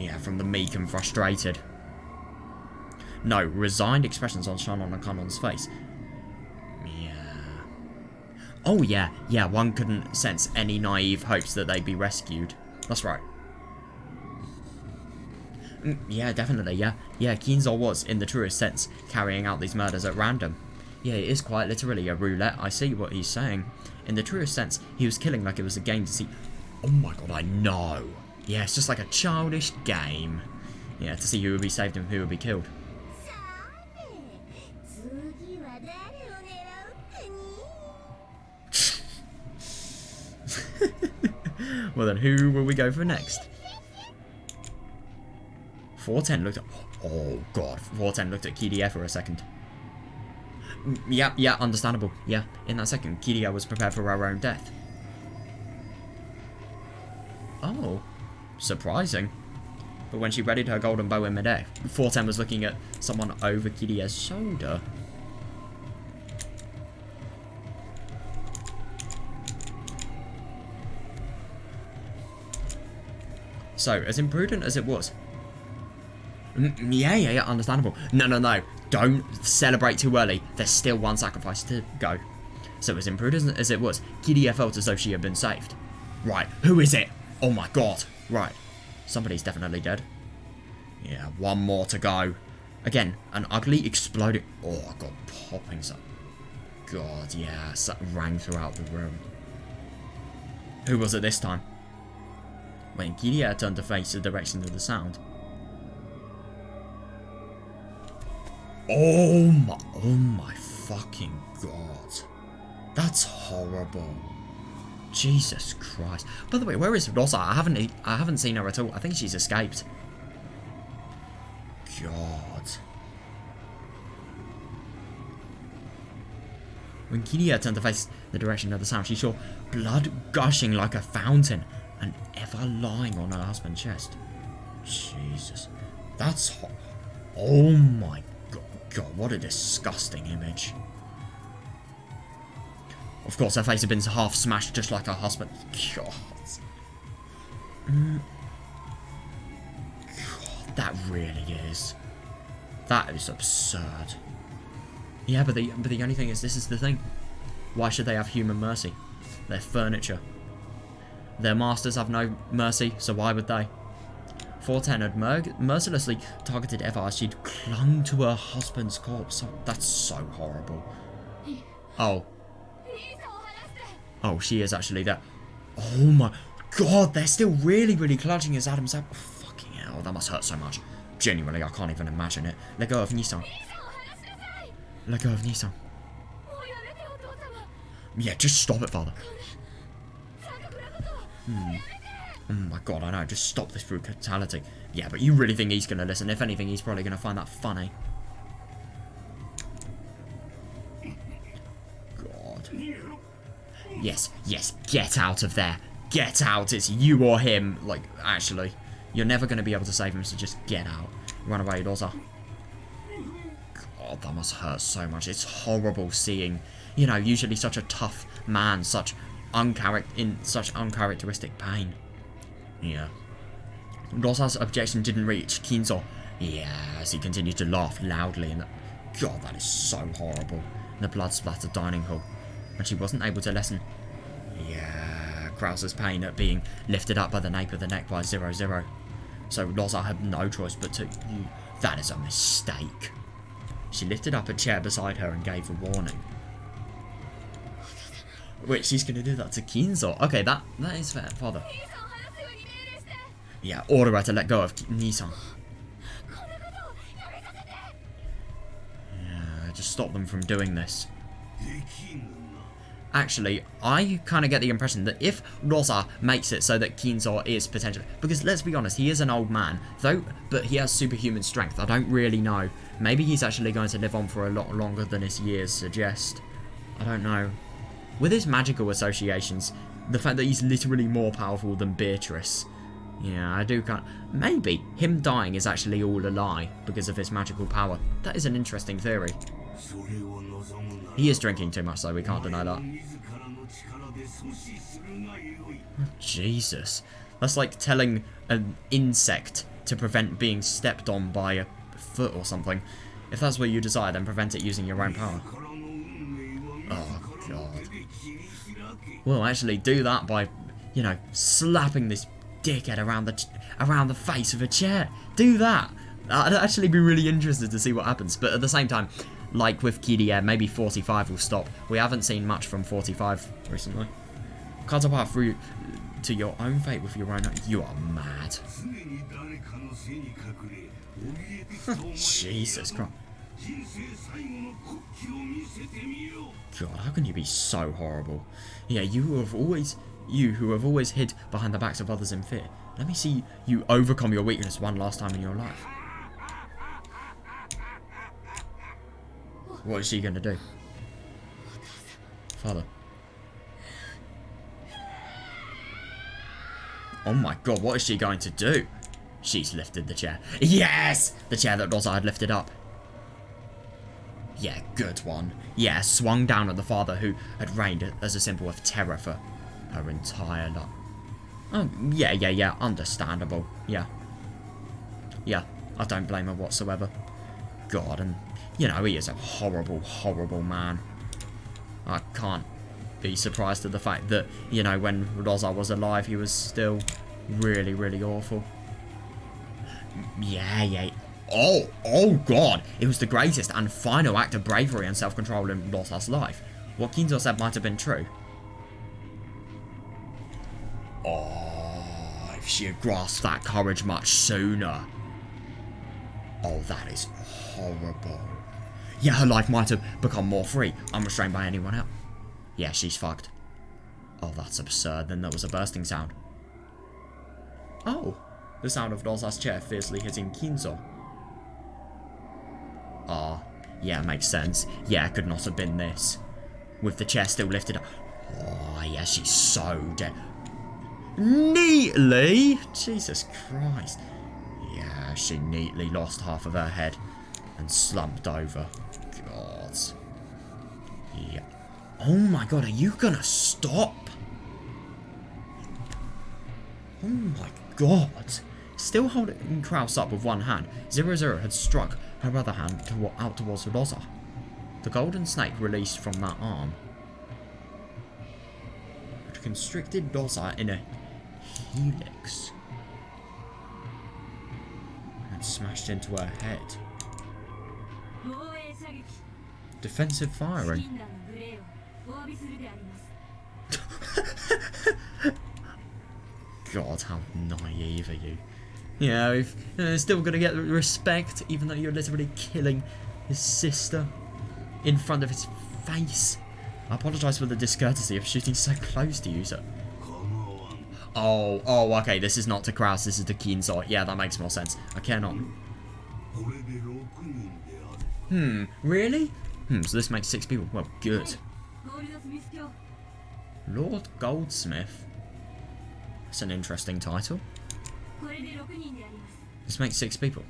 Yeah, from the meek and frustrated. No, resigned expressions shone on O'Connell's face. Yeah. Oh, yeah. Yeah, one couldn't sense any naive hopes that they'd be rescued. That's right. Yeah, definitely, yeah. Yeah, Kinzo was, in the truest sense, carrying out these murders at random. Yeah, it is quite literally a roulette. I see what he's saying. In the truest sense, he was killing like it was a game to see... Oh my god, I know. Yeah, it's just like a childish game. Yeah, to see who would be saved and who would be killed. Well then, who will we go for next? 410 looked at... Oh god, 410 looked at Kiria for a second. Yeah, understandable. Yeah, in that second, Kiria was prepared for her own death. Oh, surprising. But when she readied her golden bow in midair, 410 was looking at someone over Kiria's shoulder. So, as imprudent as it was... Yeah, understandable. No. Don't celebrate too early. There's still one sacrifice to go. So, as imprudent as it was, Kiria felt as though she had been saved. Right, who is it? Oh my god. Right. Somebody's definitely dead. Yeah, one more to go. Again, an ugly exploding... Oh, god, popping some... God, yeah, that rang throughout the room. Who was it this time? When Kiria turned to face the direction of the sound. Oh my fucking god. That's horrible. Jesus Christ. By the way, where is Rosa? I haven't seen her at all. I think she's escaped. God. When Kiria turned to face the direction of the sound, she saw blood gushing like a fountain and ever lying on her husband's chest. Jesus. That's hot. Oh my god, what a disgusting image. Of course, her face had been half smashed just like her husband. God. God, that really is. That is absurd. Yeah, but the only thing is, this is the thing. Why should they have human mercy? They're furniture. Their masters have no mercy, so why would they? 410 had mercilessly targeted Eva as she'd clung to her husband's corpse. That's so horrible. Oh. Oh, she is actually there. Oh my god, they're still really clutching his Adam's apple. Fucking hell, that must hurt so much. Genuinely, I can't even imagine it. Let go of Nissan. Let go of Nissan. Yeah, just stop it, father. Oh my god, I know, just stop this brutality. Yeah, but you really think he's gonna listen? If anything, he's probably gonna find that funny. God. Yes, get out of there. Get out, it's you or him. Like, actually, you're never gonna be able to save him, so just get out. Run away, Rosa. God, that must hurt so much. It's horrible seeing, you know, usually such a tough man, in such uncharacteristic pain. Yeah. Rosa's objection didn't reach Kinzo. Yeah, as he continued to laugh loudly, and God, that is so horrible. In the blood-splattered dining hall. And she wasn't able to lessen. Yeah, Krauser's pain at being lifted up by the nape of the neck by 00. So Rosa had no choice but to... That is a mistake. She lifted up a chair beside her and gave a warning. Wait, she's gonna do that to Kinzo. Okay, that is fair, father. Yeah, order her to let go of Nissan. Yeah, just stop them from doing this. Actually, I kind of get the impression that if Rosa makes it so that Kinzo is potentially... Because let's be honest, he is an old man, but he has superhuman strength. I don't really know. Maybe he's actually going to live on for a lot longer than his years suggest. I don't know. With his magical associations, the fact that he's literally more powerful than Beatrice... Yeah, I do kind of... Maybe him dying is actually all a lie because of his magical power. That is an interesting theory. He is drinking too much, though, we can't deny that. Oh, Jesus. That's like telling an insect to prevent being stepped on by a foot or something. If that's what you desire, then prevent it using your own power. Oh, God. Well, actually do that by, you know, slapping this dickhead around the face of a chair. Do that. I'd actually be really interested to see what happens. But at the same time, like with Kirie, maybe 45 will stop. We haven't seen much from 45 recently. Cut a path through to your own fate with your own... You are mad. Jesus Christ. God, how can you be so horrible? Yeah, you who have always hid behind the backs of others in fear. Let me see you overcome your weakness one last time in your life. What is she going to do? Father. Oh my God, what is she going to do? She's lifted the chair. Yes! The chair that Rosa had lifted up. Yeah, good one. Yeah, swung down at the father who had reigned as a symbol of terror for her entire life. Oh, yeah, understandable. Yeah, I don't blame her whatsoever. God, and, you know, he is a horrible, horrible man. I can't be surprised at the fact that, you know, when Rosa was alive, he was still really, really awful. Yeah. Oh God! It was the greatest and final act of bravery and self-control in Rosa's life. What Kinzo said might have been true. Oh, if she had grasped that courage much sooner. Oh, that is horrible. Yeah, her life might have become more free, unrestrained by anyone else. Yeah, she's fucked. Oh, that's absurd. Then there was a bursting sound. Oh, the sound of Rosa's chair fiercely hitting Kinzo. Ah, yeah, makes sense. Yeah, it could not have been this. With the chair still lifted up. Oh, yeah, she's so dead. Neatly? Jesus Christ. Yeah, she neatly lost half of her head and slumped over. God. Yeah. Oh my God, are you gonna stop? Oh my God. Still holding Kraus up with one hand, 00 had struck her other hand out towards Rosa. The golden snake released from that arm had constricted Rosa in a helix and smashed into her head. Defensive firing. God, how naive are you? Yeah, we've still got to get respect, even though you're literally killing his sister in front of his face. I apologise for the discourtesy of shooting so close to you, sir. Oh, okay, this is not to Kraus, this is to Kinzo. Yeah, that makes more sense. I cannot. Really? So this makes 6 people. Well, good. Lord Goldsmith. That's an interesting title. This makes 6 people.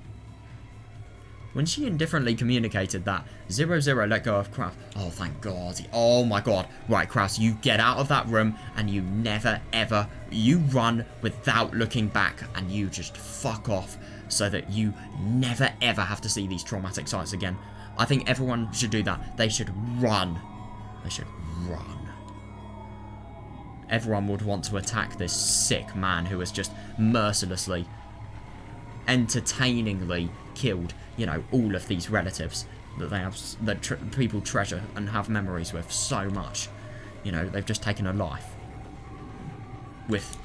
When she indifferently communicated that 00 let go of Kraus. Oh, thank God. Oh my God. Right, Kraus, you get out of that room and you never ever, you run without looking back and you just fuck off so that you never ever have to see these traumatic sights again. I think everyone should do that. They should run. They should run. Everyone would want to attack this sick man who has just mercilessly, entertainingly killed, you know, all of these relatives that they have, that people treasure and have memories with so much. You know, they've just taken a life with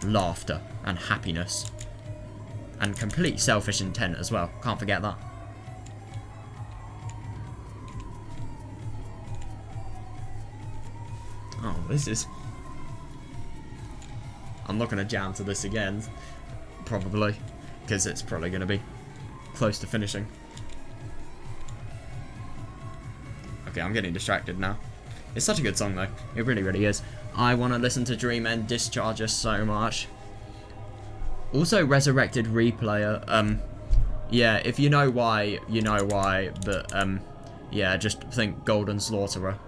laughter and happiness and complete selfish intent as well. Can't forget that. Oh, this is... I'm not going to jam to this again, probably, because it's probably going to be close to finishing. Okay, I'm getting distracted now. It's such a good song, though. It really, really is. I want to listen to Dream End Discharger so much. Also, Resurrected Replayer. Yeah, if you know why, you know why, but, yeah, just think Golden Slaughterer.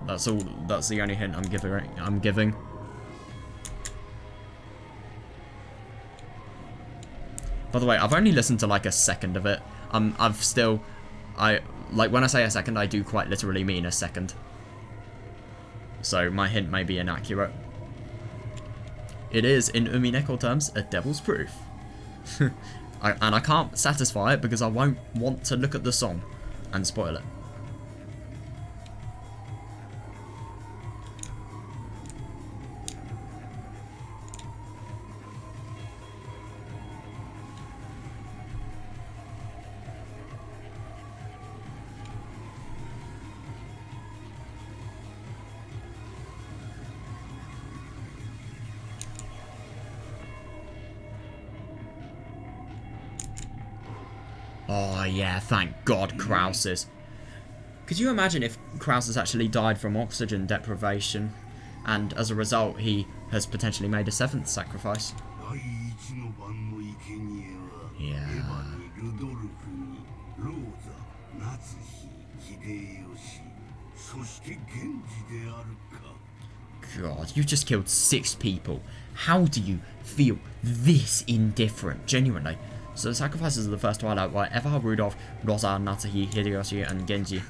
That's all. That's the only hint I'm giving. By the way, I've only listened to like a second of it. Like when I say a second, I do quite literally mean a second. So my hint may be inaccurate. It is, in Umineko terms, a devil's proof. And I can't satisfy it because I won't want to look at the song and spoil it. Oh yeah, thank God Kraus is. Could you imagine if Kraus has actually died from oxygen deprivation, and as a result he has potentially made a 7th sacrifice? Yeah. God, you just killed 6 people. How do you feel this indifferent? Genuinely. So the sacrifices of the first Twilight were Eva, Rudolph, Rosa, Natsuhi, Hideyoshi, and Genji.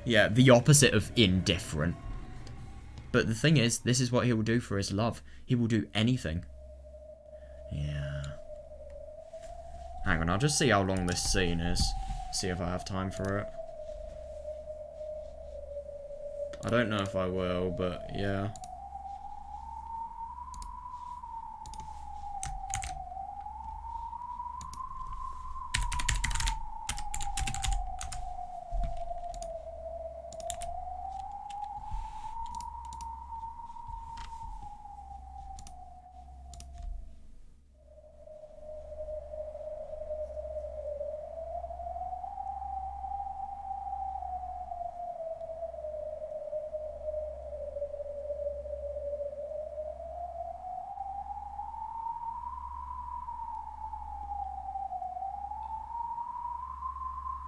Yeah, the opposite of indifferent. But the thing is, this is what he will do for his love. He will do anything. Yeah. Hang on, I'll just see how long this scene is. See if I have time for it. I don't know if I will, but yeah.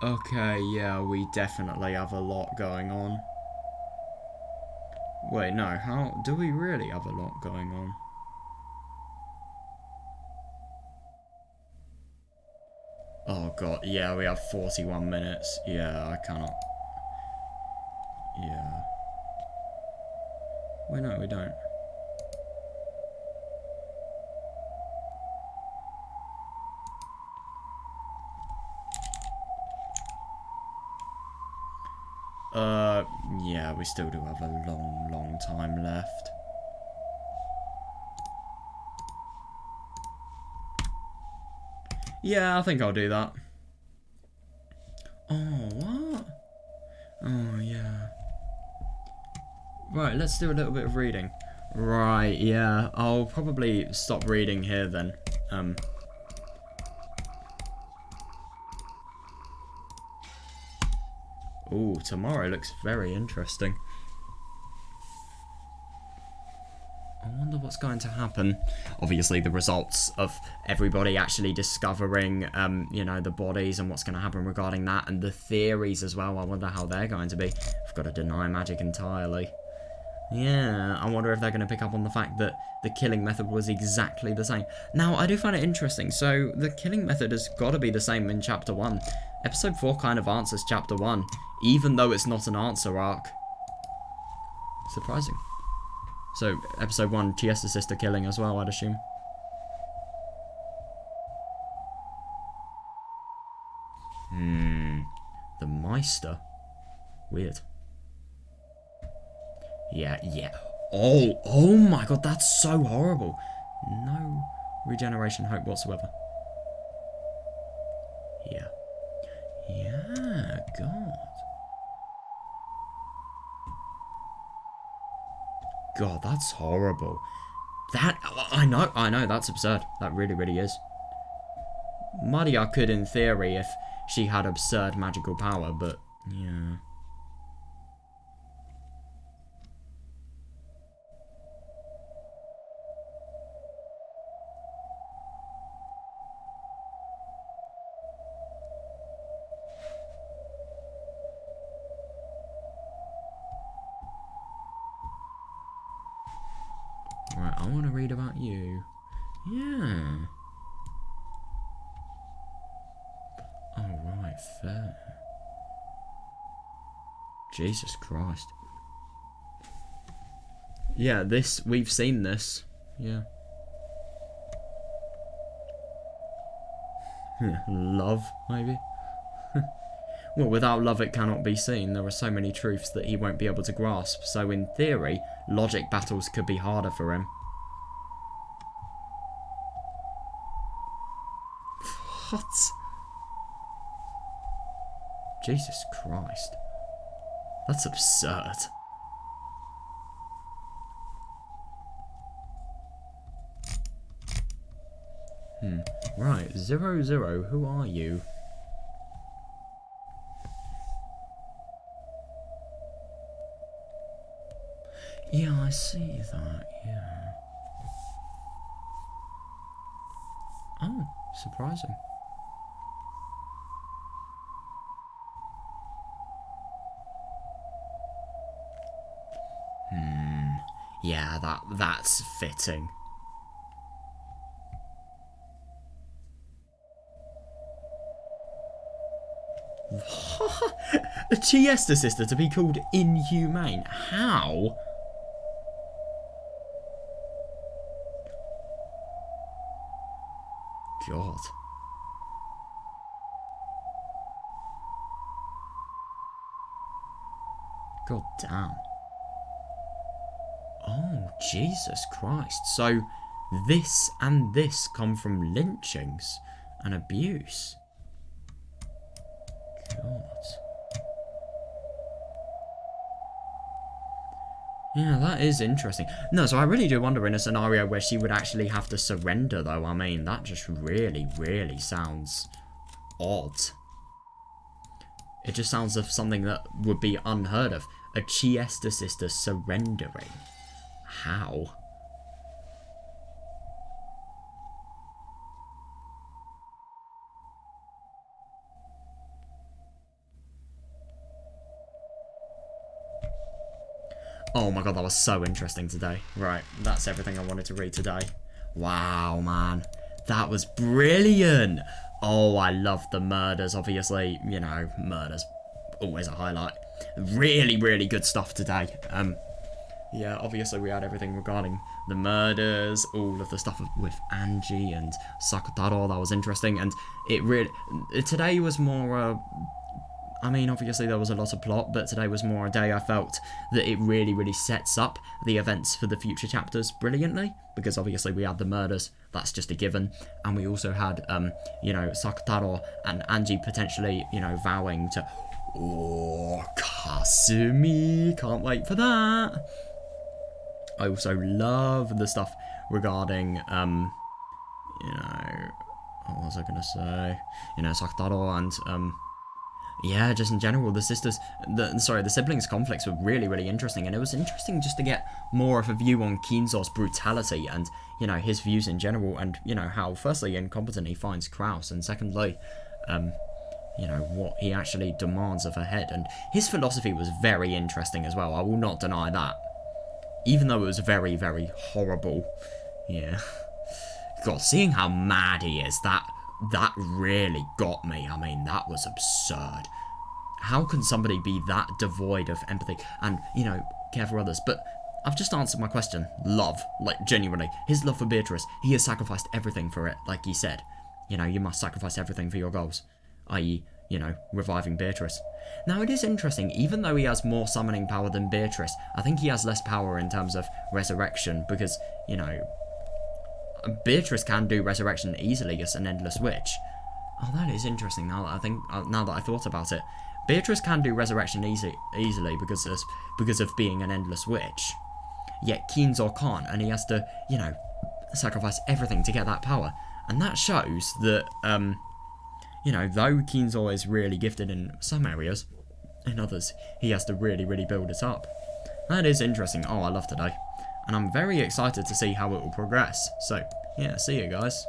Okay, yeah, we definitely have a lot going on. Wait, no, how... do we really have a lot going on? Oh god, yeah, we have 41 minutes. Yeah, I cannot... yeah. Wait, no, we don't. Yeah, we still do have a long, long time left. Yeah, I think I'll do that. Oh, what? Oh, yeah. Right, let's do a little bit of reading. Right, yeah, I'll probably stop reading here then. Ooh, tomorrow looks very interesting. I wonder what's going to happen. Obviously, the results of everybody actually discovering, you know, the bodies and what's going to happen regarding that, and the theories as well. I wonder how they're going to be. I've got to deny magic entirely. Yeah, I wonder if they're going to pick up on the fact that the killing method was exactly the same. Now, I do find it interesting. So, the killing method has got to be the same in Chapter 1. Episode 4 kind of answers Chapter 1, even though it's not an answer arc. Surprising. So, Episode 1, Chiesta's sister killing as well, I'd assume. The Meister. Weird. Yeah. Oh my god, that's so horrible. No regeneration hope whatsoever. Yeah, God. God, that's horrible. That, I know, that's absurd. That really, really is. Maria could, in theory, if she had absurd magical power, but, yeah. Right, I want to read about you. Yeah. Alright, fair. Jesus Christ. Yeah, this, we've seen this. Yeah. Love, maybe? Well, without love it cannot be seen. There are so many truths that he won't be able to grasp. So in theory, logic battles could be harder for him. What? Jesus Christ. That's absurd. Right, 00, who are you? Yeah, I see that, yeah. Oh, surprising. Yeah, that's fitting. A Chiesta sister to be called inhumane? How? God. God damn. Oh, Jesus Christ. So, this and this come from lynchings and abuse. God. Yeah, that is interesting. No, so I really do wonder in a scenario where she would actually have to surrender, though. I mean, that just really, really sounds odd. It just sounds of something that would be unheard of. A Chiesta sister surrendering. How? Oh my god, that was so interesting today. Right, that's everything I wanted to read today. Wow, man. That was brilliant. Oh, I love the murders, obviously. You know, murders. Always a highlight. Really, really good stuff today. Yeah, obviously we had everything regarding the murders, all of the stuff with Angie and Sakutaro. That was interesting. And it really... Today was more... I mean, obviously there was a lot of plot, but today was more a day I felt that it really, really sets up the events for the future chapters brilliantly, because obviously we had the murders, that's just a given, and we also had, you know, Sakutaro and Angie potentially, you know, vowing to, oh, Kasumi, can't wait for that. I also love the stuff regarding, you know, what was I gonna say, you know, Sakutaro and, yeah, just in general, the siblings' conflicts were really, really interesting, and it was interesting just to get more of a view on Kinzo's brutality and, you know, his views in general, and, you know, how, firstly, incompetent he finds Kraus, and secondly, you know, what he actually demands of her head, and his philosophy was very interesting as well, I will not deny that, even though it was very, very horrible, yeah. God, seeing how mad he is, that really got me. I mean, that was absurd. How can somebody be that devoid of empathy and, you know, care for others? But I've just answered my question. Love. Like, genuinely. His love for Beatrice. He has sacrificed everything for it, like he said. You know, you must sacrifice everything for your goals. I.e., you know, reviving Beatrice. Now, it is interesting. Even though he has more summoning power than Beatrice, I think he has less power in terms of resurrection because, you know... Beatrice can do resurrection easily as an endless witch. Oh, that is interesting now that I thought about it. Beatrice can do resurrection easily because of being an endless witch. Yet Kinzo can't, and he has to, you know, sacrifice everything to get that power. And that shows that, you know, though Kinzo is really gifted in some areas, in others, he has to really, really build it up. That is interesting. Oh, I love today. And I'm very excited to see how it will progress. So, yeah, see you guys.